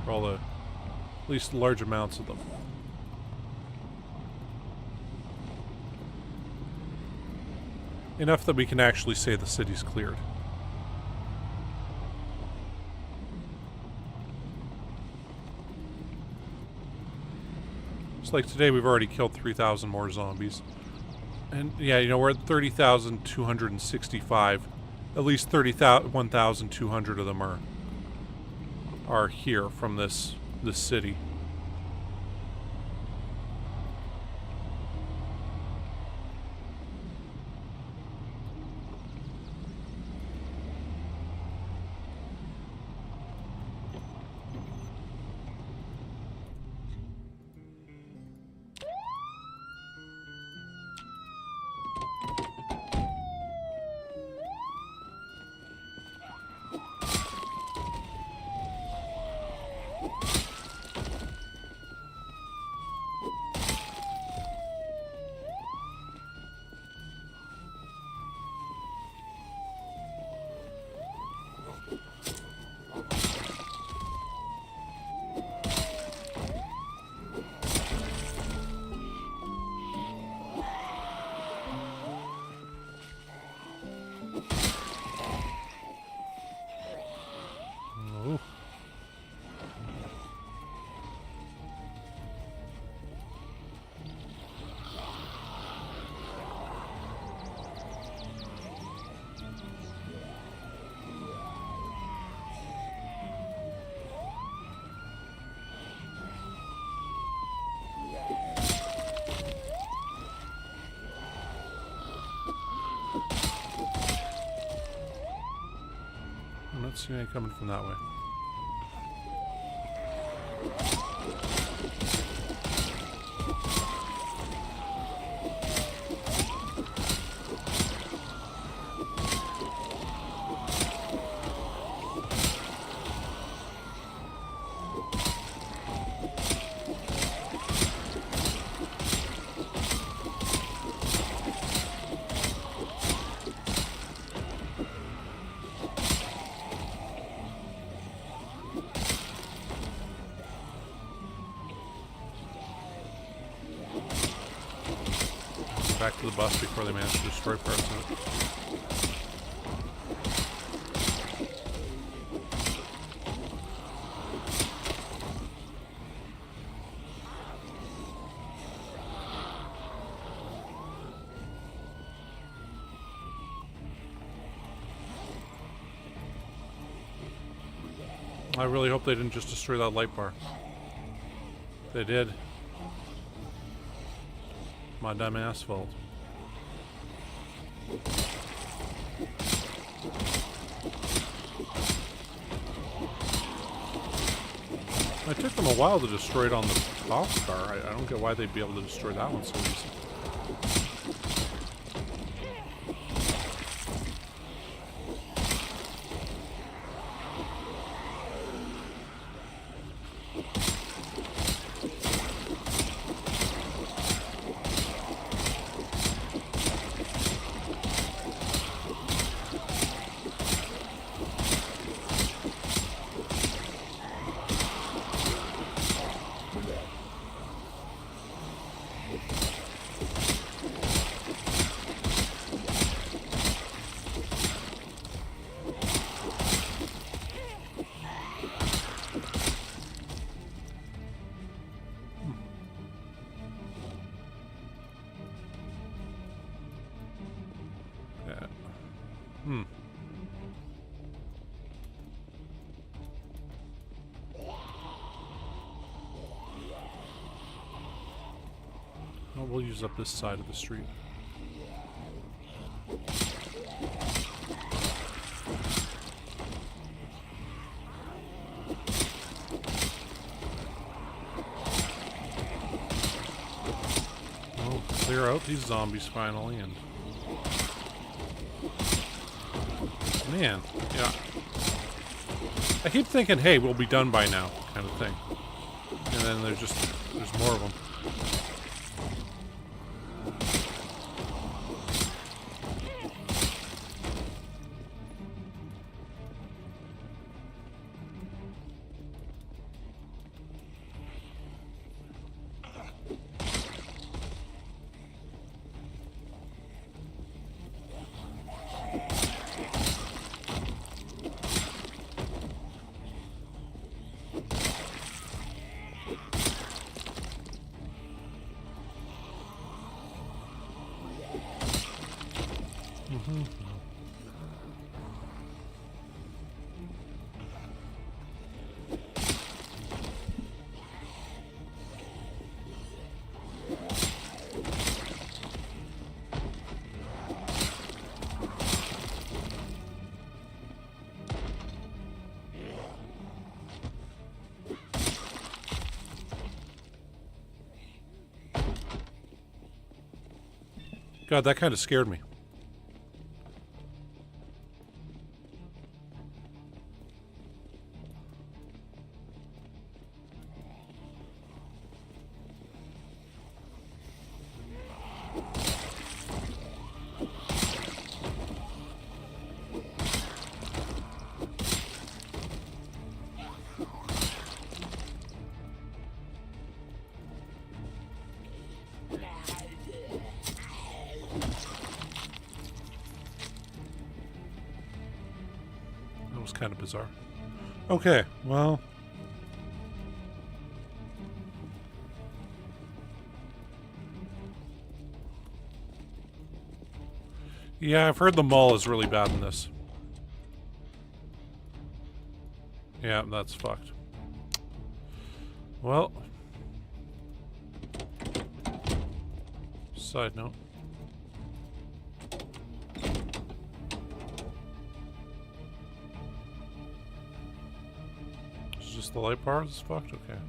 Or all the, at least large amounts of them. Enough that we can actually say the city's cleared. It's like today we've already killed 3,000 more zombies. And yeah, you know, we're at 30,265. At least 1,200 of them are here from this city. I'm not seeing any coming from that way. back to the bus before they manage to destroy parts of it. I really hope they didn't just destroy that light bar. They did. My dumb ass fault. It took them a while to destroy it on the box car. I don't get why they'd be able to destroy that one so easy. Well, we'll use up this side of the street. We'll clear out these zombies finally, and man, yeah. I keep thinking, hey, we'll be done by now, kind of thing. And then there's more of them. God, that kind of scared me. Kind of bizarre. Okay, well. Yeah, I've heard the mall is really bad in this. Yeah, that's fucked. Well. Side note. Just the light bars is fucked? Okay.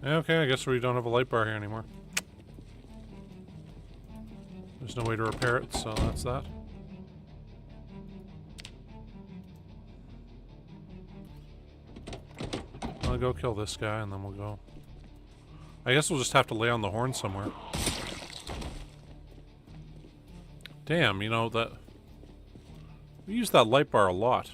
Okay, I guess we don't have a light bar here anymore. There's no way to repair it, so that's that. I'll go kill this guy and then we'll go. I guess we'll just have to lay on the horn somewhere. Damn, you know, that... we use that light bar a lot.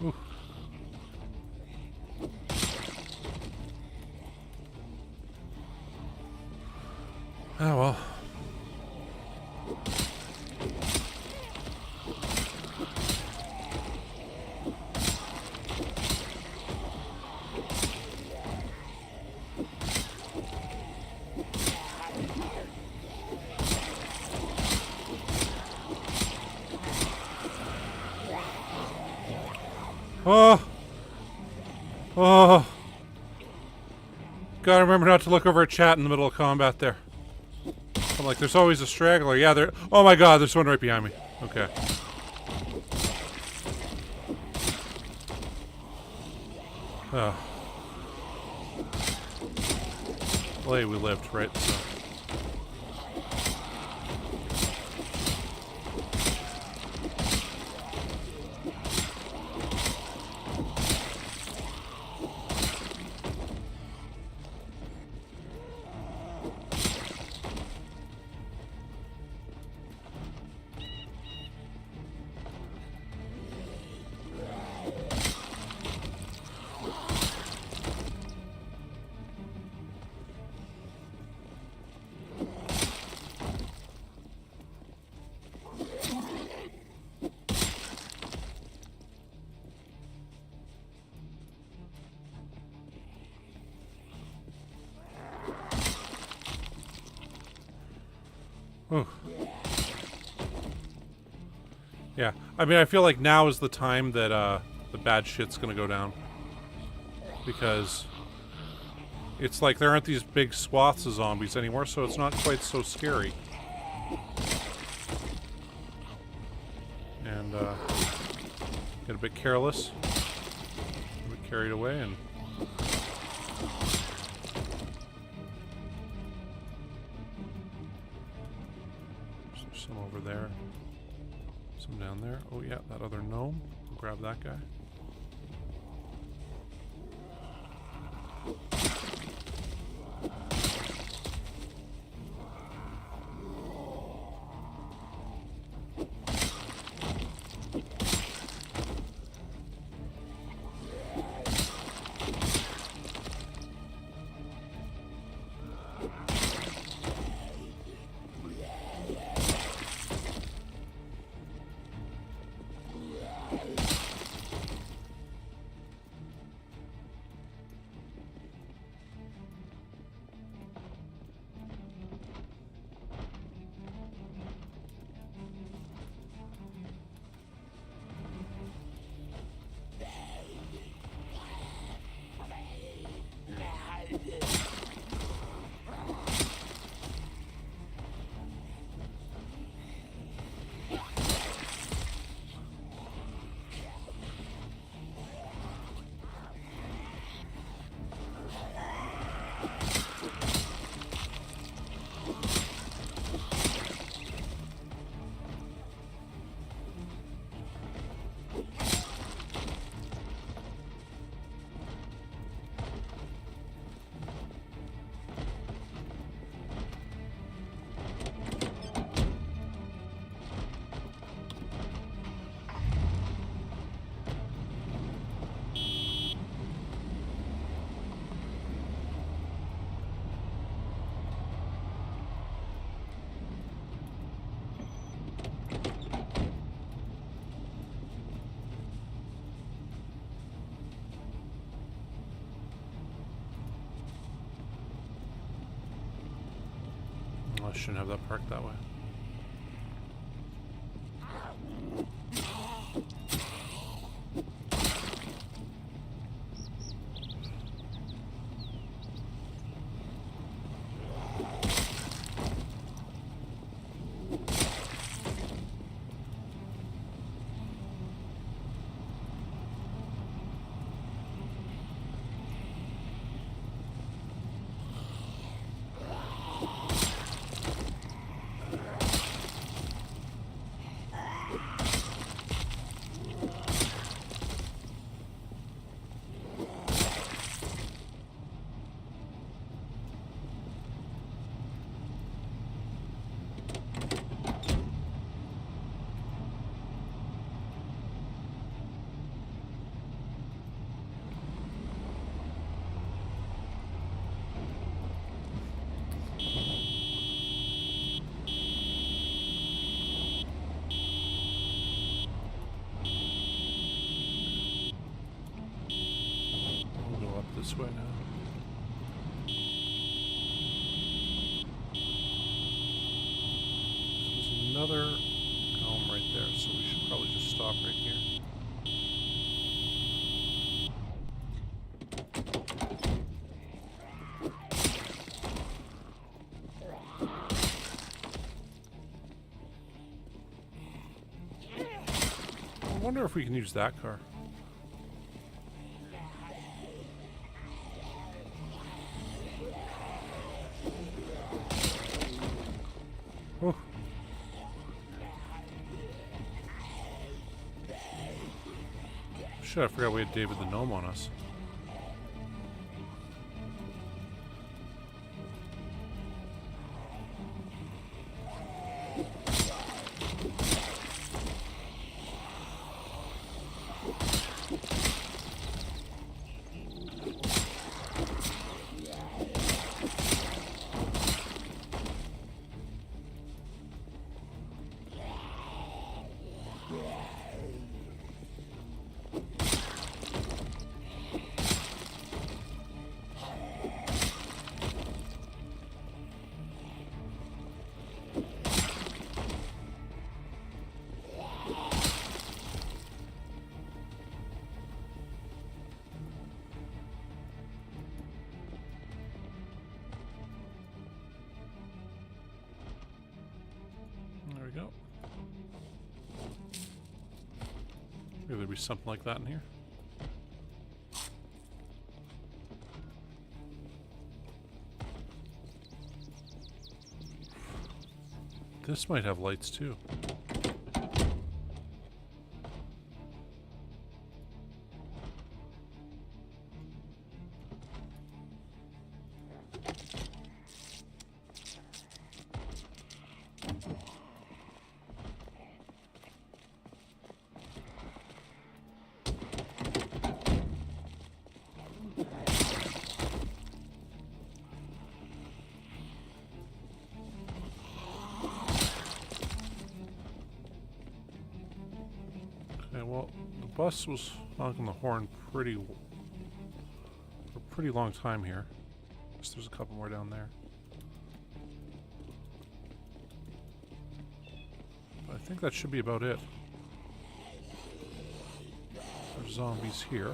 Ooh. Oh well. Oh! Oh! Gotta remember not to look over at chat in the middle of combat there. I'm like, there's always a straggler. Yeah, there. Oh my god, there's one right behind me. Okay. Oh. Well, hey, we lived, right? So. Ooh. Yeah, I mean, I feel like now is the time that the bad shit's gonna go down. Because it's like there aren't these big swaths of zombies anymore, so it's not quite so scary. And get a bit careless, a bit carried away, and some over there, some down there. Oh yeah, that other gnome. We'll grab that guy. I shouldn't have that parked that way. this way now. There's another gnome right there, so we should probably just stop right here. I wonder if we can use that car. Oh. Shit, I forgot we had David the Gnome on us. There we go. Maybe there'll be something like that in here. This might have lights too. Well, the bus was honking the horn for a pretty long time here. Guess there's a couple more down there. But I think that should be about it. There's zombies here.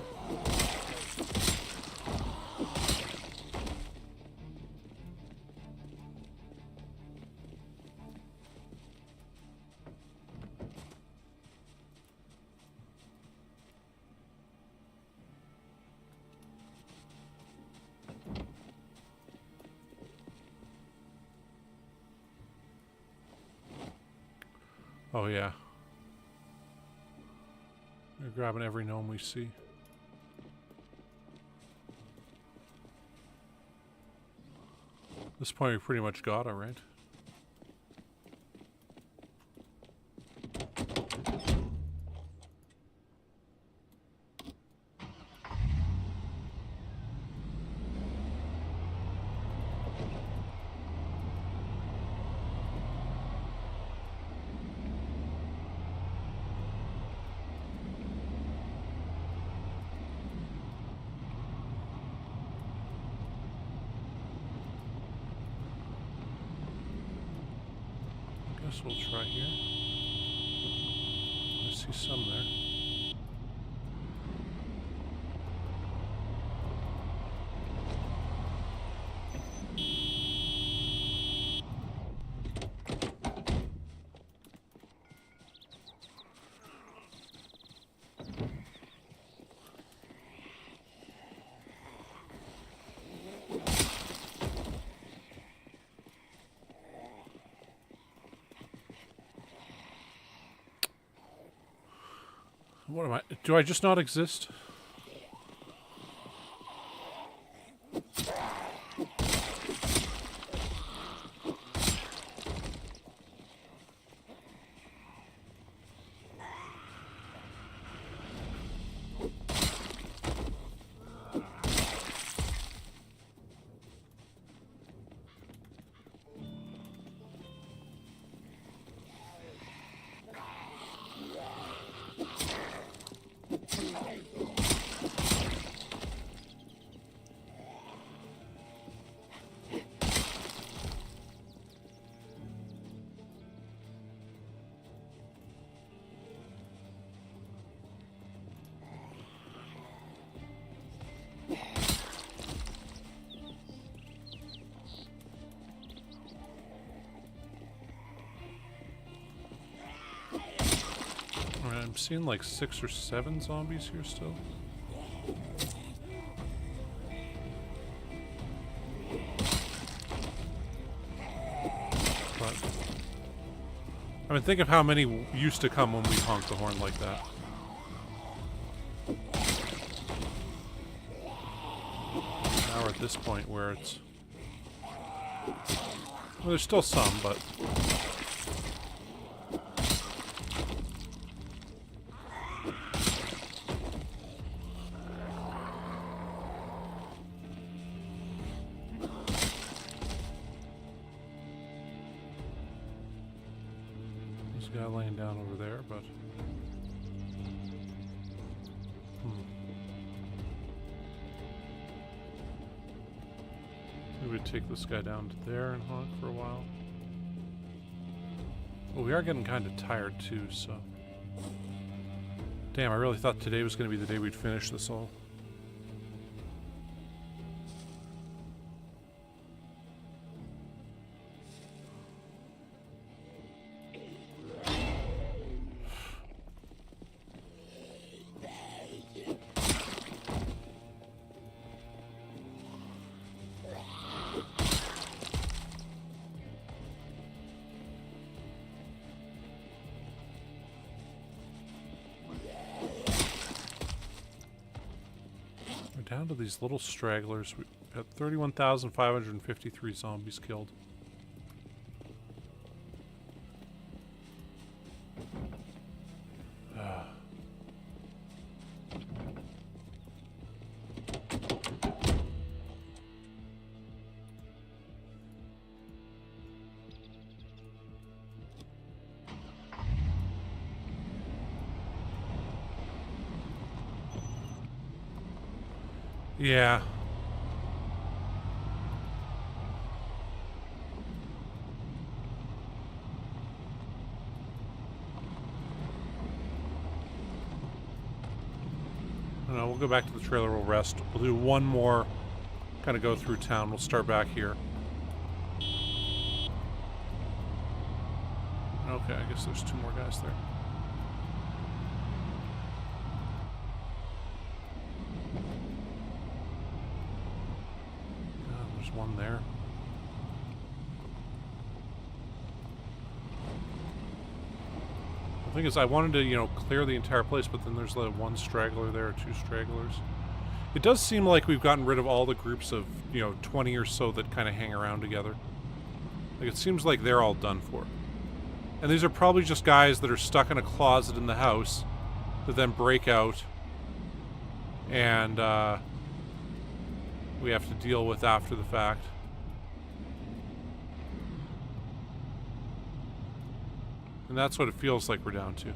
Oh yeah. We're grabbing every gnome we see. At this point we pretty much got it, right? Guess we'll try here. I see some there. What am I? Do I just not exist? I'm seeing like 6 or 7 zombies here still. But I mean, think of how many used to come when we honked the horn like that. Now we're at this point where it's... Well, there's still some, but... There's a guy laying down over there, but... Maybe we'd take this guy down to there and honk for a while. Well, we are getting kind of tired too, so... Damn, I really thought today was going to be the day we'd finish this all. Down to these little stragglers. We got 31,553 zombies killed. Yeah. No, we'll go back to the trailer, we'll rest. We'll do one more, kind of go through town. We'll start back here. Okay, I guess there's 2 more guys there. There's one there. The thing is, I wanted to, you know, clear the entire place, but then there's like 1 straggler there, or 2 stragglers. It does seem like we've gotten rid of all the groups of, you know, 20 or so that kind of hang around together. Like, it seems like they're all done for. And these are probably just guys that are stuck in a closet in the house that then break out and we have to deal with after the fact. And that's what it feels like we're down to.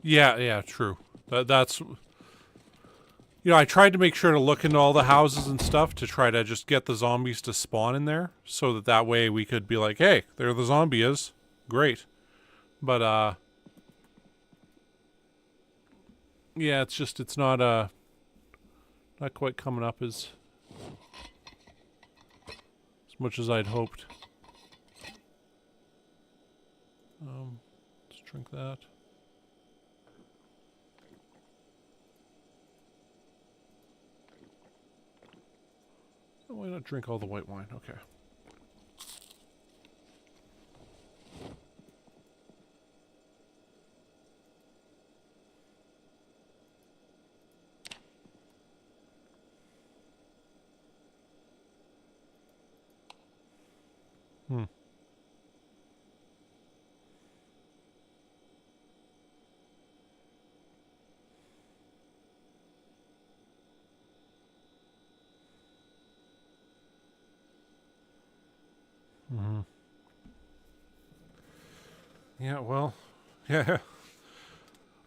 Yeah, true. That's... You know, I tried to make sure to look into all the houses and stuff to try to just get the zombies to spawn in there, so that way we could be like, hey, there the zombie is. Great. But, yeah, it's just, it's not, not quite coming up as much as I'd hoped. Let's drink that. Oh, why not drink all the white wine? Okay. Yeah, well, yeah.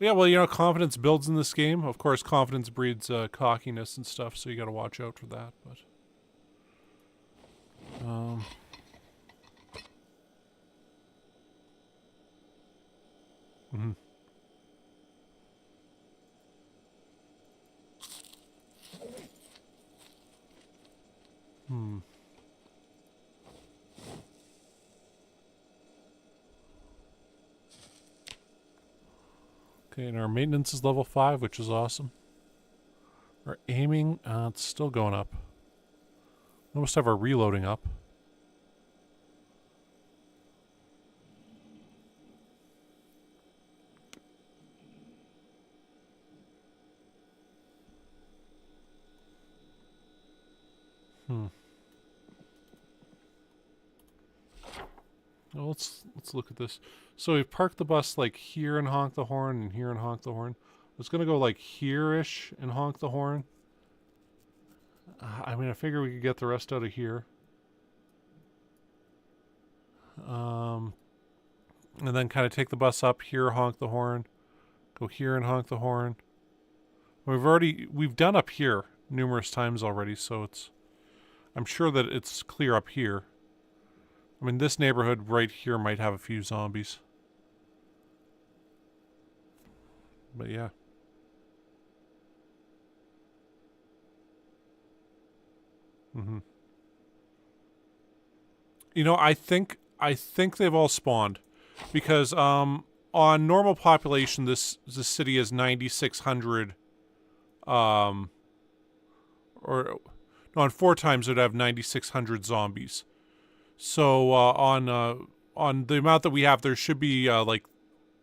Yeah, well, you know, confidence builds in this game. Of course, confidence breeds cockiness and stuff, so you got to watch out for that. But mhm. Okay, and our maintenance is level 5, which is awesome. Our aiming, it's still going up. We must have our reloading up. Well, let's look at this. So we've parked the bus like here and honk the horn, and here and honk the horn. It's gonna go like here-ish and honk the horn. I mean, I figure we could get the rest out of here. And then kind of take the bus up here, honk the horn, go here and honk the horn. We've done up here numerous times already, so I'm sure that it's clear up here. I mean, this neighborhood right here might have a few zombies. But yeah. You know, I think they've all spawned, because on normal population, this city is 9,600. Or no, on 4 times it would have 9,600 zombies. So on the amount that we have, there should be like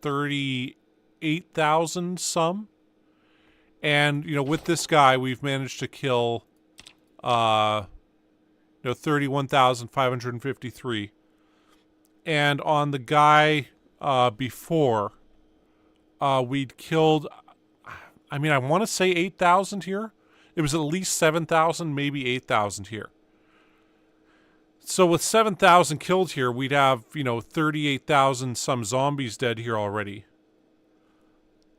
38,000 some. And you know, with this guy, we've managed to kill 31,553. And on the guy before, we'd killed, I mean, I want to say 8,000 here. It was at least 7,000, maybe 8,000 here. So with 7,000 killed here, we'd have, 38,000 some zombies dead here already.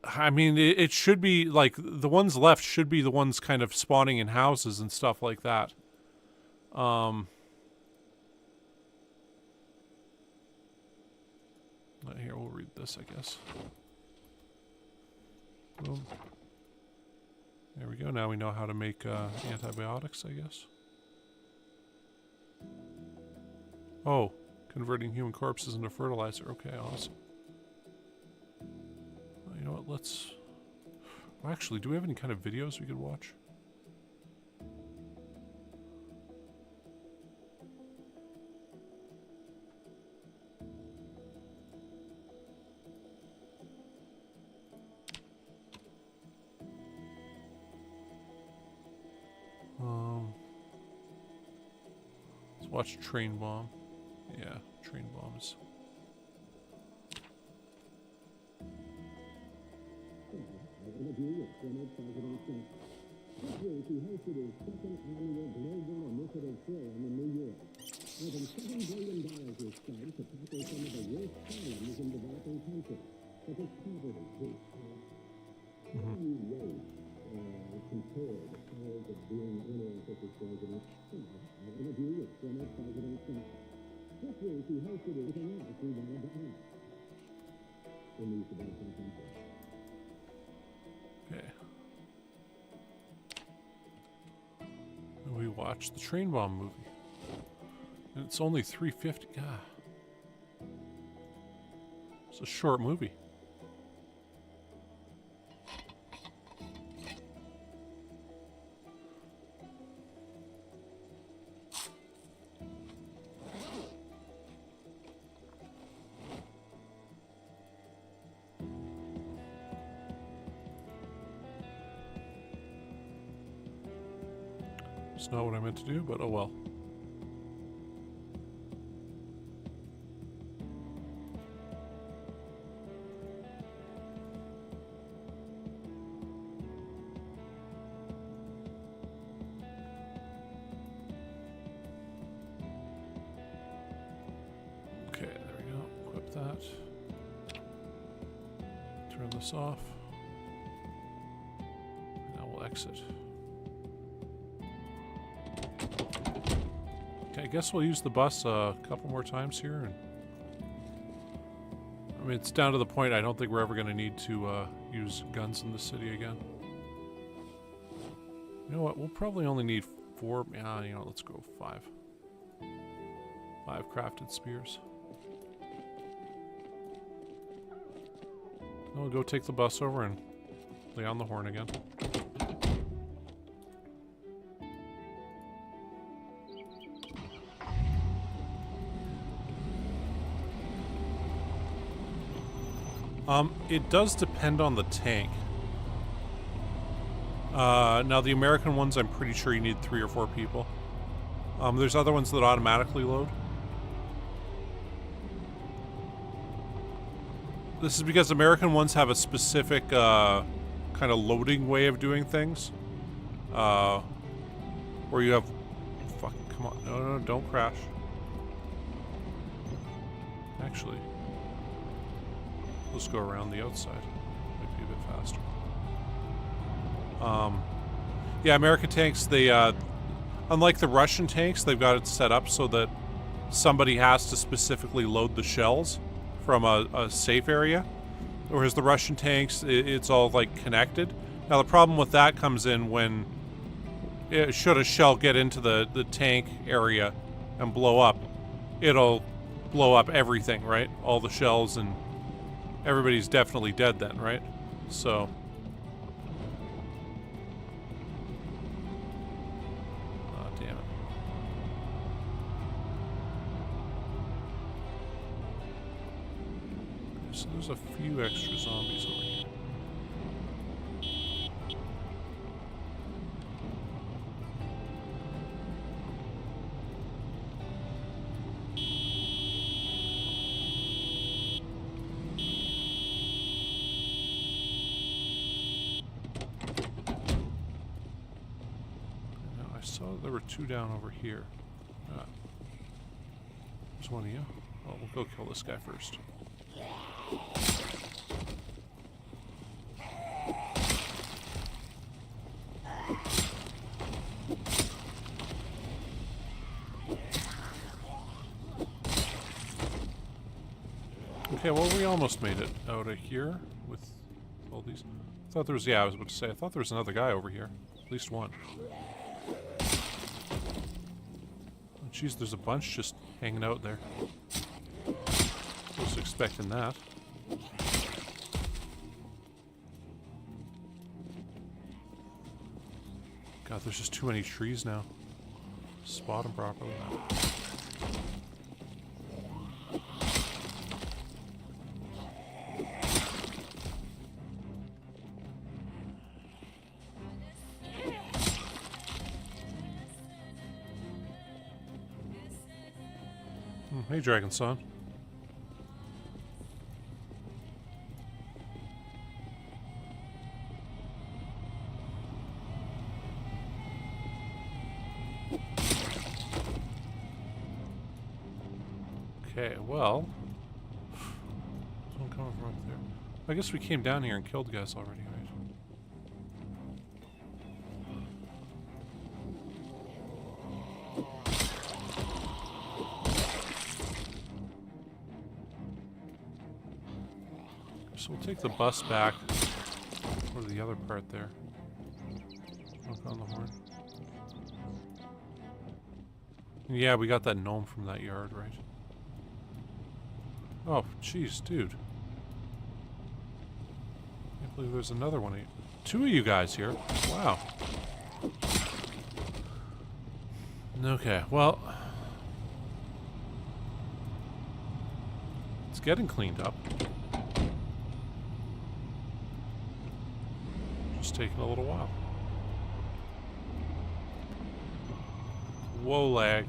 I mean, it should be, like, the ones left should be the ones kind of spawning in houses and stuff like that. Here, we'll read this, I guess. Boom. There we go. Now we know how to make antibiotics, I guess. Oh, converting human corpses into fertilizer. Okay, awesome. You know what, let's... Well, actually, do we have any kind of videos we could watch? Let's watch Train Bomb. Yeah, train bombs. Okay. We watched the Train Bomb movie. And it's only $3.50. God. It's a short movie. It's not what I meant to do, but oh well. Okay, there we go. Equip that. Turn this off. Now we'll exit. Okay, I guess we'll use the bus a couple more times here. And I mean, it's down to the point I don't think we're ever going to need to use guns in the city again. You know what? We'll probably only need 4. Yeah, you know, let's go 5. 5 crafted spears. We'll go take the bus over and lay on the horn again. It does depend on the tank. Now the American ones, I'm pretty sure you need 3 or 4 people. There's other ones that automatically load. This is because American ones have a specific kind of loading way of doing things. Where you have... Fuck, come on. No, don't crash. Actually, let's go around the outside. Might be a bit faster. Yeah, American tanks, they, unlike the Russian tanks, they've got it set up so that somebody has to specifically load the shells from a safe area, whereas the Russian tanks, it's all like connected. Now the problem with that comes in when should a shell get into the tank area and blow up, it'll blow up everything, right? All the shells, and everybody's definitely dead then, right? So damn it. So there's a few extra zombies over here. Now I saw there were 2 down over here. There's one of you. Well, we'll go kill this guy first. Okay, well, we almost made it out of here with all these. I thought there was, yeah, I was about to say, I thought there was another guy over here. At least one. Oh, jeez, there's a bunch just hanging out there. I was expecting that. God, there's just too many trees now. Spot them properly. Hey, Dragon Son. Okay, well, someone coming from up there. I guess we came down here and killed guys already, right? So we'll take the bus back. Or the other part there. Look on the horn. Yeah, we got that gnome from that yard, right? Oh, jeez, dude. Can't believe there's another one of you. 2 of you guys here. Wow. Okay, well. It's getting cleaned up. Just taking a little while. Whoa, lag.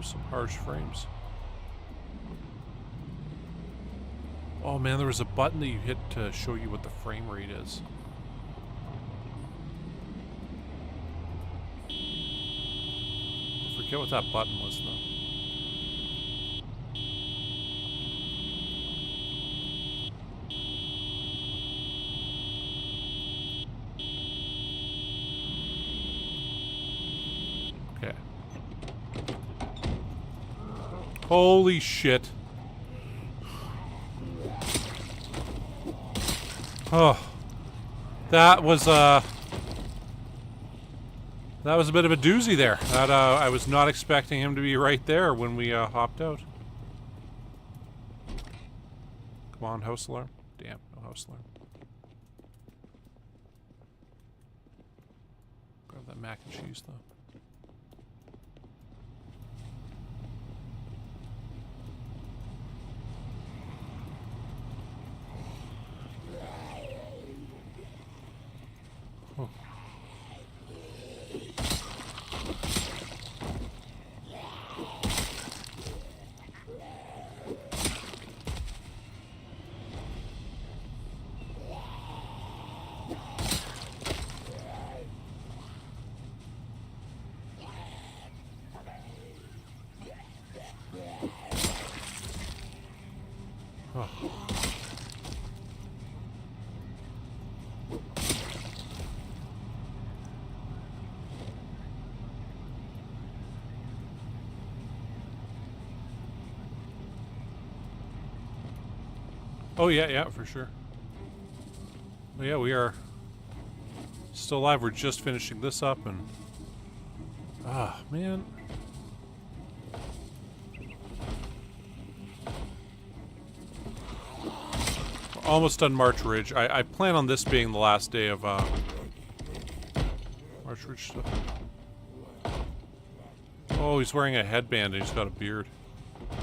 Some harsh frames. Oh man, there was a button that you hit to show you what the frame rate is. I forget what that button was though. Holy shit. Oh. That was a bit of a doozy there. That I was not expecting him to be right there when we hopped out. Come on, house alarm. Damn, no house alarm. Grab that mac and cheese though. Oh. Oh yeah, for sure. Well, yeah, we are still alive. We're just finishing this up and... Ah, man. We're almost done March Ridge. I plan on this being the last day of March Ridge stuff. Oh, he's wearing a headband and he's got a beard.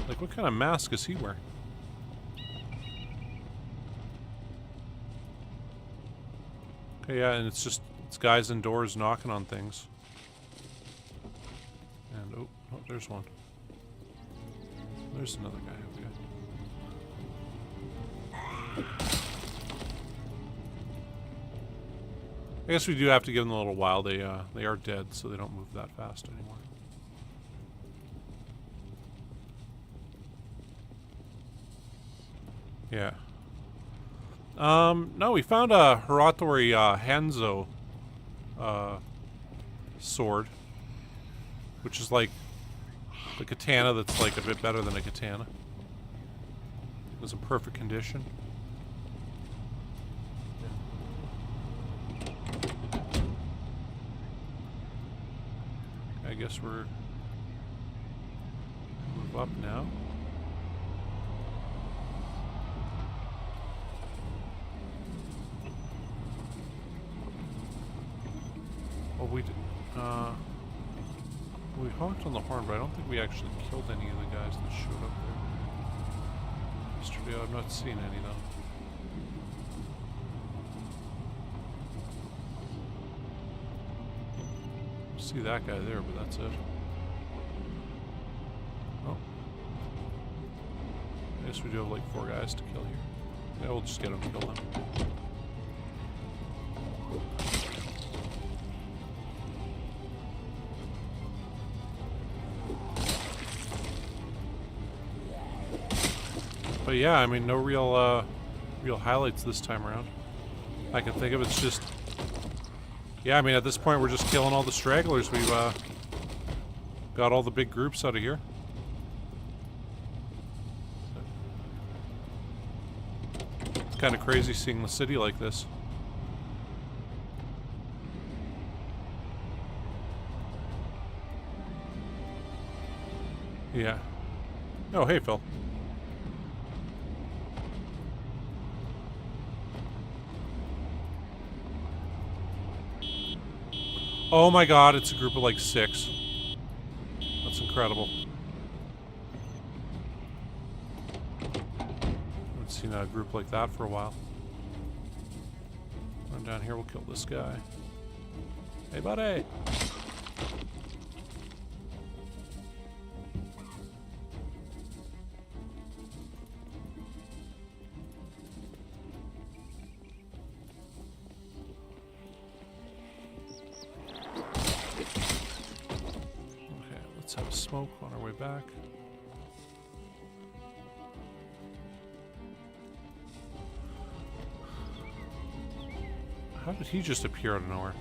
Like, what kind of mask is he wearing? Okay, yeah, and it's guys indoors knocking on things. And, oh, there's one. There's another guy, okay. I guess we do have to give them a little while. They are dead, so they don't move that fast anymore. Yeah. No, we found a Hiratori Hanzo sword, which is like the katana that's like a bit better than a katana. It was in perfect condition. I guess we're move up now. Well, we honked on the horn, but I don't think we actually killed any of the guys that showed up there yesterday. I've not seen any though. See that guy there, but that's it. Oh. I guess we do have like 4 guys to kill here. Yeah, we'll just get them and kill them. But yeah, I mean, no real highlights this time around. I can think of it's just... Yeah, I mean, at this point, we're just killing all the stragglers. We've got all the big groups out of here. It's kind of crazy seeing the city like this. Yeah. Oh, hey, Phil. Oh my god, it's a group of like 6. That's incredible. Haven't seen a group like that for a while. Run down here, we'll kill this guy. Hey, buddy! Smoke on our way back. How did he just appear out of nowhere?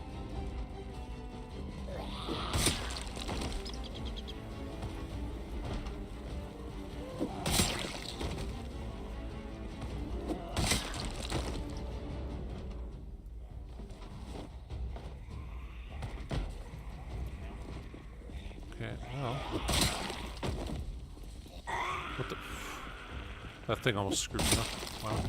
Okay, well. What the? That thing almost screwed me up. Wow.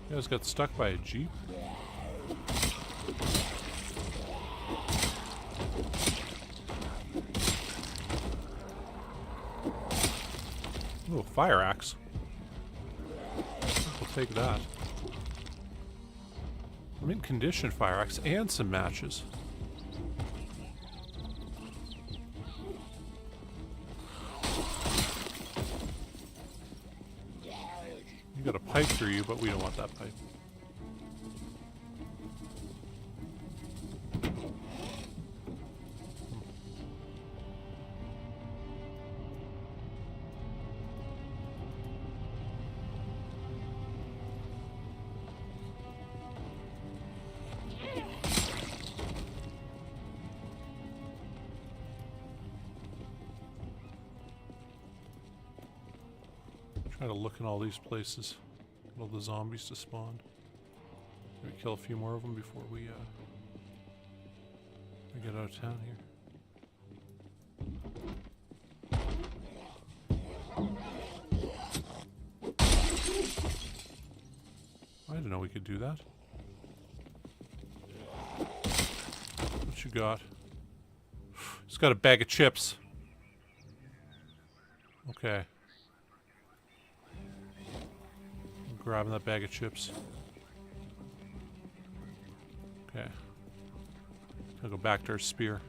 You guys got stuck by a jeep? Ooh, a fire axe. We'll take that. Mint condition fire axe and some matches. You got a pipe through you, but we don't want that pipe. Try to look in all these places. Get all the zombies to spawn. Maybe kill a few more of them before we get out of town here. I didn't know we could do that. What you got? It's got a bag of chips. Okay. Grabbing that bag of chips. Okay. I'll go back to our spear.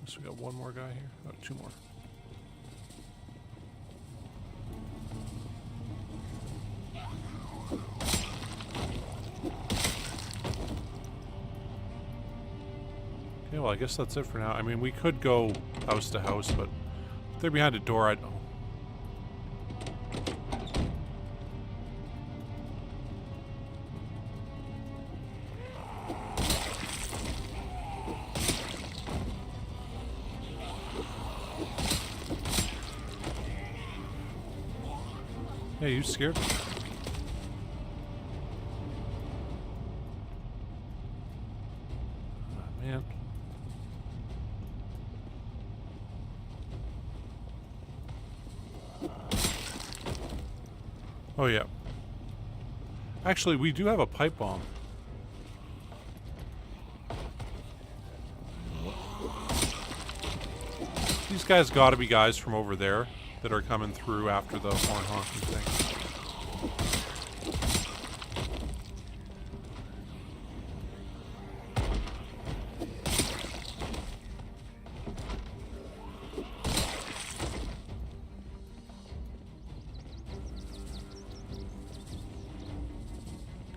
So we got one more guy here. Oh, two more. Okay, well, I guess that's it for now. I mean, we could go house to house, but if they're behind a door, I don't know. Hey, you scared? Oh, man. Oh, yeah. Actually, we do have a pipe bomb. These guys gotta be guys from over there that are coming through after the horn honking thing.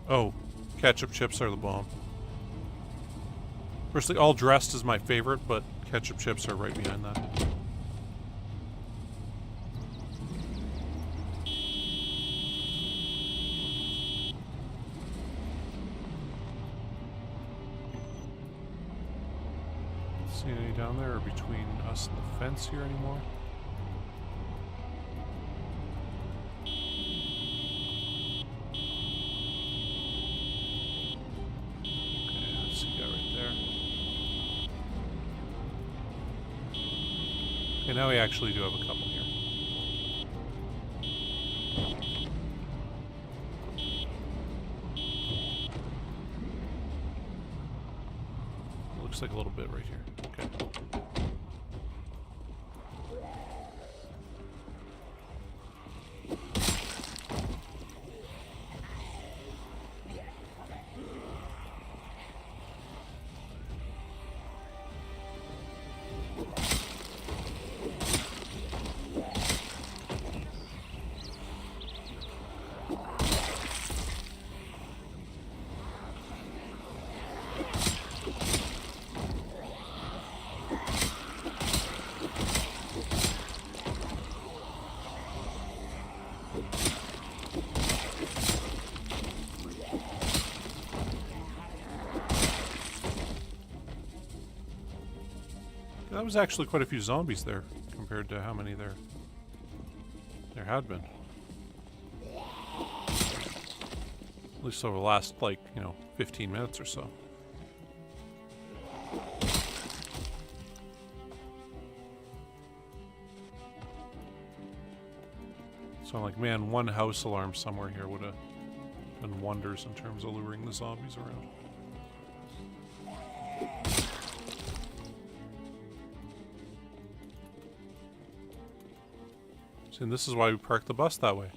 Oh, ketchup chips are the bomb. Personally, all dressed is my favorite, but ketchup chips are right behind that. See any down there or between us and the fence here anymore? Okay, now we actually do have a couple here. Looks like a little bit right here. Okay. That was actually quite a few zombies there, compared to how many there had been. At least over the last, like, 15 minutes or so. So I'm like, man, one house alarm somewhere here would have done wonders in terms of luring the zombies around. See, and this is why we parked the bus that way.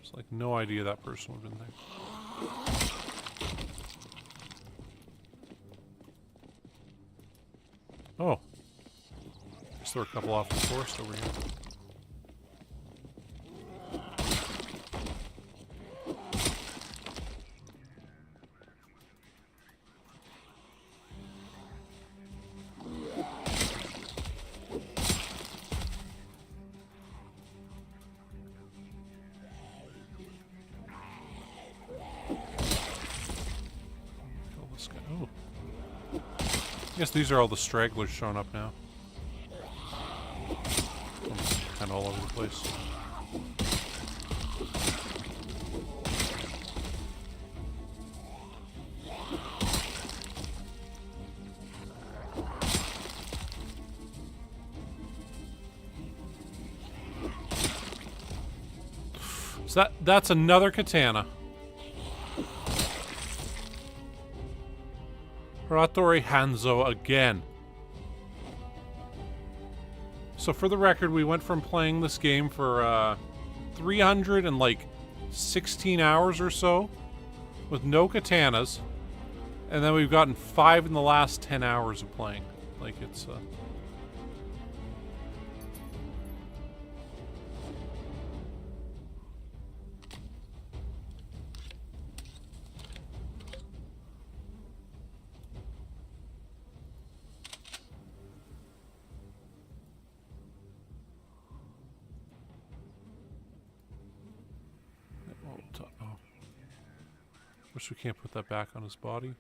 It's like no idea that person would have been there. Oh. Guess there were a couple off the forest over here. I guess these are all the stragglers showing up now. Kind of all over the place. So that's another katana. Haratori Hanzo again. So for the record, we went from playing this game for 316 hours or so with no katanas, and then we've gotten 5 in the last 10 hours of playing. Like, it's wish we can't put that back on his body.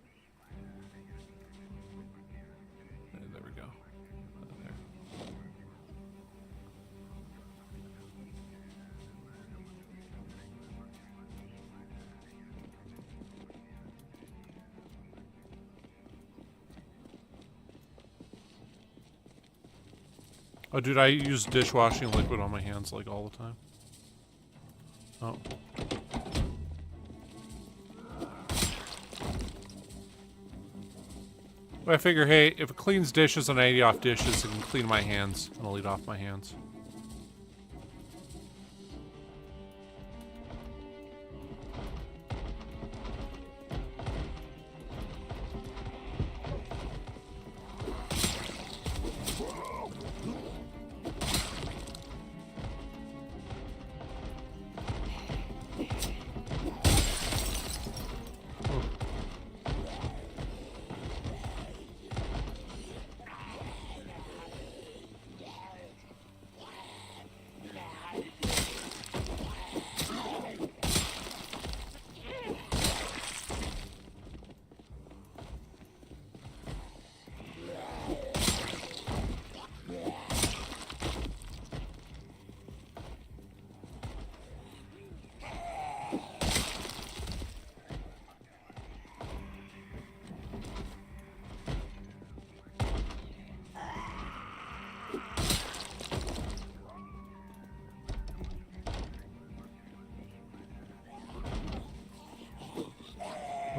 There we go. There. Oh, dude, I use dishwashing liquid on my hands like all the time. Oh. But I figure, hey, if it cleans dishes and I eat off dishes, it can clean my hands, and I'll eat off my hands.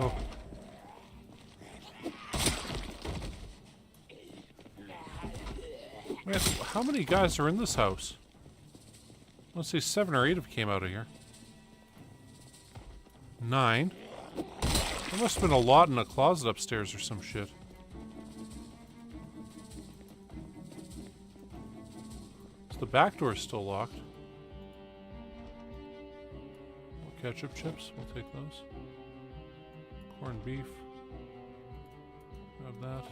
Oh. Man, how many guys are in this house? Let's say 7 or 8 have came out of here. 9. There must have been a lot in a closet upstairs or some shit. So the back door is still locked. Ketchup chips, we'll take those. Corned beef. Grab that.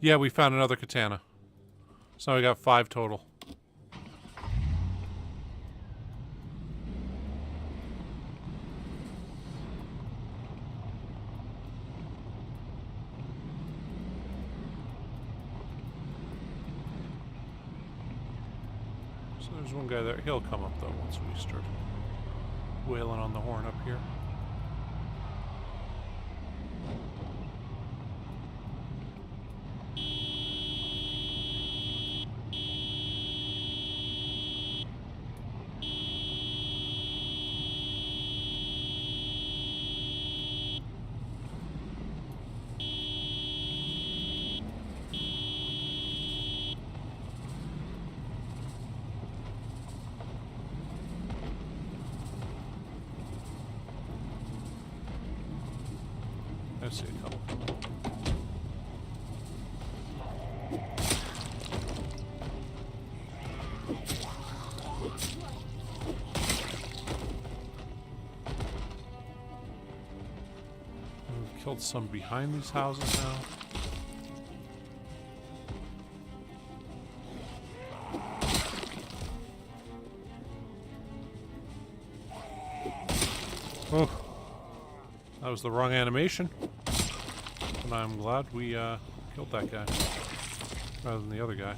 Yeah, we found another katana. So we got 5 total. So there's one guy there. He'll come up though once we start wailing on the horn up here. I see a couple. We've killed some behind these houses now. Oh, that was the wrong animation. And I'm glad we killed that guy rather than the other guy.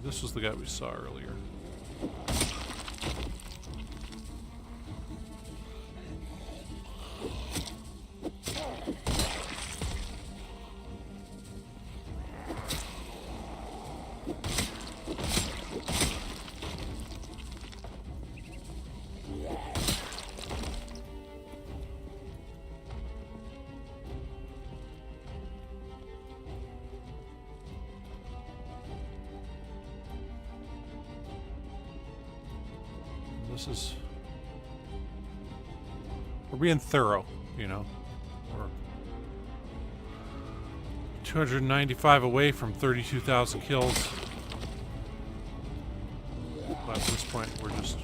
This was the guy we saw earlier. We're being thorough, you know. We're 295 away from 32,000 kills. But at this point, we're just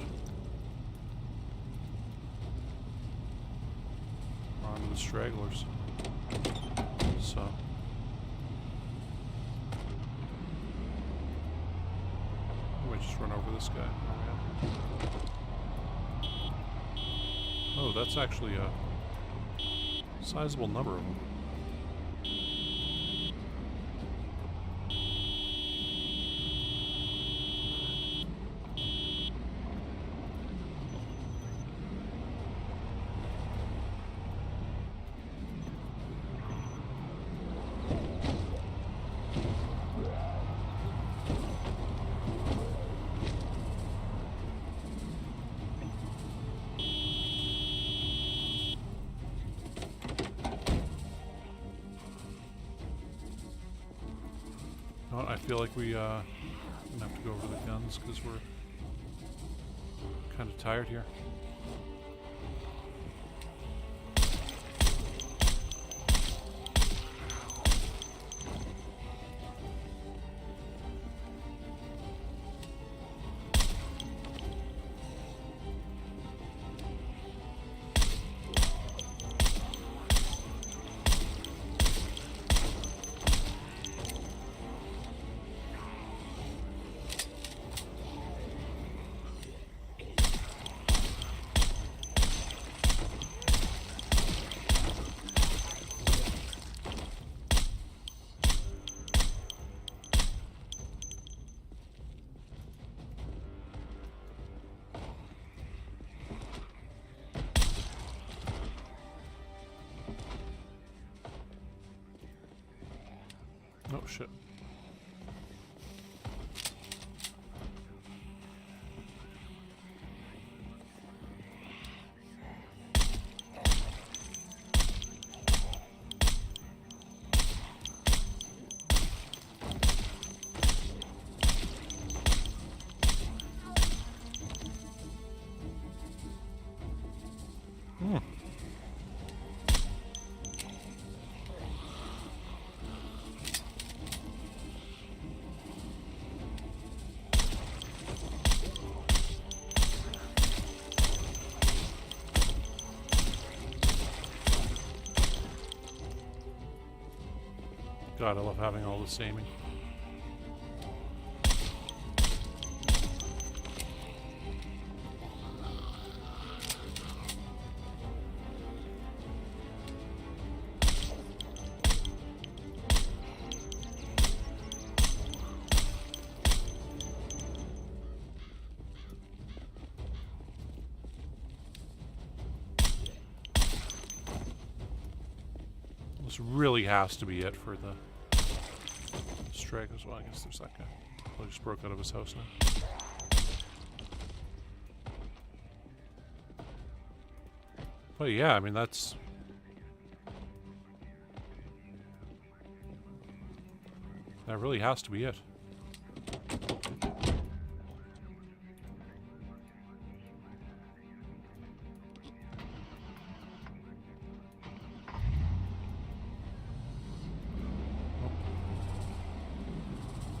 on to the stragglers. So. I might just run over this guy. Oh, that's actually a sizable number of them. I feel like we gonna have to go over the guns because we're kind of tired here. Oh shit. God, I love having all this aiming. This really has to be it for the stragglers. Well, I guess there's that guy. He just broke out of his house now. But yeah, I mean, that's... that really has to be it.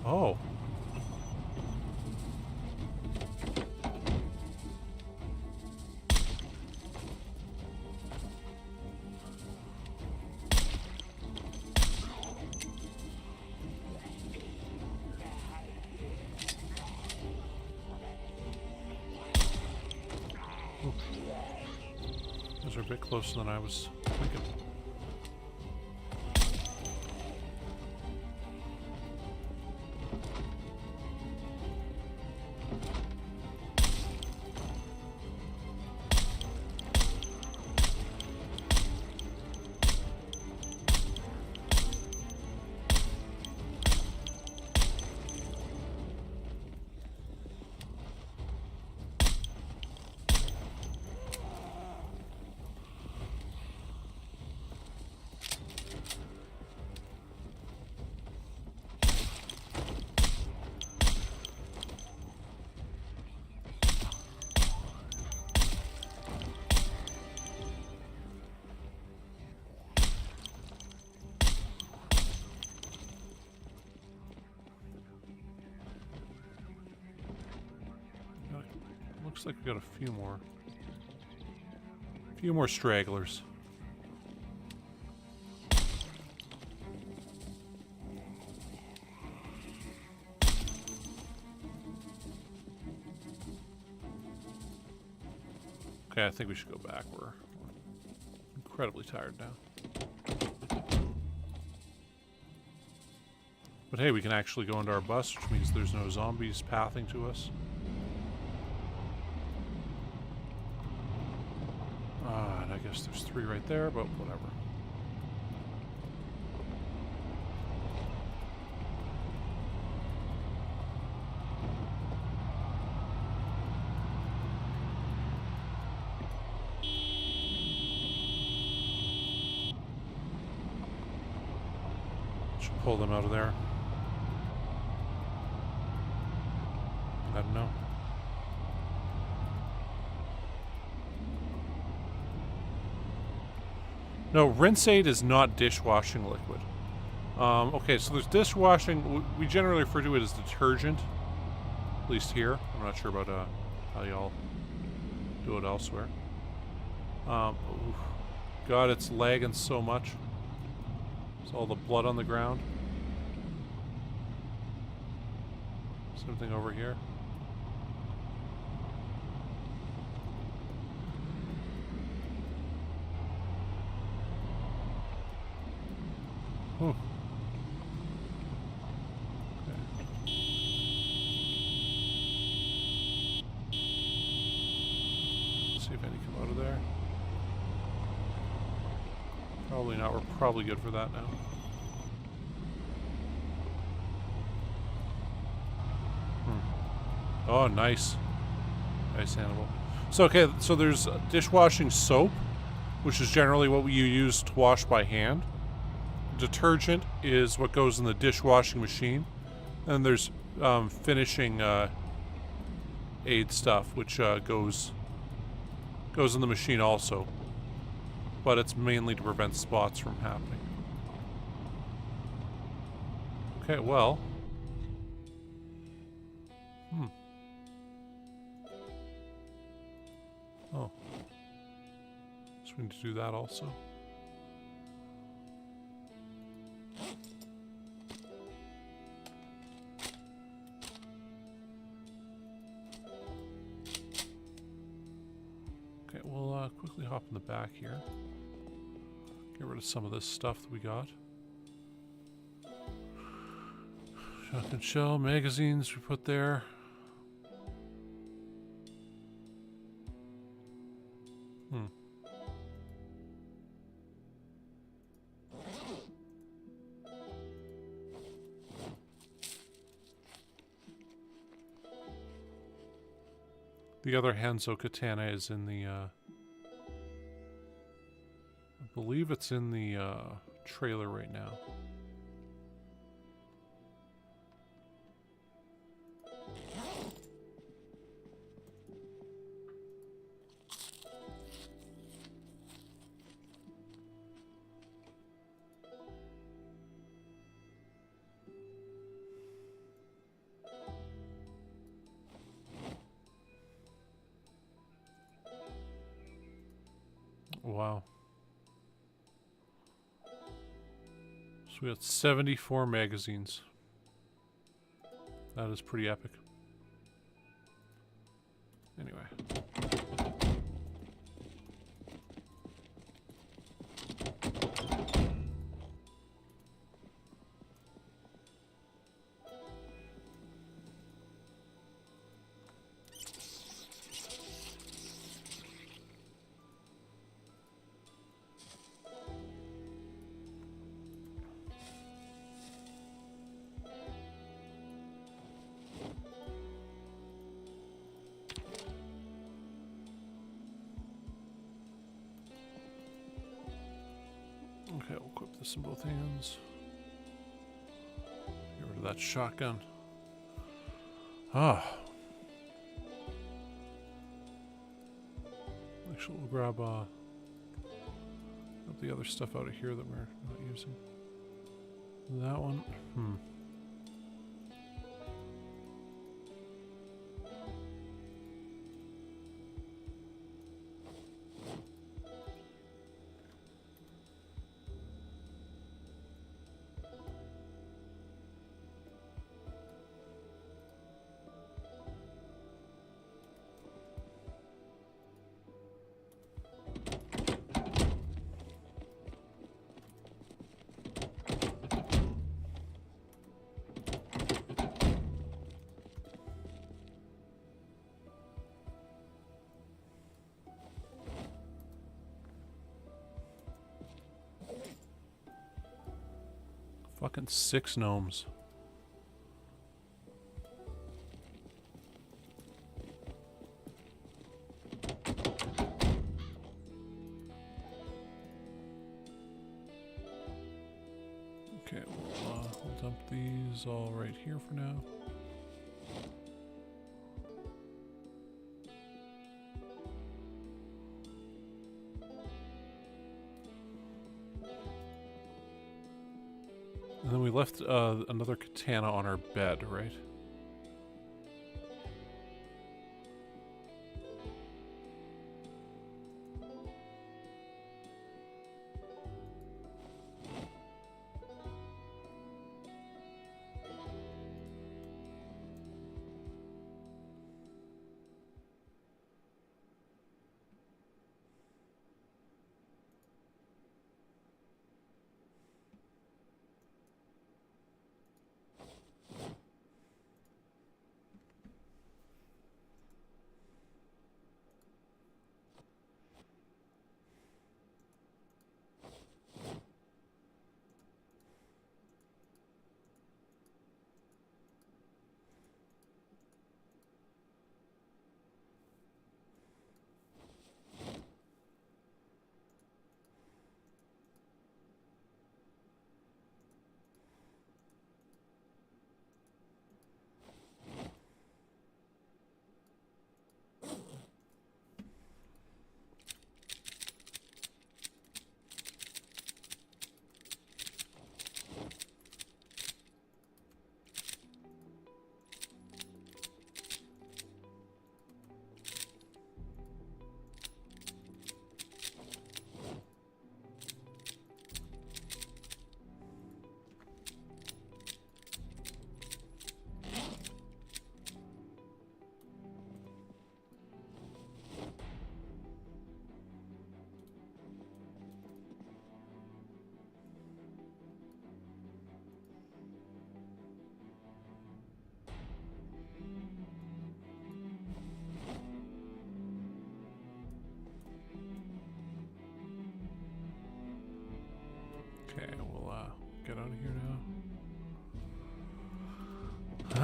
Oh. Those are a bit closer than I was thinking. Looks like we got a few more. A few more stragglers. Okay, I think we should go back. We're incredibly tired now. But hey, we can actually go into our bus, which means there's no zombies pathing to us. And I guess there's 3 right there, but whatever. Should pull them out of there. I don't know. No, rinse aid is not dishwashing liquid. Okay, so there's dishwashing. We generally refer to it as detergent. At least here. I'm not sure about how y'all do it elsewhere. Oof. God, it's lagging so much. There's all the blood on the ground. Same thing over here. Oh. Okay. See if any come out of there. Probably not. We're probably good for that now. Oh, nice. Nice Hannibal. So, okay, so there's dishwashing soap, which is generally what you use to wash by hand. Detergent is what goes in the dishwashing machine. And there's finishing aid stuff, which goes in the machine also. But it's mainly to prevent spots from happening. Okay, well. Oh. So we need to do that also. quickly hop in the back here. Get rid of some of this stuff that we got. Shotgun shell, magazines we put there. The other Hanzo katana is in the, I believe it's in the, trailer right now. Wow. So we got 74 magazines. That is pretty epic. Anyway. Okay, we'll equip this in both hands. Get rid of that shotgun. Ah. Actually, we'll grab the other stuff out of here that we're not using. That one. Fucking 6 gnomes. Okay, we'll dump these all right here for now. And then we left another katana on our bed, right?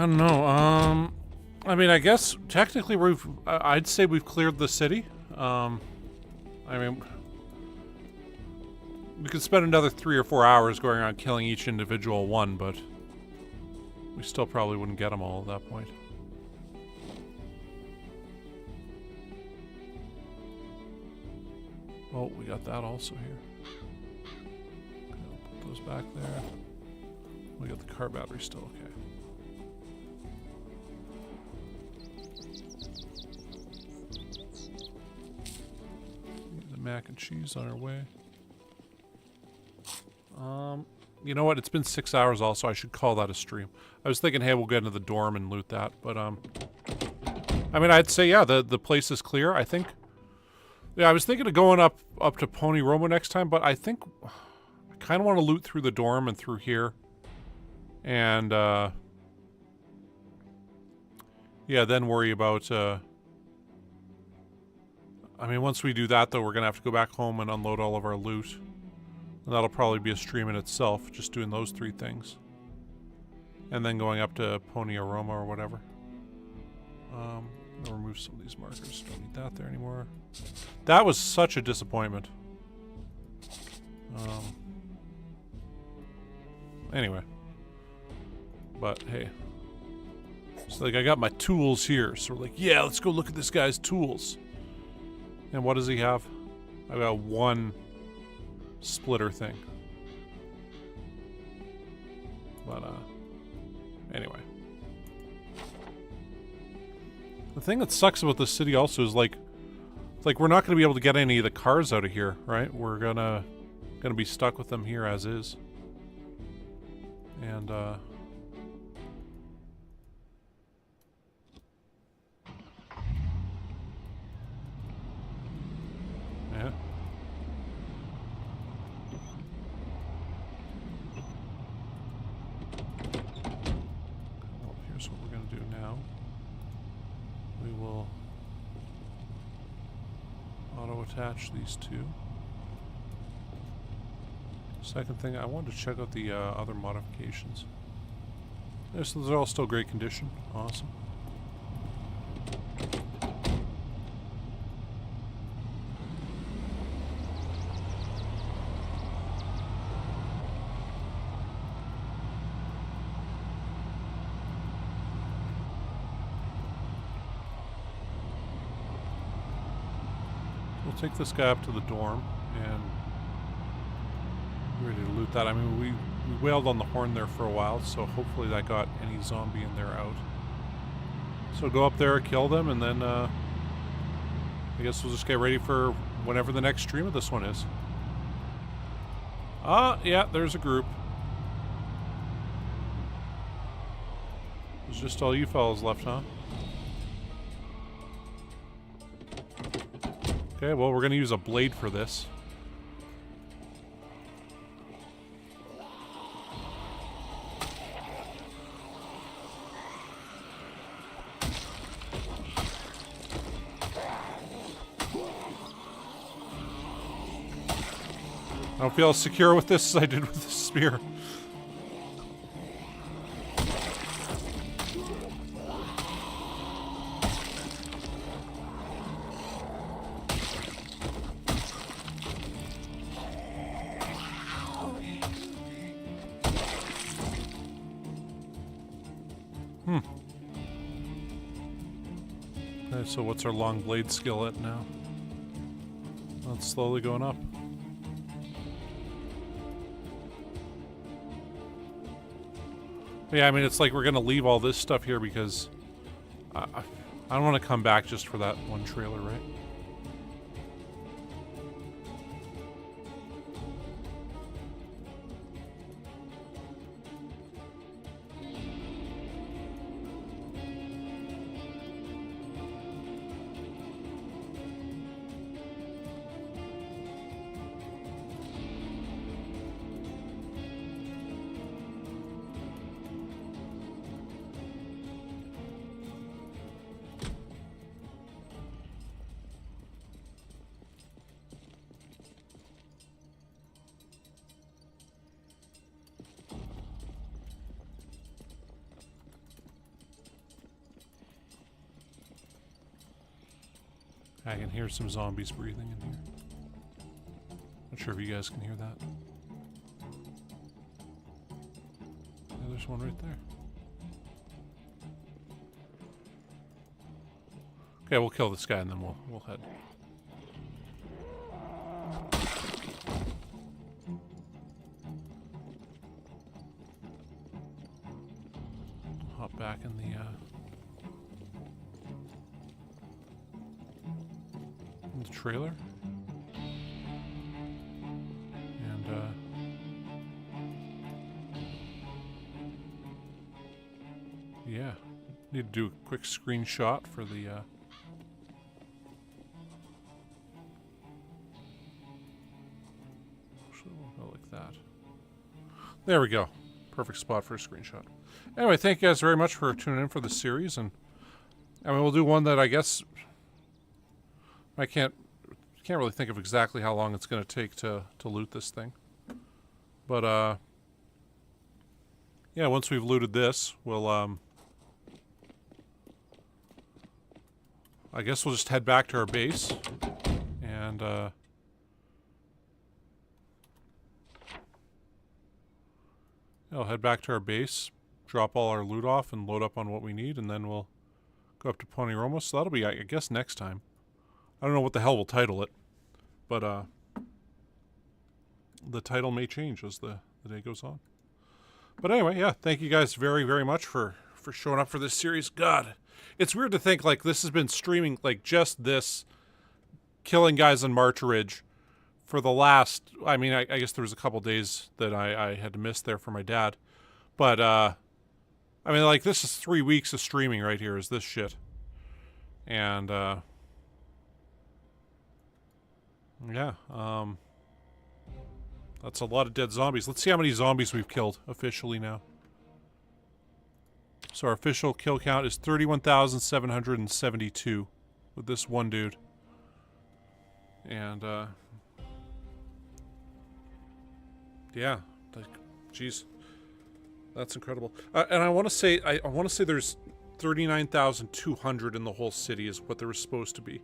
don't know. I mean, I guess technically I'd say we've cleared the city. I mean, we could spend another 3 or 4 hours going around killing each individual one, but we still probably wouldn't get them all at that point. Oh, we got that also here. Okay, I'll put those back there. We got the car battery still, okay. The mac and cheese on our way. You know what? It's been 6 hours also. I should call that a stream. I was thinking, hey, we'll get into the dorm and loot that, but I mean, I'd say yeah, the place is clear. I think. Yeah, I was thinking of going up to Pony Romo next time, but I think I kind of want to loot through the dorm and through here, and yeah, then worry about. I mean, once we do that, though, we're gonna have to go back home and unload all of our loot. And that'll probably be a stream in itself, just doing those 3 things. And then going up to Pony Aroma or whatever. I'll remove some of these markers. Don't need that there anymore. That was such a disappointment. Anyway. But, hey. It's like I got my tools here. So we're like, yeah, let's go look at this guy's tools. And what does he have? I got 1... splitter thing. But, anyway. The thing that sucks about this city also is, like, it's like we're not going to be able to get any of the cars out of here, right? We're gonna be stuck with them here as is. And, yeah. Attach these 2. Second thing, I wanted to check out the other modifications. Yeah, so they're all still great condition. Awesome. We'll take this guy up to the dorm and ready to loot that. I mean, we wailed on the horn there for a while, so hopefully that got any zombie in there out. So go up there, kill them, and then I guess we'll just get ready for whenever the next stream of this one is. Yeah, there's a group. There's just all you fellas left, huh? Okay, well, we're going to use a blade for this. I don't feel as secure with this as I did with the spear. Okay, so what's our long blade skill at now? Well, it's slowly going up. Yeah, I mean, it's like we're gonna leave all this stuff here because I don't want to come back just for that one trailer, right? I can hear some zombies breathing in here. Not sure if you guys can hear that. Yeah, there's one right there. Okay, we'll kill this guy and then we'll head. Hop back in the trailer. And yeah, need to do a quick screenshot for the go like that. There we go. Perfect spot for a screenshot. Anyway, thank you guys very much for tuning in for the series, and I mean, we'll do one that I guess I can't really think of exactly how long it's going to take to loot this thing. But yeah, once we've looted this, we'll I guess we'll just head back to our base and I'll head back to our base, drop all our loot off, and load up on what we need, and then we'll go up to Pony Roma. So that'll be, I guess, next time. I don't know what the hell we'll title it, but the title may change as the day goes on. But anyway, yeah, thank you guys very, very much for showing up for this series. God, it's weird to think, like, this has been streaming, like, just this killing guys on March Ridge for the last, I mean, I guess there was a couple days that I had to miss there for my dad. But, I mean, like, this is 3 weeks of streaming right here, is this shit. And, yeah, that's a lot of dead zombies. Let's see how many zombies we've killed officially now. So our official kill count is 31,772 with this one dude. And, yeah, like, jeez, that's incredible. And I want to say, I want to say there's 39,200 in the whole city is what there was supposed to be.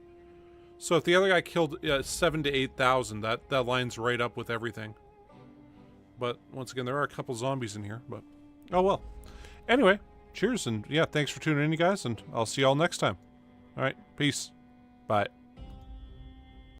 So if the other guy killed 7,000 to 8,000, that lines right up with everything. But once again, there are a couple zombies in here, but oh well. Anyway, cheers, and yeah, thanks for tuning in, you guys, and I'll see y'all next time. All right, peace. Bye.